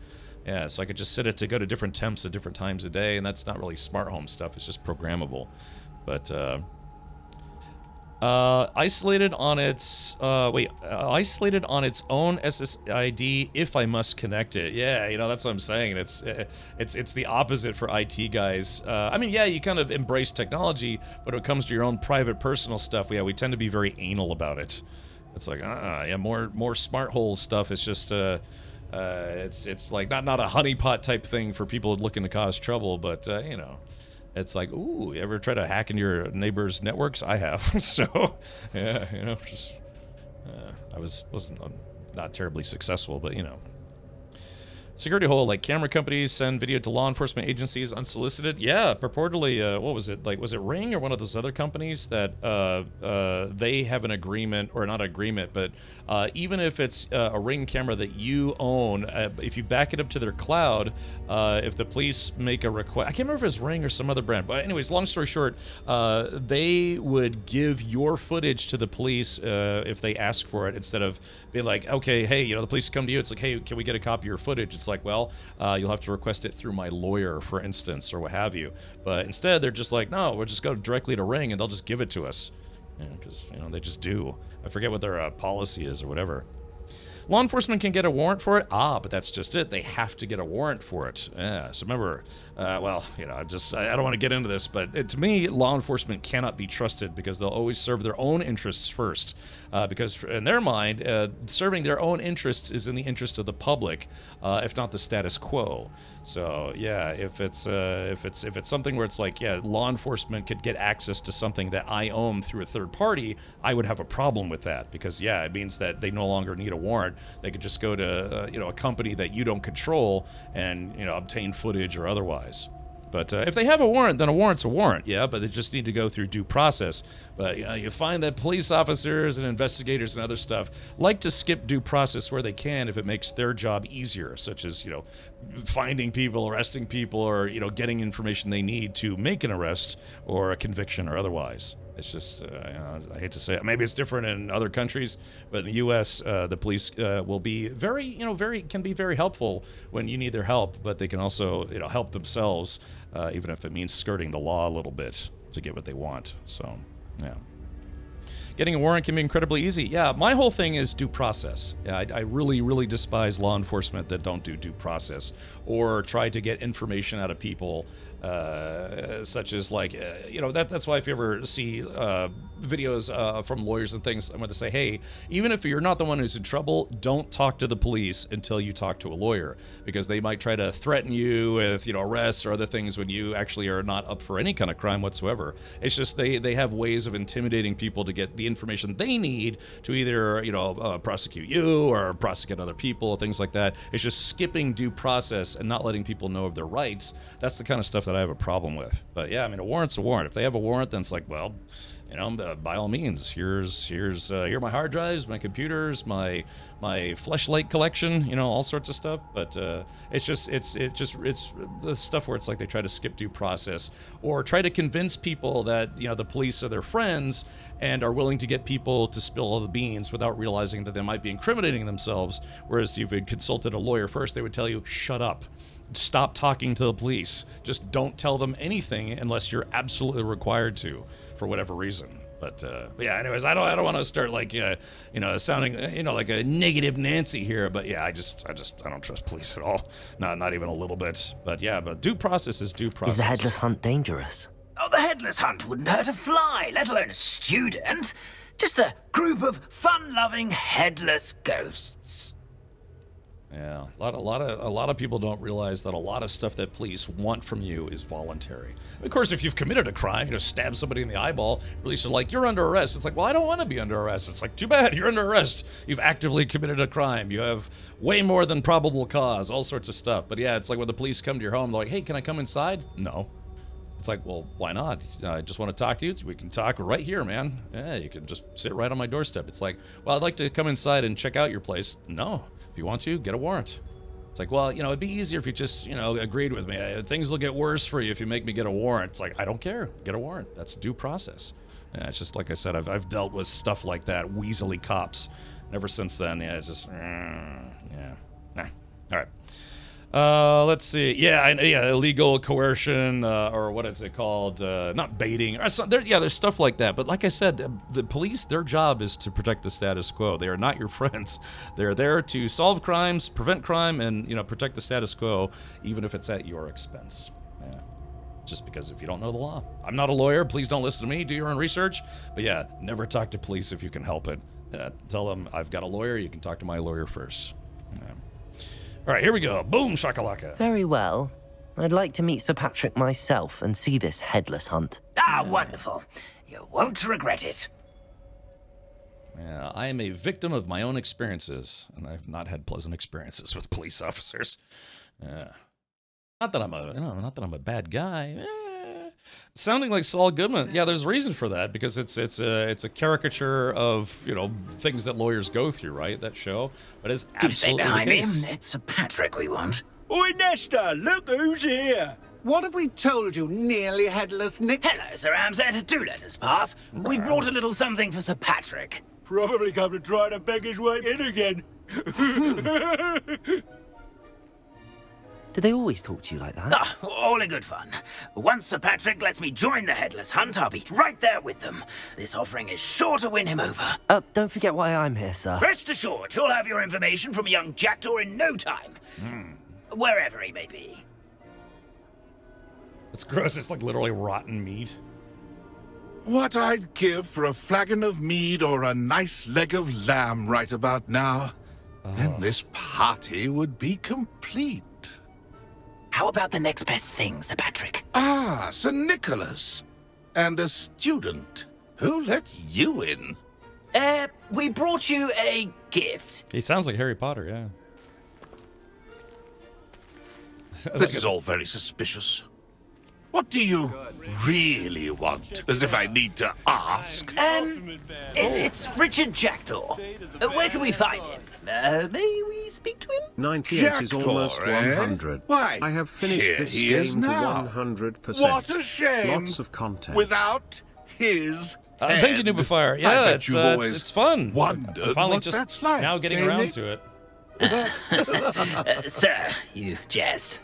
Yeah, so I could just set it to go to different temps at different times a day, and that's not really smart home stuff, it's just programmable. But, isolated on its own SSID if I must connect it. Yeah, that's what I'm saying. It's the opposite for IT guys. I mean, yeah, you kind of embrace technology, but when it comes to your own private personal stuff, yeah, we tend to be very anal about it. It's like, yeah, more smart hole stuff. It's just, it's like not a honeypot type thing for people looking to cause trouble, but it's like, ooh, you ever try to hack into your neighbor's networks? I have. So yeah, just I wasn't not terribly successful, but security hole, like camera companies send video to law enforcement agencies unsolicited. Yeah, purportedly, what was it? Like, was it Ring or one of those other companies that they have an agreement, or not agreement, but even if it's a Ring camera that you own, if you back it up to their cloud, if the police make a request, I can't remember if it's Ring or some other brand, but anyways, long story short, they would give your footage to the police if they ask for it, instead of being like, okay, hey, the police come to you, it's like, hey, can we get a copy of your footage? It's like, well, you'll have to request it through my lawyer, for instance, or what have you. But instead, they're just like, no, we'll just go directly to Ring, and they'll just give it to us. Because, they just do. I forget what their policy is or whatever. Law enforcement can get a warrant for it. But that's just it. They have to get a warrant for it. Yeah. So remember, well, you know, I don't want to get into this, but to me, law enforcement cannot be trusted because they'll always serve their own interests first. Because in their mind, serving their own interests is in the interest of the public, if not the status quo. So yeah, if it's something where it's like, yeah, law enforcement could get access to something that I own through a third party, I would have a problem with that because yeah, it means that they no longer need a warrant. They could just go to you know, a company that you don't control and, you know, obtain footage or otherwise. But if they have a warrant, then a warrant's a warrant, yeah, but they just need to go through due process. But you know, you find that police officers and investigators and other stuff like to skip due process where they can if it makes their job easier, such as, you know, finding people, arresting people, or, you know, getting information they need to make an arrest or a conviction or otherwise. It's just, you know, I hate to say it. Maybe it's different in other countries, but in the U.S., the police will be very, you know, can be very helpful when you need their help, but they can also, you know, help themselves, even if it means skirting the law a little bit to get what they want. So, yeah. Getting a warrant can be incredibly easy. Yeah, my whole thing is due process. Yeah, I really, really despise law enforcement that don't do due process or try to get information out of people, such as like, you know, that's why if you ever see videos from lawyers and things, I'm going to say, hey, even if you're not the one who's in trouble, don't talk to the police until you talk to a lawyer, because they might try to threaten you with, you know, arrests or other things when you actually are not up for any kind of crime whatsoever. It's just they have ways of intimidating people to get the information they need to either, you know, prosecute you or prosecute other people, things like that. It's just skipping due process and not letting people know of their rights. That's the kind of stuff that I have a problem with. But yeah, I mean, a warrant's a warrant. If they have a warrant, then it's like, well, you know, by all means, here are my hard drives, my computers, my fleshlight collection, you know, all sorts of stuff. But it's the stuff where it's like they try to skip due process or try to convince people that, you know, the police are their friends and are willing to get people to spill all the beans without realizing that they might be incriminating themselves. Whereas if you had consulted a lawyer first, they would tell you, shut up. Stop talking to the police. Just don't tell them anything unless you're absolutely required to, for whatever reason. But yeah, anyways, I don't want to start like you know, sounding, you know, like a negative Nancy here. But yeah, I don't trust police at all. Not even a little bit. But yeah, but due process is due process. Is the headless hunt dangerous? Oh, the headless hunt wouldn't hurt a fly, let alone a student. Just a group of fun-loving headless ghosts. Yeah, a lot of people don't realize that a lot of stuff that police want from you is voluntary. Of course, if you've committed a crime, you know, stabbed somebody in the eyeball, police are like, you're under arrest. It's like, well, I don't want to be under arrest. It's like, too bad, you're under arrest. You've actively committed a crime. You have way more than probable cause, all sorts of stuff. But yeah, it's like when the police come to your home, they're like, hey, can I come inside? No. It's like, well, why not? I just want to talk to you. We can talk right here, man. Yeah, you can just sit right on my doorstep. It's like, well, I'd like to come inside and check out your place. No. If you want to, get a warrant. It's like, well, you know, it'd be easier if you just, you know, agreed with me. Things will get worse for you if you make me get a warrant. It's like, I don't care. Get a warrant. That's due process. Yeah, it's just like I said, I've dealt with stuff like that, weaselly cops. And ever since then, yeah, it's just, yeah. Nah. All right. Let's see. Yeah, illegal coercion, or what is it called? Not baiting. There's stuff like that. But like I said, the police, their job is to protect the status quo. They are not your friends. They're there to solve crimes, prevent crime, and, you know, protect the status quo, even if it's at your expense. Yeah. Just because if you don't know the law. I'm not a lawyer. Please don't listen to me. Do your own research. But yeah, never talk to police if you can help it. Tell them, I've got a lawyer. You can talk to my lawyer first. Yeah. All right, here we go. Boom, shakalaka. Very well. I'd like to meet Sir Patrick myself and see this headless hunt. Ah, wonderful. You won't regret it. Yeah, I am a victim of my own experiences, and I've not had pleasant experiences with police officers. Yeah. Not that I'm a bad guy. Sounding like Saul Goodman. Yeah, there's a reason for that, because it's a caricature of, you know, things that lawyers go through, right? That show, but it's absolutely behind the case. him. It's Sir Patrick we want. Oi, Nesta, look who's here. What have we told you, nearly headless Nick? Hello, Sir Ramsay. Do let us pass. We brought a little something for Sir Patrick. Probably come to try to beg his way in again. Do they always talk to you like that? Ah, all in good fun. Once Sir Patrick lets me join the Headless Hunt, I'll be right there with them. This offering is sure to win him over. Don't forget why I'm here, sir. Rest assured, you'll have your information from young Jackdaw in no time. Wherever he may be. It's gross. It's like literally rotten meat. What I'd give for a flagon of mead or a nice leg of lamb right about now. Then this party would be complete. How about the next best thing, Sir Patrick? Ah, Sir Nicholas. And a student. Who let you in? We brought you a gift. He sounds like Harry Potter, yeah. This is all very suspicious. What do you really want? As if I need to ask. It's Richard Jackdaw. Where can we find him? May we speak to him? 98 is almost 100. Why, I have finished here this he is game to now. 100%. What a shame. Lots of content. Without his Thank you, Noobifier. I Yeah, bet you've always it's fun. wondered I'm finally what just that's like, now getting ain't around it? to it. Sir, you jest.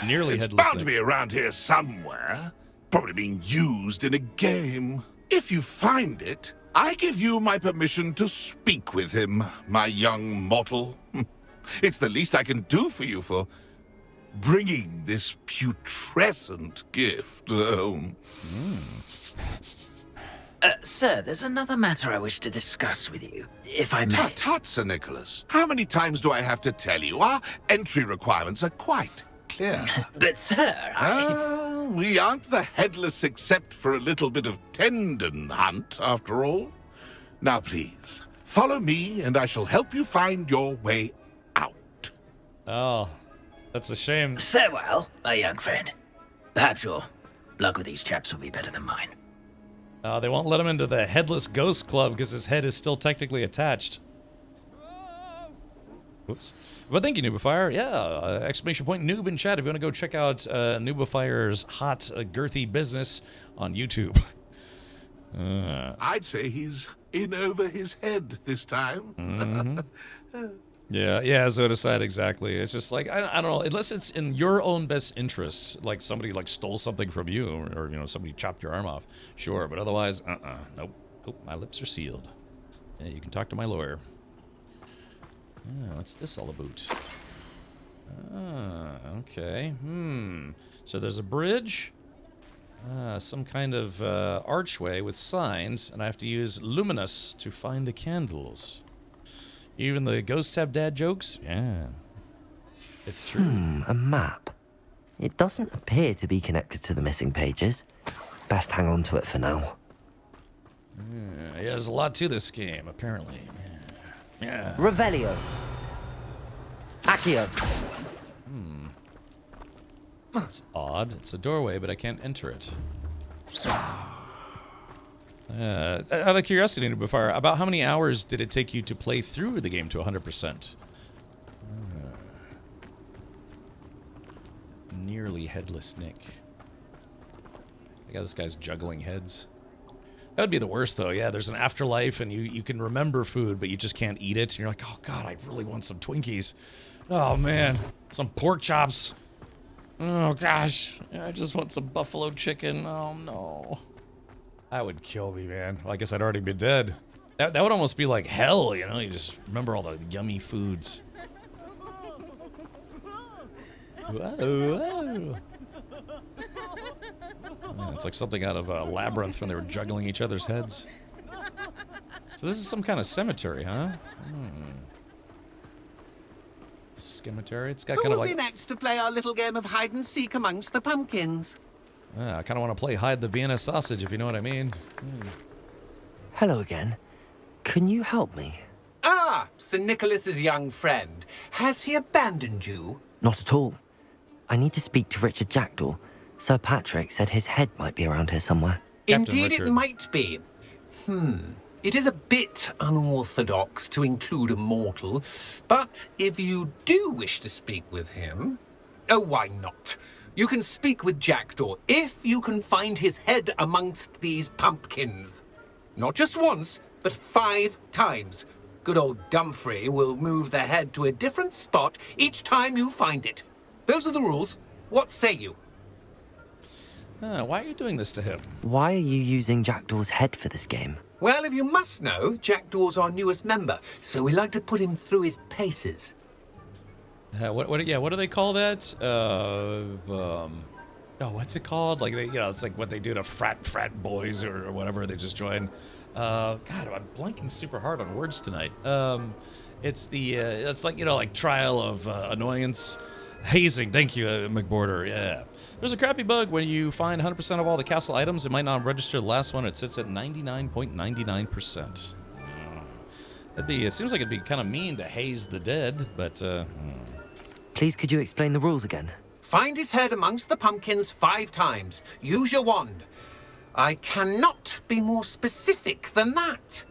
Nearly It's headless. bound to be around here somewhere. Probably being used in a game. If you find it, I give you my permission to speak with him, my young mortal. It's the least I can do for you for bringing this putrescent gift home. Sir, there's another matter I wish to discuss with you, if I may. Tut, tut, Sir Nicholas. How many times do I have to tell you? Our entry requirements are quite clear. But, sir, we aren't the Headless except for a little bit of tendon hunt, after all. Now, please, follow me, and I shall help you find your way out. Oh, that's a shame. Farewell, my young friend. Perhaps your luck with these chaps will be better than mine. They won't let him into the Headless Ghost Club because his head is still technically attached. Oops. But thank you, Noobifier. Yeah, exclamation point noob in chat if you want to go check out Noobifier's hot, girthy business on YouTube. I'd say he's in over his head this time. Yeah, Zoda said exactly. It's just like, I don't know, unless it's in your own best interest, like somebody like stole something from you, or you know, somebody chopped your arm off, sure, but otherwise, nope. Oh, my lips are sealed. Yeah, you can talk to my lawyer. What's this all about? Okay, so there's a bridge, some kind of archway with signs, and I have to use Luminous to find the candles. Even the ghosts have dad jokes? Yeah. It's true. A map. It doesn't appear to be connected to the missing pages. Best hang on to it for now. Yeah, there's a lot to this game, apparently. Yeah. Revelio. Accio. It's odd. It's a doorway, but I can't enter it. Out of curiosity, before, about how many hours did it take you to play through the game to 100%? Nearly headless Nick. I got this guy's juggling heads. That would be the worst, though. Yeah, there's an afterlife, and you can remember food, but you just can't eat it. And you're like, oh, God, I really want some Twinkies. Oh, man. Some pork chops. Oh, gosh. I just want some buffalo chicken. Oh, no. That would kill me, man. Well, I guess I'd already be dead. That would almost be like hell, you know? You just remember all the yummy foods. Whoa. It's like something out of a Labyrinth when they were juggling each other's heads. So this is some kind of cemetery, huh? Cemetery? It's got Who kind of will like... be next to play our little game of hide and seek amongst the pumpkins? I kind of want to play Hide the Vienna Sausage, if you know what I mean. Hello again. Can you help me? Ah, Sir Nicholas's young friend. Has he abandoned you? Not at all. I need to speak to Richard Jackdaw. Sir Patrick said his head might be around here somewhere. Indeed, it might be. It is a bit unorthodox to include a mortal, but if you do wish to speak with him, oh, why not? You can speak with Jackdaw if you can find his head amongst these pumpkins. Not just once, but 5 times. Good old Dumfrey will move the head to a different spot each time you find it. Those are the rules. What say you? Why are you doing this to him? Why are you using Jackdaw's head for this game? Well, if you must know, Jackdaw's our newest member, so we like to put him through his paces. What do they call that? What's it called? Like it's like what they do to frat boys or whatever they just join. God, I'm blanking super hard on words tonight. It's like like trial of annoyance, hazing. Thank you, McBorder. Yeah. There's a crappy bug when you find 100% of all the castle items. It might not register the last one. It sits at 99.99%. It seems like it'd be kind of mean to haze the dead, but. Please, could you explain the rules again? Find his head amongst the pumpkins 5 times. Use your wand. I cannot be more specific than that.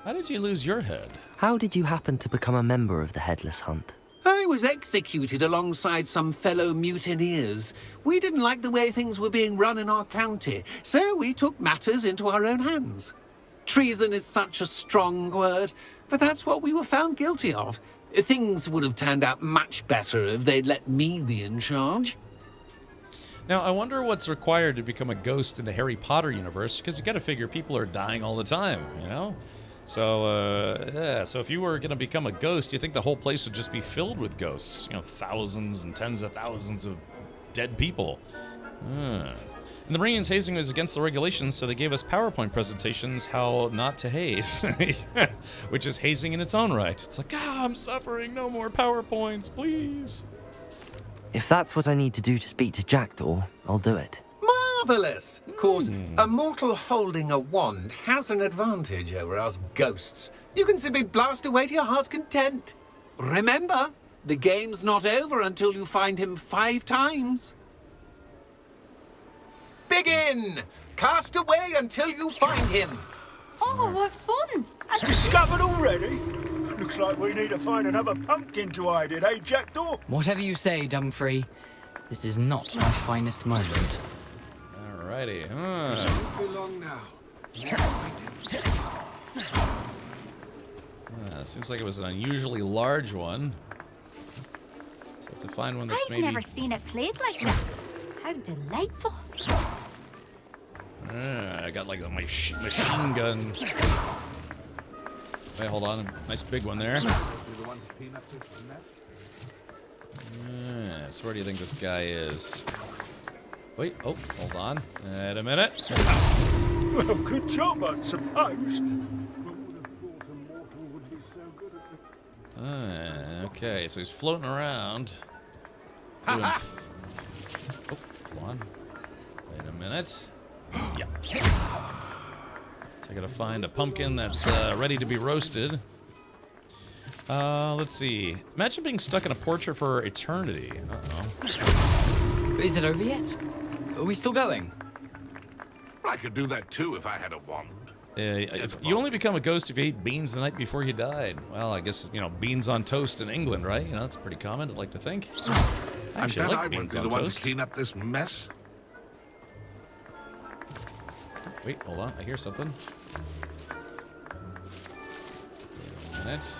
How did you lose your head? How did you happen to become a member of the Headless Hunt? I was executed alongside some fellow mutineers. We didn't like the way things were being run in our county, so we took matters into our own hands. Treason is such a strong word, but that's what we were found guilty of. Things would have turned out much better if they'd let me be in charge. Now, I wonder what's required to become a ghost in the Harry Potter universe, because you gotta figure people are dying all the time, you know? So, so if you were gonna become a ghost, you think the whole place would just be filled with ghosts? Thousands and tens of thousands of dead people. In the Marines, hazing was against the regulations, so they gave us PowerPoint presentations how not to haze, which is hazing in its own right. It's like, I'm suffering, no more PowerPoints, please. If that's what I need to do to speak to Jackdaw, I'll do it. Marvelous! Of course, a mortal holding a wand has an advantage over us ghosts. You can simply blast away to your heart's content. Remember, the game's not over until you find him 5 times. Begin! Cast away until you find him. Oh, what fun! Discovered already? Looks like we need to find another pumpkin to hide in, eh, Jackdaw? Whatever you say, Dumfrey. This is not my finest moment. Alrighty. Won't be long now. Seems like it was an unusually large one. So have to find one that's I've never seen it played like this. How delightful. I got like my machine gun. Wait, hold on. Nice big one there. So where do you think this guy is? Wait, oh, hold on. Wait a minute. Well, good job, I suppose. Okay, so he's floating around. Doing oh, hold on. Wait a minute. Yeah. So I gotta find a pumpkin that's ready to be roasted. Let's see. Imagine being stuck in a portrait for eternity. Uh-oh. Is it over yet? Are we still going? I could do that too if I had a wand. If you only become a ghost if you ate beans the night before you died. Well, I guess, beans on toast in England, right? That's pretty common, I'd like to think. I Actually, bet I I like would beans be on the one to toast. clean up this mess. Wait, hold on. I hear something. Wait a minute.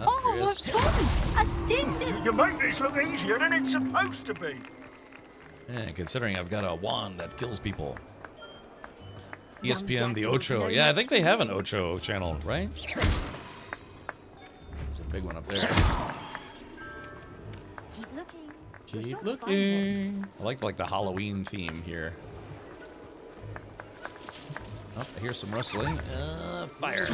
Oh, here it what is. fun! A stint. You make this look easier than it's supposed to be. Yeah, considering I've got a wand that kills people. ESPN, the Ocho. Yeah, I think they have an Ocho channel, right? There's a big one up there. Keep looking. Keep looking. I like the Halloween theme here. Oh, I hear some rustling. Fire.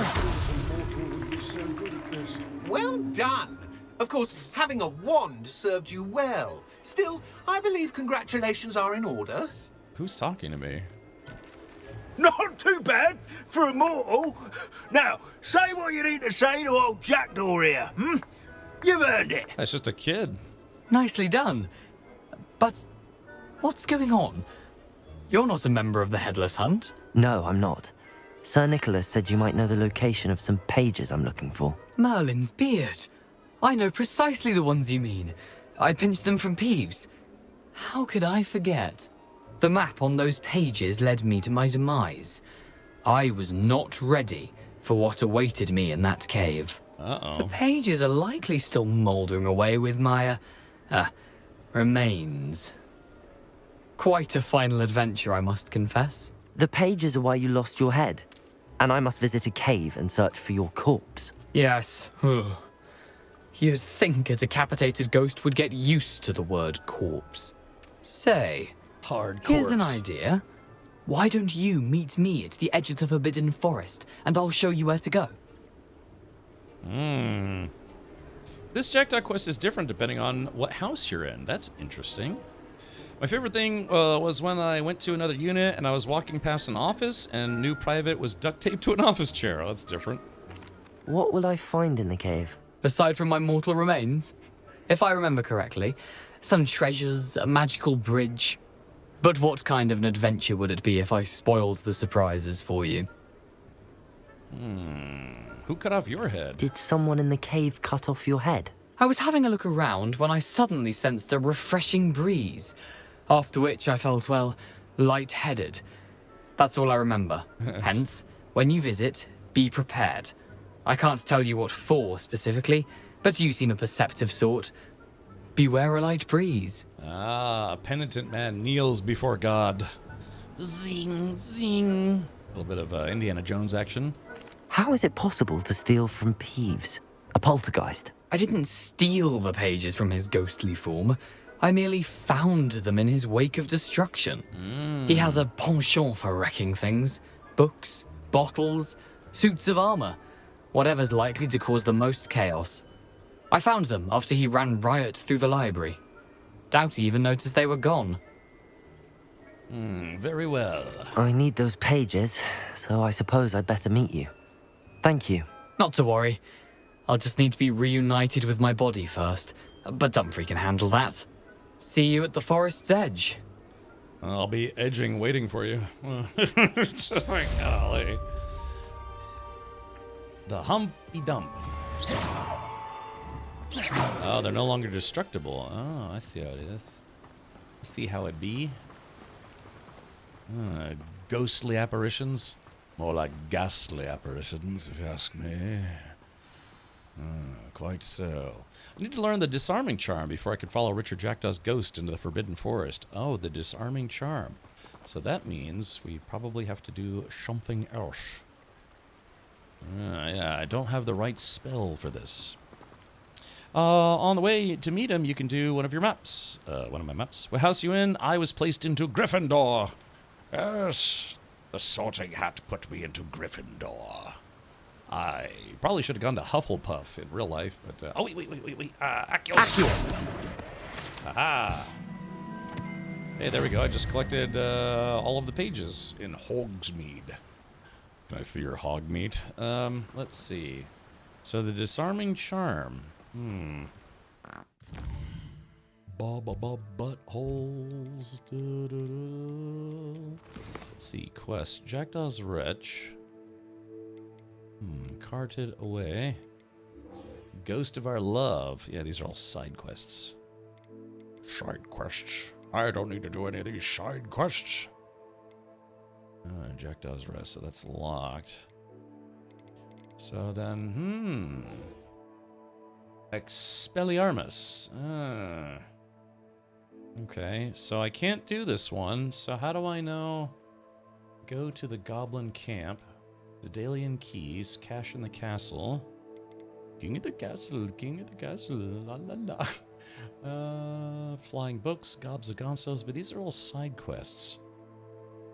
Well done. Of course, having a wand served you well. Still, I believe congratulations are in order. Who's talking to me? Not too bad for a mortal. Now, say what you need to say to old Jackdaw here, hmm? You've earned it. That's just a kid. Nicely done. But what's going on? You're not a member of the Headless Hunt. No, I'm not. Sir Nicholas said you might know the location of some pages I'm looking for. Merlin's beard. I know precisely the ones you mean. I pinched them from Peeves. How could I forget? The map on those pages led me to my demise. I was not ready for what awaited me in that cave. Uh-oh. The pages are likely still mouldering away with my, remains. Quite a final adventure, I must confess. The pages are why you lost your head, and I must visit a cave and search for your corpse. Yes. You'd think a decapitated ghost would get used to the word corpse. Say, hard corpse. Here's an idea. Why don't you meet me at the edge of the Forbidden Forest, and I'll show you where to go? This Jackdaw quest is different depending on what house you're in. That's interesting. My favorite thing was when I went to another unit and I was walking past an office and new private was duct taped to an office chair. Oh, that's different. What will I find in the cave? Aside from my mortal remains? If I remember correctly, some treasures, a magical bridge. But what kind of an adventure would it be if I spoiled the surprises for you? Who cut off your head? Did someone in the cave cut off your head? I was having a look around when I suddenly sensed a refreshing breeze, after which I felt, well, lightheaded. That's all I remember. Hence, when you visit, be prepared. I can't tell you what for specifically, but you seem a perceptive sort. Beware a light breeze. Ah, a penitent man kneels before God. Zing, zing. A little bit of Indiana Jones action. How is it possible to steal from Peeves, a poltergeist? I didn't steal the pages from his ghostly form. I merely found them in his wake of destruction. He has a penchant for wrecking things. Books, bottles, suits of armor. Whatever's likely to cause the most chaos. I found them after he ran riot through the library. Doubt he even noticed they were gone. Very well. I need those pages, so I suppose I'd better meet you. Thank you. Not to worry. I'll just need to be reunited with my body first. But Dumfries can handle that. See you at the forest's edge. I'll be edging waiting for you. Golly. The Humpy Dump. Oh, they're no longer destructible. Oh, I see how it is. I see how it be. Ghostly apparitions. More like ghastly apparitions, if you ask me. Quite so. I need to learn the disarming charm before I can follow Richard Jackdaw's ghost into the Forbidden Forest. Oh, the disarming charm. So that means we probably have to do something else. Yeah, I don't have the right spell for this. On the way to meet him, you can do one of your maps. One of my maps. What house you in? I was placed into Gryffindor. Yes, the sorting hat put me into Gryffindor. I probably should have gone to Hufflepuff in real life, but... oh, wait. Accio. Aha. Hey, there we go. I just collected all of the pages in Hogsmeade. Can I see your hog meat? Let's see. So the disarming charm. Buttholes. Let's see. Quest. Jackdaw's Wretch. Carted away. Ghost of Our Love. Yeah, these are all side quests. Side quests. I don't need to do any of these side quests. Jackdaw's Rest, so that's locked. So then, Expelliarmus. Okay, so I can't do this one, so how do I know? Go to the Goblin Camp, the Dalian Keys, cash in the castle. King of the castle, la la la. Flying books, gobs of gonzos, but these are all side quests.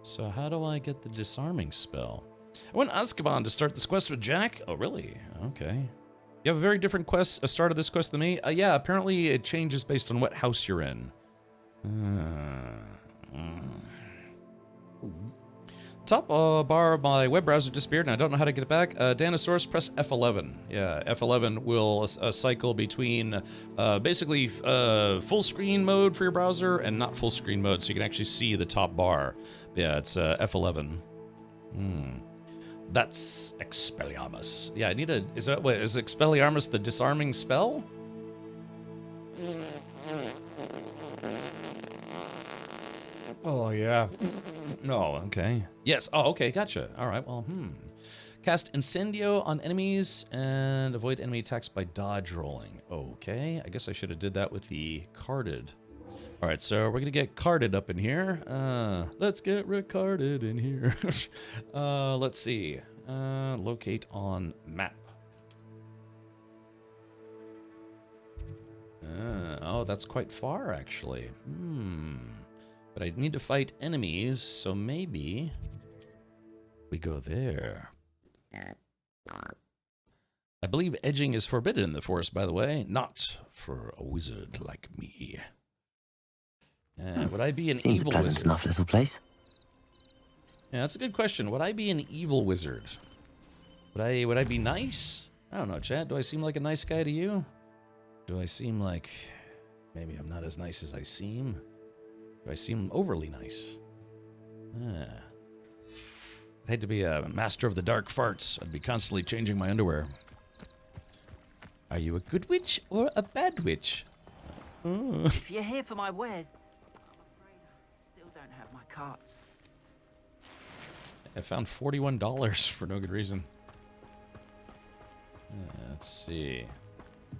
So how do I get the disarming spell? I went to Azkaban to start this quest with Jack. Oh, really? Okay. You have a very different quest, a start of this quest than me? Yeah, apparently it changes based on what house you're in. Top bar of my web browser disappeared and I don't know how to get it back. Danosaurus, press F11. Yeah, F11 will cycle between basically full screen mode for your browser and not full screen mode, so you can actually see the top bar. Yeah, it's F11. That's Expelliarmus. Yeah, I need a... Is Expelliarmus the disarming spell? Oh, yeah. No, okay. Yes. Oh, okay, gotcha. All right, well, Cast Incendio on enemies and avoid enemy attacks by dodge rolling. Okay, I guess I should have did that with the carded. All right, so we're gonna get carded up in here. Let's get recarded in here. Let's see. Locate on map. Oh, that's quite far, actually. But I need to fight enemies, so maybe we go there. I believe edging is forbidden in the forest, by the way. Not for a wizard like me. Would I be an Seems evil a pleasant wizard? enough little place. Yeah, that's a good question. Would I be an evil wizard? Would I be nice? I don't know, Chad. Do I seem like a nice guy to you? Do I seem like maybe I'm not as nice as I seem? Do I seem overly nice? I'd hate to be a master of the dark farts. I'd be constantly changing my underwear. Are you a good witch or a bad witch? If you're here for my wares, I'm afraid I still don't have my carts. I found $41 for no good reason. Let's see.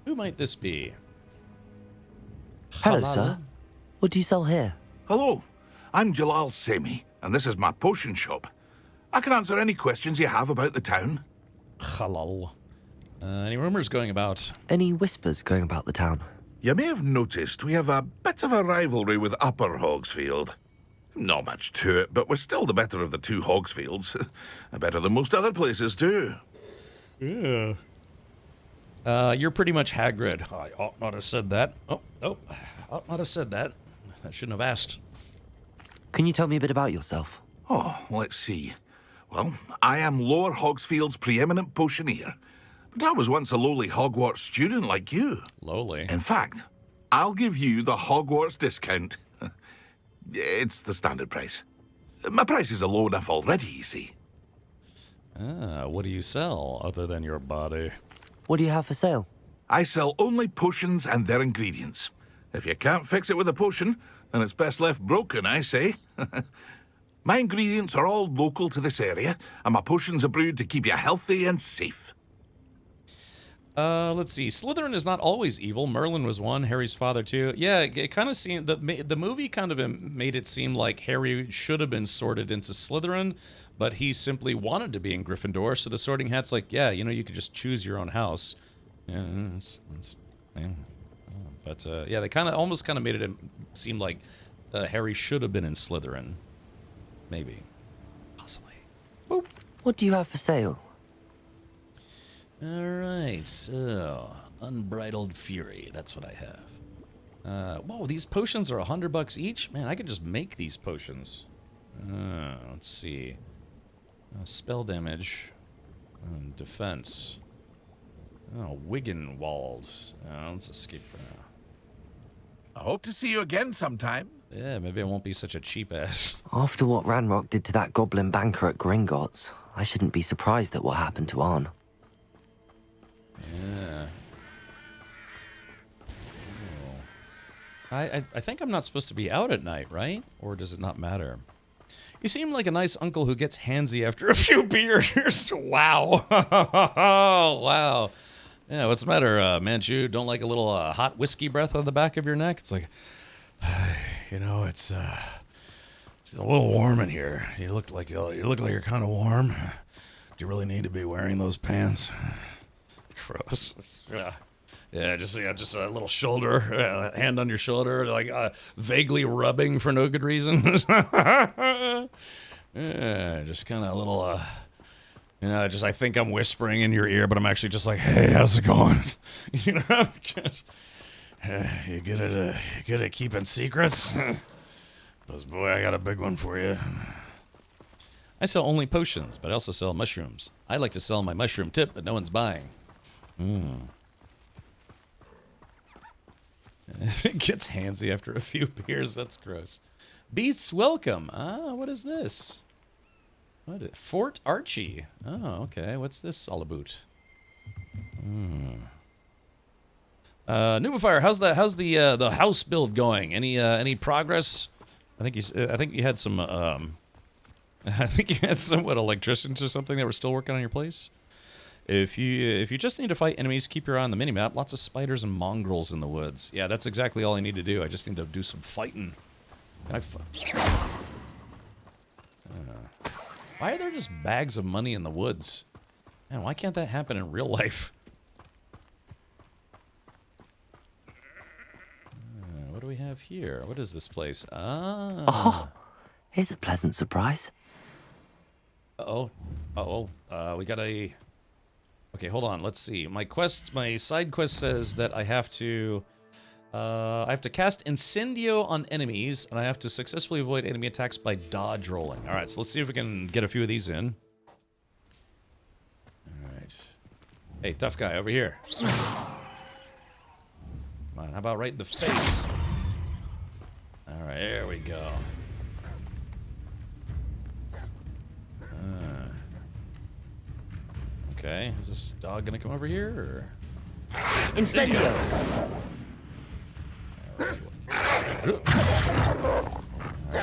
Who might this be? Hello, sir. What do you sell here? Hello, I'm Jalal Semi, and this is my potion shop. I can answer any questions you have about the town. Halal. Any rumors going about? Any whispers going about the town? You may have noticed we have a bit of a rivalry with Upper Hogsfield. Not much to it, but we're still the better of the two Hogsfields. Better than most other places, too. Yeah. You're pretty much Hagrid. I ought not have said that. Oh, ought not have said that. I shouldn't have asked. Can you tell me a bit about yourself? Oh, let's see. Well, I am Lower Hogsfield's preeminent potioneer. But I was once a lowly Hogwart student like you. Lowly? In fact, I'll give you the Hogwarts discount. It's the standard price. My prices are low enough already, you see. What do you sell other than your body? What do you have for sale? I sell only potions and their ingredients. If you can't fix it with a potion, then it's best left broken, I say. My ingredients are all local to this area, and my potions are brewed to keep you healthy and safe. Let's see. Slytherin is not always evil. Merlin was one. Harry's father too. Yeah, it kind of seemed the movie kind of made it seem like Harry should have been sorted into Slytherin, but he simply wanted to be in Gryffindor. So the Sorting Hat's like, yeah, you know, you could just choose your own house. Yeah, yeah. But yeah, they almost made it seem like Harry should have been in Slytherin. Maybe, possibly. Boop. What do you have for sale? All right, so unbridled fury. That's what I have. Whoa, these potions are $100 each. Man, I could just make these potions. Let's see. Spell damage, defense. Oh, Wiggenwald. Let's escape for now. I hope to see you again sometime. Yeah, maybe I won't be such a cheap ass. After what Ranrock did to that goblin banker at Gringotts, I shouldn't be surprised at what happened to Arn. Yeah. Oh. I think I'm not supposed to be out at night, right? Or does it not matter? You seem like a nice uncle who gets handsy after a few beers. Wow. Wow. Yeah, what's the matter, Manchu? Don't like a little hot whiskey breath on the back of your neck? It's like, you know, it's a little warm in here. You look like you're kind of warm. Do you really need to be wearing those pants? Gross. Yeah, just a little shoulder, hand on your shoulder, like vaguely rubbing for no good reason. Yeah, just kind of a little, you know, just I think I'm whispering in your ear, but I'm actually just like, hey, how's it going? You know, you good at keeping secrets? Because boy, I got a big one for you. I sell only potions, but I also sell mushrooms. I like to sell my mushroom tip, but no one's buying. It gets handsy after a few beers. That's gross. Beasts welcome. What is this? Fort Archie. Oh, okay. What's this all about? Nubifier, how's the house build going? Any progress? I think you had some I think you had somewhat electricians or something that were still working on your place. If you just need to fight enemies, keep your eye on the minimap. Lots of spiders and mongrels in the woods. Yeah, that's exactly all I need to do. I just need to do some fighting. Why are there just bags of money in the woods? Man, why can't that happen in real life? What do we have here? What is this place? Ah. Oh, here's a pleasant surprise. We got a... Okay, hold on. Let's see. My side quest says that I have to cast Incendio on enemies, and I have to successfully avoid enemy attacks by dodge rolling. All right, so let's see if we can get a few of these in. All right. Hey, tough guy, over here. Come on, how about right in the face? All right, there we go. Okay, is this dog gonna come over here, or? Incendio! Right,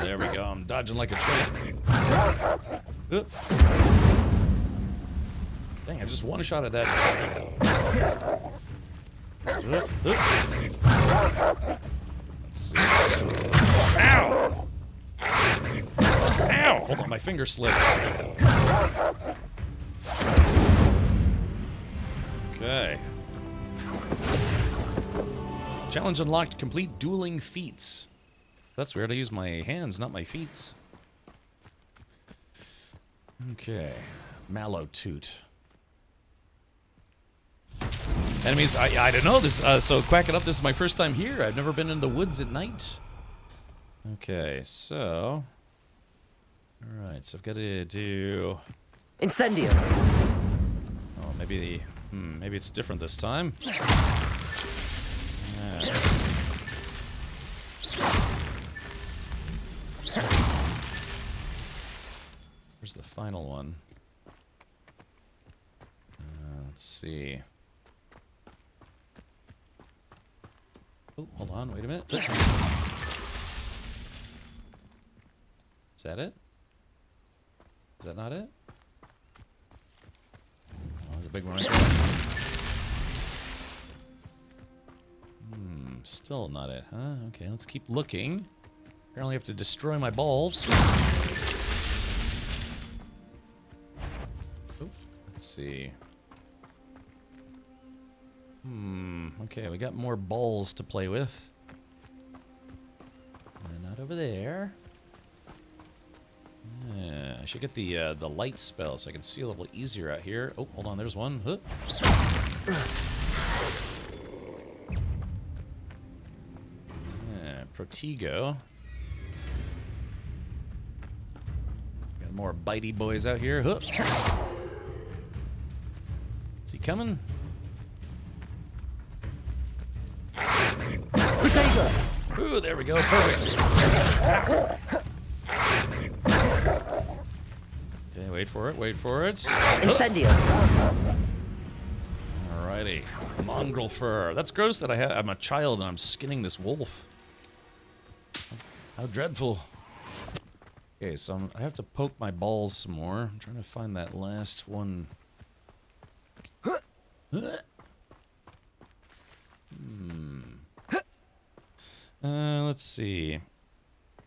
there we go, I'm dodging like a train. Dang, I just one-shotted that. Let's see. Ow! Ow! Hold on, my finger slipped. Okay. Challenge unlocked. Complete dueling feats. That's weird. I use my hands, not my feet. Okay. Mallow Toot. Enemies. I don't know this. So quack it up. This is my first time here. I've never been in the woods at night. Okay. So. All right. So I've got to do. Incendio. Oh, maybe maybe it's different this time. Yeah. Where's the final one? Let's see. Oh, hold on, wait a minute. Is that it? Is that not it? Oh, there's a big one right there. Still not it, huh? Okay, let's keep looking. Apparently I have to destroy my balls. Oh, let's see. Okay, we got more balls to play with. Not over there. Yeah, I should get the light spell so I can see a little easier out here. Oh, hold on, there's one. Huh. Yeah, Protego. Got more bitey boys out here. Huh. Is he coming? Protego! Ooh, there we go. Perfect. Okay, wait for it, wait for it. Incendio. Alrighty. Mongrel fur. That's gross that I'm a child and I'm skinning this wolf. How dreadful. Okay, so I have to poke my balls some more. I'm trying to find that last one. Let's see.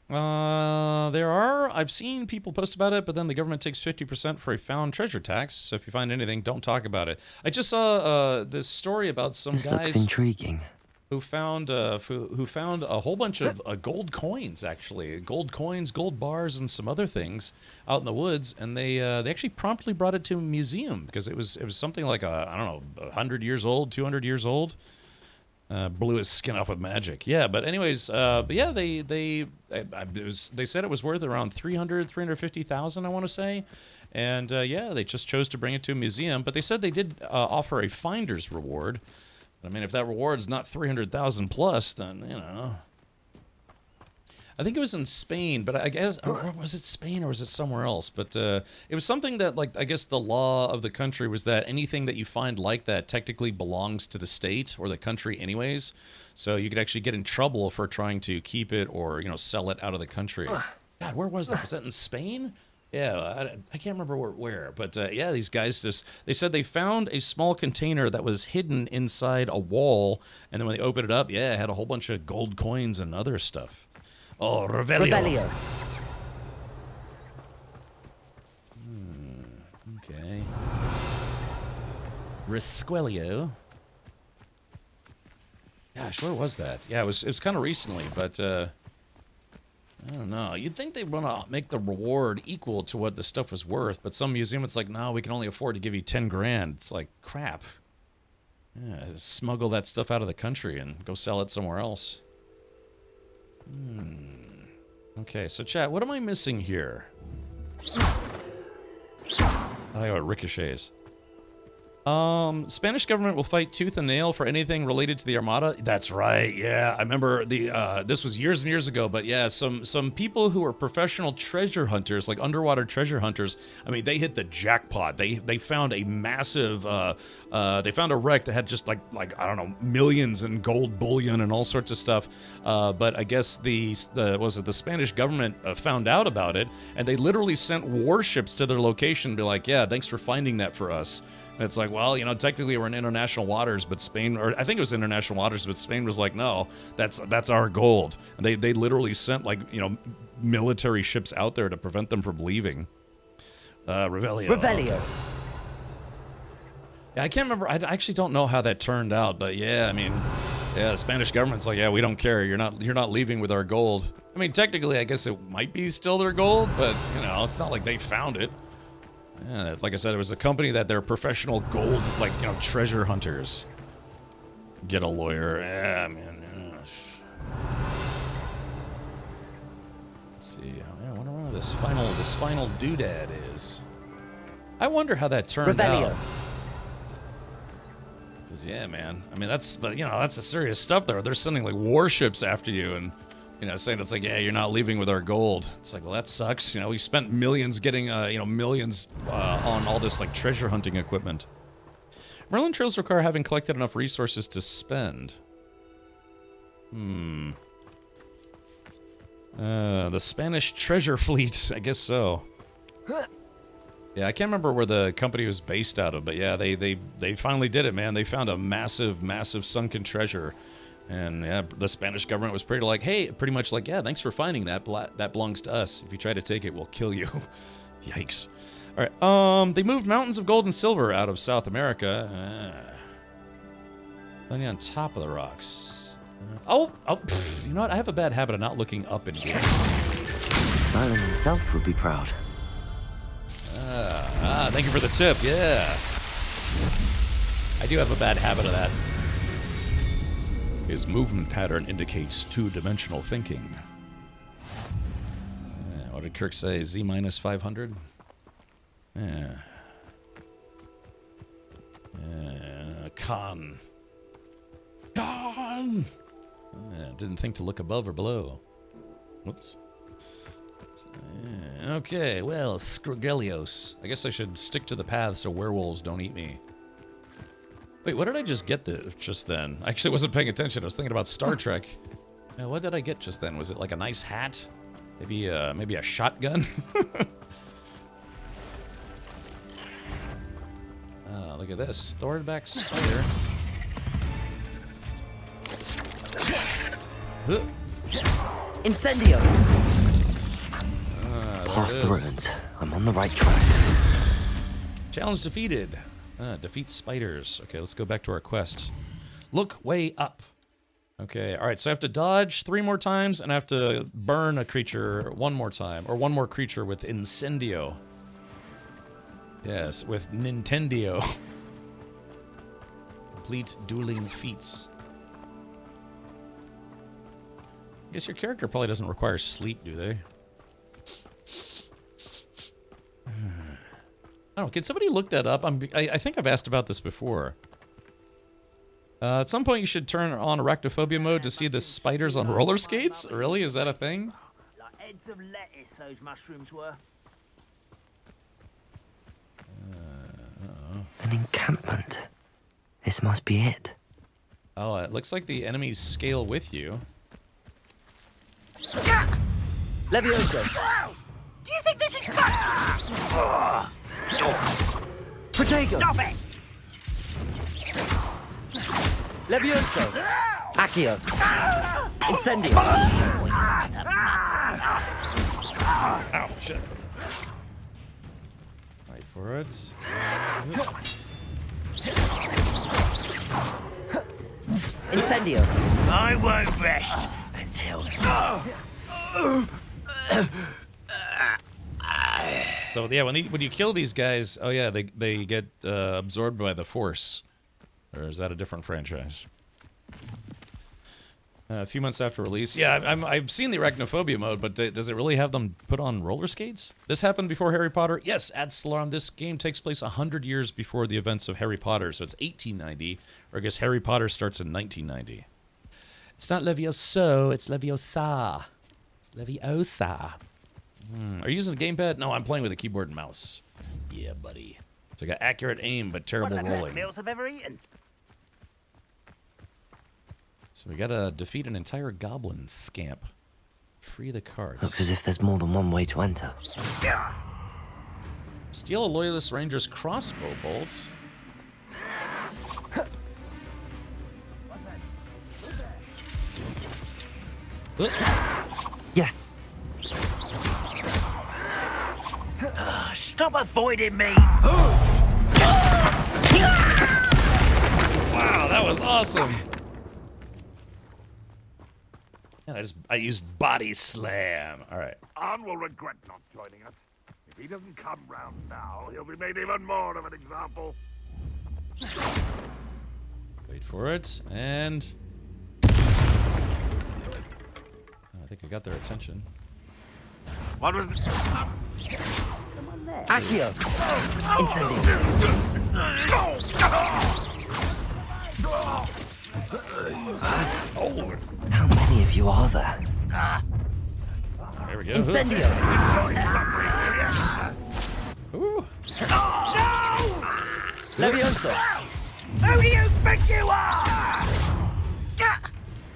I've seen people post about it, but then the government takes 50% for a found treasure tax, so if you find anything, don't talk about it. I just saw this story about some this guys looks intriguing. who found a whole bunch of gold coins, actually. Gold coins, gold bars, and some other things out in the woods, and they actually promptly brought it to a museum because it was something like I don't know, 100 years old, 200 years old. Blew his skin off with magic. Yeah, but anyways, but yeah, they said it was worth around 350,000, I want to say, and yeah, they just chose to bring it to a museum. But they said they did offer a finder's reward. I mean, if that reward's not 300,000 plus, then you know. I think it was in Spain, but I guess, or was it Spain or was it somewhere else? But it was something that, like, I guess the law of the country was that anything that you find like that technically belongs to the state or the country anyways. So you could actually get in trouble for trying to keep it or, you know, sell it out of the country. God, where was that? Was that in Spain? Yeah, I can't remember where, but yeah, these guys they said they found a small container that was hidden inside a wall, and then when they opened it up, yeah, it had a whole bunch of gold coins and other stuff. Oh, Revelio. Revelio. Okay. Risquelio. Gosh, where was that? Yeah, it was kind of recently, but I don't know. You'd think they'd want to make the reward equal to what the stuff was worth, but some museum, it's like, no, we can only afford to give you 10 grand. It's like, crap. Yeah, smuggle that stuff out of the country and go sell it somewhere else. Okay, so chat, what am I missing here? I got ricochets. Spanish government will fight tooth and nail for anything related to the Armada. That's right. Yeah, I remember this was years and years ago, but yeah, some people who are professional treasure hunters, like underwater treasure hunters. I mean, they hit the jackpot. They found a massive. They found a wreck that had just like I don't know, millions in gold bullion and all sorts of stuff. But I guess the Spanish government found out about it, and they literally sent warships to their location to be like, yeah, thanks for finding that for us. And it's like, well, you know, technically we're in international waters, but Spain, or I think it was international waters, but Spain was like, no, that's our gold. And they literally sent, like, you know, military ships out there to prevent them from leaving. Revelio. Revelio. Yeah, I can't remember. I actually don't know how that turned out, but yeah, I mean, yeah, the Spanish government's like, yeah, we don't care. You're not leaving with our gold. I mean, technically, I guess it might be still their gold, but you know, it's not like they found it. Yeah, like I said, it was a company that they're professional gold, like, you know, treasure hunters. Get a lawyer. Yeah, man. Yeah. Let's see. I wonder what this final doodad is. I wonder how that turned out. Because yeah, man. I mean, that's the serious stuff there. They're sending like warships after you and, you know, saying it's like, yeah, you're not leaving with our gold. It's like, well, that sucks. You know, we spent millions getting, millions on all this, like, treasure hunting equipment. Merlin trails require having collected enough resources to spend. The Spanish treasure fleet. I guess so. Yeah, I can't remember where the company was based out of, but yeah, they finally did it, man. They found a massive, massive sunken treasure. And yeah, the Spanish government was pretty much like, yeah, thanks for finding that. That belongs to us. If you try to take it, we'll kill you. Yikes. All right. They moved mountains of gold and silver out of South America. Landing on top of the rocks. You know what? I have a bad habit of not looking up in games. Merlin himself would be proud. Thank you for the tip. Yeah. I do have a bad habit of that. His movement pattern indicates two-dimensional thinking. What did Kirk say? Z minus 500? Yeah. Khan. Didn't think to look above or below. Whoops. Okay, well, Skrugelios. I guess I should stick to the path so werewolves don't eat me. Wait, what did I just get just then? I actually wasn't paying attention. I was thinking about Star Trek. What did I get just then? Was it like a nice hat? Maybe a shotgun? Oh, look at this. Thornback spider. Incendio! Past the ruins. I'm on the right track. Challenge defeated. Defeat spiders. Okay, let's go back to our quest. Look way up. Okay, alright, so I have to dodge 3 more times, and I have to burn a creature 1 more time. Or 1 more creature with Incendio. Yes, with Nintendio. Complete dueling feats. I guess your character probably doesn't require sleep, do they? Oh, can somebody look that up? I think I've asked about this before. At some point you should turn on arachnophobia mode to see the spiders on roller skates? Really? Is that a thing? Like heads of lettuce, those mushrooms were. An encampment. This must be it. Oh, it looks like the enemies scale with you. Levioso! Do you think think this is fun? Protego! Stop it! Levioso! Accio! Incendio! Ow, shit. Wait for it. Incendio! I won't rest until... So yeah, when you kill these guys, oh yeah, they get absorbed by the Force, or is that a different franchise? A few months after release, yeah, I've seen the arachnophobia mode, but does it really have them put on roller skates? This happened before Harry Potter. Yes, ad Stellarum. This game takes place 100 years before the events of Harry Potter, so it's 1890, or I guess Harry Potter starts in 1990. It's not Levioso, it's Leviosa. Leviosa. Are you using a gamepad? No, I'm playing with a keyboard and mouse. Yeah, buddy. So I got accurate aim, but terrible rolling. Meals I've ever eaten. So we gotta defeat an entire goblin scamp. Free the cards. Looks as if there's more than one way to enter. Steal a Loyalist Ranger's crossbow bolt. Yes. Stop avoiding me! Wow, that was awesome. And I used body slam. All right. Arn will regret not joining us. If he doesn't come round now, he'll be made even more of an example. Wait for it, and I think I got their attention. What was this? Accio! Incendio! Oh! How many of you are there? There we go. Incendio! Ooh. Levioso! Who do you think you are?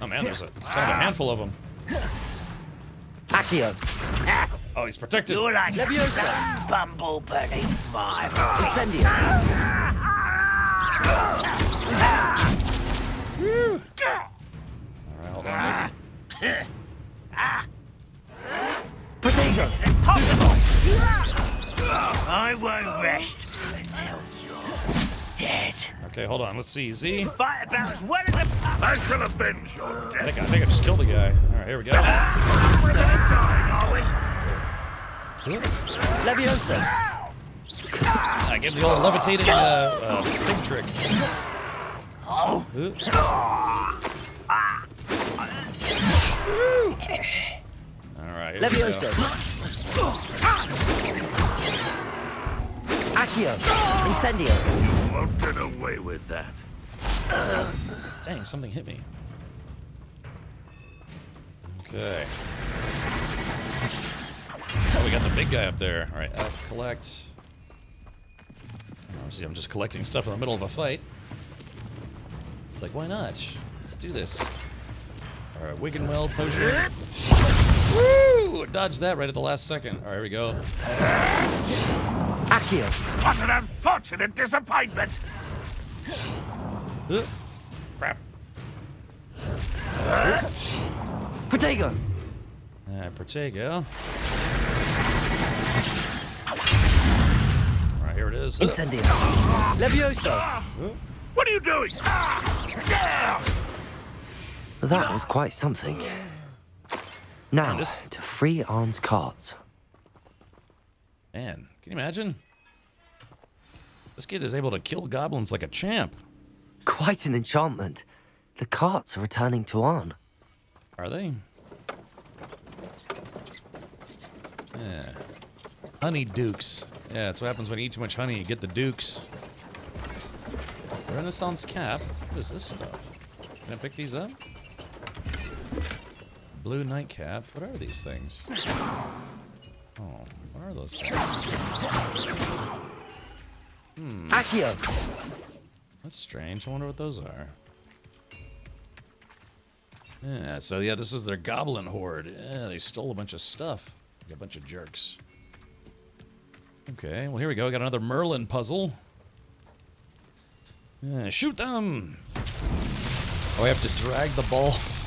Oh man, there's a kind of a handful of them. Accio! Oh, he's protected. You're like Leviosa! bumble beneath my... Incendio! Alright, hold on. Protego! Impossible! I won't rest until you're dead. Okay, hold on. Let's see. Z. Fight about as well as a pup. I shall avenge your I death. think I just killed a guy. All right, here we go. We're not dying, are we? Leviosa! I gave the old levitating pig trick. Oh. All right. Leviosa! Accio! Incendio! You won't get away with that. Dang, something hit me. Okay. Oh, we got the big guy up there. All right, F, collect. Oh, see, I'm just collecting stuff in the middle of a fight. It's like, why not? Let's do this. All right, Wiggenweld potion. Woo! Dodged that right at the last second. All right, here we go. Accio! What an unfortunate disappointment! Crap. Protego! Protego. All right, here it is. Incendio! Leviosa! What are you doing? That was quite something. Now, to free Arn's carts. Man, can you imagine? This kid is able to kill goblins like a champ. Quite an enchantment. The carts are returning to Arn. Are they? Yeah. Honey dukes. Yeah, that's what happens when you eat too much honey. You get the dukes. Renaissance cap. What is this stuff? Can I pick these up? Blue nightcap. What are these things? Oh, what are those things? Accio! That's strange. I wonder what those are. Yeah, so yeah, this was their goblin horde. Yeah, they stole a bunch of stuff. Like a bunch of jerks. Okay, well, here we go. I got another Merlin puzzle. Shoot them! Oh, I have to drag the balls.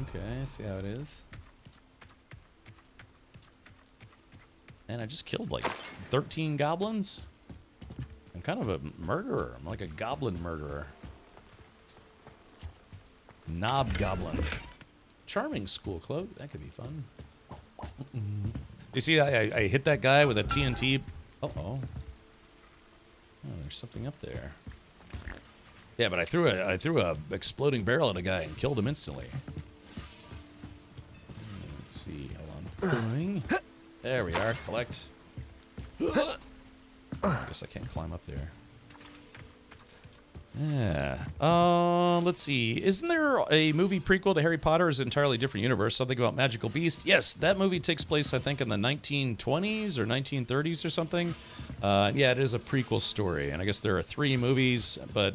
Okay, see how it is. And I just killed like 13 goblins. I'm kind of a murderer. I'm like a goblin murderer. Knob goblin. Charming school cloak. That could be fun. You see, I hit that guy with a TNT. Uh-oh. Oh, there's something up there. Yeah, but I threw a exploding barrel at a guy and killed him instantly. Let's see. Hold on. There we are. Collect. I guess I can't climb up there. Yeah. Let's see. Isn't there a movie prequel to Harry Potter? Is an entirely different universe? Something about magical beast? Yes, that movie takes place, I think, in the 1920s or 1930s or something. Yeah, it is a prequel story, and I guess there are 3 movies, but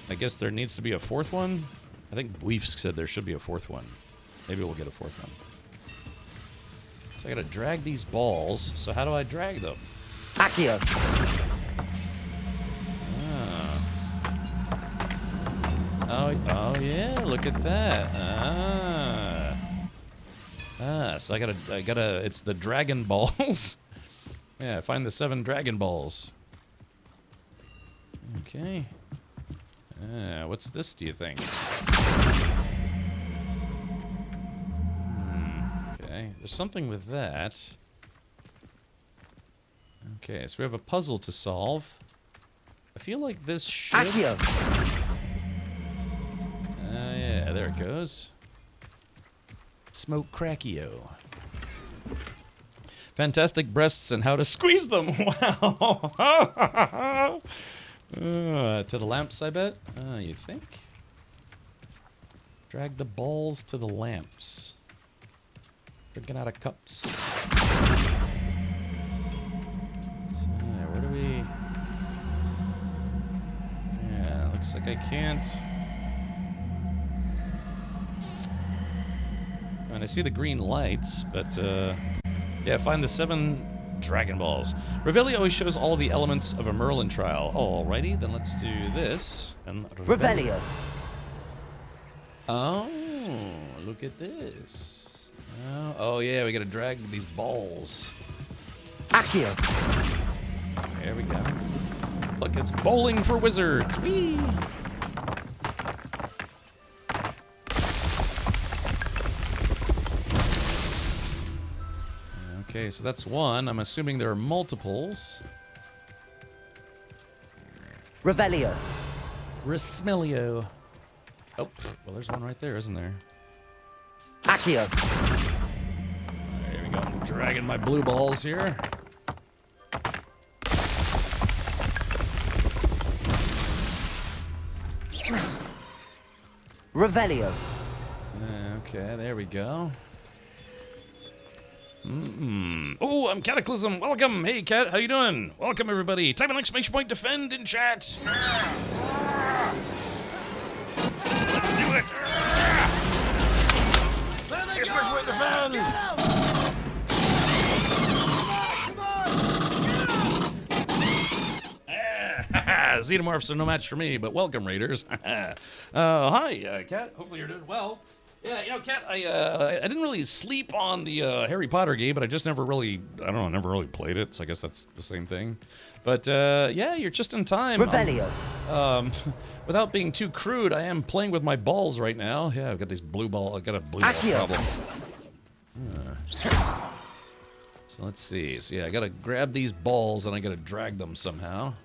I guess there needs to be a 4th one. I think Weefs said there should be a 4th one. Maybe we'll get a 4th one. So I gotta drag these balls. So how do I drag them? Accio. Oh yeah, look at that. So I gotta, it's the dragon balls. Yeah, find the 7 dragon balls. Okay. What's this, do you think? Okay, there's something with that. Okay, so we have a puzzle to solve. I feel like this should... Accio. Yeah, there it goes. Smoke Crackio. Fantastic breasts and how to squeeze them. Wow. To the lamps, I bet. You think? Drag the balls to the lamps. Drinking out of cups. So, yeah, where do we... Yeah, looks like I can't... And I see the green lights, but, yeah, find the 7 Dragon Balls. Revelio always shows all the elements of a Merlin trial. Alrighty, then let's do this. And Revelio. Oh, look at this. Oh, yeah, we gotta drag these balls. Accio. There we go. Look, it's bowling for wizards. Whee! Okay, so that's 1. I'm assuming there are multiples. Revelio. Resmelio. Oh, well, there's one right there, isn't there? Accio. There we go. I'm dragging my blue balls here. Revelio. Okay, there we go. Oh, I'm Cataclysm. Welcome. Hey, Cat. How you doing? Welcome, everybody. Type an exclamation point defend in chat. Let's do it. Exclamation point defend. Xenomorphs are no match for me, but welcome, Raiders. Hi, Cat. Hopefully you're doing well. Yeah, you know, Cat, I didn't really sleep on the Harry Potter game, but I just never really, never really played it, so I guess that's the same thing. But, yeah, you're just in time. Revelio. Without being too crude, I am playing with my balls right now. Yeah, I've got these blue ball, I've got a blue ball problem. So let's see. So, yeah, I gotta grab these balls and I gotta drag them somehow.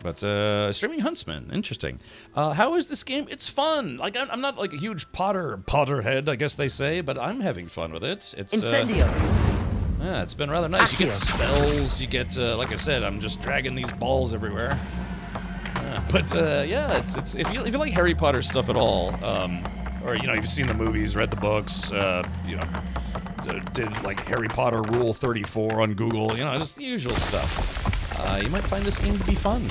But, Streaming Huntsman, interesting. How is this game? It's fun! Like, I'm not like a huge Potterhead, I guess they say, but I'm having fun with it. It's, Incendio. Yeah, it's been rather nice. You get spells, you get, like I said, I'm just dragging these balls everywhere. But, yeah, it's if you like Harry Potter stuff at all, or, you know, you've seen the movies, read the books, you know, did, like, Harry Potter Rule 34 on Google, you know, just the usual stuff. You might find this game to be fun.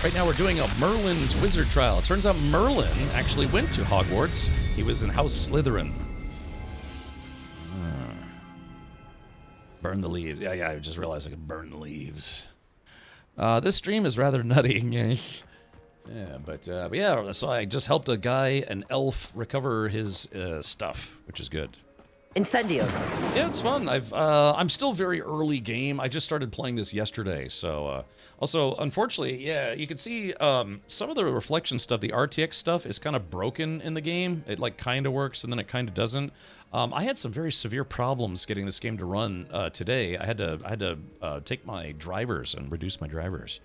Right now we're doing a Merlin's Wizard Trial. It turns out Merlin actually went to Hogwarts. He was in House Slytherin. Burn the leaves. Yeah, I just realized I could burn the leaves. This stream is rather nutty. Yeah, but yeah, so I just helped a guy, an elf, recover his stuff, which is good. Incendio. Yeah, it's fun. I'm still very early game. I just started playing this yesterday, so also unfortunately, yeah, you can see some of the reflection stuff, the RTX stuff is kind of broken in the game. It like kind of works and then it kind of doesn't. I had some very severe problems getting this game to run today. I had to take my drivers and reduce my drivers.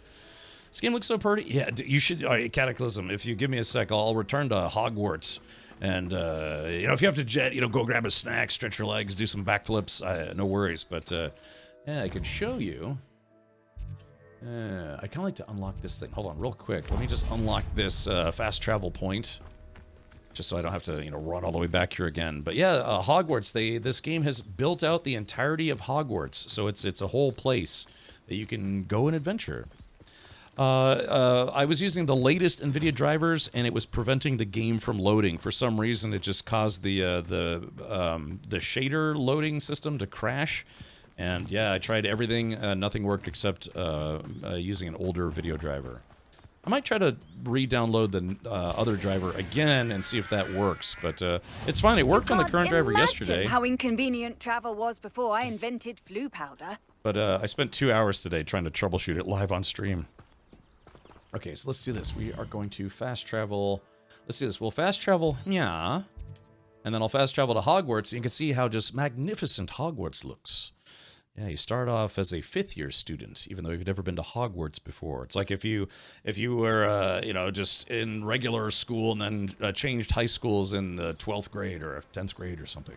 This game looks so pretty. Yeah, you should. All right, Cataclysm. If you give me a sec, I'll return to Hogwarts. And, you know, if you have to jet, you know, go grab a snack, stretch your legs, do some backflips, no worries. But, yeah, I can show you. I kind of like to unlock this thing. Hold on, real quick. Let me just unlock this fast travel point. Just so I don't have to, you know, run all the way back here again. But, yeah, Hogwarts, this game has built out the entirety of Hogwarts. So it's a whole place that you can go and adventure. I was using the latest NVIDIA drivers, and it was preventing the game from loading. For some reason, it just caused the shader loading system to crash. And yeah, I tried everything. Nothing worked except using an older video driver. I might try to re-download the other driver again and see if that works. But it's fine. It worked on the current driver yesterday. How inconvenient travel was before I invented flu powder. But I spent 2 hours today trying to troubleshoot it live on stream. Okay, so let's do this. We are going to fast travel. Let's do this. We'll fast travel, yeah. And then I'll fast travel to Hogwarts. You can see how just magnificent Hogwarts looks. Yeah, you start off as a 5th-year student, even though you've never been to Hogwarts before. It's like if you were, you know, just in regular school and then changed high schools in the 12th grade or 10th grade or something.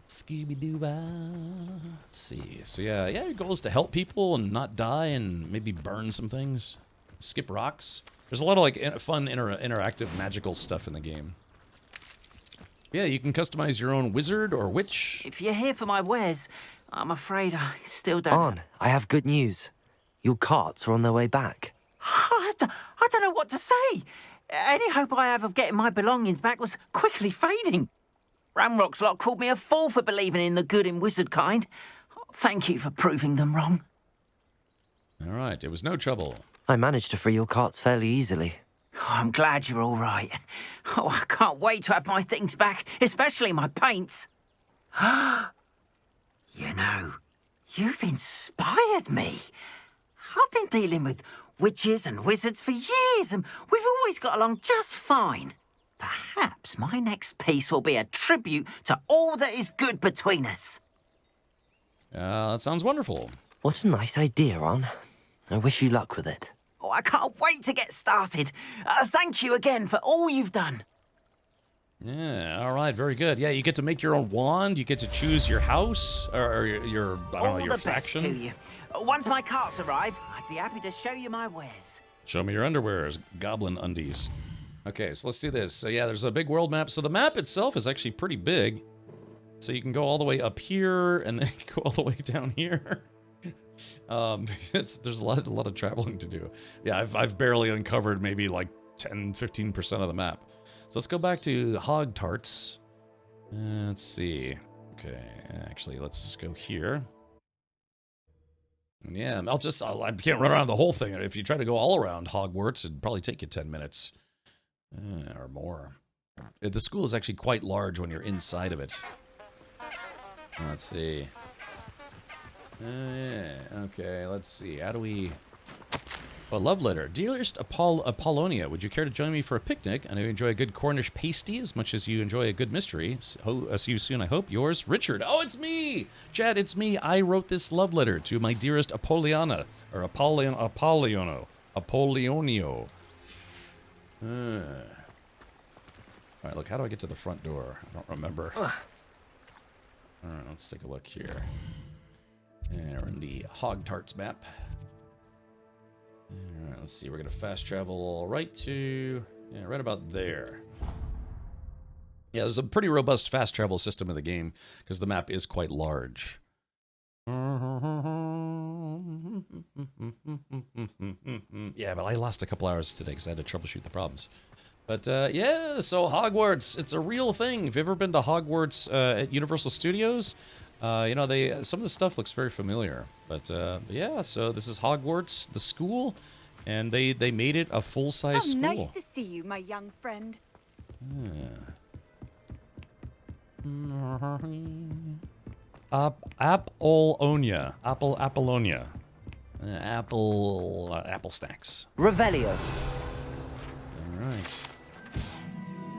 Scooby-Doo-Bah. Let's see. So yeah, your goal is to help people and not die and maybe burn some things. Skip rocks. There's a lot of like fun interactive magical stuff in the game. Yeah, you can customize your own wizard or witch. If you're here for my wares, I'm afraid I still don't... On, I have good news. Your carts are on their way back. I don't know what to say. Any hope I have of getting my belongings back was quickly fading. Ramrock's lot called me a fool for believing in the good in wizard kind. Thank you for proving them wrong. All right, it was no trouble. I managed to free your carts fairly easily. Oh, I'm glad you're all right. Oh, I can't wait to have my things back, especially my paints. You know, you've inspired me. I've been dealing with witches and wizards for years, and we've always got along just fine. Perhaps my next piece will be a tribute to all that is good between us. That sounds wonderful. What a nice idea, Ron. I wish you luck with it. Oh, I can't wait to get started. Thank you again for all you've done. Yeah, all right, very good. Yeah, you get to make your own wand. You get to choose your house or your I don't know, your faction. All the best to you. Once my carts arrive, I'd be happy to show you my wares. Show me your underwears, goblin undies. Okay, so let's do this. So yeah, there's a big world map. So the map itself is actually pretty big. So you can go all the way up here and then go all the way down here. There's a lot of traveling to do. Yeah, I've barely uncovered maybe like 10-15% of the map. So let's go back to the Hogtarts. Let's see. Okay, actually, let's go here. And yeah, I can't run around the whole thing. If you try to go all around Hogwarts, it'd probably take you 10 minutes. Or more. The school is actually quite large when you're inside of it. Let's see. Okay, let's see. How do we... Oh, love letter. Dearest Apollonia, would you care to join me for a picnic? I know you enjoy a good Cornish pasty as much as you enjoy a good mystery. See you soon, I hope. Yours, Richard. Oh, it's me! Chad, it's me. I wrote this love letter to my dearest Apolliana. Or Apollionio. Alright, look, how do I get to the front door? I don't remember. Alright, let's take a look here. And we're in the Hogtarts map. Alright, let's see. We're going to fast travel right to... Yeah, right about there. Yeah, there's a pretty robust fast travel system in the game because the map is quite large. Yeah, but I lost a couple hours today because I had to troubleshoot the problems. But yeah, so Hogwarts, it's a real thing. If you've ever been to Hogwarts at Universal Studios, you know, some of the stuff looks very familiar. But yeah, so this is Hogwarts, the school, and they made it a full-size school. Nice to see you, my young friend. Apollonia. Apollonia. Apple snacks. Revelio. All right.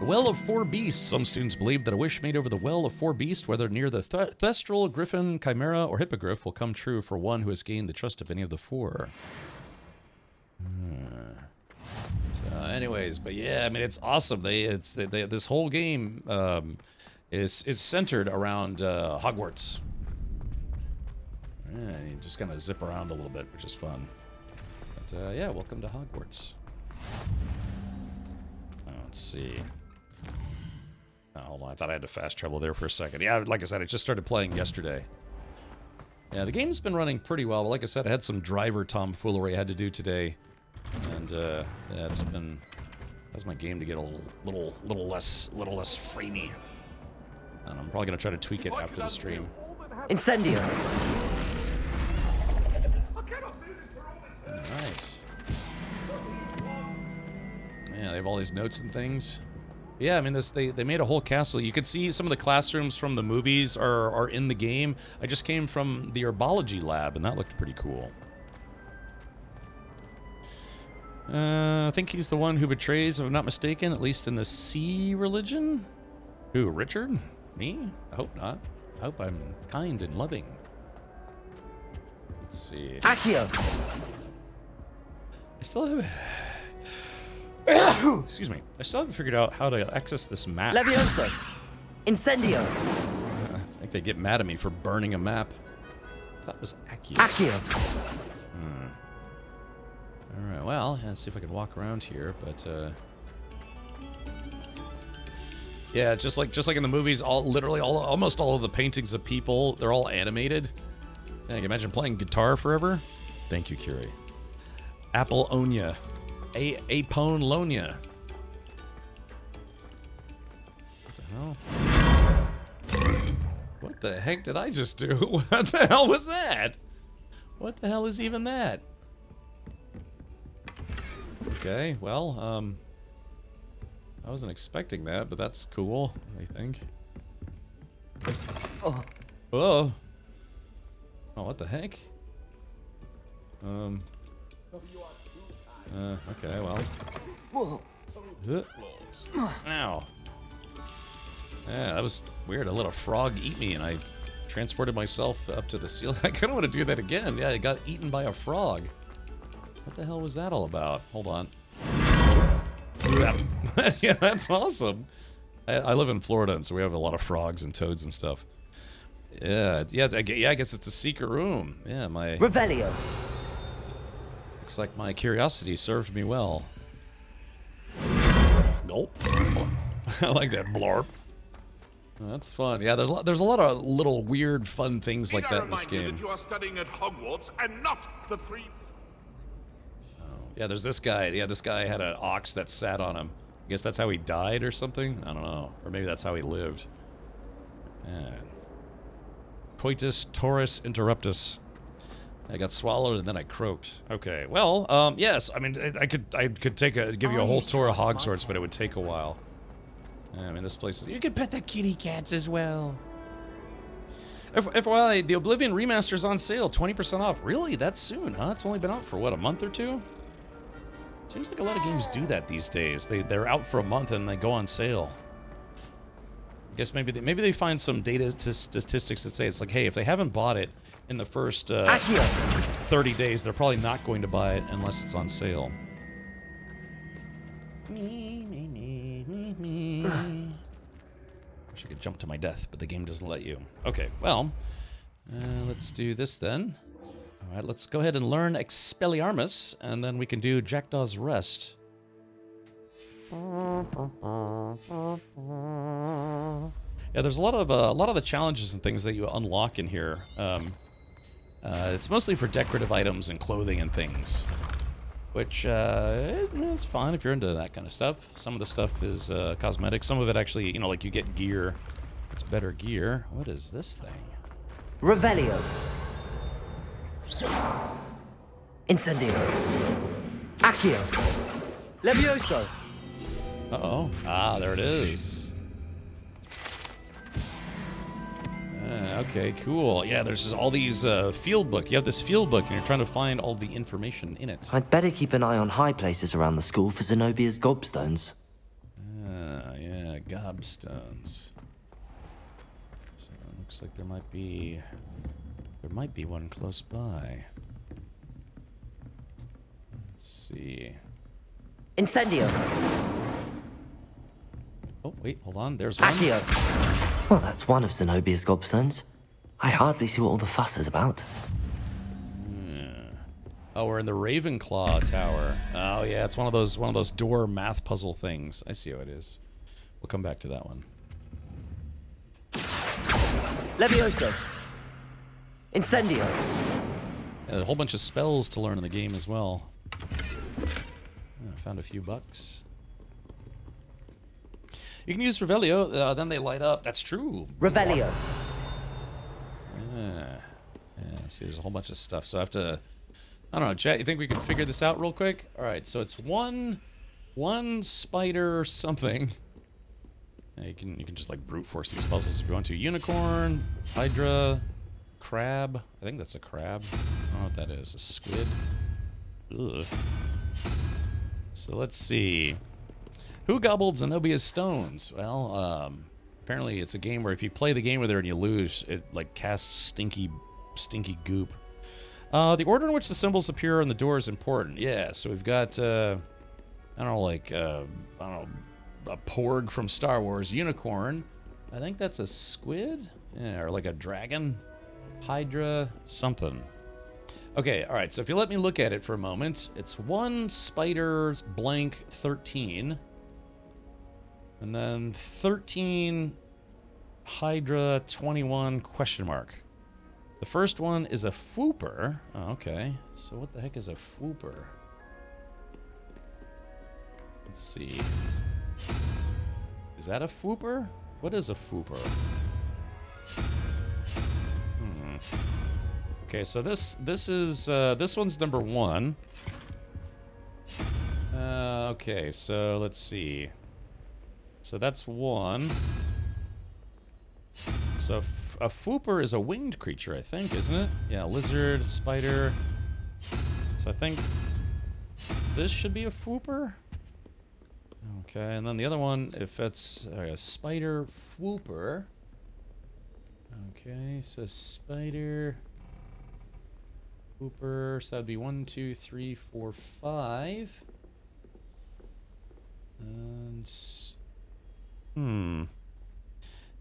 The Well of Four Beasts. Some students believe that a wish made over the Well of Four Beasts, whether near the Thestral, Griffin, Chimera, or Hippogriff, will come true for one who has gained the trust of any of the four. So, anyways, but yeah, I mean, it's awesome. This whole game is centered around Hogwarts. Yeah, you just kind of zip around a little bit, which is fun. But yeah, welcome to Hogwarts. Let's see. Oh, hold on, I thought I had to fast travel there for a second. Yeah, like I said, I just started playing yesterday. Yeah, the game's been running pretty well. But like I said, I had some driver tomfoolery I had to do today, and yeah, that's my game to get a little less framey. And I'm probably gonna try to tweak it after the stream. Incendio. Alright. Yeah, they have all these notes and things. Yeah, I mean, they made a whole castle. You could see some of the classrooms from the movies are in the game. I just came from the herbology lab, and that looked pretty cool. I think he's the one who betrays, if I'm not mistaken, at least in the sea religion? Who, Richard? Me? I hope not. I hope I'm kind and loving. Let's see. Accio. I still haven't... Excuse me. I still haven't figured out how to access this map. Leviosa. Incendio. I think they get mad at me for burning a map. That was Accio. Accio. Alright, well, let's see if I can walk around here, but yeah, just like in the movies, almost all of the paintings of people, they're all animated. Yeah, you can imagine playing guitar forever. Thank you, Curie. Apollonia. Apollonia. What the hell? What the heck did I just do? What the hell was that? What the hell is even that? Okay, well, I wasn't expecting that, but that's cool, I think. Oh. Oh, what the heck? Okay, well. Ow. Yeah, that was weird. I let a frog eat me, and I transported myself up to the ceiling. I kind of want to do that again. Yeah, I got eaten by a frog. What the hell was that all about? Hold on. Yeah, that's awesome. I live in Florida, and so we have a lot of frogs and toads and stuff. Yeah, I guess it's a secret room. Yeah, my... Revelio. Looks like my curiosity served me well. Gulp. I like that blarp. Oh, that's fun. Yeah, there's a lot of little weird, fun things like that in this game. That you are studying at Hogwarts and not the three... Yeah, there's this guy. Yeah, this guy had an ox that sat on him. I guess that's how he died or something? I don't know. Or maybe that's how he lived. Yeah. Coitus Taurus Interruptus. I got swallowed and then I croaked. Okay, well, yes. I mean, I could give you a whole tour of Hogwarts, but it would take a while. I mean, this place is... You can pet the kitty cats as well. FYI, the Oblivion Remaster's on sale, 20% off. Really? That soon, huh? It's only been out for, what, a month or two? Seems like a lot of games do that these days. They're out for a month and they go on sale. I guess maybe they find some data statistics that say it's like, hey, if they haven't bought it in the first 30 days, they're probably not going to buy it unless it's on sale. Wish I could jump to my death, but the game doesn't let you. Okay, well, let's do this then. All right, let's go ahead and learn Expelliarmus, and then we can do Jackdaw's Rest. Yeah, there's a lot of the challenges and things that you unlock in here. It's mostly for decorative items and clothing and things. Which, it's fine if you're into that kind of stuff. Some of the stuff is cosmetic. Some of it actually, you know, like you get gear. It's better gear. What is this thing? Revelio. Incendio. Accio. Levioso. Uh-oh. Ah, there it is. Okay, cool. Yeah, there's just all these field book. You have this field book, and you're trying to find all the information in it. I'd better keep an eye on high places around the school for Zenobia's gobstones. Yeah, gobstones. So it looks like there might be one close by. Let's see. Incendio. Oh, wait, hold on. There's one. Accio. Well, that's one of Zenobia's gobstones. I hardly see what all the fuss is about. Oh, we're in the Ravenclaw Tower. Oh yeah, it's one of those door math puzzle things. I see how it is. We'll come back to that one. Levioso. Incendio. Yeah, a whole bunch of spells to learn in the game as well. Found a few bucks. You can use Revelio, then they light up. That's true. Revelio. Yeah, see, there's a whole bunch of stuff. So I have to... I don't know, chat, you think we can figure this out real quick? Alright, so it's one spider something. Yeah, you can just like brute force these puzzles if you want to. Unicorn, Hydra, crab. I think that's a crab. I don't know what that is. A squid. Ugh. So let's see. Who gobbled Zenobia's stones? Well, apparently it's a game where if you play the game with her and you lose, it like casts stinky goop. The order in which the symbols appear on the door is important. Yeah, so we've got, I don't know, like, I don't know, a porg from Star Wars, unicorn. I think that's a squid? Yeah, or like a dragon. Hydra, something. Okay, all right, so if you let me look at it for a moment, it's one spider blank 13. And then 13 Hydra 21 question mark. The first one is a fooper. Oh, okay. So what the heck is a fooper? Let's see. Is that a fooper? What is a fooper? Okay, so this one's number 1. Okay, so let's see. So that's 1. So a fooper is a winged creature, I think, isn't it? Yeah, lizard, spider. So I think this should be a fooper. Okay, and then the other one, if it's a spider fooper. Okay, so spider fooper. So that'd be 1, 2, 3, 4, 5. And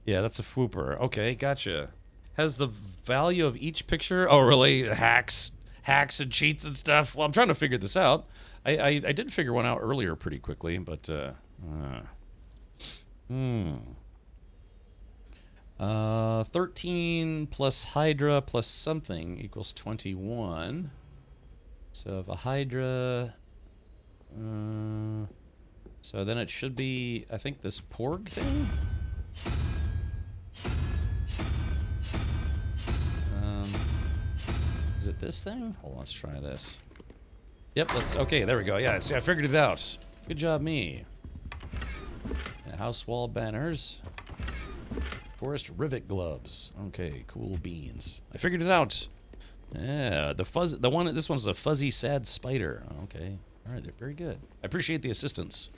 yeah, that's a fooper. Okay, gotcha. Has the value of each picture? Oh, really? Hacks and cheats and stuff. Well, I'm trying to figure this out. I did figure one out earlier pretty quickly, but 13 plus Hydra plus something equals 21. So if a Hydra, so then it should be, I think, this porg thing. Is it this thing? Hold on, let's try this. Yep, okay, there we go. Yeah, see, I figured it out. Good job, me. Yeah, house wall banners. Forest rivet gloves. Okay, cool beans. I figured it out. Yeah, this one's a fuzzy, sad spider. Okay, all right, they're very good. I appreciate the assistance.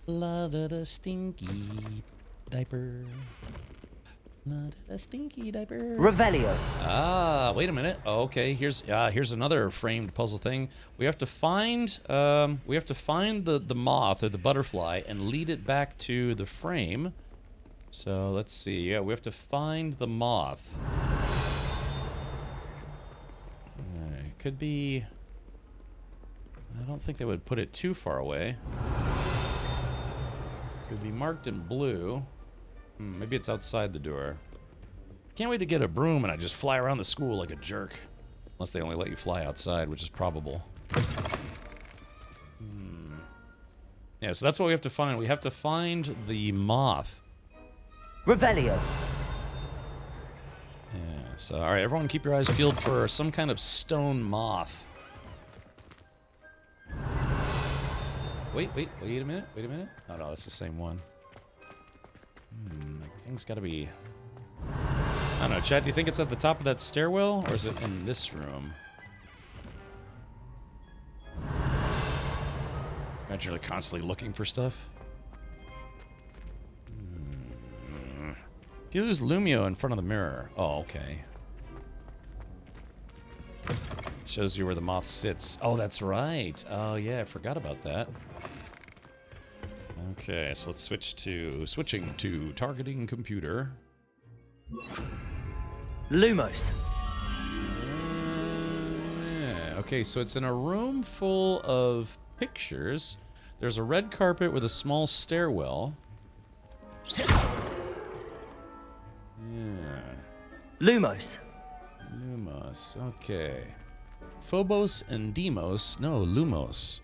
La da da stinky diaper. La da da stinky diaper. Revelio. Ah, wait a minute. Okay, here's another framed puzzle thing. We have to find the moth or the butterfly and lead it back to the frame. So let's see. Yeah, we have to find the moth. Could be. I don't think they would put it too far away. It would be marked in blue. Maybe it's outside the door. Can't wait to get a broom and I just fly around the school like a jerk. Unless they only let you fly outside, which is probable. Yeah, so that's what we have to find. We have to find the moth. Revelio. Yeah, so, alright, everyone keep your eyes peeled for some kind of stone moth. Wait a minute. Oh, no, that's the same one. I think it's gotta be... I don't know, Chad, do you think it's at the top of that stairwell, or is it in this room? Imagine you're constantly looking for stuff. If you lose Lumio in front of the mirror... Oh, okay. Shows you where the moth sits. Oh, that's right. Oh, yeah, I forgot about that. Okay, so let's switching to targeting computer. Lumos. Yeah, okay, so it's in a room full of pictures. There's a red carpet with a small stairwell. Yeah. Lumos. Lumos, okay. Phobos and Deimos. No, Lumos.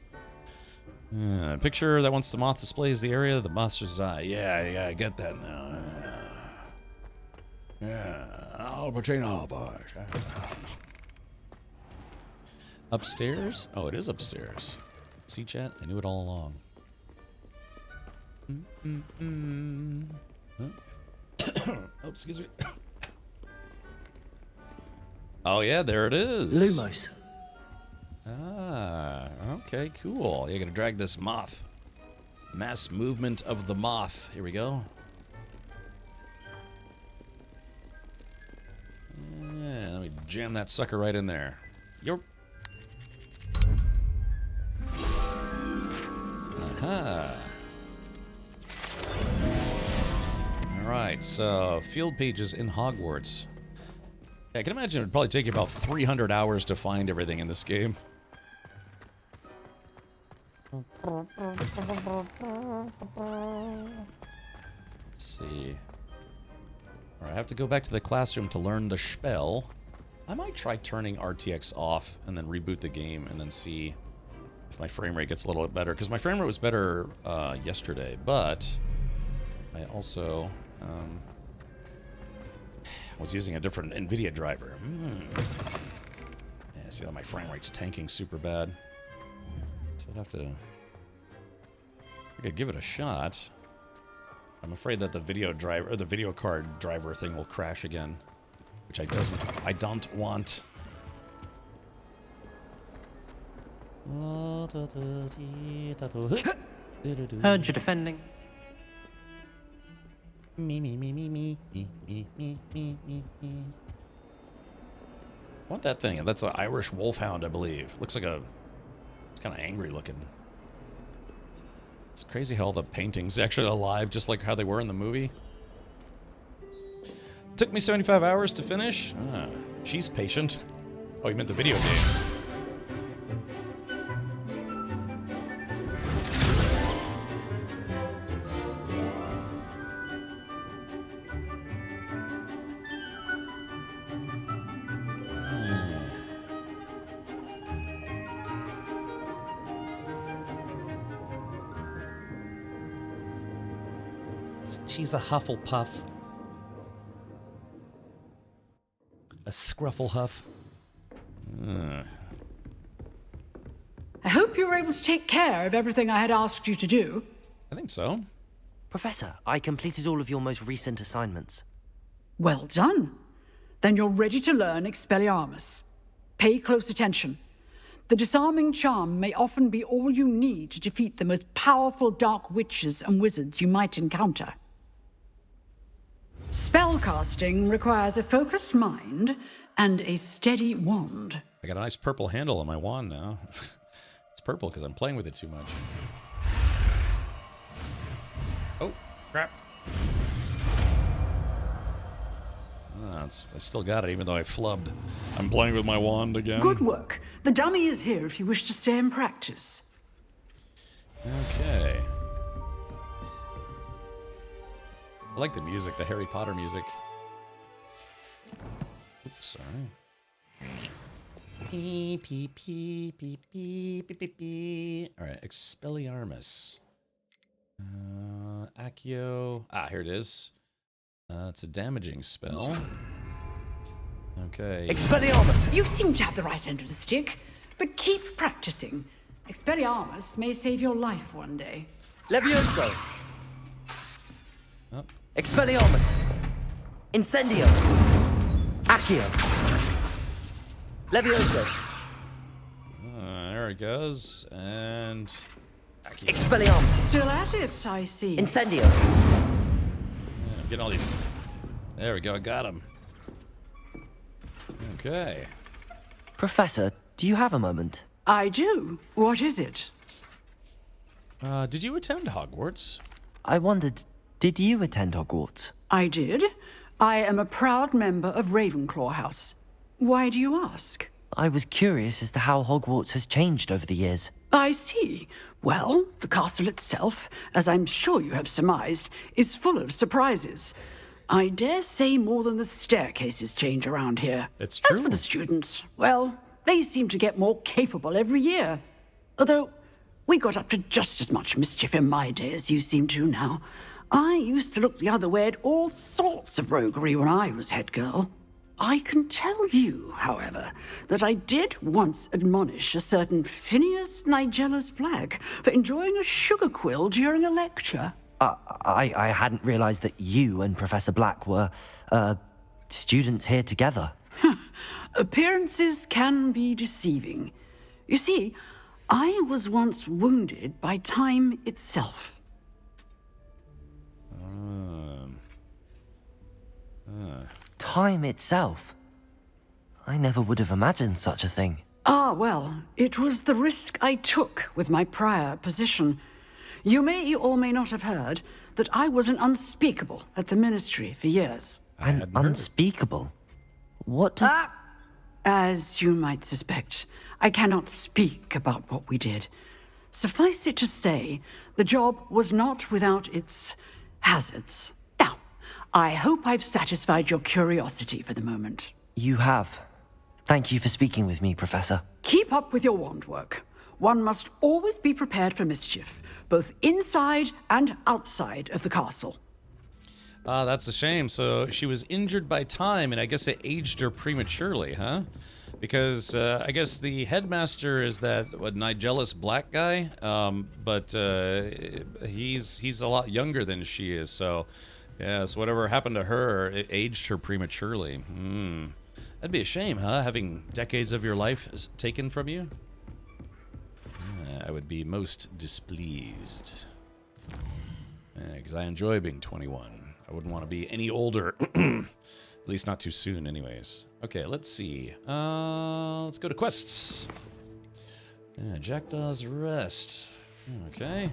Picture that once the moth displays the area, the monster's eye. Yeah, I get that now. Yeah, Albertino, boys. Upstairs? Oh, it is upstairs. See, chat? I knew it all along. Oh, excuse me. Oh, yeah, there it is. Lumos. Ah, okay, cool. You're gonna drag this moth. Mass movement of the moth. Here we go. Yeah, let me jam that sucker right in there. Yup. Aha. Alright, so field pages in Hogwarts. Yeah, I can imagine it would probably take you about 300 hours to find everything in this game. Let's see. Alright, I have to go back to the classroom to learn the spell. I might try turning RTX off and then reboot the game and then see if my frame rate gets a little bit better. Because my frame rate was better yesterday, but I also was using a different NVIDIA driver. Yeah, see how my frame rate's tanking super bad. So I'd have to... I could give it a shot. I'm afraid that the video driver or the video card driver thing will crash again, which I don't want. Heard you defending. Me. I want that thing. That's an Irish wolfhound, I believe. Looks like a kind of angry looking. It's crazy how all the paintings actually alive, just like how they were in the movie. Took me 75 hours to finish. She's patient. Oh, you meant the video game. She's a Hufflepuff. A Scrufflehuff. I hope you were able to take care of everything I had asked you to do. I think so. Professor, I completed all of your most recent assignments. Well done. Then you're ready to learn Expelliarmus. Pay close attention. The disarming charm may often be all you need to defeat the most powerful dark witches and wizards you might encounter. Spellcasting requires a focused mind and a steady wand. I got a nice purple handle on my wand now. It's purple because I'm playing with it too much. Oh, crap. I still got it, even though I flubbed. I'm playing with my wand again. Good work. The dummy is here if you wish to stay and practice. Okay. I like the music, the Harry Potter music. Oops, sorry. Alright, Expelliarmus. Accio. Ah, here it is. It's a damaging spell. Okay. Expelliarmus! You seem to have the right end of the stick, but keep practicing. Expelliarmus may save your life one day. Levioso! Oh. Expelliarmus! Incendio! Accio! Levioso! There it goes. And... Accio. Expelliarmus! Still at it, I see. Incendio! Yeah, I'm getting all these... There we go, I got him. Okay. Professor, do you have a moment? I do. What is it? Did you attend Hogwarts? I wondered, did you attend Hogwarts? I did. I am a proud member of Ravenclaw House. Why do you ask? I was curious as to how Hogwarts has changed over the years. I see. Well, the castle itself, as I'm sure you have surmised, is full of surprises. I dare say more than the staircases change around here. It's true. As for the students, well, they seem to get more capable every year. Although, we got up to just as much mischief in my day as you seem to now. I used to look the other way at all sorts of roguery when I was head girl. I can tell you, however, that I did once admonish a certain Phineas Nigellus Black for enjoying a sugar quill during a lecture. I hadn't realized that you and Professor Black were, students here together. Appearances can be deceiving. You see, I was once wounded by time itself. Time itself? I never would have imagined such a thing. Ah, well, it was the risk I took with my prior position. You may or may not have heard that I was an unspeakable at the Ministry for years. An unspeakable? What does... As you might suspect, I cannot speak about what we did. Suffice it to say, the job was not without its hazards. Now, I hope I've satisfied your curiosity for the moment. You have. Thank you for speaking with me, Professor. Keep up with your wand work. One must always be prepared for mischief, both inside and outside of the castle. Ah, that's a shame. So she was injured by time, and I guess it aged her prematurely, huh? Because I guess the headmaster is that Nigellus Black guy, but he's a lot younger than she is. So, yeah, so whatever happened to her, it aged her prematurely. That'd be a shame, huh? Having decades of your life taken from you. I would be most displeased. Because I enjoy being 21. I wouldn't want to be any older. At least not too soon, anyways. Okay, let's see. Let's go to quests. Jackdaw's Rest. Okay.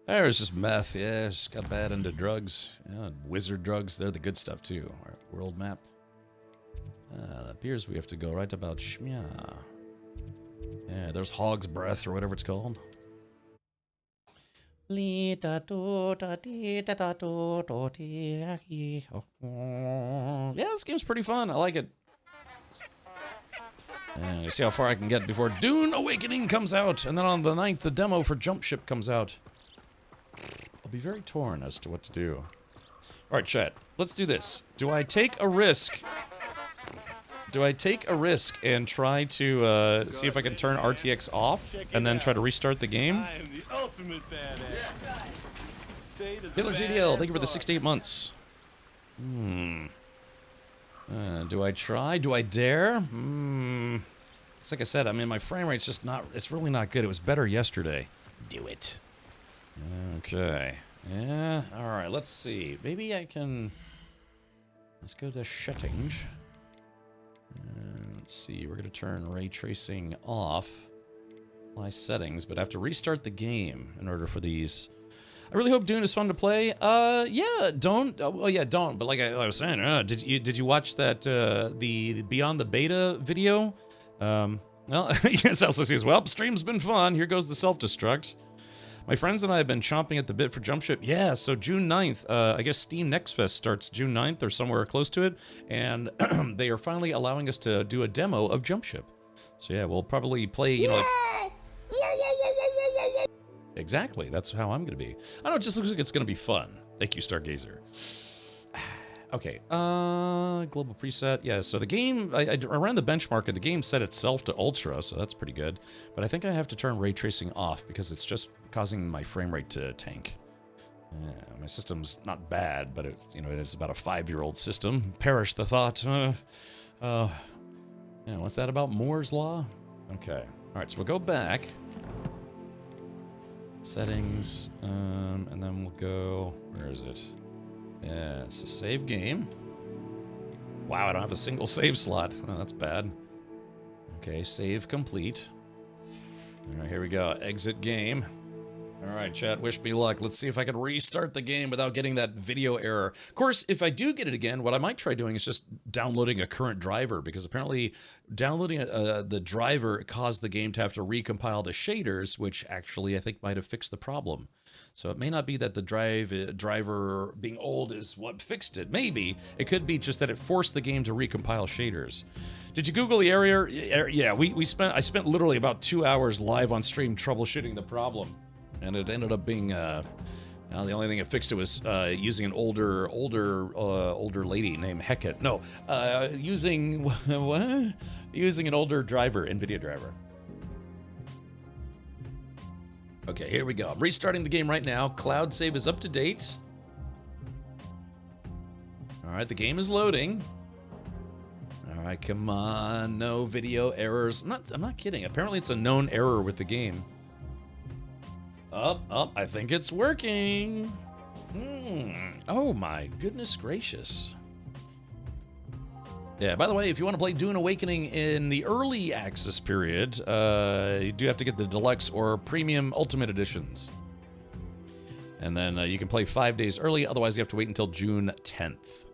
There's just meth. Yeah, just got bad into drugs. Yeah, wizard drugs. They're the good stuff, too. All right, world map. It appears we have to go right about Shmya. Yeah, there's Hog's Breath, or whatever it's called. Yeah, this game's pretty fun. I like it. And see how far I can get before Dune Awakening comes out. And then on the 9th, the demo for Jump Ship comes out. I'll be very torn as to what to do. Alright, chat. Let's do this. Do I take a risk? Do I take a risk and try to see if I can turn RTX off and then try to restart the game? I am the ultimate badass. Killer GDL, thank you for the 6 to 8 months. Do I try? Do I dare? It's like I said, I mean, my frame rate's just not, it's really not good. It was better yesterday. Do it. Okay. Yeah, alright, let's see. Maybe I can... Let's go to settings. Let's see, we're going to turn ray tracing off. Apply settings, but I have to restart the game in order for these. I really hope Dune is fun to play. Yeah, don't. Well, yeah, don't. But like I was saying, did you watch that the Beyond the Beta video? Well, yes, also says, well, stream's been fun. Here goes the self-destruct. My friends and I have been chomping at the bit for Jump Ship. Yeah, so June 9th, I guess Steam Next Fest starts June 9th or somewhere close to it, and they are finally allowing us to do a demo of Jump Ship. So yeah, we'll probably play, you know, like... Exactly, that's how I'm going to be. I don't know, it just looks like it's going to be fun. Thank you, Stargazer. Okay, global preset. Yeah, so the game, I ran the benchmark and the game set itself to ultra, so that's pretty good. But I think I have to turn ray tracing off because it's just causing my frame rate to tank. Yeah, my system's not bad, but it, you know, it's about a 5-year-old system. Perish the thought. Yeah, what's that about Moore's Law? Okay, all right, so we'll go back. Settings, and then we'll go, where is it? Yeah, it's a save game. Wow, I don't have a single save slot. Oh, that's bad. Okay, save complete. All right, here we go. Exit game. All right, chat, wish me luck. Let's see if I can restart the game without getting that video error. Of course, if I do get it again, what I might try doing is just downloading a current driver, because apparently downloading the driver caused the game to have to recompile the shaders, which actually I think might have fixed the problem. So it may not be that the driver being old is what fixed it. Maybe. It could be just that it forced the game to recompile shaders. Did you Google the error? Yeah, I spent literally about 2 hours live on stream troubleshooting the problem. And it ended up being, the only thing that fixed it was using an older lady named Hecate. No, using, what? Using an older driver, NVIDIA driver. Okay, here we go. I'm restarting the game right now. Cloud save is up to date. All right, the game is loading. All right, come on, no video errors. I'm not kidding. Apparently it's a known error with the game. I think it's working. Oh my goodness gracious. Yeah, by the way, if you want to play Dune Awakening in the early access period, you do have to get the deluxe or premium ultimate editions. And then you can play 5 days early, otherwise you have to wait until June 10th.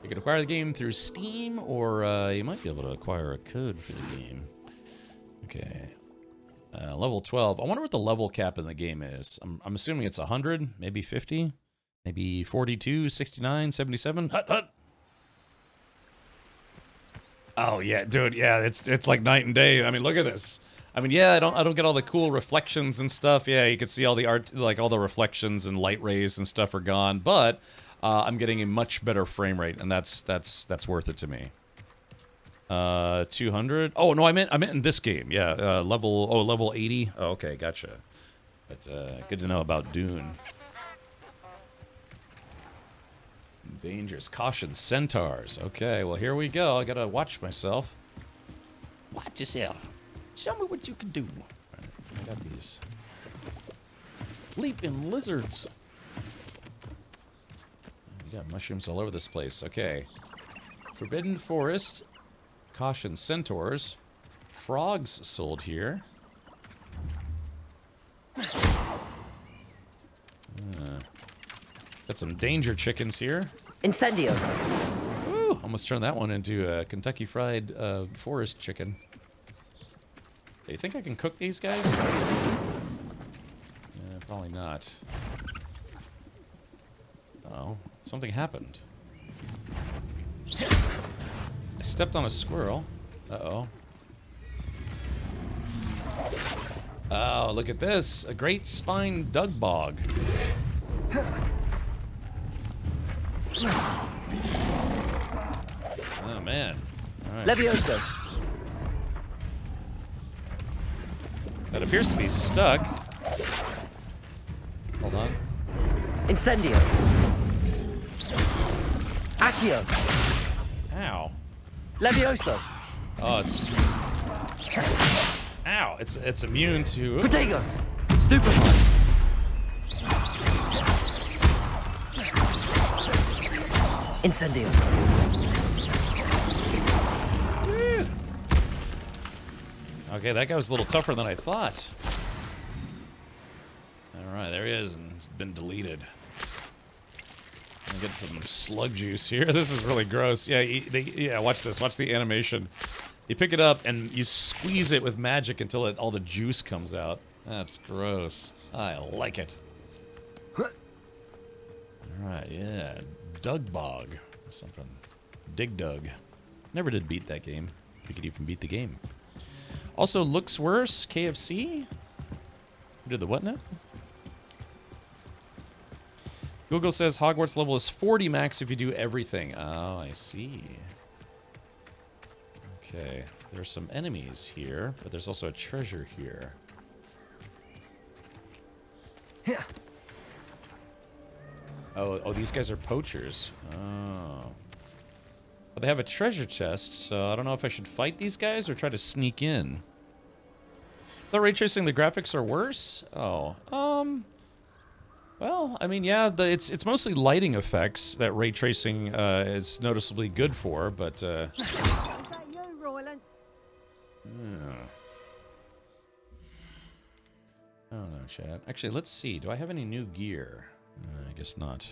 You can acquire the game through Steam, or you might be able to acquire a code for the game. Okay. Level 12. I wonder what the level cap in the game is. I'm assuming it's 100, maybe 50, maybe 42, 69, 77. Hut. Oh yeah, dude. Yeah, it's like night and day. I mean, look at this. I mean, yeah, I don't get all the cool reflections and stuff. Yeah, you can see all the art, like all the reflections and light rays and stuff are gone. But I'm getting a much better frame rate, and that's worth it to me. 200. Oh no, I meant in this game. Yeah, level 80. Oh, okay, gotcha. But good to know about Dune. Dangerous. Caution, centaurs. Okay, well here we go. I gotta watch myself. Watch yourself. Show me what you can do. Right, I got these leaping lizards. You got mushrooms all over this place. Okay. Forbidden Forest. Caution, centaurs. Frogs sold here. Got some danger chickens here. Incendio. Woo, almost turned that one into a Kentucky Fried Forest chicken. Do you think I can cook these guys? Probably not. Oh, something happened. I stepped on a squirrel. Uh-oh. Oh, look at this. A great spine dug bog. Oh, man. All right. Levioso. That appears to be stuck. Hold on. Incendio. Accio. Ow. Levioso. Oh, it's... Ow, it's immune to... Protego. Stupefy. Incendio. Okay, that guy was a little tougher than I thought. Alright, there he is, and it's been deleted. I'll get some slug juice here. This is really gross. Yeah, yeah, watch this. Watch the animation. You pick it up, and you squeeze it with magic until all the juice comes out. That's gross. I like it. Alright, yeah. Dug Bog or something. Dig Dug. Never did beat that game. We could even beat the game. Also, looks worse. KFC? Who did the what now? Google says Hogwarts level is 40 max if you do everything. Oh, I see. Okay. There's some enemies here, but there's also a treasure here. Oh, these guys are poachers. Oh. But they have a treasure chest, so I don't know if I should fight these guys or try to sneak in. The ray tracing, the graphics are worse? Oh, well, I mean, yeah, it's mostly lighting effects that ray tracing is noticeably good for, but yeah. I don't know, chat. Actually, let's see. Do I have any new gear? I guess not.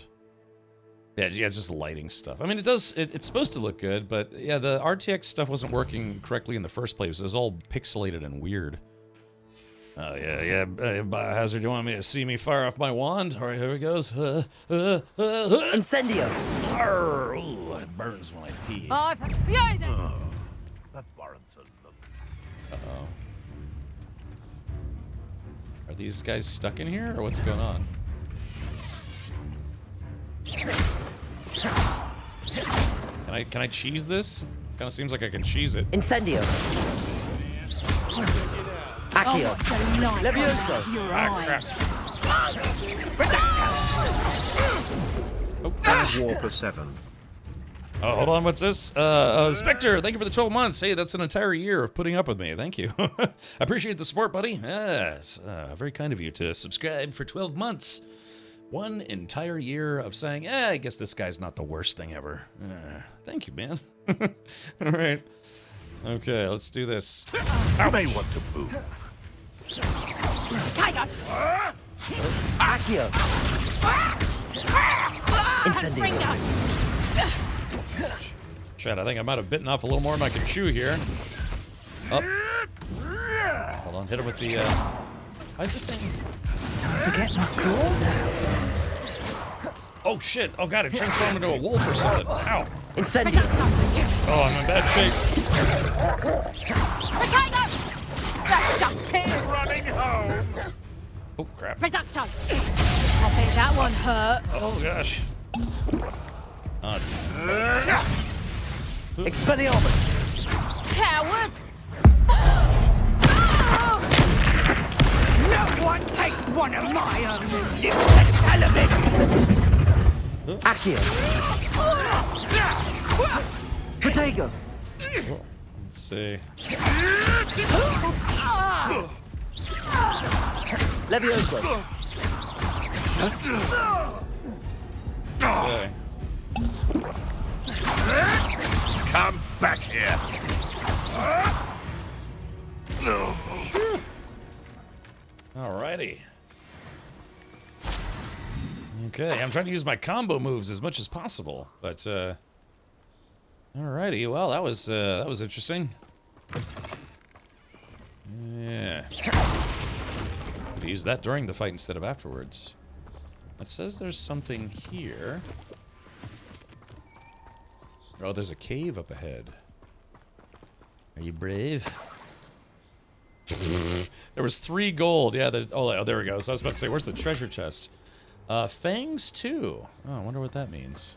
Yeah, it's just lighting stuff. I mean, it's supposed to look good, but yeah, the RTX stuff wasn't working correctly in the first place. It was all pixelated and weird. Oh, yeah. Biohazard, you want me to see me fire off my wand? All right, here it goes. Incendio! Ooh, it burns when I pee. That warrants a look. Uh-oh. Are these guys stuck in here, or what's going on? Can I cheese this? Kind of seems like I can cheese it. Incendio. Accio. Levioso. Warper 7. Oh, hold on, what's this? Spectre, thank you for the 12 months. Hey, that's an entire year of putting up with me. Thank you. I appreciate the support, buddy. Yes, very kind of you to subscribe for 12 months. One entire year of saying, I guess this guy's not the worst thing ever. Thank you, man. All right. Okay, let's do this. You may want to move. Tiger! Accio. Incendio. Chad, I think I might have bitten off a little more than I can chew here. Up. Hold on, hit him with the, Why is this thing? To get my claws out. Oh shit! Oh god, it transformed into a wolf or something. Ow! Incendio. Oh, I'm in bad shape. That's just him! Running home! Oh crap. Reducto! I think that one hurt. Oh gosh. Expelliarmus. Coward! No one takes one of my own and lives to tell of it! Accio. Protego. Let's see. Levioso. Okay. Come back here. Alrighty. Okay, I'm trying to use my combo moves as much as possible, but alrighty. Well, that was interesting. Yeah. Could use that during the fight instead of afterwards. It says there's something here. Oh, there's a cave up ahead. Are you brave? There was 3 gold. Yeah, oh, there we go. So I was about to say, where's the treasure chest? Fangs 2. Oh, I wonder what that means.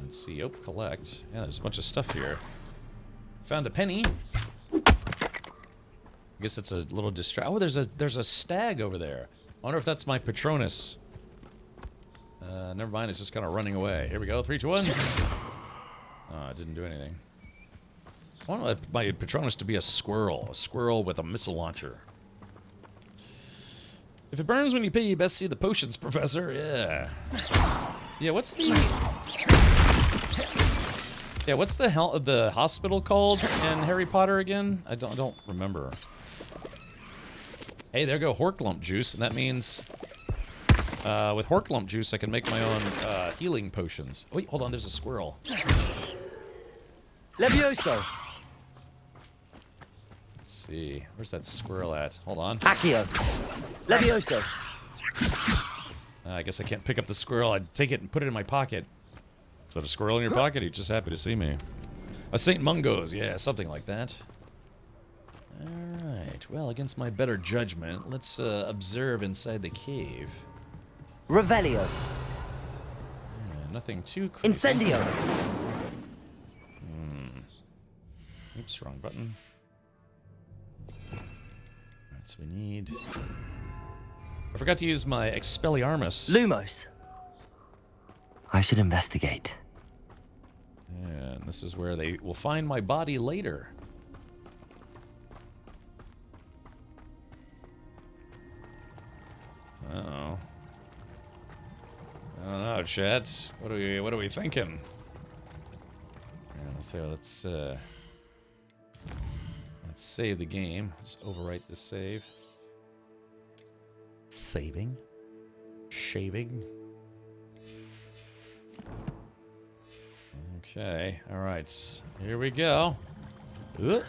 Let's see. Oh, collect. Yeah, there's a bunch of stuff here. Found a penny. I guess it's a little distract. Oh, there's a stag over there. I wonder if that's my Patronus. Never mind. It's just kind of running away. Here we go. 3, 2, 1. Oh, it didn't do anything. I want my Patronus to be a squirrel with a missile launcher. If it burns when you pee, you best see the potions, Professor. Yeah. Yeah. What's the the hospital called in Harry Potter again? I don't remember. Hey, there go Horklump juice, and that means With Horklump juice, I can make my own healing potions. Oh, wait, hold on, there's a squirrel. Levioso. Let's see, where's that squirrel at? Hold on. Accio. Levioso. I guess I can't pick up the squirrel. I'd take it and put it in my pocket. Is that a squirrel in your pocket? You're just happy to see me. A St. Mungo's, yeah, something like that. Alright, well, against my better judgment, let's observe inside the cave. Revelio. Yeah, nothing too crazy. Incendio. Oops, wrong button. Alright, so we need... I forgot to use my Expelliarmus. Lumos. I should investigate. And this is where they will find my body later. Uh-oh. I don't know, chat. What are we thinking? Yeah, so let's save the game. Just overwrite this save. Saving. Shaving. Okay, alright. Here we go. There.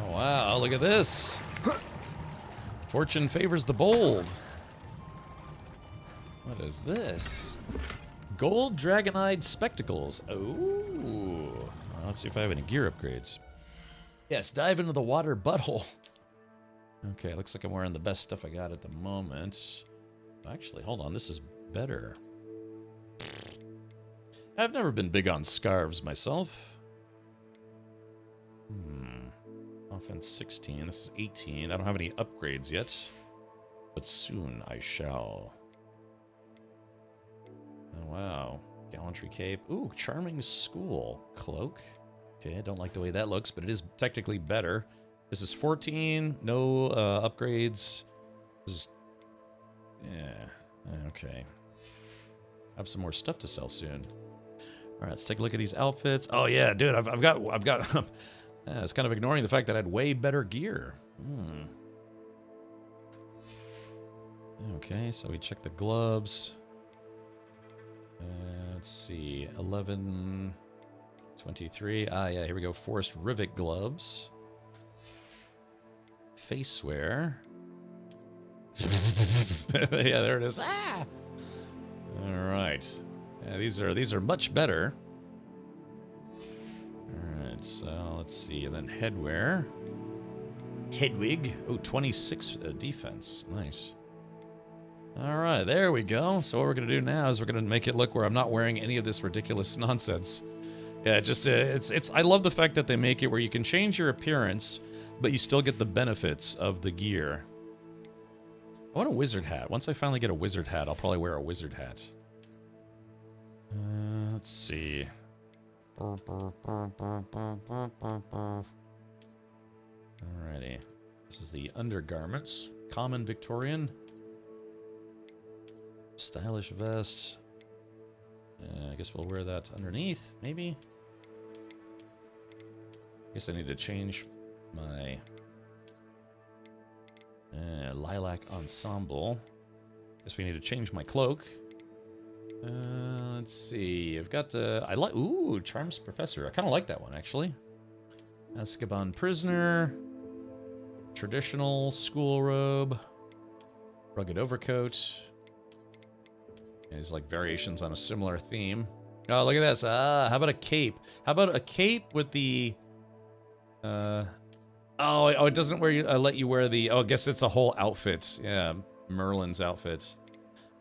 Oh wow, look at this. Fortune favors the bold. What is this? Gold dragon-eyed spectacles. Oh. Let's see if I have any gear upgrades. Yes, dive into the water butthole. Okay, looks like I'm wearing the best stuff I got at the moment. Actually, hold on, this is better. I've never been big on scarves myself. Offense 16, this is 18. I don't have any upgrades yet, but soon I shall. Oh, wow. Gallantry cape. Ooh, charming school cloak. Okay, I don't like the way that looks, but it is technically better. This is 14, no upgrades. This is, yeah, okay. I have some more stuff to sell soon. All right, let's take a look at these outfits. Oh yeah, dude, I've got. I was kind of ignoring the fact that I had way better gear. Okay, so we check the gloves. Let's see, 11, 23. Ah, yeah, here we go. Forest rivet gloves. Faceware. Yeah, there it is. Ah! All right. Yeah, these are much better. All right, so let's see. And then headwear. Headwig. Oh, 26 defense. Nice. All right, there we go. So what we're gonna do now is we're gonna make it look where I'm not wearing any of this ridiculous nonsense. Yeah, just it's. I love the fact that they make it where you can change your appearance, but you still get the benefits of the gear. I want a wizard hat. Once I finally get a wizard hat, I'll probably wear a wizard hat. Let's see. Alrighty. This is the undergarments. Common Victorian. Stylish vest. I guess we'll wear that underneath, maybe? I guess I need to change my lilac ensemble. Guess we need to change my cloak. Let's see. I've got I like. Ooh, Charms Professor. I kind of like that one actually. Azkaban Prisoner. Traditional school robe. Rugged overcoat. There's like variations on a similar theme. Oh, look at this. How about a cape? How about a cape with the Oh, it doesn't let you wear the... Oh, I guess it's a whole outfit. Yeah, Merlin's outfit.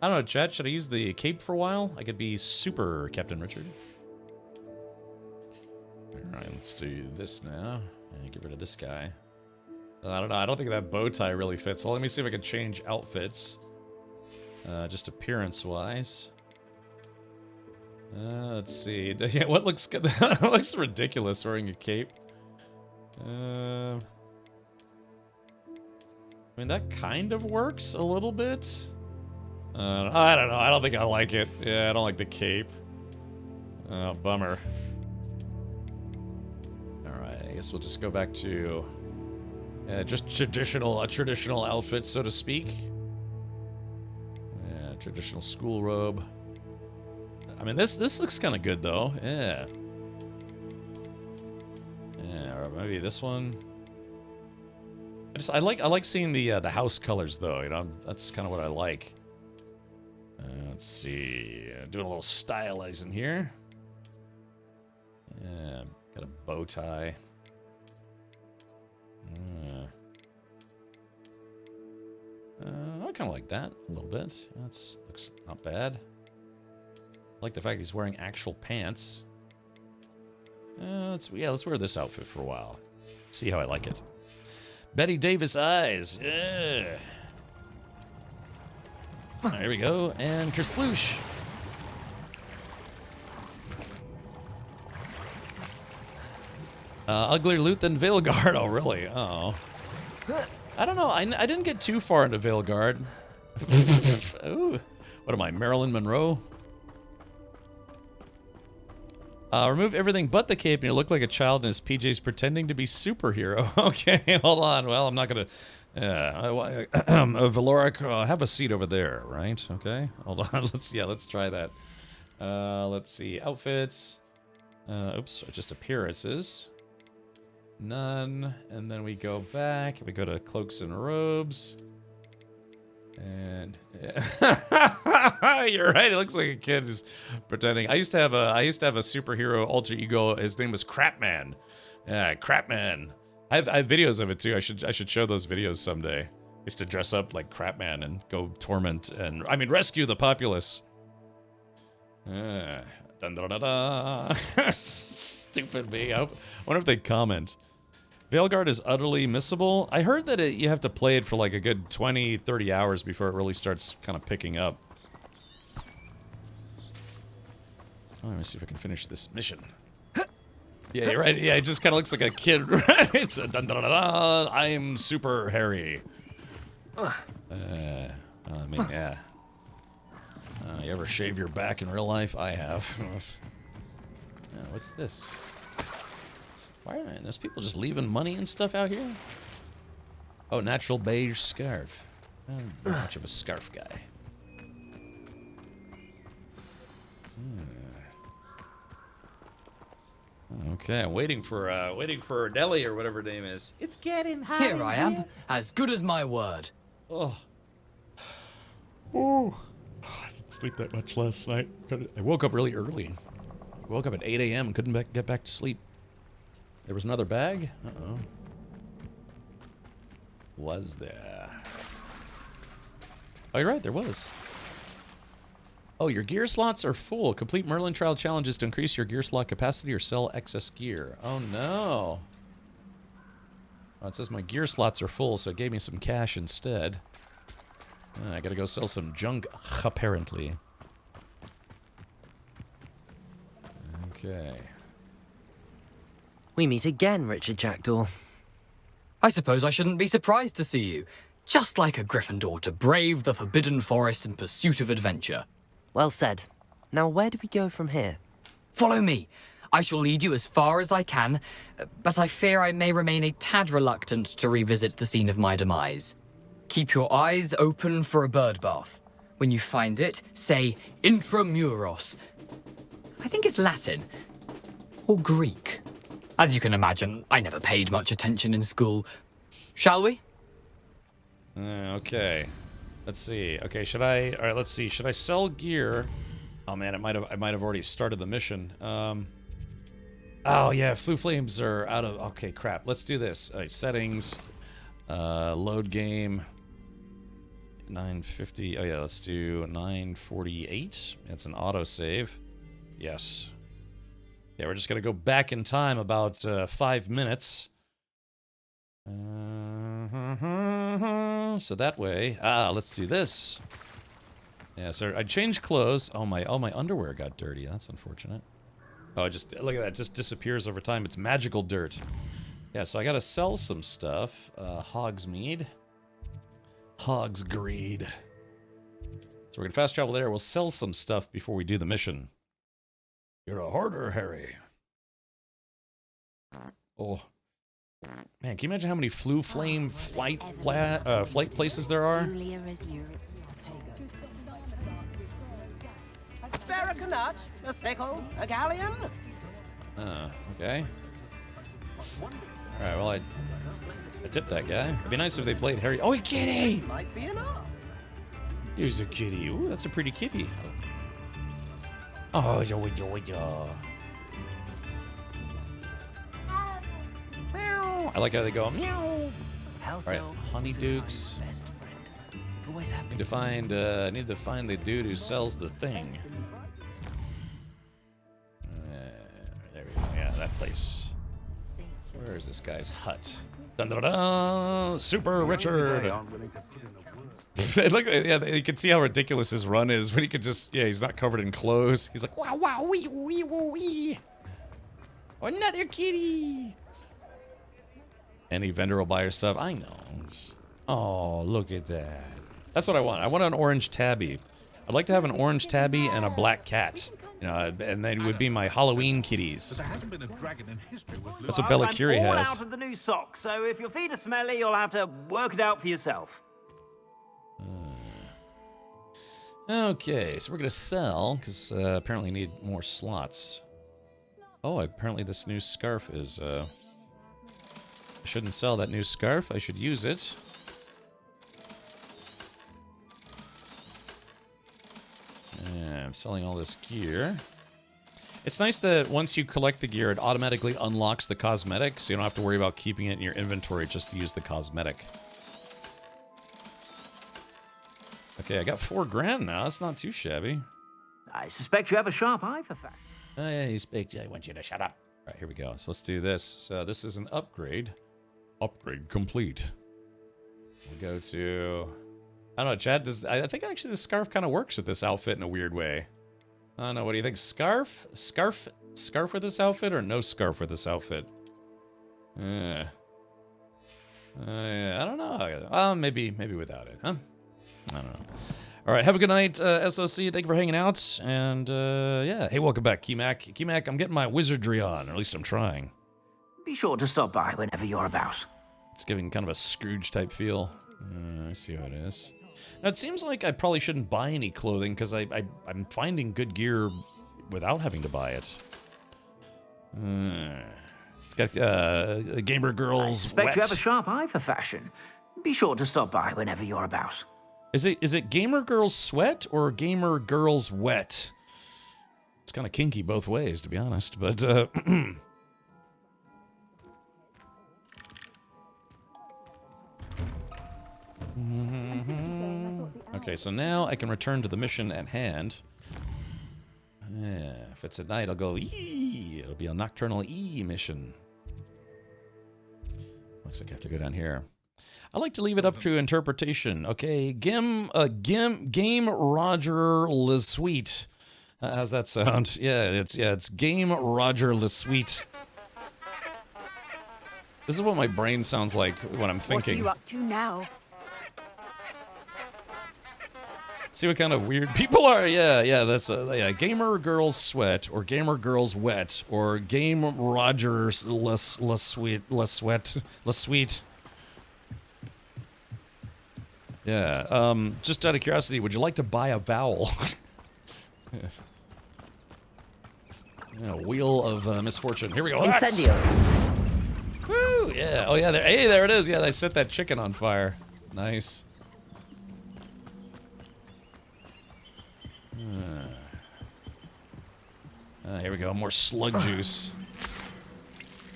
I don't know, chat. Should I use the cape for a while? I could be super Captain Richard. Alright, let's do this now. And get rid of this guy. I don't know. I don't think that bow tie really fits. So let me see if I can change outfits. Just appearance-wise. Let's see. Yeah, what looks good? That looks ridiculous wearing a cape. I mean, that kind of works a little bit. I don't know. I don't think I like it. Yeah, I don't like the cape. Oh, bummer. guess we'll just go back to just a traditional outfit, so to speak. Yeah, traditional school robe. I mean, this looks kind of good though. Yeah. Yeah, or maybe this one. I like seeing the house colors though. You know, that's kind of what I like. Let's see. Doing a little stylizing here. Yeah, got a bow tie. I kind of like that a little bit. That looks not bad. I like the fact he's wearing actual pants. Let's wear this outfit for a while. See how I like it. Betty Davis eyes. Yeah. There we go. And Kersploosh. Uglier loot than Veilguard. Oh, really? Oh. I don't know. I didn't get too far into Veilguard. Ooh. What am I, Marilyn Monroe? Remove everything but the cape and you look like a child in his PJs pretending to be superhero. Okay, hold on. Well, I'm not gonna... Valoric, have a seat over there, right? Okay, hold on. Let's try that. Let's see. Outfits. Oops, just appearances. None. And then we go back. We go to cloaks and robes. And you're right. It looks like a kid is pretending. I used to have a superhero alter ego. His name was Crapman. Yeah, Crapman. I have videos of it too. I should show those videos someday. I used to dress up like Crapman and go torment and rescue the populace. Dun, dun, dun, dun. Stupid me. I wonder if they comment. Veilguard is utterly missable. I heard that you have to play it for like a good 20, 30 hours before it really starts kind of picking up. Oh, let me see if I can finish this mission. Yeah, you're right. Yeah, it just kind of looks like a kid, right? It's a dun dun dun dun. I'm super hairy. I mean, yeah. You ever shave your back in real life? I have. What's this? Why are there's people just leaving money and stuff out here? Oh, natural beige scarf. I'm not much of a scarf guy. Okay, I'm waiting for Nelly or whatever her name is. It's getting hot. Here I am, as good as my word. Oh, I didn't sleep that much last night. I woke up really early. I woke up at 8 a.m. and couldn't get back to sleep. There was another bag? Uh-oh. Was there? Oh, you're right, there was. Oh, your gear slots are full. Complete Merlin trial challenges to increase your gear slot capacity or sell excess gear. Oh, no. Oh, it says my gear slots are full, so it gave me some cash instead. I gotta go sell some junk, apparently. Okay. We meet again, Richard Jackdaw. I suppose I shouldn't be surprised to see you. Just like a Gryffindor to brave the Forbidden Forest in pursuit of adventure. Well said. Now where do we go from here? Follow me. I shall lead you as far as I can, but I fear I may remain a tad reluctant to revisit the scene of my demise. Keep your eyes open for a bird bath. When you find it, say Intramuros. I think it's Latin. Or Greek. As you can imagine, I never paid much attention in school. Shall we? Okay. Let's see. Okay, should I... Alright, let's see. Should I sell gear? Oh man, I might have already started the mission. Oh yeah, Flu Flames are out of... Okay, crap. Let's do this. Alright, settings. Load game. 950. Oh yeah, let's do 948. It's an autosave. Yes. Yeah, we're just gonna go back in time about 5 minutes. So that way, let's do this. Yeah, so I changed clothes. Oh my underwear got dirty. That's unfortunate. Oh, just look at that. It just disappears over time. It's magical dirt. Yeah, so I gotta sell some stuff. Hogsmeade. Hog's greed. So we're gonna fast travel there. We'll sell some stuff before we do the mission. You're a hoarder, Harry. Oh, Man, can you imagine how many Flu Flame flight places there are? Spare a canut, a sickle, a galleon. Okay. Alright, well, I tipped that guy. It'd be nice if they played Harry. Oh, a kitty! Might be enough. Here's a kitty. Ooh, that's a pretty kitty. Oh, joy. Meow. I like how they go meow. Alright, Honeydukes. Need to find the dude who sells the thing. There we go. Yeah, that place. Where is this guy's hut? Dun, dun, dun, Super Richard. Look, yeah, you can see how ridiculous his run is when he could just, yeah, he's not covered in clothes. He's like, wow, wow, wee, wee, wee, wee. Another kitty. Any vendor will buy your stuff. I know. Oh, look at that. That's what I want. I want an orange tabby. I'd like to have an orange tabby and a black cat. You know, and they would be my Halloween kitties. That's what Bella Curie I'm all has. out of the new socks, so if your feet are smelly, you'll have to work it out for yourself. Okay, so we're gonna sell because apparently need more slots. Oh, apparently this new scarf is. I shouldn't sell that new scarf. I should use it. Yeah, I'm selling all this gear. It's nice that once you collect the gear, it automatically unlocks the cosmetic, so you don't have to worry about keeping it in your inventory just to use the cosmetic. Okay, I got 4 grand now. That's not too shabby. I suspect you have a sharp eye for facts. I want you to shut up. All right, here we go. So let's do this. So this is an upgrade. Upgrade complete. We'll go to... I don't know, Chad, I think actually the scarf kind of works with this outfit in a weird way. I don't know, what do you think? Scarf? Scarf with this outfit or no scarf with this outfit? I don't know. Maybe without it, huh? I don't know. All right, have a good night, SOC. Thank you for hanging out. And, yeah. Hey, welcome back, Keymac. Keymac, I'm getting my wizardry on, or at least I'm trying. Be sure to stop by whenever you're about. It's giving kind of a Scrooge-type feel. I see how it is. Now, it seems like I probably shouldn't buy any clothing, because I'm finding good gear without having to buy it. It's got Gamer Girls I suspect Wet. you have a sharp eye for fashion. Be sure to stop by whenever you're about. Is it Gamer Girls Sweat or Gamer Girls Wet? It's kind of kinky both ways, to be honest, but... Okay, so now I can return to the mission at hand. Yeah, if it's at night, I'll go E. It'll be a nocturnal E mission. Looks like I have to go down here. I like to leave it up to interpretation. Okay, Game Roger Le Sweet. How's that sound? Yeah, it's Game Roger Le Sweet. This is what my brain sounds like when I'm thinking. What are you up to now? See what kind of weird people are? Yeah, that's yeah. Gamer Girls Sweat or Gamer Girls Wet or Game Rogers Le Sweet. Yeah. Just out of curiosity, would you like to buy a vowel? Yeah, Wheel of Misfortune. Here we go. Incendio. Woo! Yeah. Oh yeah. Hey, there it is. Yeah, they set that chicken on fire. Nice. Here we go, more slug juice.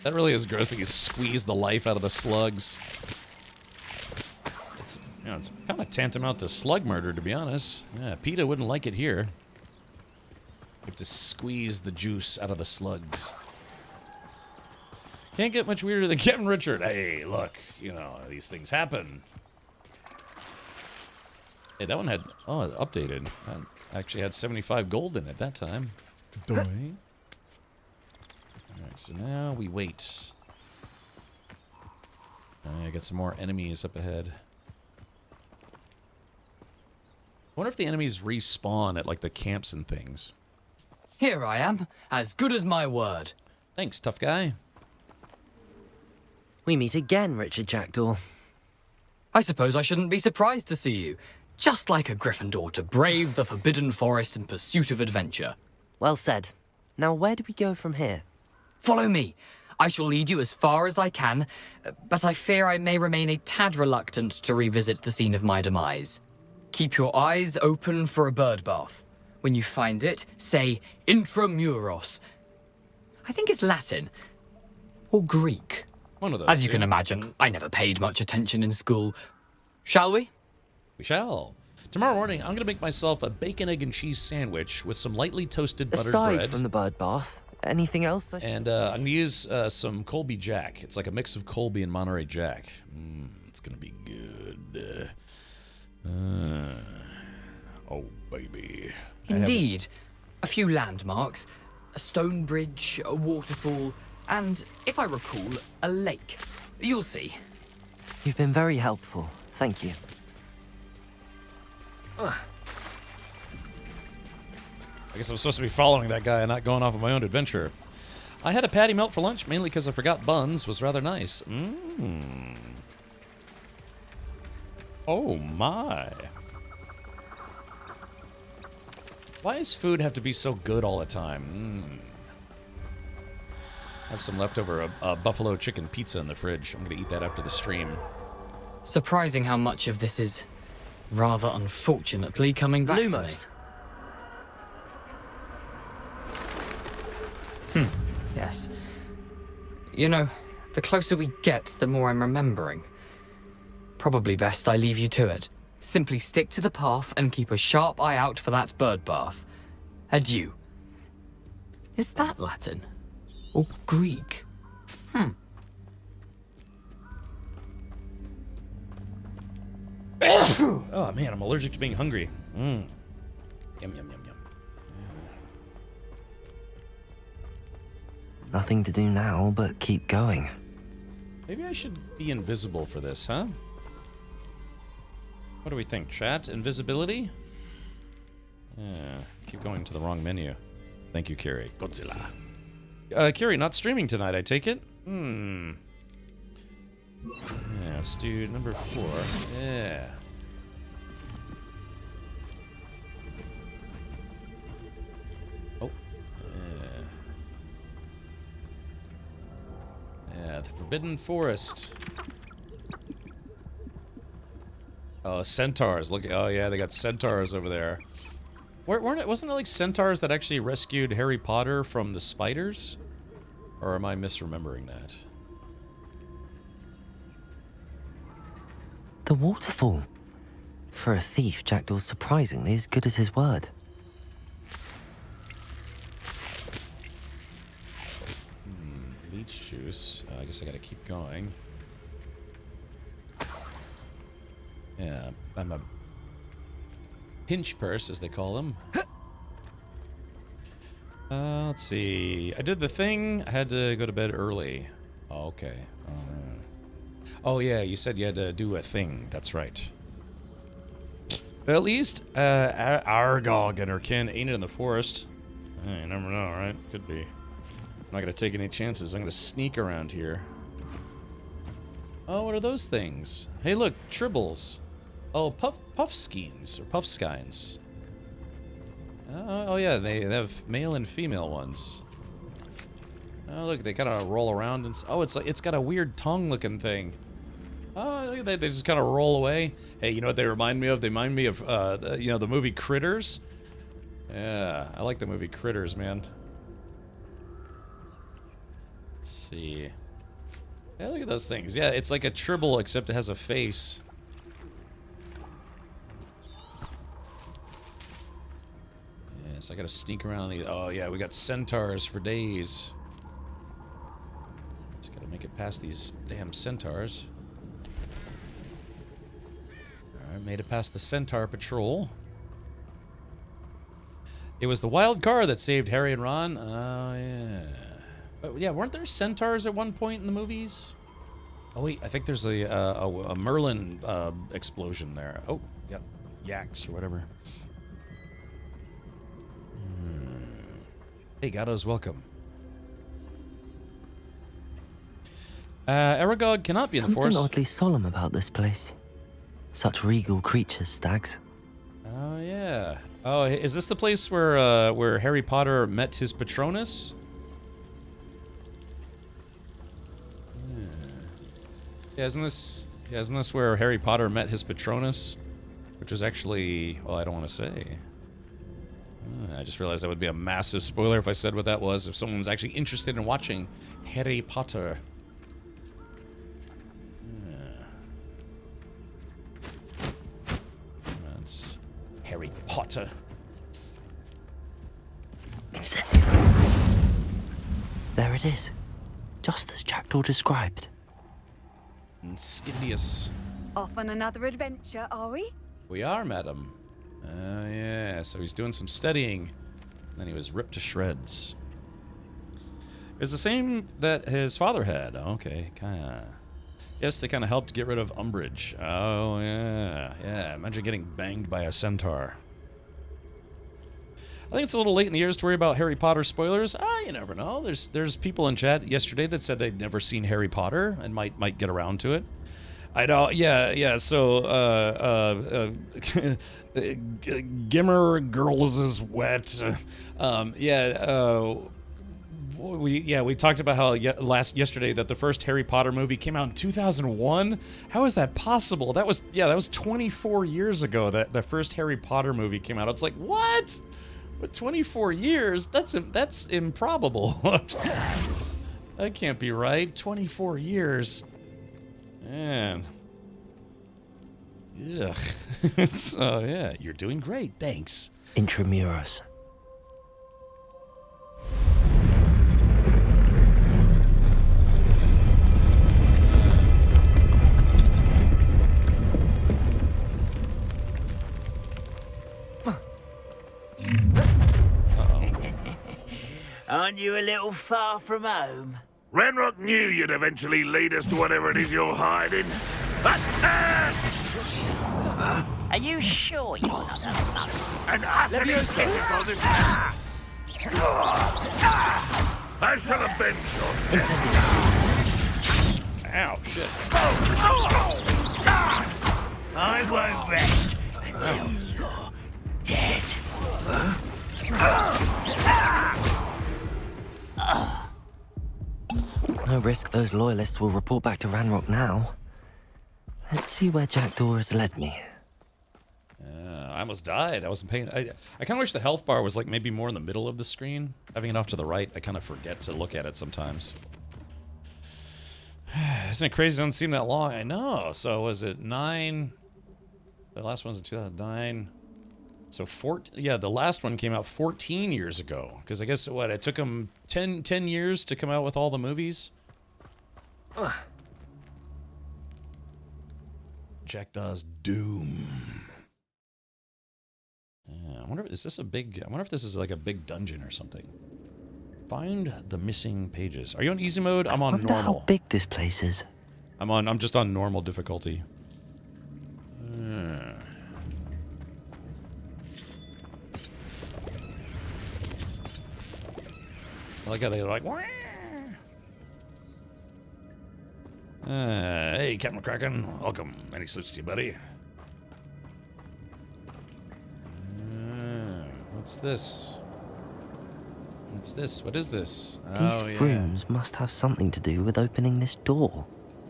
That really is gross that you squeeze the life out of the slugs. It's, you know, it's kind of tantamount to slug murder, to be honest. Yeah, PETA wouldn't like it here. You have to squeeze the juice out of the slugs. Can't get much weirder than Kevin Richard. Hey, look, you know, these things happen. Hey, that one had, oh, it updated. That actually had 75 gold in it that time. Alright, so now we wait. I got some more enemies up ahead. I wonder if the enemies respawn at like the camps and things. Here I am, as good as my word. Thanks, tough guy. We meet again, Richard Jackdaw. I suppose I shouldn't be surprised to see you. Just like a Gryffindor to brave the Forbidden Forest in pursuit of adventure. Well said. Now where do we go from here? Follow me. I shall lead you as far as I can, but I fear I may remain a tad reluctant to revisit the scene of my demise. Keep your eyes open for a bird bath. When you find it, say Intramuros. I think it's Latin. Or Greek. One of those. As you can imagine, I never paid much attention in school. Shall we? We shall. Tomorrow morning, I'm going to make myself a bacon, egg, and cheese sandwich with some lightly toasted buttered Aside bread. from the bird bath, anything else? And I'm going to use some Colby Jack. It's like a mix of Colby and Monterey Jack. It's going to be good. Oh, baby. Indeed. A few landmarks. A stone bridge, a waterfall, and, if I recall, a lake. You'll see. You've been very helpful. Thank you. I guess I'm supposed to be following that guy and not going off on my own adventure. I had a patty melt for lunch, mainly because I forgot buns was rather nice. Oh my. Why does food have to be so good all the time? I have some leftover buffalo chicken pizza in the fridge. I'm going to eat that after the stream. Surprising how much of this is, rather unfortunately, coming back Lumos. to me. Yes. You know, the closer we get, the more I'm remembering. Probably best I leave you to it. Simply stick to the path and keep a sharp eye out for that bird bath. Adieu. Is that Latin? Or Greek? Oh man, I'm allergic to being hungry. Yum, yum, yum, yum. Nothing to do now but keep going. Maybe I should be invisible for this, huh? What do we think, chat? Invisibility? Yeah, keep going to the wrong menu. Thank you, Kiri. Godzilla. Kiri, not streaming tonight, I take it? Yeah, let's do number 4. Yeah. Oh. Yeah, the Forbidden Forest. Oh, centaurs. Look. Oh, yeah, they got centaurs over there. Wasn't it like centaurs that actually rescued Harry Potter from the spiders? Or am I misremembering that? The waterfall. For a thief, Jackdaw's surprisingly as good as his word. Leech juice. I guess I gotta keep going. Yeah, I'm a pinch purse, as they call them. Let's see. I did the thing. I had to go to bed early. Oh, okay. Oh, yeah, you said you had to do a thing. That's right. At least, Aragog and her kin ain't in the forest. You never know, right? Could be. I'm not gonna take any chances. I'm gonna sneak around here. Oh, what are those things? Hey, look, tribbles. Oh, puffskeins, or puffskines. Oh yeah, they have male and female ones. Oh look, they kind of roll around and it's got a weird tongue-looking thing. Oh, look at that, they just kind of roll away. Hey, you know what they remind me of? They remind me of the movie Critters. Yeah, I like the movie Critters, man. Let's see. Yeah, look at those things. Yeah, it's like a tribble except it has a face. I gotta sneak around these. Oh yeah, we got centaurs for days. Just gotta make it past these damn centaurs. Alright, made it past the centaur patrol. It was the wild card that saved Harry and Ron. Oh yeah. But yeah, weren't there centaurs at one point in the movies? Oh wait, I think there's a Merlin explosion there. Oh, yeah, yaks or whatever. Hey, Gatto's welcome. Aragog cannot be in the Something forest. oddly solemn about this place. Such regal creatures, stags. Oh yeah. Oh, is this the place where Harry Potter met his Patronus? Yeah, isn't this where Harry Potter met his Patronus? Which was actually, well, I don't want to say. I just realized that would be a massive spoiler if I said what that was. If someone's actually interested in watching Harry Potter. That's Harry Potter. There it is. Just as Jackdaw described. Skindius. Off on another adventure, are we? We are, madam. Yeah, so he's doing some studying. Then he was ripped to shreds. It's the same that his father had. Okay, kinda. Yes, they kind of helped get rid of Umbridge. Oh, yeah. Yeah, imagine getting banged by a centaur. I think it's a little late in the years to worry about Harry Potter spoilers. You never know. There's people in chat yesterday that said they'd never seen Harry Potter and might get around to it. I know. Yeah. So, Gimmer Girls is wet. We talked about how yesterday that the first Harry Potter movie came out in 2001. How is that possible? That was 24 years ago that the first Harry Potter movie came out. It's like, what? But 24 years? That's improbable. That can't be right. 24 years. Man. Ugh. So, yeah, you're doing great. Thanks. Intramuros. Aren't you a little far from home? Ranrock knew you'd eventually lead us to whatever it is you're hiding. Are you sure you're not a monk? And utterly physical this I shall have been shot. Ow, shit. I won't rest until you're dead. No risk those loyalists will report back to Ranrock now. Let's see where Jackdaw has led me. I almost died. I wasn't paying. I kind of wish the health bar was like maybe more in the middle of the screen. Having it off to the right, I kind of forget to look at it sometimes. Isn't it crazy? It doesn't seem that long. I know. So was it 9? The last one was in 2009. So the last one came out 14 years ago. Because I guess it took them 10 years to come out with all the movies. Jackdaw's Doom. I wonder if this is like a big dungeon or something. Find the missing pages. Are you on easy mode? I'm on normal. How big this place is. I'm just on normal difficulty. I like how they're like, wah! Hey, Captain McCracken. Welcome. Any such to you, buddy? What's this? What's this? What is this? These rooms must have something to do with opening this door.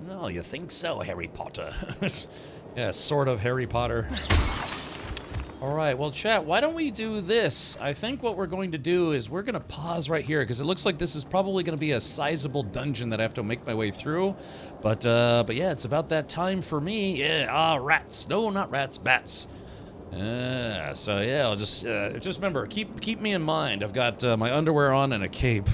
Well, you think so, Harry Potter. Yeah, sort of Harry Potter. Alright, well, chat, why don't we do this? I think what we're going to do is we're going to pause right here, because it looks like this is probably going to be a sizable dungeon that I have to make my way through. But yeah, it's about that time for me. Yeah, rats. No, not rats, bats. So yeah, I'll just remember, keep me in mind. I've got my underwear on and a cape.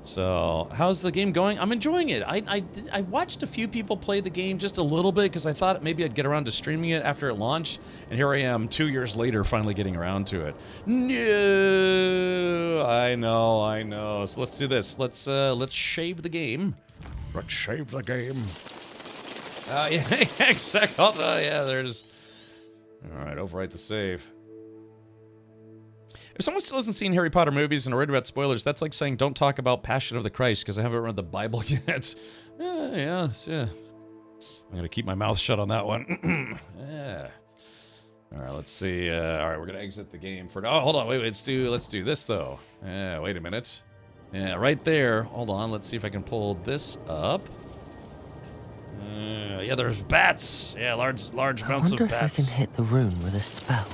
So, how's the game going? I'm enjoying it. I watched a few people play the game just a little bit because I thought maybe I'd get around to streaming it after it launched, and here I am 2 years later finally getting around to it. No, I know. So let's do this. Let's shave the game. Let's shave the game. Yeah, exactly. Yeah, there it is. All right, overwrite the save. I wonder bats. if I can hit the room with a spell.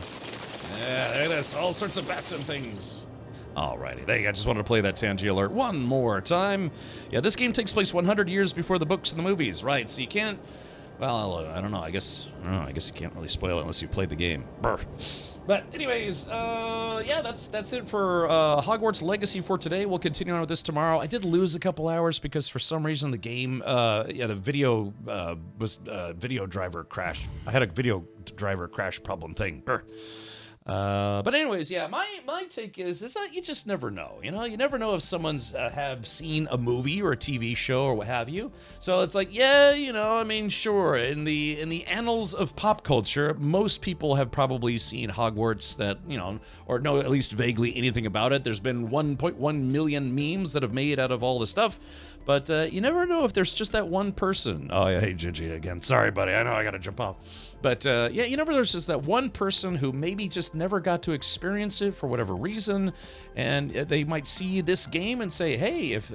Yeah, there it is. All sorts of bats and things. Alrighty, there you go. I just wanted to play that Tangy alert one more time. Yeah, this game takes place 100 years before the books and the movies, right? So you can't. Well, I don't know. I guess you can't really spoil it unless you've played the game. Brr. But anyways, yeah, that's it for Hogwarts Legacy for today. We'll continue on with this tomorrow. I did lose a couple hours because for some reason the game, the video video driver crash. I had a video driver crash problem thing. Brr. But anyways, yeah, my take is that you just never know. You know, you never know if someone's have seen a movie or a TV show or what have you. So it's like, yeah, you know, I mean, sure, in the annals of pop culture, most people have probably seen Hogwarts that, you know, or know at least vaguely anything about it. There's been 1.1 million memes that have made out of all the stuff. But you never know if there's just that one person. Oh, yeah, hey, Gingy again. Sorry, buddy. I know I got to jump off. But yeah, you never know. There's just that one person who maybe just never got to experience it for whatever reason. And they might see this game and say, hey, if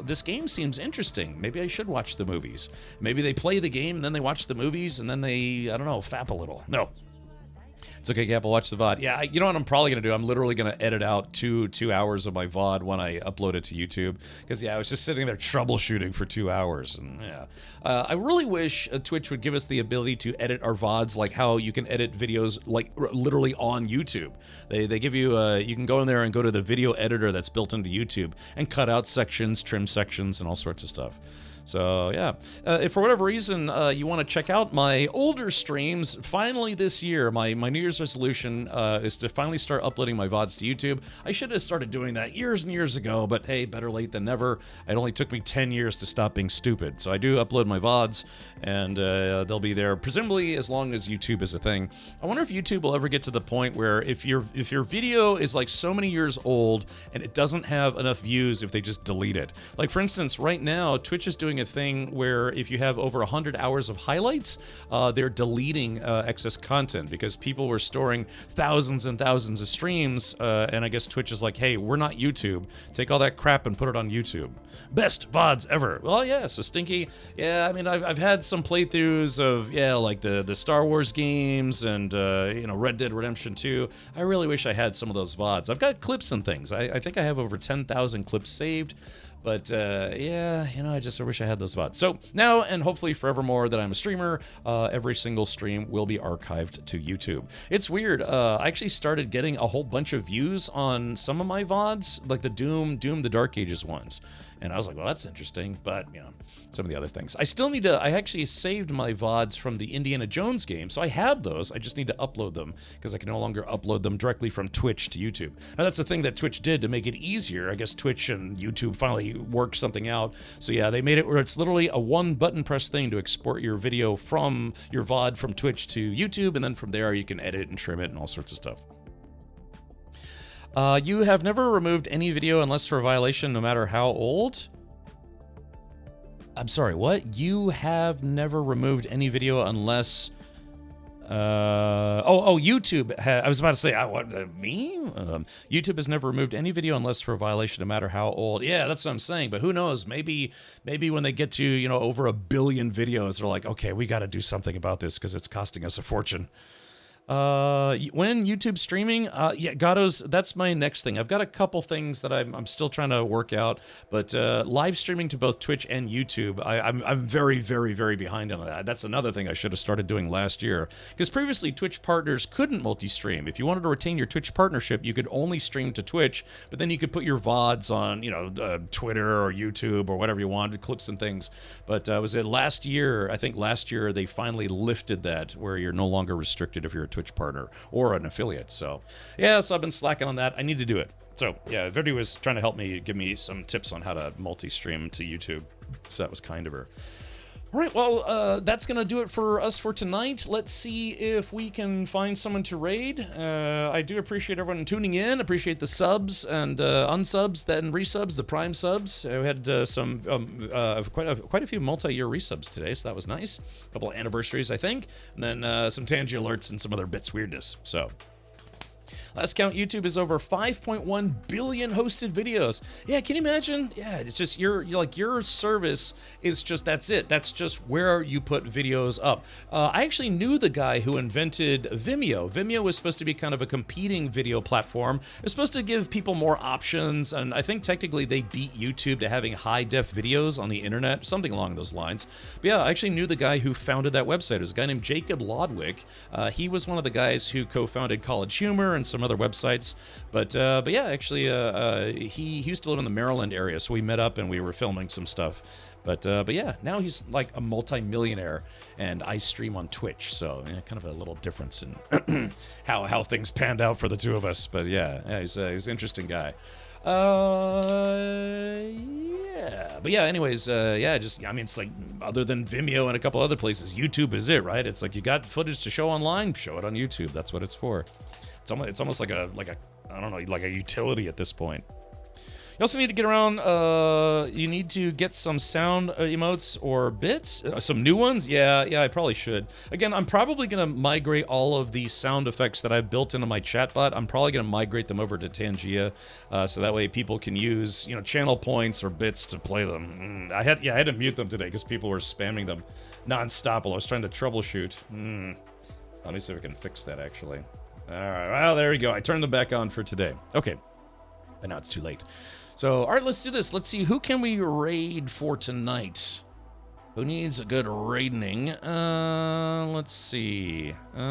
this game seems interesting, maybe I should watch the movies. Maybe they play the game and then they watch the movies and then they, I don't know, fap a little. No. It's okay, Cap, I'll watch the VOD. Yeah, you know what I'm probably going to do? I'm literally going to edit out two hours of my VOD when I upload it to YouTube. Because, yeah, I was just sitting there troubleshooting for 2 hours. And, yeah. I really wish Twitch would give us the ability to edit our VODs like how you can edit videos, like, literally on YouTube. They give you, you can go in there and go to the video editor that's built into YouTube and cut out sections, trim sections, and all sorts of stuff. So, yeah, if for whatever reason you want to check out my older streams, finally this year, my New Year's resolution is to finally start uploading my VODs to YouTube. I should have started doing that years and years ago, but hey, better late than never. It only took me 10 years to stop being stupid. So I do upload my VODs, and they'll be there presumably as long as YouTube is a thing. I wonder if YouTube will ever get to the point where if your video is like so many years old and it doesn't have enough views if they just delete it. Like, for instance, right now, Twitch is doing a thing where if you have over 100 hours of highlights, they're deleting excess content because people were storing thousands and thousands of streams, and I guess Twitch is like, hey, we're not YouTube. Take all that crap and put it on YouTube. Best VODs ever. Well, yeah, so Stinky, yeah, I mean, I've had some playthroughs of, yeah, like the Star Wars games and, you know, Red Dead Redemption 2. I really wish I had some of those VODs. I've got clips and things. I think I have over 10,000 clips saved. But, yeah, you know, I wish I had those VODs. So now, and hopefully forevermore that I'm a streamer, every single stream will be archived to YouTube. It's weird. I actually started getting a whole bunch of views on some of my VODs, like the Doom the Dark Ages ones. And I was like, well, that's interesting, but, you know, some of the other things. I still need to, I actually saved my VODs from the Indiana Jones game, so I have those. I just need to upload them, because I can no longer upload them directly from Twitch to YouTube. Now, that's the thing that Twitch did to make it easier. I guess Twitch and YouTube finally worked something out. So, yeah, they made it where it's literally a one-button press thing to export your video from your VOD from Twitch to YouTube, and then from there you can edit and trim it and all sorts of stuff. You have never removed any video unless for a violation, no matter how old? I'm sorry, what? You have never removed any video unless... YouTube. I was about to say, what, me? YouTube has never removed any video unless for a violation, no matter how old. Yeah, that's what I'm saying, but who knows? Maybe when they get to, you know, over 1 billion videos, they're like, okay, we got to do something about this because it's costing us a fortune. When YouTube streaming, yeah, Gatto's, that's my next thing. I've got a couple things that I'm still trying to work out, but live streaming to both Twitch and YouTube, I'm very, very, very behind on that. That's another thing I should have started doing last year, because previously Twitch partners couldn't multi-stream. If you wanted to retain your Twitch partnership, you could only stream to Twitch, but then you could put your VODs on, you know, Twitter or YouTube or whatever you wanted, clips and things. But was it last year? I think last year they finally lifted that, where you're no longer restricted if you're a Twitch partner or an affiliate. So yeah, so I've been slacking on that. I need to do it. So yeah, Verdi was trying to help me, give me some tips on how to multi-stream to YouTube, so that was kind of her. All right, well, that's going to do it for us for tonight. Let's see if we can find someone to raid. I do appreciate everyone tuning in. Appreciate the subs and unsubs, then resubs, the prime subs. We had quite a few multi-year resubs today, so that was nice. A couple of anniversaries, I think. And then some Tangy alerts and some other bits weirdness, so... Last count, YouTube is over 5.1 billion hosted videos. Yeah, can you imagine? Yeah, it's just your service is just, that's it. That's just where you put videos up. I actually knew the guy who invented Vimeo. Vimeo was supposed to be kind of a competing video platform. It's supposed to give people more options, and I think technically they beat YouTube to having high-def videos on the internet, something along those lines. But yeah, I actually knew the guy who founded that website. It was a guy named Jacob Lodwick. He was one of the guys who co-founded College Humor and some other websites, but yeah, actually, he used to live in the Maryland area, so we met up and we were filming some stuff. But yeah, now he's like a multi-millionaire, and I stream on Twitch, so yeah, kind of a little difference in how things panned out for the two of us. But yeah, he's an interesting guy. Yeah, but yeah, anyways, yeah, just, I mean, it's like, other than Vimeo and a couple other places, YouTube is it, right? It's like, you got footage to show online, show it on YouTube. That's what it's for. It's almost like a I don't know, like a utility at this point. You also need to get around, you need to get some sound emotes or bits, some new ones. Yeah, I probably should. Again, I'm probably gonna migrate all of the sound effects that I've built into my chatbot. I'm probably gonna migrate them over to Tangia, so that way people can use, channel points or bits to play them. I had to mute them today because people were spamming them nonstop while I was trying to troubleshoot. Let me see if I can fix that actually. All right, well, there we go. I turned them back on for today. Okay, but now it's too late. So, all right, let's do this. Let's see, who can we raid for tonight? Who needs a good raiding? Let's see. Hey,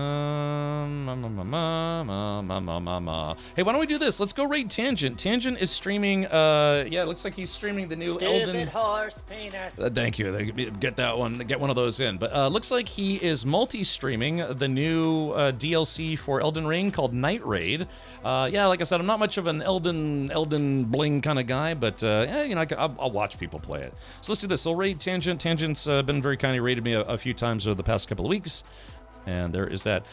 why don't we do this? Let's go raid Tangent. Tangent is streaming, yeah, it looks like he's streaming the new Elden... horse penis. Thank you. Get that one. Get one of those in. But looks like he is multi-streaming the new DLC for Elden Ring called Night Raid. Yeah, like I said, I'm not much of an Elden bling kind of guy, but yeah, I'll watch people play it. So let's do this. We'll raid Tangent. Tangent's been very kindly raided me a few times over the past couple of weeks. And there is that.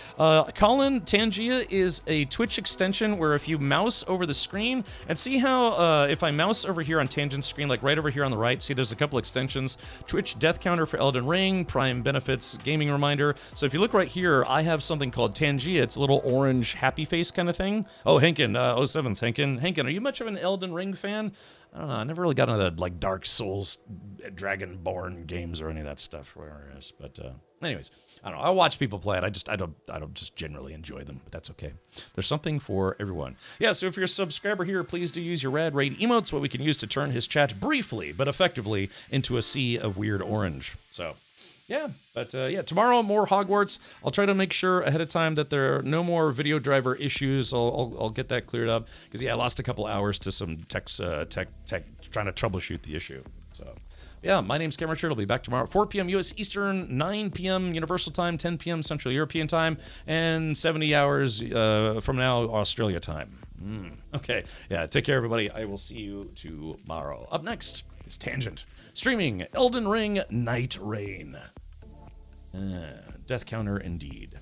Colin, Tangia is a Twitch extension where if you mouse over the screen, and see how if I mouse over here on Tangent's screen, like right over here on the right, see there's a couple extensions. Twitch Death Counter for Elden Ring, Prime Benefits, Gaming Reminder. So if you look right here, I have something called Tangia. It's a little orange happy face kind of thing. Oh, Henkin, 07's Henkin. Henkin, are you much of an Elden Ring fan? I don't know, I never really got into the, like, Dark Souls, Dragonborn games or any of that stuff, whatever it is. But anyways, I don't know. I watch people play it. I don't just generally enjoy them, but that's okay. There's something for everyone. Yeah, so if you're a subscriber here, please do use your Rad Raid emotes, what we can use to turn his chat briefly but effectively into a sea of weird orange. So, yeah, but yeah, tomorrow more Hogwarts. I'll try to make sure ahead of time that there are no more video driver issues. I'll get that cleared up because yeah, I lost a couple hours to some tech trying to troubleshoot the issue. So. Yeah, my name's Cameron Church. I'll be back tomorrow at 4 p.m. U.S. Eastern, 9 p.m. Universal Time, 10 p.m. Central European Time, and 70 hours from now, Australia time. Okay, yeah, take care, everybody. I will see you tomorrow. Up next is Tangent, streaming Elden Ring Night Rain. Death Counter indeed.